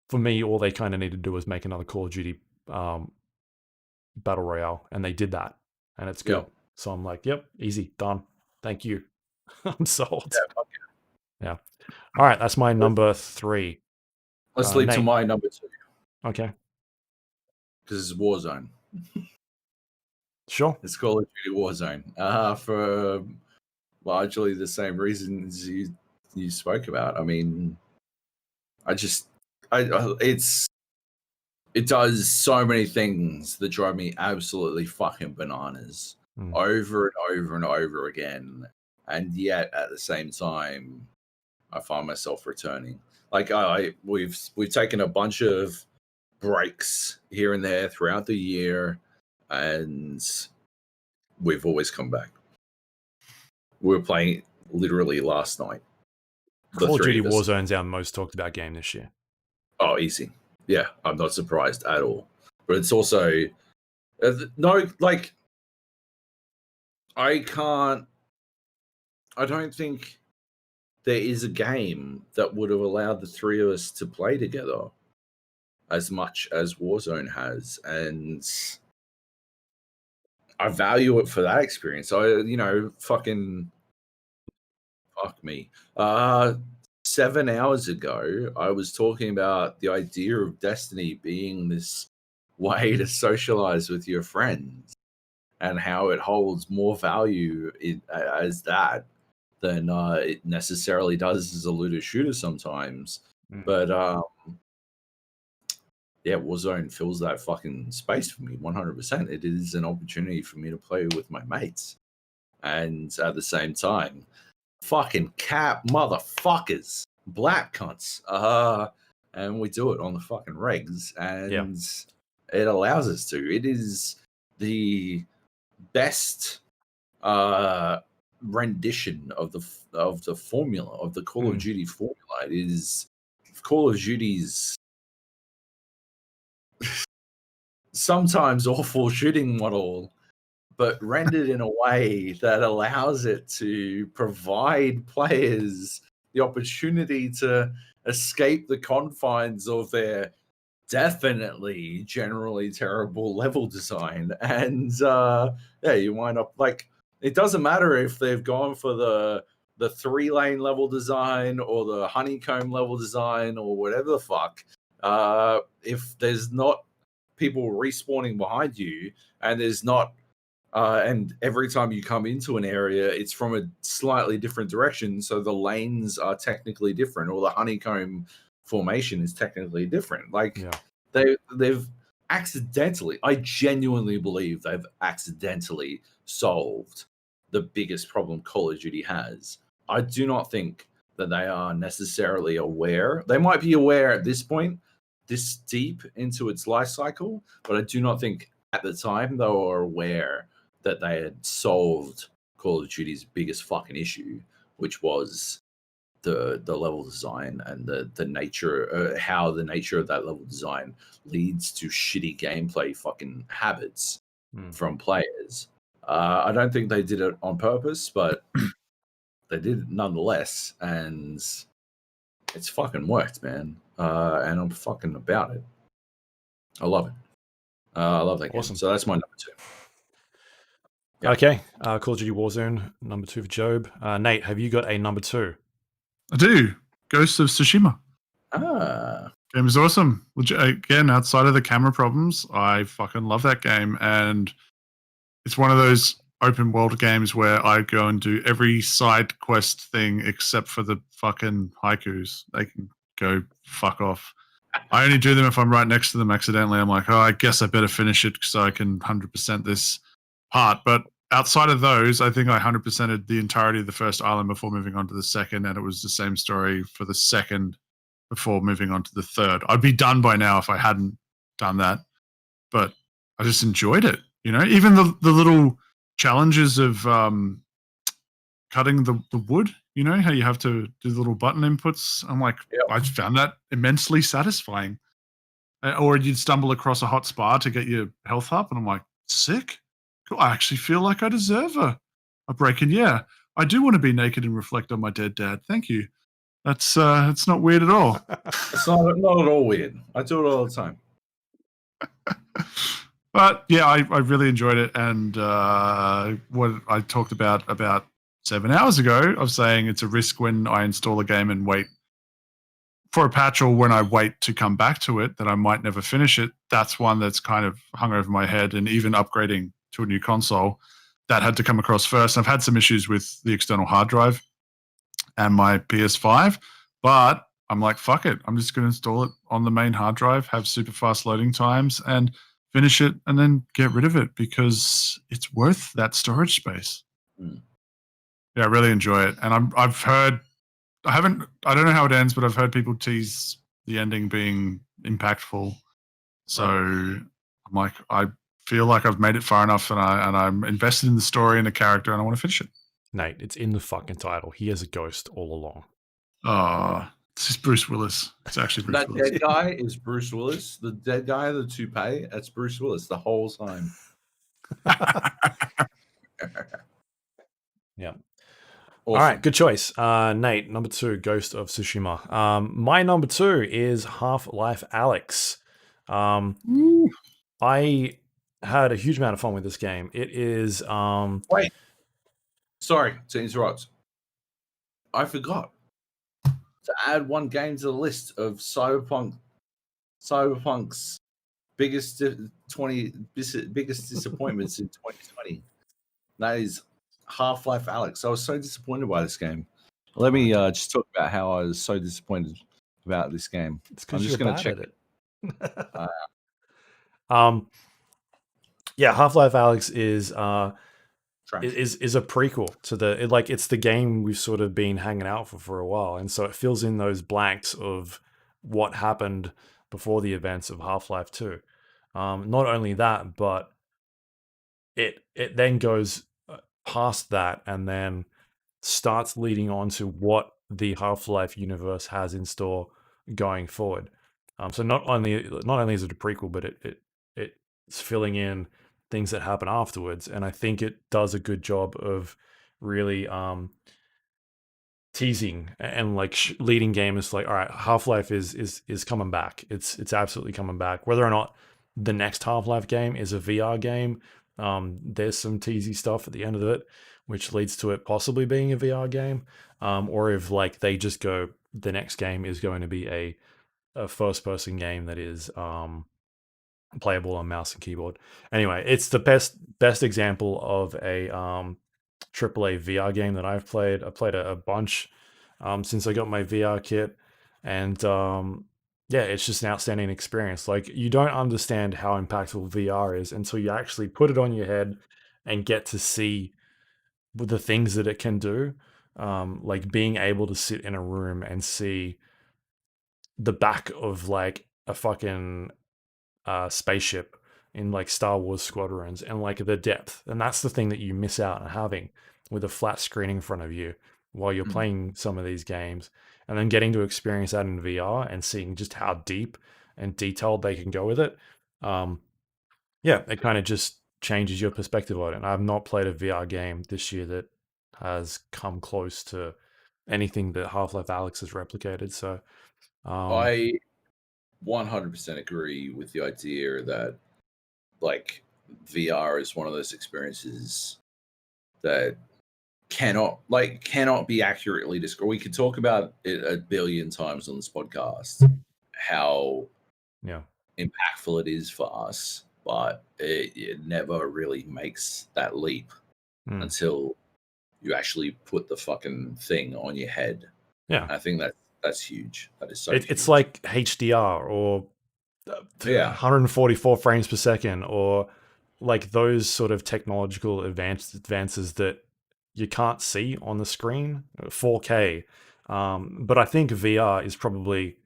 for me, all they kind of need to do was make another Call of Duty Battle Royale, and they did that, and it's good. Yeah. So I'm like, yep, easy, done. Thank you. I'm sold. Yeah. All right, that's my number 3. Let's leap to Nate. my number 2. Okay. Because it's Warzone. Sure. It's Call of Duty Warzone. For largely the same reasons you spoke about. I mean, it does so many things that drive me absolutely fucking bananas over and over and over again, and yet at the same time, I find myself returning. Like we've taken a bunch of breaks here and there throughout the year, and we've always come back. We were playing literally last night. Call of Duty Warzone's our most talked about game this year. Oh, easy. yeah, I'm not surprised at all. But it's also no, like I don't think there is a game that would have allowed the three of us to play together as much as Warzone has, and I value it for that experience. Fucking fuck me. 7 hours ago, I was talking about the idea of Destiny being this way to socialize with your friends, and how it holds more value as that than it necessarily does as a looter shooter sometimes. But yeah, Warzone fills that fucking space for me 100%. It is an opportunity for me to play with my mates, and at the same time, fucking cap motherfuckers, black cunts. And we do it on the fucking regs, and it allows us to. It is the best rendition of the formula of the Call of Duty formula. It is Call of Duty's sometimes awful shooting model, but rendered in a way that allows it to provide players the opportunity to escape the confines of their definitely generally terrible level design. And yeah, you wind up like, it doesn't matter if they've gone for the 3-lane level design or the honeycomb level design or whatever the fuck. If there's not people respawning behind you, and there's not and every time you come into an area, it's from a slightly different direction, so the lanes are technically different, or the honeycomb formation is technically different. Like they've accidentally, I genuinely believe they've accidentally solved the biggest problem Call of Duty has. I do not think that they are necessarily aware. They might be aware at this point, this deep into its life cycle, but I do not think at the time they were aware that they had solved Call of Duty's biggest fucking issue, which was the level design and the nature, how the nature of that level design leads to shitty gameplay fucking habits from players. I don't think they did it on purpose, but they did it nonetheless, and it's fucking worked, man. And I'm fucking about it. I love it. I love that game. So that's my number 2. Yep. Okay, Call of Duty Warzone, number 2 for Joab. Nate, have you got a number 2? I do. Ghost of Tsushima. Game is awesome. Again, outside of the camera problems, I fucking love that game. And it's one of those open world games where I go and do every side quest thing except for the fucking haikus. They can go fuck off. I only do them if I'm right next to them accidentally. I'm like, oh, I guess I better finish it so I can 100% this part. But outside of those, I think I 100%ed the entirety of the first island before moving on to the second, and it was the same story for the second before moving on to the third. I'd be done by now if I hadn't done that, but I just enjoyed it. You know, even the little challenges of cutting the wood, you know, how you have to do the little button inputs. I'm like, I found that immensely satisfying. Or you'd stumble across a hot spa to get your health up, and I'm like, sick. Cool. I actually feel like I deserve a break. And yeah, I do want to be naked and reflect on my dead dad. Thank you. That's it's not weird at all. It's not at all weird. I do it all the time. But yeah, I really enjoyed it. And what I talked about 7 hours ago of saying it's a risk when I install a game and wait for a patch, or when I wait to come back to it, that I might never finish it. That's one that's kind of hung over my head. And even upgrading to a new console, that had to come across first. I've had some issues with the external hard drive and my PS5, but I'm like, fuck it. I'm just going to install it on the main hard drive, have super fast loading times, and finish it, and then get rid of it because it's worth that storage space. Yeah, I really enjoy it. And I've heard, I don't know how it ends, but I've heard people tease the ending being impactful. So I'm like, I feel like I've made it far enough, and I'm invested in the story and the character, and I want to finish it. Nate, it's in the fucking title. He is a ghost all along. Oh, It's just Bruce Willis. It's actually Bruce That Willis. dead guy is Bruce Willis. The dead guy, the toupee, that's Bruce Willis the whole time. Yeah. Awesome. All right, good choice. Nate, number 2, Ghost of Tsushima. My number 2 is Half-Lifx. I had a huge amount of fun with this game. It is Wait. Sorry to interrupt. I forgot to add one game to the list of Cyberpunk's biggest disappointments in 2020. That is Half-Lifx. I was so disappointed by this game. Let me just talk about how I was so disappointed about this game. It's I'm because just you're going to bad check at it. Yeah, Half-Lifx is a prequel to it's the game we've sort of been hanging out for a while, and so it fills in those blanks of what happened before the events of Half-Life 2. Not only that, but it then goes past that and then starts leading on to what the Half-Life universe has in store going forward. So not only is it a prequel, but it's filling in things that happen afterwards, and I think it does a good job of really teasing and like leading gamers like, all right, Half-Life is coming back. It's absolutely coming back. Whether or not the next Half-Life game is a VR game, there's some teasy stuff at the end of it, which leads to it possibly being a VR game, or if like they just go, the next game is going to be a first-person game that is playable on mouse and keyboard. Anyway, it's the best example of a AAA VR game that I've played. I played a bunch since I got my VR kit, and yeah, it's just an outstanding experience. Like, you don't understand how impactful VR is until you actually put it on your head and get to see the things that it can do. Like being able to sit in a room and see the back of like a fucking spaceship in like Star Wars Squadrons, and like the depth. And that's the thing that you miss out on having with a flat screen in front of you while you're playing some of these games, and then getting to experience that in VR and seeing just how deep and detailed they can go with it. Yeah, it kind of just changes your perspective on it. And I've not played a VR game this year that has come close to anything that Half-Life Alyx has replicated. So I 100% agree with the idea that like VR is one of those experiences that cannot be accurately described. We could talk about it a billion times on this podcast, how impactful it is for us, but it never really makes that leap until you actually put the fucking thing on your head. Yeah, I think that's huge. That is so it's like HDR or 144 frames per second, or like those sort of technological advances that you can't see on the screen, 4K. But I think VR is probably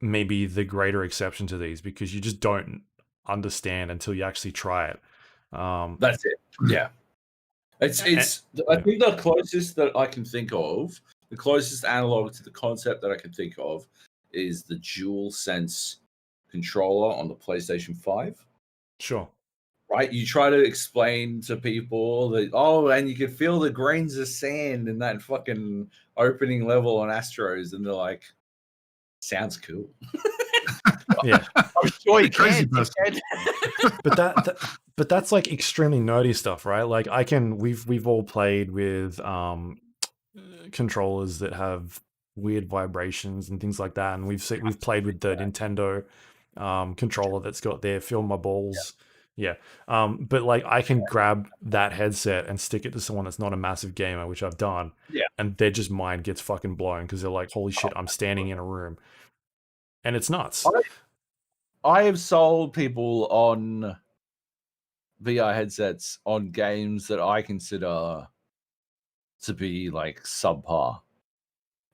maybe the greater exception to these, because you just don't understand until you actually try it. That's it. Yeah. I think the closest that I can think of, the closest analog to the concept that I can think of, is the DualSense controller on the PlayStation 5. Sure. Right? You try to explain to people that, and you can feel the grains of sand in that fucking opening level on Astros, and they're like, sounds cool. Yeah. I'm sure you Crazy can. But that's like extremely nerdy stuff, right? Like we've all played with controllers that have weird vibrations and things like that, and we've played with the Nintendo controller that's got their feel my balls. Yeah. But like I can grab that headset and stick it to someone that's not a massive gamer, which I've done. Yeah. And their just mind gets fucking blown because they're like, holy shit, I'm standing in a room. And it's nuts. I have sold people on VR headsets on games that I consider to be like subpar.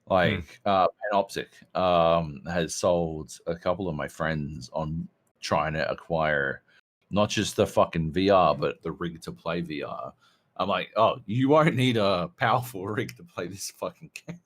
Like Panoptic has sold a couple of my friends on trying to acquire not just the fucking VR, but the rig to play VR. I'm like, oh, you won't need a powerful rig to play this fucking game.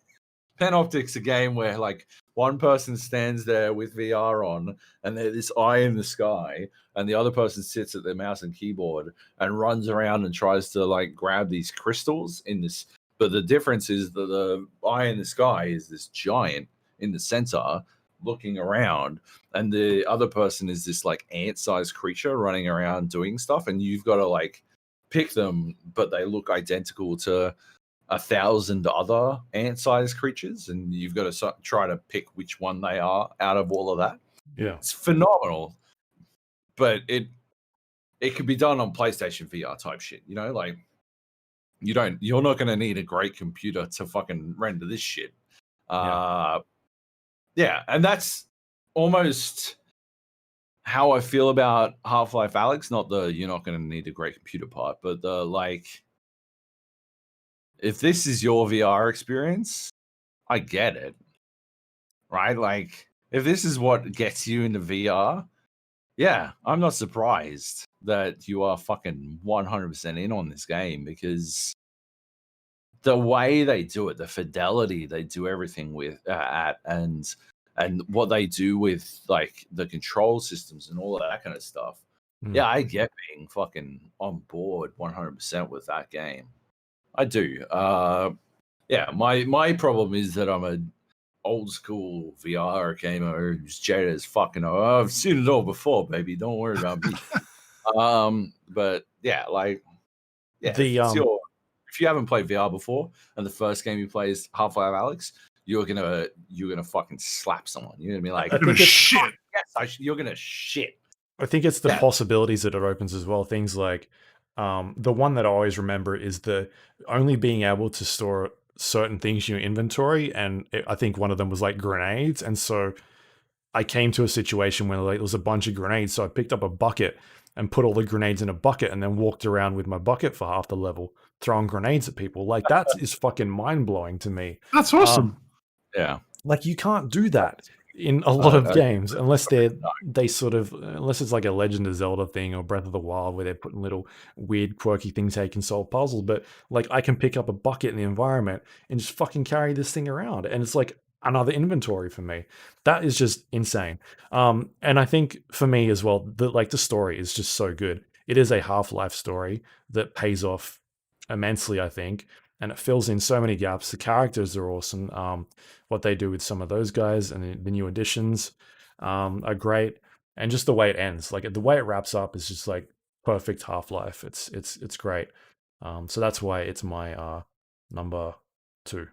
Panoptic's a game where like one person stands there with VR on and there's this eye in the sky, and the other person sits at their mouse and keyboard and runs around and tries to like grab these crystals in this. But the difference is that the eye in the sky is this giant in the center looking around, and the other person is this like ant-sized creature running around doing stuff, and you've got to like pick them, but they look identical to 1,000 other ant-sized creatures, and you've got to try to pick which one they are out of all of that. Yeah, It's phenomenal, but it could be done on PlayStation VR type shit. You know, like you're not going to need a great computer to fucking render this shit. Yeah, and that's almost how I feel about Half-Life Alyx. Not the you're not going to need a great computer part, but the like. If this is your VR experience, I get it, right? Like, if this is what gets you into VR, yeah, I'm not surprised that you are fucking 100% in on this game, because the way they do it, the fidelity they do everything with and what they do with like the control systems and all of that kind of stuff. Yeah, I get being fucking on board 100% with that game. I do. Yeah, my problem is that I'm a old school VR gamer who's jaded as fucking. Oh, I've seen it all before, baby. Don't worry about me. But yeah, like, yeah. If you haven't played VR before and the first game you play is Half-Life Alyx, you're gonna fucking slap someone. You're gonna be like, shit. Yes, you're gonna shit. I think it's the possibilities that it opens as well. Things like the one that I always remember is the only being able to store certain things in your inventory, and I think one of them was like grenades. And so I came to a situation where like there was a bunch of grenades, so I picked up a bucket and put all the grenades in a bucket, and then walked around with my bucket for half the level, throwing grenades at people. Like, that is fucking mind blowing to me. That's awesome. Yeah, like you can't do that in a lot of games unless unless it's like a Legend of Zelda thing or Breath of the Wild where they're putting little weird quirky things how you can solve puzzles. But like, I can pick up a bucket in the environment and just fucking carry this thing around, and it's like another inventory for me. That is just insane. And I think for me as well, the story is just so good. It is a Half-Life story that pays off immensely, I think, and it fills in so many gaps. The characters are awesome. What they do with some of those guys and the new additions are great, and just the way it ends, like the way it wraps up, is just like perfect Half-Life. It's great. So that's why it's my number 2.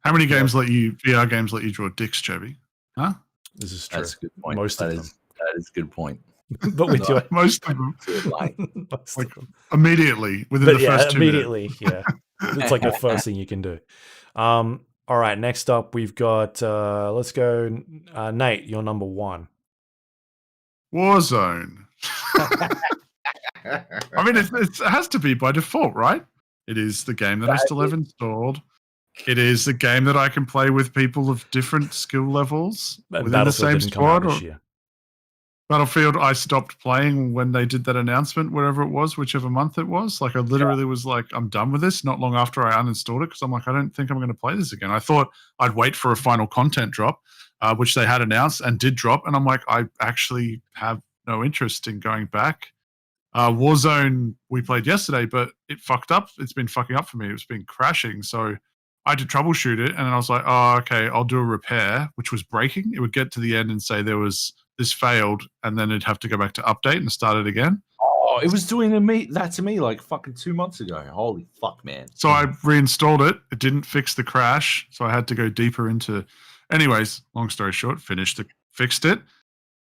How many VR games let you draw dicks, Joby? Huh? This is true. That's a good point. Most of them. That is a good point. But with your most of them, like immediately within the first 2 immediately, yeah. It's like the first thing you can do. All right, next up we've got let's go Nate, you're number 1. Warzone. I mean, it has to be by default, right? It is the game that I still have installed. It is a game that I can play with people of different skill levels within the same squad. Battlefield, I stopped playing when they did that announcement, wherever it was, whichever month it was. Like, I literally was like, I'm done with this. Not long after I uninstalled it, because I'm like, I don't think I'm going to play this again. I thought I'd wait for a final content drop, which they had announced and did drop. And I'm like, I actually have no interest in going back. Warzone, we played yesterday, but it fucked up. It's been fucking up for me. It's been crashing. So I had to troubleshoot it. And then I was like, oh, okay, I'll do a repair, which was breaking. It would get to the end and say this failed, and then it'd have to go back to update and start it again. Oh, it was doing that to me like fucking 2 months ago. Holy fuck, man. So I reinstalled it. It didn't fix the crash, so I had to go deeper into... Anyways, long story short, fixed it,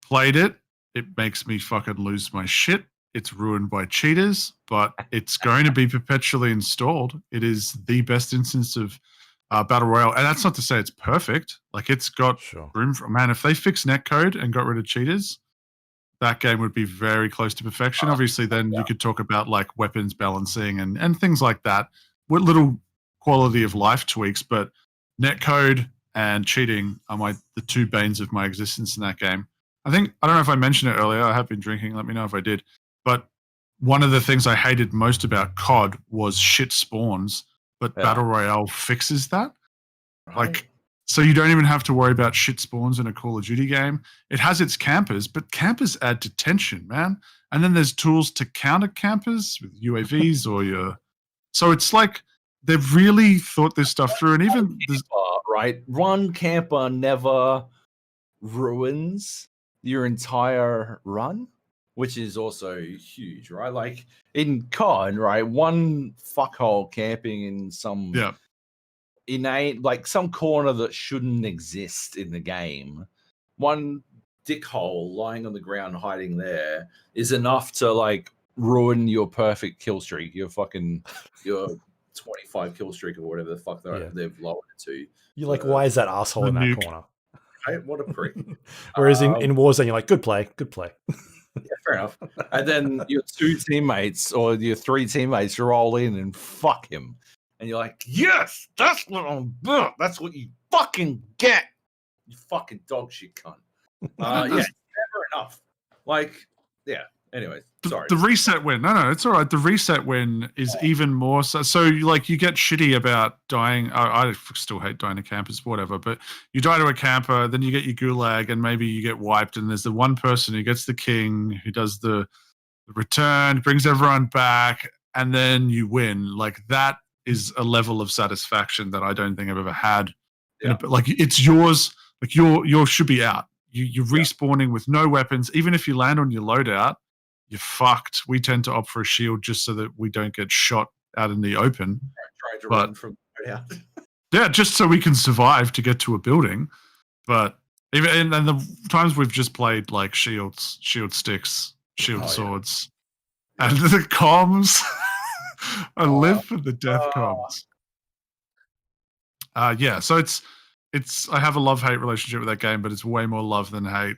played it. It makes me fucking lose my shit. It's ruined by cheaters, but it's going to be perpetually installed. It is the best instance of Battle Royale. And that's not to say it's perfect. Like, it's got room for... Man, if they fix netcode and got rid of cheaters, that game would be very close to perfection. Obviously, then you could talk about like weapons balancing and things like that with little quality of life tweaks. But netcode and cheating are the 2 banes of my existence in that game. I don't know if I mentioned it earlier. I have been drinking. Let me know if I did. But one of the things I hated most about COD was shit spawns. But Battle Royale fixes that. Like, so you don't even have to worry about shit spawns in a Call of Duty game. It has its campers, but campers add to tension, man. And then there's tools to counter campers with UAVs or your. So it's like they've really thought this stuff through. And even right, one camper never ruins your entire run, which is also huge, right? Like in COD, right? One fuckhole camping in some innate, like some corner that shouldn't exist in the game. One dickhole lying on the ground hiding there is enough to like ruin your perfect kill streak, your 25 kill streak or whatever the fuck they've lowered it to. You're like, why is that asshole in that corner? Right? What a prick. Whereas in Warzone, you're like, good play. Yeah, fair enough. And then your 2 teammates or your 3 teammates roll in and fuck him. And you're like, yes, that's what I'm about. That's what you fucking get. You fucking dog shit cunt. Yeah, never enough. Like, yeah. Anyways, sorry. The reset win. No, it's all right. The reset win is even more so. So, like, you get shitty about dying. I still hate dying to campers, whatever. But you die to a camper, then you get your gulag, and maybe you get wiped. And there's the one person who gets the king, who does the return, brings everyone back, and then you win. Like, that is a level of satisfaction that I don't think I've ever had. Yeah. Like, it's yours. Like, yours should be out. You're respawning with no weapons. Even if you land on your loadout, you're fucked. We tend to opt for a shield just so that we don't get shot out in the open. Trying to run from out. Yeah, just so we can survive to get to a building. But even and the times we've just played like shield sticks, swords, and the comms. I live for the death comms. Yeah, so it's I have a love-hate relationship with that game, but it's way more love than hate.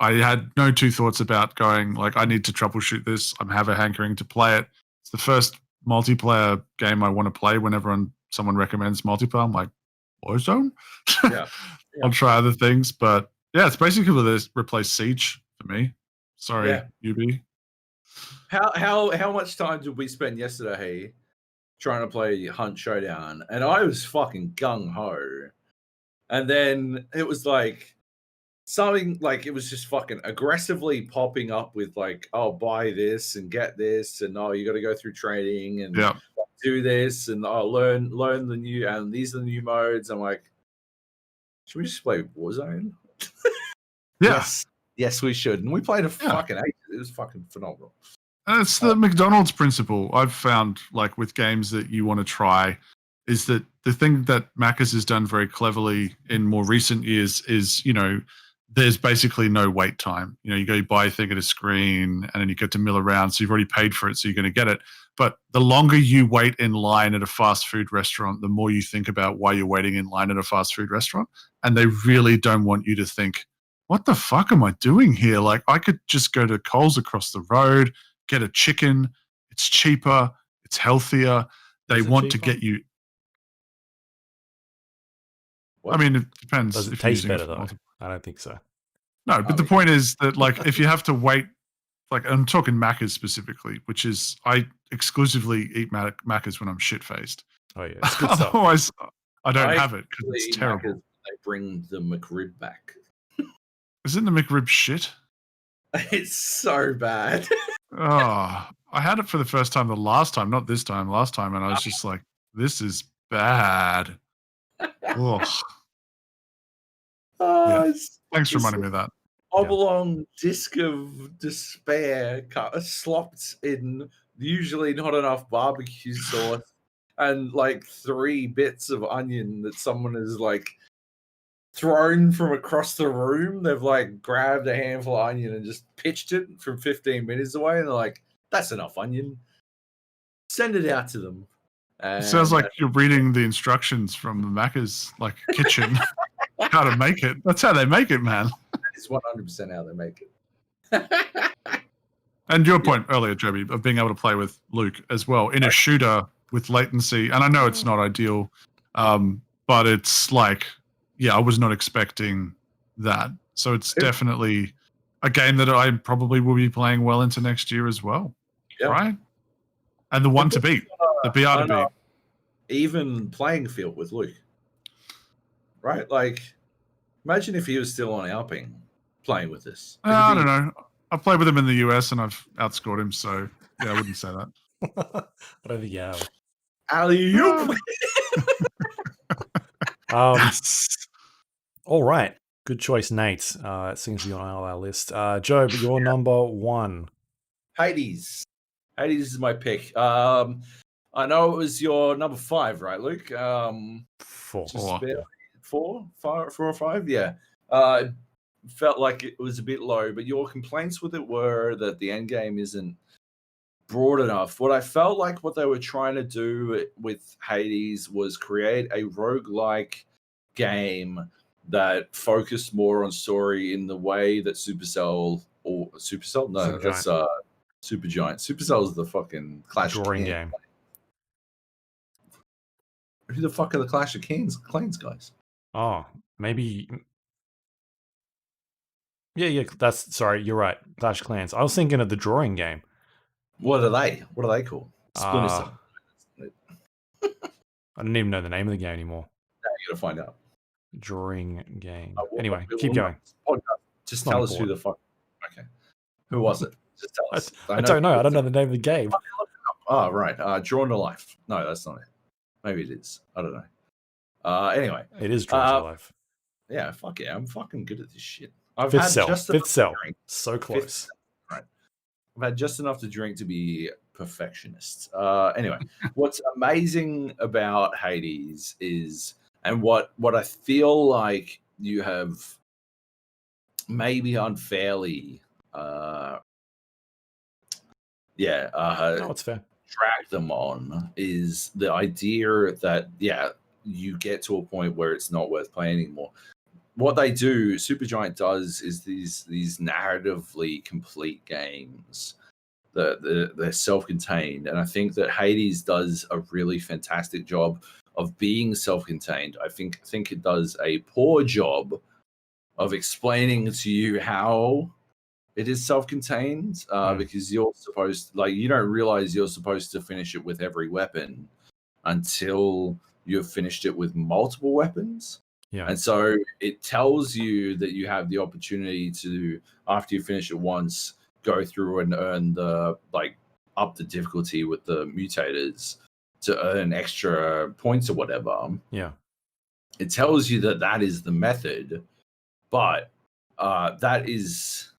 I had no two thoughts about going, like, I need to troubleshoot this. I have a hankering to play it. It's the first multiplayer game I want to play whenever someone recommends multiplayer. I'm like, Warzone? Yeah. I'll try other things. But, yeah, it's basically this replace Siege for me. Sorry, UB. How much time did we spend yesterday trying to play Hunt Showdown? And I was fucking gung-ho. And then it was like something like it was just fucking aggressively popping up with like, oh, buy this and get this, and oh, you got to go through training and do this, and oh, learn the new, and these are the new modes. I'm like, should we just play Warzone? Yes, we should. And we played a fucking 8. It was fucking phenomenal. And it's the McDonald's principle I've found, like with games that you want to try, is that the thing that Macca's has done very cleverly in more recent years is, you know, there's basically no wait time. You know, you go buy a thing at a screen and then you get to mill around. So you've already paid for it, so you're going to get it. But the longer you wait in line at a fast food restaurant, the more you think about why you're waiting in line at a fast food restaurant. And they really don't want you to think, what the fuck am I doing here? Like, I could just go to Coles across the road, get a chicken. It's cheaper. It's healthier. They want to get you. What? I mean, it depends. Does it taste better though? I don't think so. No, but the point is that, like, if you have to wait, like, I'm talking Macca's specifically, which is I exclusively eat Macca's when I'm shit-faced. Oh yeah, it's good stuff. Otherwise, I don't have it because it's terrible. They bring the McRib back. Isn't the McRib shit? It's so bad. Oh, I had it for the first time last time, and I was just like, this is bad. Ugh. Thanks for reminding me of that. Oblong disc of despair slopped in usually not enough barbecue sauce and like 3 bits of onion that someone has like thrown from across the room. They've like grabbed a handful of onion and just pitched it from 15 minutes away, and they're like, that's enough onion. Send it out to them. It sounds like you're reading the instructions from the Macca's like kitchen. How to make it. That's how they make it, man. It's 100% how they make it. And your point earlier, Joby, of being able to play with Luke as well in a shooter with latency. And I know it's not ideal, but it's like, I was not expecting that. So it's definitely a game that I probably will be playing well into next year as well. Yep. Right? And the one to beat, the BR to beat. Even playing field with Luke. right? Like, imagine if he was still on our ping playing with us. I don't know. I've played with him in the US and I've outscored him, so yeah, I wouldn't say that. I don't think you have. Alley-oop. Yes. All right. Good choice, Nate. It seems to be on our list. Joab, your number 1. Hades. Hades is my pick. I know it was your number 5, right, Luke? 4. Just about Yeah. 4 or 5. Yeah. Felt like it was a bit low, but your complaints with it were that the end game isn't broad enough. What I felt like what they were trying to do with Hades was create a roguelike game that focused more on story in the way that Supercell or Supercell? No, Supergiant. that's Supergiant. Supercell is the fucking Clash of Drawing Clans. game. Who the fuck are the Clash of Clans guys? Oh, maybe. Yeah, that's sorry, you're right. Clash of Clans. I was thinking of the drawing game. What are they? What are they called? Splinter Uh, Cell. I don't even know the name of the game anymore. Now you gotta find out. Drawing game. Well, Anyway, we'll keep going. podcast. Just Not tell us who important. the fuck. Okay, who was it? Just tell us. I don't know. I don't know the name of the game. Oh, right. Drawn to Life. No, that's not it. Maybe it is. I don't know. Anyway, It is Drawn to Life. yeah, fuck yeah, I'm fucking good at this shit. I've Fifth had Cell. just Fifth enough to Cell. drink. So close. Right. I've had just enough to drink to be perfectionist. Anyway, what's amazing about Hades is, and what I feel like you have maybe unfairly, No, it's fair. drag them on, is the idea that you get to a point where it's not worth playing anymore. What they do, Supergiant does, is these narratively complete games that they're self-contained, and I think that Hades does a really fantastic job of being self-contained. I think it does a poor job of explaining to you how it is self-contained, because you're supposed, like, you don't realize you're supposed to finish it with every weapon until you've finished it with multiple weapons. Yeah. And so it tells you that you have the opportunity to, after you finish it once, go through and earn the, like, up the difficulty with the mutators to earn extra points or whatever. Yeah. It tells you that that is the method, but that is,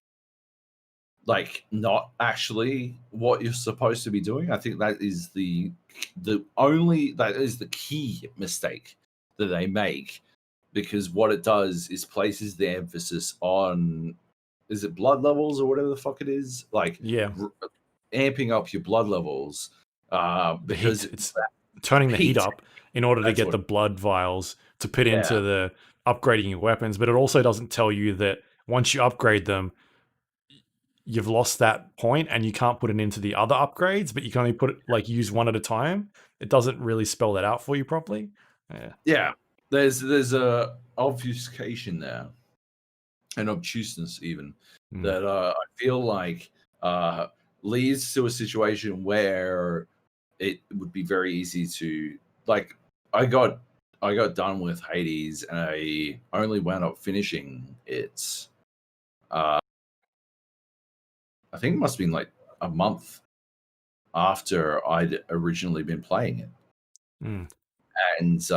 like, not actually what you're supposed to be doing. I think that is the key mistake that they make, because what it does is places the emphasis on, is it blood levels or whatever the fuck it is? Like, amping up your blood levels, because it's turning the heat up in order to get the blood vials to put into the upgrading your weapons. But it also doesn't tell you that once you upgrade them, you've lost that point and you can't put it into the other upgrades, but you can only put it, like, use one at a time. It doesn't really spell that out for you properly. Yeah. There's a obfuscation there, and obtuseness even, that I feel like leads to a situation where it would be very easy to, like, I got done with Hades and I only wound up finishing it. I think it must have been like a month after I'd originally been playing it. And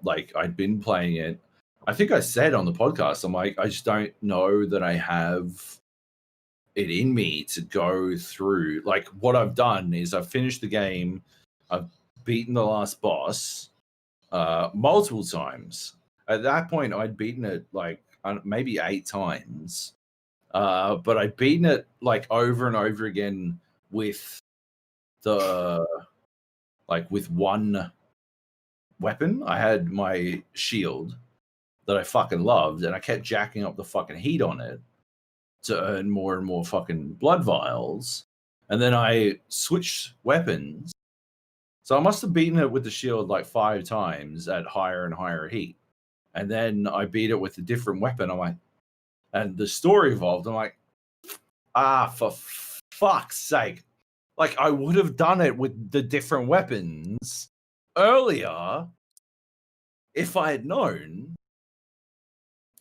like, I'd been playing it. I think I said on the podcast, I'm like, I just don't know that I have it in me to go through. Like, what I've done is I've finished the game. I've beaten the last boss multiple times. At that point, I'd beaten it like maybe 8 times. But I'd beaten it like over and over again with with one weapon. I had my shield that I fucking loved, and I kept jacking up the fucking heat on it to earn more and more fucking blood vials. And then I switched weapons. So I must have beaten it with the shield like 5 times at higher and higher heat. And then I beat it with a different weapon. I'm like, and the story evolved. I'm like, for fuck's sake. Like, I would have done it with the different weapons earlier if I had known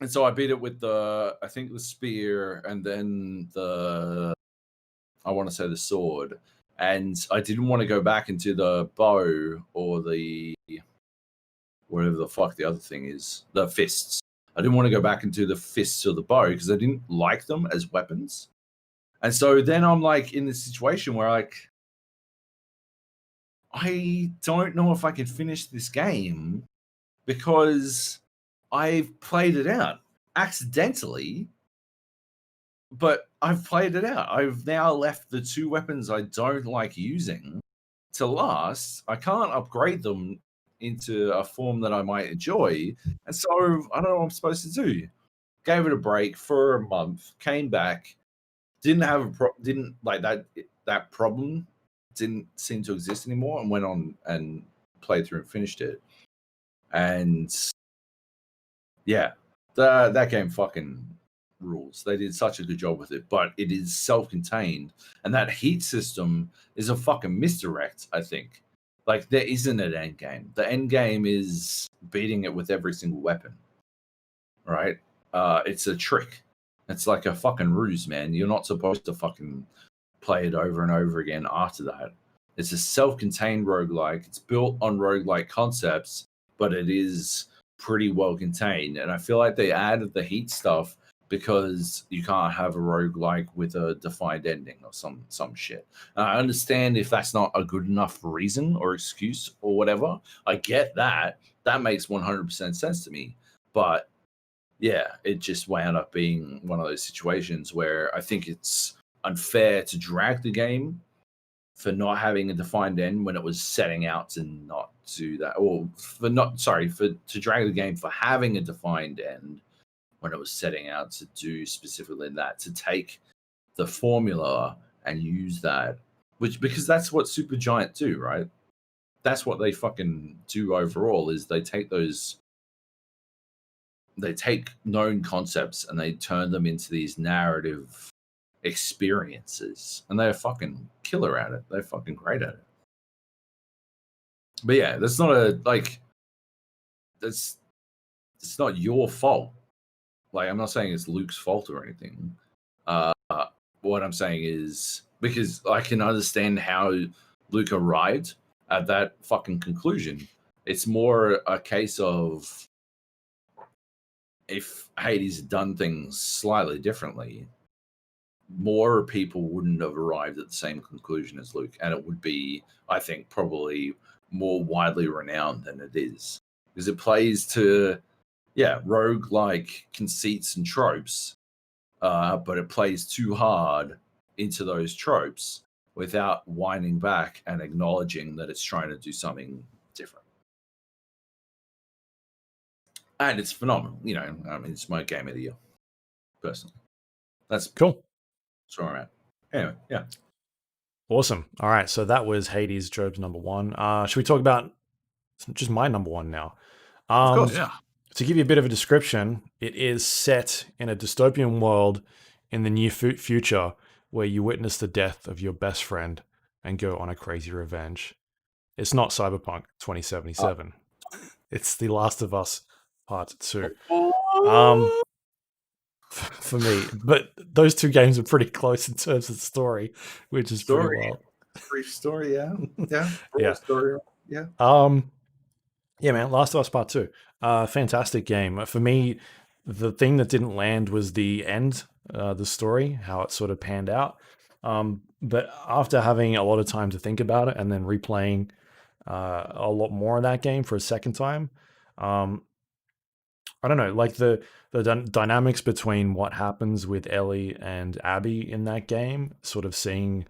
And so I beat it with I think the spear, and then I want to say the sword. And I didn't want to go back into the bow or the whatever the fuck the other thing is, the fists. I didn't want to go back into the fists or the bow because I didn't like them as weapons. And so then I'm like in this situation where I don't know if I can finish this game because I've played it out accidentally, but I've played it out. I've now left the two weapons I don't like using to last. I can't upgrade them into a form that I might enjoy. And so I don't know what I'm supposed to do. Gave it a break for a month, came back, didn't have didn't like that problem didn't seem to exist anymore, and went on and played through and finished it. And yeah, that game fucking rules. They did such a good job with it, but it is self-contained, and that heat system is a fucking misdirect, I think. Like, there isn't an end game. The end game is beating it with every single weapon, right? It's a trick. It's like a fucking ruse, man. You're not supposed to fucking play it over and over again after that. It's a self-contained roguelike. It's built on roguelike concepts, but it is pretty well contained. And I feel like they added the heat stuff because you can't have a roguelike with a defined ending or some shit. And I understand if that's not a good enough reason or excuse or whatever. I get that. That makes 100% sense to me. But yeah, it just wound up being one of those situations where I think it's unfair to drag the game for not having a defined end when it was setting out to not do that, or to drag the game for having a defined end when it was setting out to do specifically that, to take the formula and use that, because that's what Supergiant do, right? That's what they fucking do overall, is they take known concepts and they turn them into these narrative experiences, and they're fucking killer at it. They're fucking great at it. But yeah, that's not it's not your fault. Like, I'm not saying it's Luke's fault or anything. What I'm saying is, because I can understand how Luke arrived at that fucking conclusion. It's more a case of, if Hades had done things slightly differently, more people wouldn't have arrived at the same conclusion as Luke, and it would be, I think, probably more widely renowned than it is, because it plays to, rogue-like conceits and tropes, but it plays too hard into those tropes without winding back and acknowledging that it's trying to do something different. And it's phenomenal. I mean, it's my game of the year, personally. That's cool. That's where I'm at. Anyway, yeah. Awesome. All right, so that was Hades, Joab's number one. Should we talk about just my number one now? Of course, yeah. To give you a bit of a description, it is set in a dystopian world in the near future where you witness the death of your best friend and go on a crazy revenge. It's not Cyberpunk 2077. It's The Last of Us Part 2. For me, but those two games are pretty close in terms of story, which is pretty wild. Brief story, yeah. Yeah. Yeah. Story, yeah. Yeah, man, Last of Us Part 2. Fantastic game. For me, the thing that didn't land was the end, the story, how it sort of panned out. But after having a lot of time to think about it and then replaying a lot more of that game for a second time, I don't know, like the dynamics between what happens with Ellie and Abby in that game, sort of seeing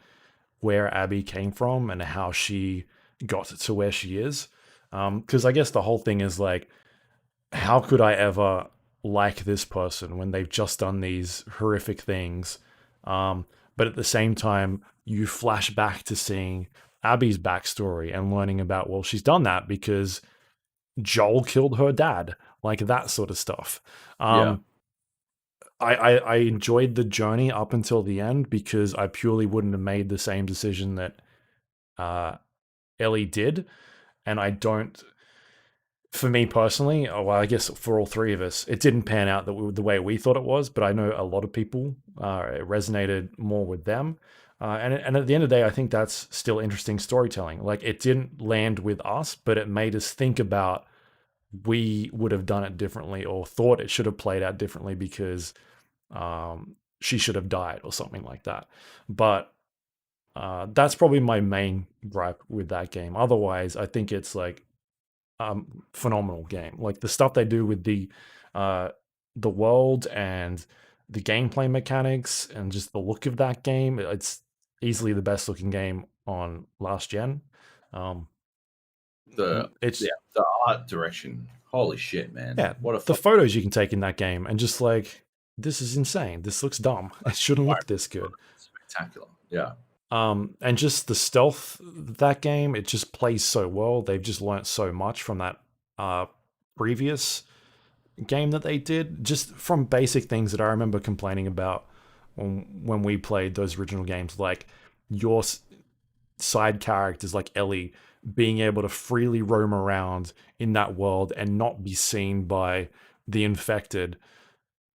where Abby came from and how she got to where she is. Because I guess the whole thing is like, how could I ever like this person when they've just done these horrific things? But at the same time, you flash back to seeing Abby's backstory and learning about, well, she's done that because Joel killed her dad, like that sort of stuff. I enjoyed the journey up until the end because I purely wouldn't have made the same decision that Ellie did. And I don't, for me personally, well, I guess for all three of us, it didn't pan out the way we thought it was. But I know a lot of people it resonated more with them. And at the end of the day, I think that's still interesting storytelling. Like it didn't land with us, but it made us think about we would have done it differently or thought it should have played out differently because she should have died or something like that. But that's probably my main gripe with that game. Otherwise, I think it's like phenomenal game. Like the stuff they do with the world and the gameplay mechanics and just the look of that game. It's easily the best looking game on last gen. It's the art direction. Holy shit, man! yeah, What a the photos you can take in that game and just like this is insane. This looks dumb. It shouldn't look this good. Spectacular. Yeah. And just the stealth that game, it just plays so well. They've just learnt so much from that previous game that they did, just from basic things that I remember complaining about when we played those original games, like your side characters like Ellie being able to freely roam around in that world and not be seen by the infected,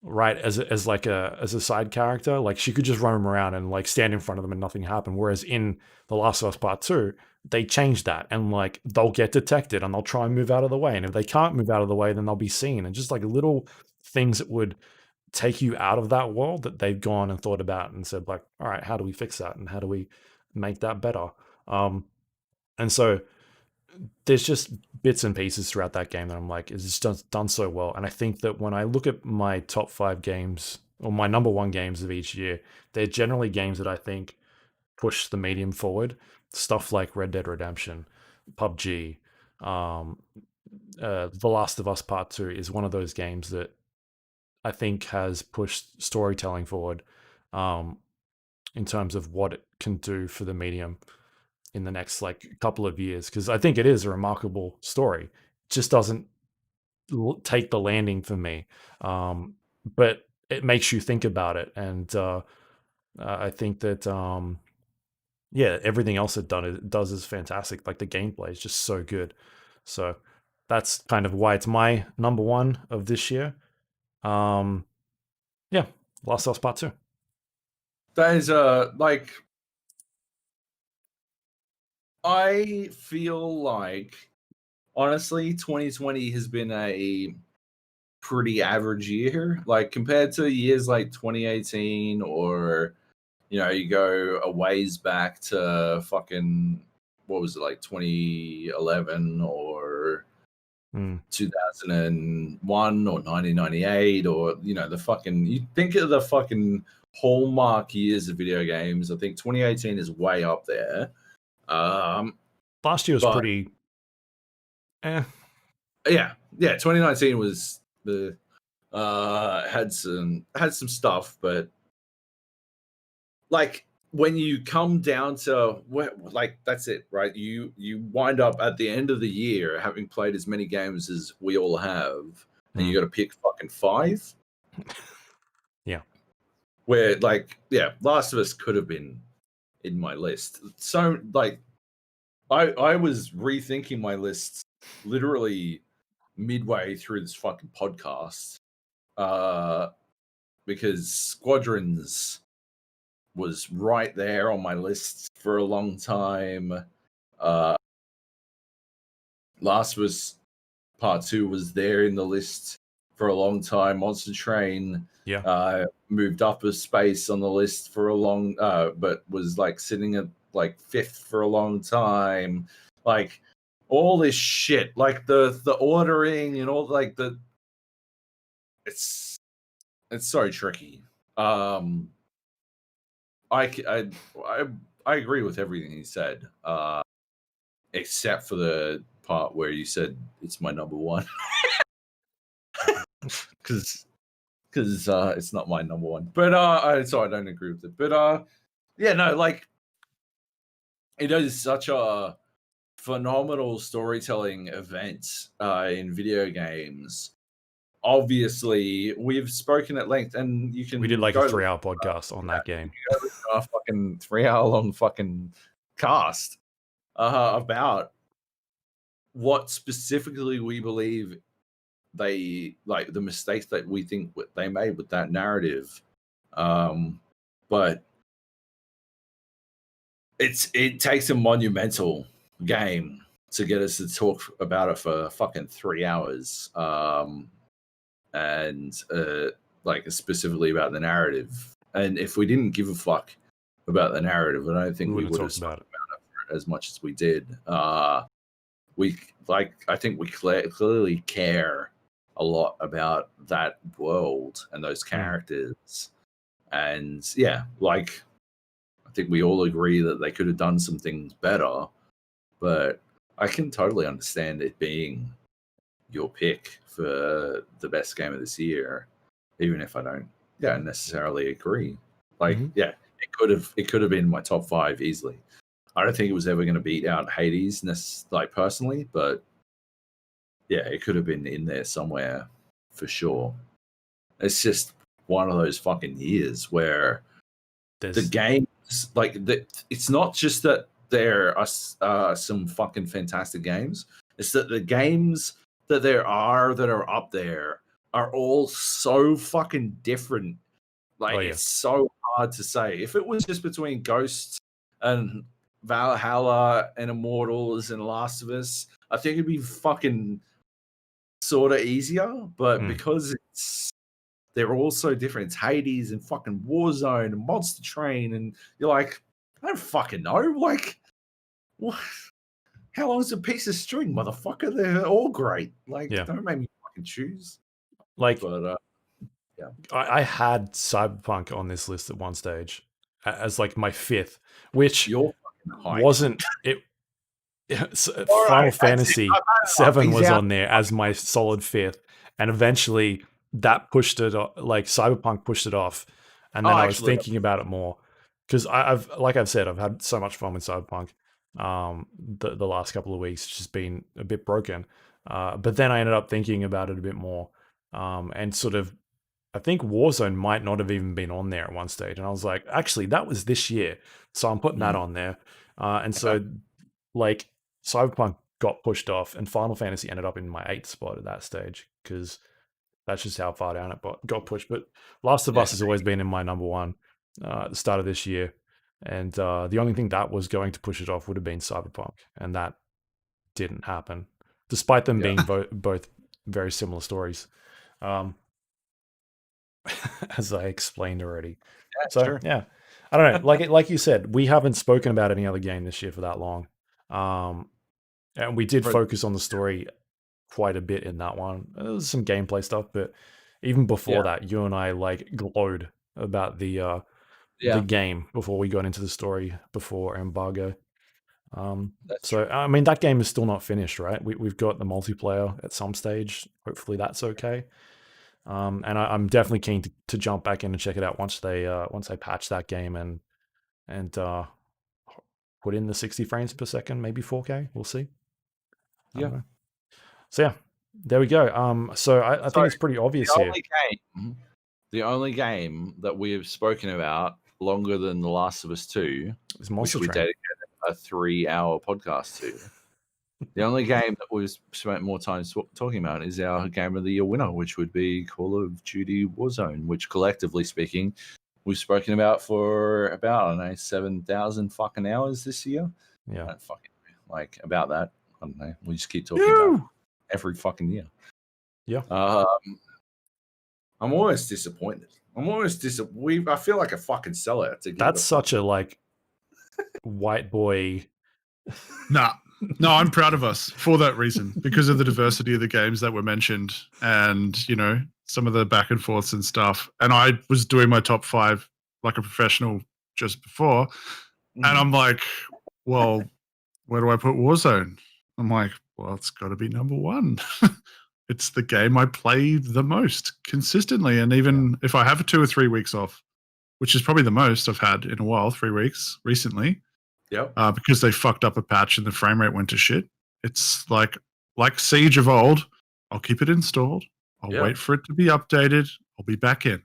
right? As like as a side character, like she could just roam around and like stand in front of them and nothing happened. Whereas in The Last of Us Part 2, they changed that and like they'll get detected and they'll try and move out of the way. And if they can't move out of the way, then they'll be seen. And just like little things that would take you out of that world that they've gone and thought about and said like, all right, how do we fix that? And how do we make that better? And so there's just bits and pieces throughout that game that I'm like, it's just done so well. And I think that when I look at my top 5 games or my number 1 games of each year, they're generally games that I think push the medium forward. Stuff like Red Dead Redemption, PUBG, The Last of Us Part 2 is one of those games that I think has pushed storytelling forward in terms of what it can do for the medium in the next like couple of years, because I think it is a remarkable story. It just doesn't take the landing for me, but it makes you think about it, and I think that yeah, everything else it does is fantastic. Like the gameplay is just so good, so that's kind of why it's my number 1 of this year. Yeah, Last of Us Part 2. That is like I feel like honestly 2020 has been a pretty average year, like compared to years like 2018, or you go a ways back to fucking what was it, like 2011 or 2001 or 1998, or the fucking, you think of the fucking hallmark years of video games. I think 2018 is way up there. Last year was pretty yeah 2019 was the had some stuff, but like when you come down to like that's it, right? You wind up at the end of the year having played as many games as we all have, and you got to pick fucking 5. Yeah. Where like Last of Us could have been in my list. So like I was rethinking my list literally midway through this fucking podcast, because Squadrons was right there on my list for a long time. Last of Us Part 2 was there in the list for a long time. Monster Train moved up a space on the list for a long but was like sitting at like 5th for a long time. Like all this shit, like the ordering and all, like it's so tricky. I agree with everything he said, except for the part where you said it's my number 1, because it's not my number 1. But I don't agree with it. But yeah, no, like it is such a phenomenal storytelling event in video games. Obviously, we've spoken at length, and you can. We did like a 3-hour podcast on that game. A fucking 3-hour long fucking cast about what specifically we believe they like the mistakes that we think they made with that narrative. But it takes a monumental game to get us to talk about it for fucking 3 hours. And like specifically about the narrative. And if we didn't give a fuck about the narrative, I don't think we would have spoken about it as much as we did. I think we clearly care a lot about that world and those characters. And yeah, like I think we all agree that they could have done some things better, but I can totally understand it being your pick for the best game of this year, even if I don't necessarily agree. Like, yeah, it could have been my top 5 easily. I don't think it was ever going to beat out Hades, like personally, but yeah, it could have been in there somewhere for sure. It's just one of those fucking years where the games, like, it's not just that there are some fucking fantastic games. It's that the games that are up there are all so fucking different. Like, it's so hard to say. If it was just between Ghosts and Valhalla and Immortals and Last of Us, I think it'd be fucking sort of easier. But because they're all so different. It's Hades and fucking Warzone and Monster Train, and you're like, I don't fucking know. Like, what? How long is a piece of string, motherfucker? They're all great. Like, don't make me fucking choose. Like, but I had Cyberpunk on this list at one stage as like my 5th, which wasn't it. Final Fantasy 7 was on there as my solid 5th, and eventually that pushed it. Like Cyberpunk pushed it off, and then I was thinking about it more because I've said, I've had so much fun with Cyberpunk. The last couple of weeks, it's just been a bit broken. But then I ended up thinking about it a bit more, and sort of, I think Warzone might not have even been on there at one stage, and I was like, actually, that was this year, so I'm putting that on there. And so, like, Cyberpunk got pushed off, and Final Fantasy ended up in my 8th spot at that stage because that's just how far down it got pushed. But Last of Us has always been in my number 1 at the start of this year. And the only thing that was going to push it off would have been Cyberpunk, and that didn't happen, despite them being both very similar stories, as I explained already. Yeah, I don't know. Like you said, we haven't spoken about any other game this year for that long, and we did focus on the story quite a bit in that one. There was some gameplay stuff, but even before that, you and I like glowed about the game before we got into the story before embargo. So I mean, that game is still not finished, right? We've got the multiplayer at some stage. Hopefully that's okay. And I'm definitely keen to jump back in and check it out once they patch that game and put in the 60 frames per second, maybe 4K. We'll see. So yeah, there we go. So I think it's pretty obvious here. The only game that we have spoken about longer than The Last of Us 2 is Monster Train. We dedicated a 3-hour podcast to. The only game that we've spent more time talking about is our Game of the Year winner, which would be Call of Duty Warzone, which collectively speaking, we've spoken about for about, I don't know, 7,000 fucking hours this year. Yeah. I don't fucking like about that. I don't know. We just keep talking about it every fucking year. Yeah. I'm always disappointed. I feel like a fucking sellout to give. That's such a like white boy. No, I'm proud of us for that reason, because of the diversity of the games that were mentioned, and you know, some of the back and forths and stuff. And I was doing my top 5 like a professional just before, and I'm like, well, where do I put Warzone? I'm like, well, it's got to be number 1. It's the game I play the most consistently. And even if I have 2 or 3 weeks off, which is probably the most I've had in a while, 3 weeks recently, because they fucked up a patch and the frame rate went to shit. It's like Siege of old. I'll keep it installed. I'll wait for it to be updated. I'll be back in.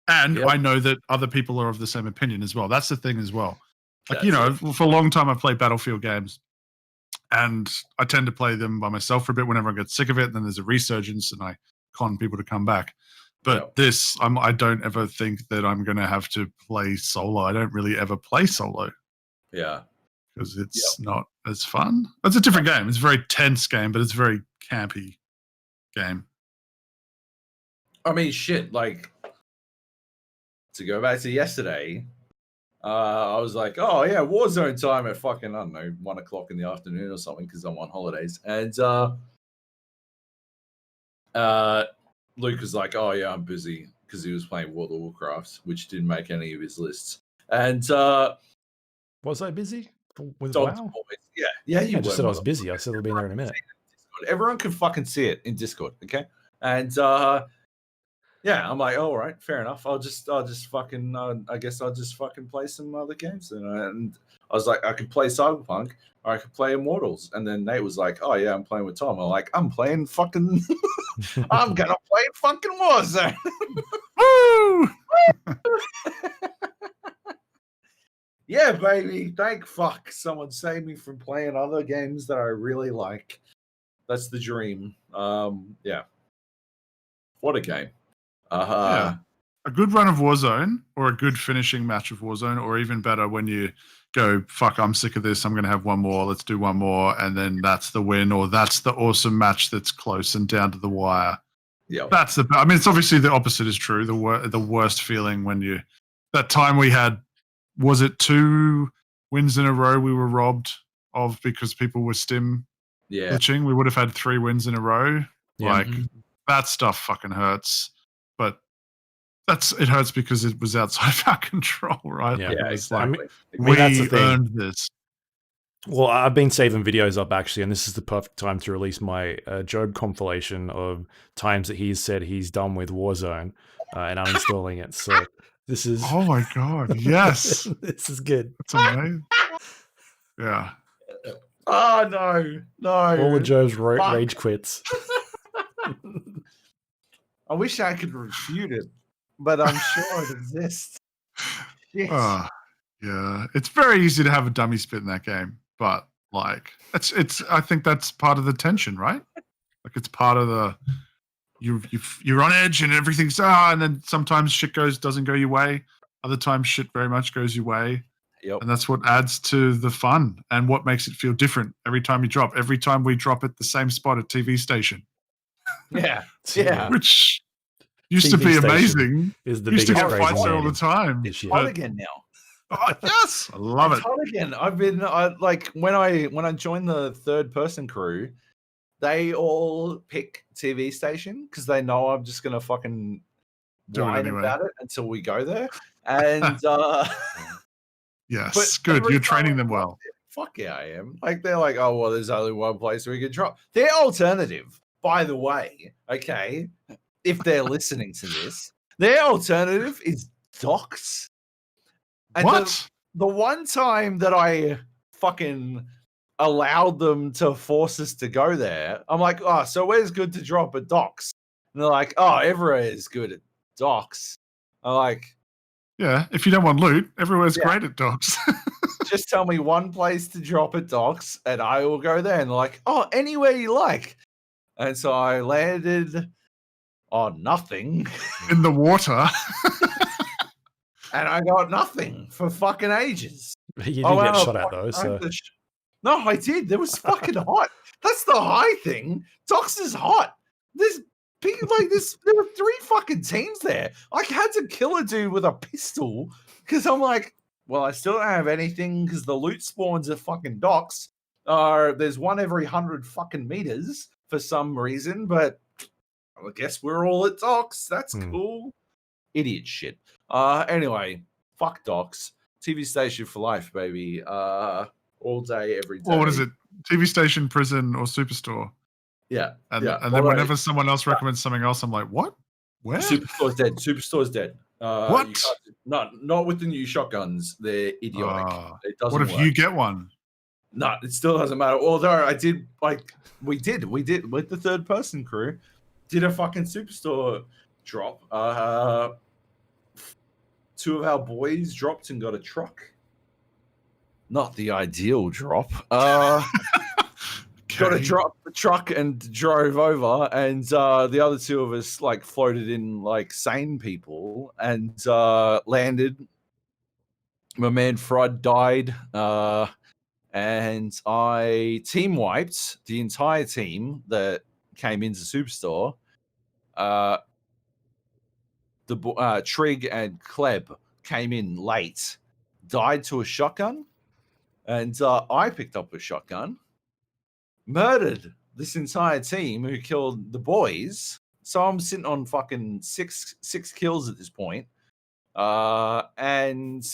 And I know that other people are of the same opinion as well. That's the thing as well. Like, you know, for a long time I've played Battlefield games, and I tend to play them by myself for a bit whenever I get sick of it. And then there's a resurgence, and I con people to come back. But this, I don't ever think that I'm going to have to play solo. I don't really ever play solo. Yeah. Because it's not as fun. It's a different game. It's a very tense game, but it's a very campy game. I mean, shit, like, to go back to yesterday, I was like, oh, yeah, Warzone time at fucking, I don't know, 1 o'clock in the afternoon or something because I'm on holidays. And Luke was like, oh, yeah, I'm busy because he was playing World of Warcraft, which didn't make any of his lists. And was I busy with Dog's WoW? Boys. Yeah, you I just said I was busy. I said I'll be in there in a minute. Everyone can fucking see it in Discord, okay? And yeah, I'm like, all right, fair enough. I'll just fucking, I guess I'll just fucking play some other games. And I was like, I could play Cyberpunk or I could play Immortals. And then Nate was like, oh yeah, I'm playing with Tom. I'm like, I'm playing fucking, I'm gonna play fucking Warzone. Woo! Yeah, baby. Thank fuck. Someone saved me from playing other games that I really like. That's the dream. Yeah. What a game. Yeah. A good run of Warzone, or a good finishing match of Warzone, or even better when you go, fuck, I'm sick of this, I'm going to have one more, let's do one more, and then that's the win, or that's the awesome match that's close and down to the wire. Yeah. That's the, I mean, it's obviously the opposite is true. The worst feeling when you, that time we had, was it 2 wins in a row we were robbed of because people were stim glitching? We would have had 3 wins in a row. Yeah. Like, that stuff fucking hurts. But it hurts because it was outside of our control, right? Yeah, like, exactly. I mean, that's the we thing. earned this. Well, I've been saving videos up actually, and this is the perfect time to release my Joab compilation of times that he's said he's done with Warzone and uninstalling it. So this is. Oh my god! Yes, this is good. That's amazing. Yeah. Oh no! All of Joab's rage quits. I wish I could refute it, but I'm sure it exists. Yeah, it's very easy to have a dummy spit in that game, but like it's. I think that's part of the tension, right? Like it's part of the you're on edge and everything's and then sometimes shit doesn't go your way. Other times shit very much goes your way. Yep. And that's what adds to the fun and what makes it feel different every time you drop. Every time we drop at the same spot at TV station. Yeah. Which used TV to be station amazing. Is the used to biggest get craze fights in there all the gaming. time. It's hot again now. Oh, yes, I love It's it. hot again. I've been like when I joined the third person crew, they all pick TV station because they know I'm just gonna fucking whine about it until we go there. And yes, good. You're training them well. Fuck yeah, I am. Like they're like, oh well, there's only one place we can drop. Their alternative, by the way, okay, if they're listening to this, their alternative is docks. And what? The one time that I fucking allowed them to force us to go there, I'm like, oh, so where's good to drop at docks? And they're like, oh, everywhere is good at docks. I'm like, yeah, if you don't want loot, everywhere's great at docks. just tell me one place to drop at docks and I will go there. And they're like, oh, anywhere you like. And so I landed on nothing. In the water. And I got nothing for fucking ages. You didn't get shot at though, so. No, I did. It was fucking hot. That's the high thing. Docks is hot. There's like this. There were 3 fucking teams there. I had to kill a dude with a pistol because I'm like, well, I still don't have anything because the loot spawns at fucking docks. There's one every 100 fucking meters for some reason, but I guess we're all at docks. That's cool. Idiot shit. Anyway, fuck docks. TV station for life, baby. All day, every day. Well, what is it? TV station, prison, or superstore? Yeah. And then whenever someone else recommends something else, I'm like, what? Where? Superstore's dead. Superstore's dead. What? Not with the new shotguns. They're idiotic. It doesn't What if you get one? No, it still doesn't matter. Although I did, we did with the third person crew, did a fucking superstore drop. 2 of our boys dropped and got a truck. Not the ideal drop. Okay. got a truck and drove over, and the other two of us like floated in like sane people and landed. My man Frod died, and I team wiped the entire team that came into Superstore. Trig and Kleb came in late, died to a shotgun, and I picked up a shotgun, murdered this entire team who killed the boys. So I'm sitting on fucking six kills at this point. And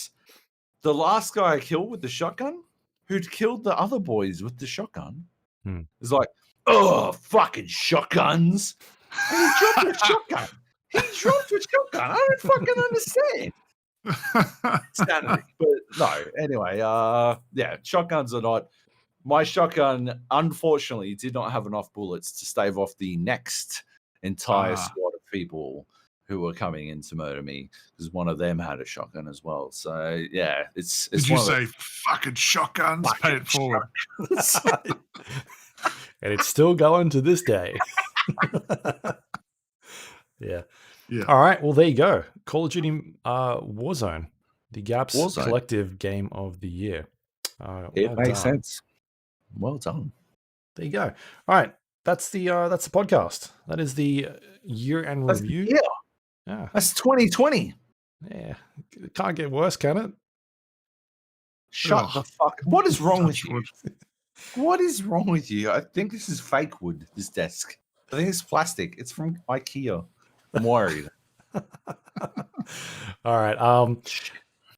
the last guy I killed with the shotgun, who'd killed the other boys with the shotgun, is like, oh, fucking shotguns. And he dropped a shotgun. He dropped a shotgun. I don't fucking understand. Sanity. But no, anyway, yeah, shotguns are not. My shotgun, unfortunately, did not have enough bullets to stave off the next entire squad of people who were coming in to murder me, because one of them had a shotgun as well. So yeah, it's. Did you say fucking shotguns? Pay it forward. And it's still going to this day. Yeah. All right. Well, there you go. Call of Duty Warzone, the Gaps Collective Game of the Year. It makes sense. Well done. There you go. All right. That's the podcast. That is the year end review. Yeah. That's 2020. Yeah. It can't get worse, can it? Shut the fuck. What is wrong with you? What is wrong with you? I think this is fake wood, this desk. I think it's plastic. It's from IKEA. I'm worried. All right.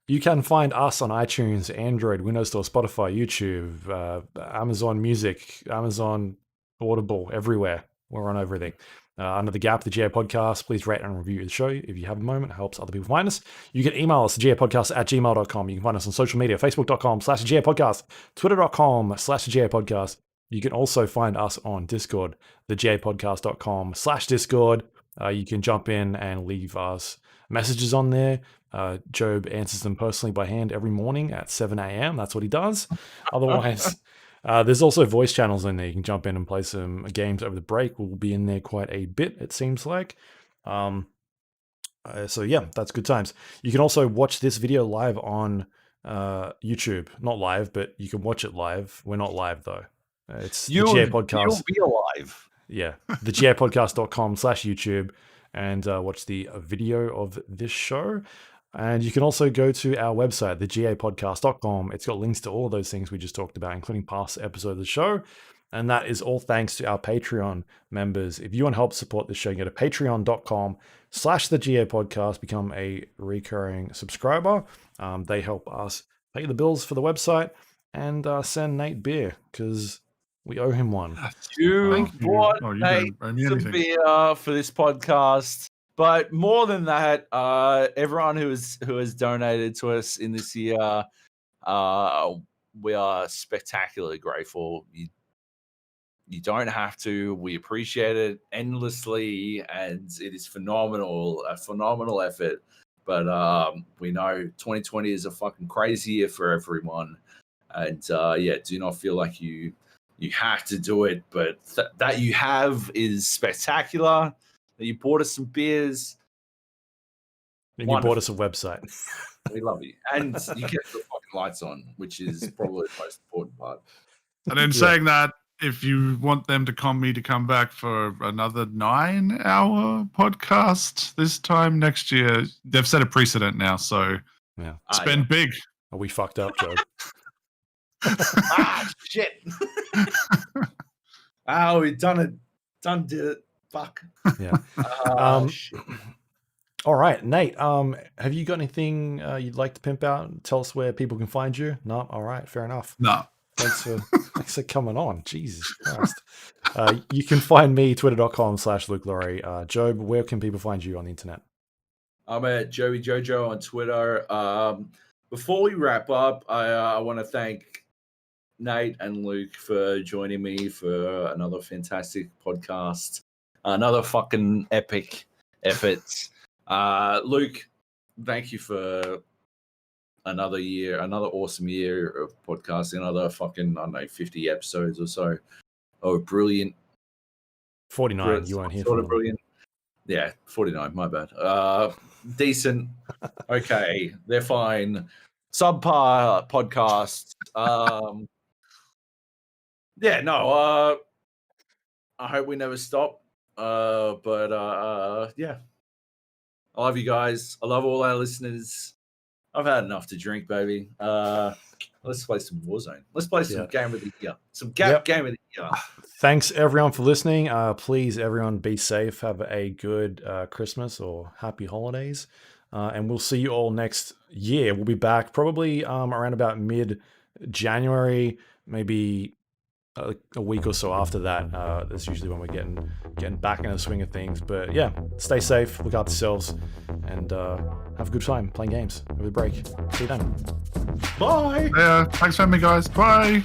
You can find us on iTunes, Android, Windows Store, Spotify, YouTube, Amazon Music, Amazon Audible, everywhere. We're on everything. Under the Gap, the GA Podcast, please rate and review the show if you have a moment. It helps other people find us. You can email us, gapodcast@gmail.com. You can find us on social media, facebook.com/GAPodcast, twitter.com/GAPodcast. You can also find us on Discord, thegapodcast.com/Discord. You can jump in and leave us messages on there. Joab answers them personally by hand every morning at 7 a.m. That's what he does. Otherwise, there's also voice channels in there. You can jump in and play some games over the break. We'll be in there quite a bit, it seems like. So yeah, that's good times. You can also watch this video live on YouTube. Not live, but you can watch it live. We're not live though. It's the GA Podcast. You'll be alive. Yeah, thegapodcast.com/YouTube and watch the video of this show. And you can also go to our website, thegapodcast.com. It's got links to all of those things we just talked about, including past episodes of the show. And that is all thanks to our Patreon members. If you want to help support this show, you go to patreon.com/thegapodcast, become a recurring subscriber. They help us pay the bills for the website and send Nate beer because we owe him one. You bought Nate some beer for this podcast. But more than that, everyone who has donated to us in this year, we are spectacularly grateful. You don't have to. We appreciate it endlessly, and it is a phenomenal effort. But we know 2020 is a fucking crazy year for everyone, and do not feel like you have to do it, but that you have is spectacular. You bought us some beers. And you bought us a website. We love you. And you get the fucking lights on, which is probably the most important part. And in saying that, if you want them to come back for another 9-hour podcast this time next year, they've set a precedent now. So spend big. Are we fucked up, Joe? Shit. We done it. Did it. Fuck. Yeah. Shit. All right, Nate. Have you got anything you'd like to pimp out? Tell us where people can find you. No. All right. Fair enough. No. Thanks for coming on. Jesus Christ. You can find me twitter.com/Luke Lawrie. Joab, where can people find you on the internet? I'm at Joey Jojo on Twitter. Before we wrap up, I want to thank Nate and Luke for joining me for another fantastic podcast. Another fucking epic efforts. Luke, thank you for another year, another awesome year of podcasting, another fucking, 50 episodes or so. or brilliant. 49. You weren't here Sort for of them. brilliant. Yeah, 49. My bad. Decent. Okay, they're fine. Subpar podcast. Yeah, no. I hope we never stop. But yeah, I love you guys. I love all our listeners. I've had enough to drink, baby. Let's play some Warzone. Let's play some Game of the Year. Some Game of the Year. Thanks everyone for listening. Please, everyone, be safe. Have a good Christmas or happy holidays. And we'll see you all next year. We'll be back probably around about mid-January, maybe a week or so after that. That's usually when we're getting back in the swing of things. But yeah, stay safe, look after yourselves, and have a good time playing games over the break. See you then. Bye. Yeah, thanks for having me, guys. Bye.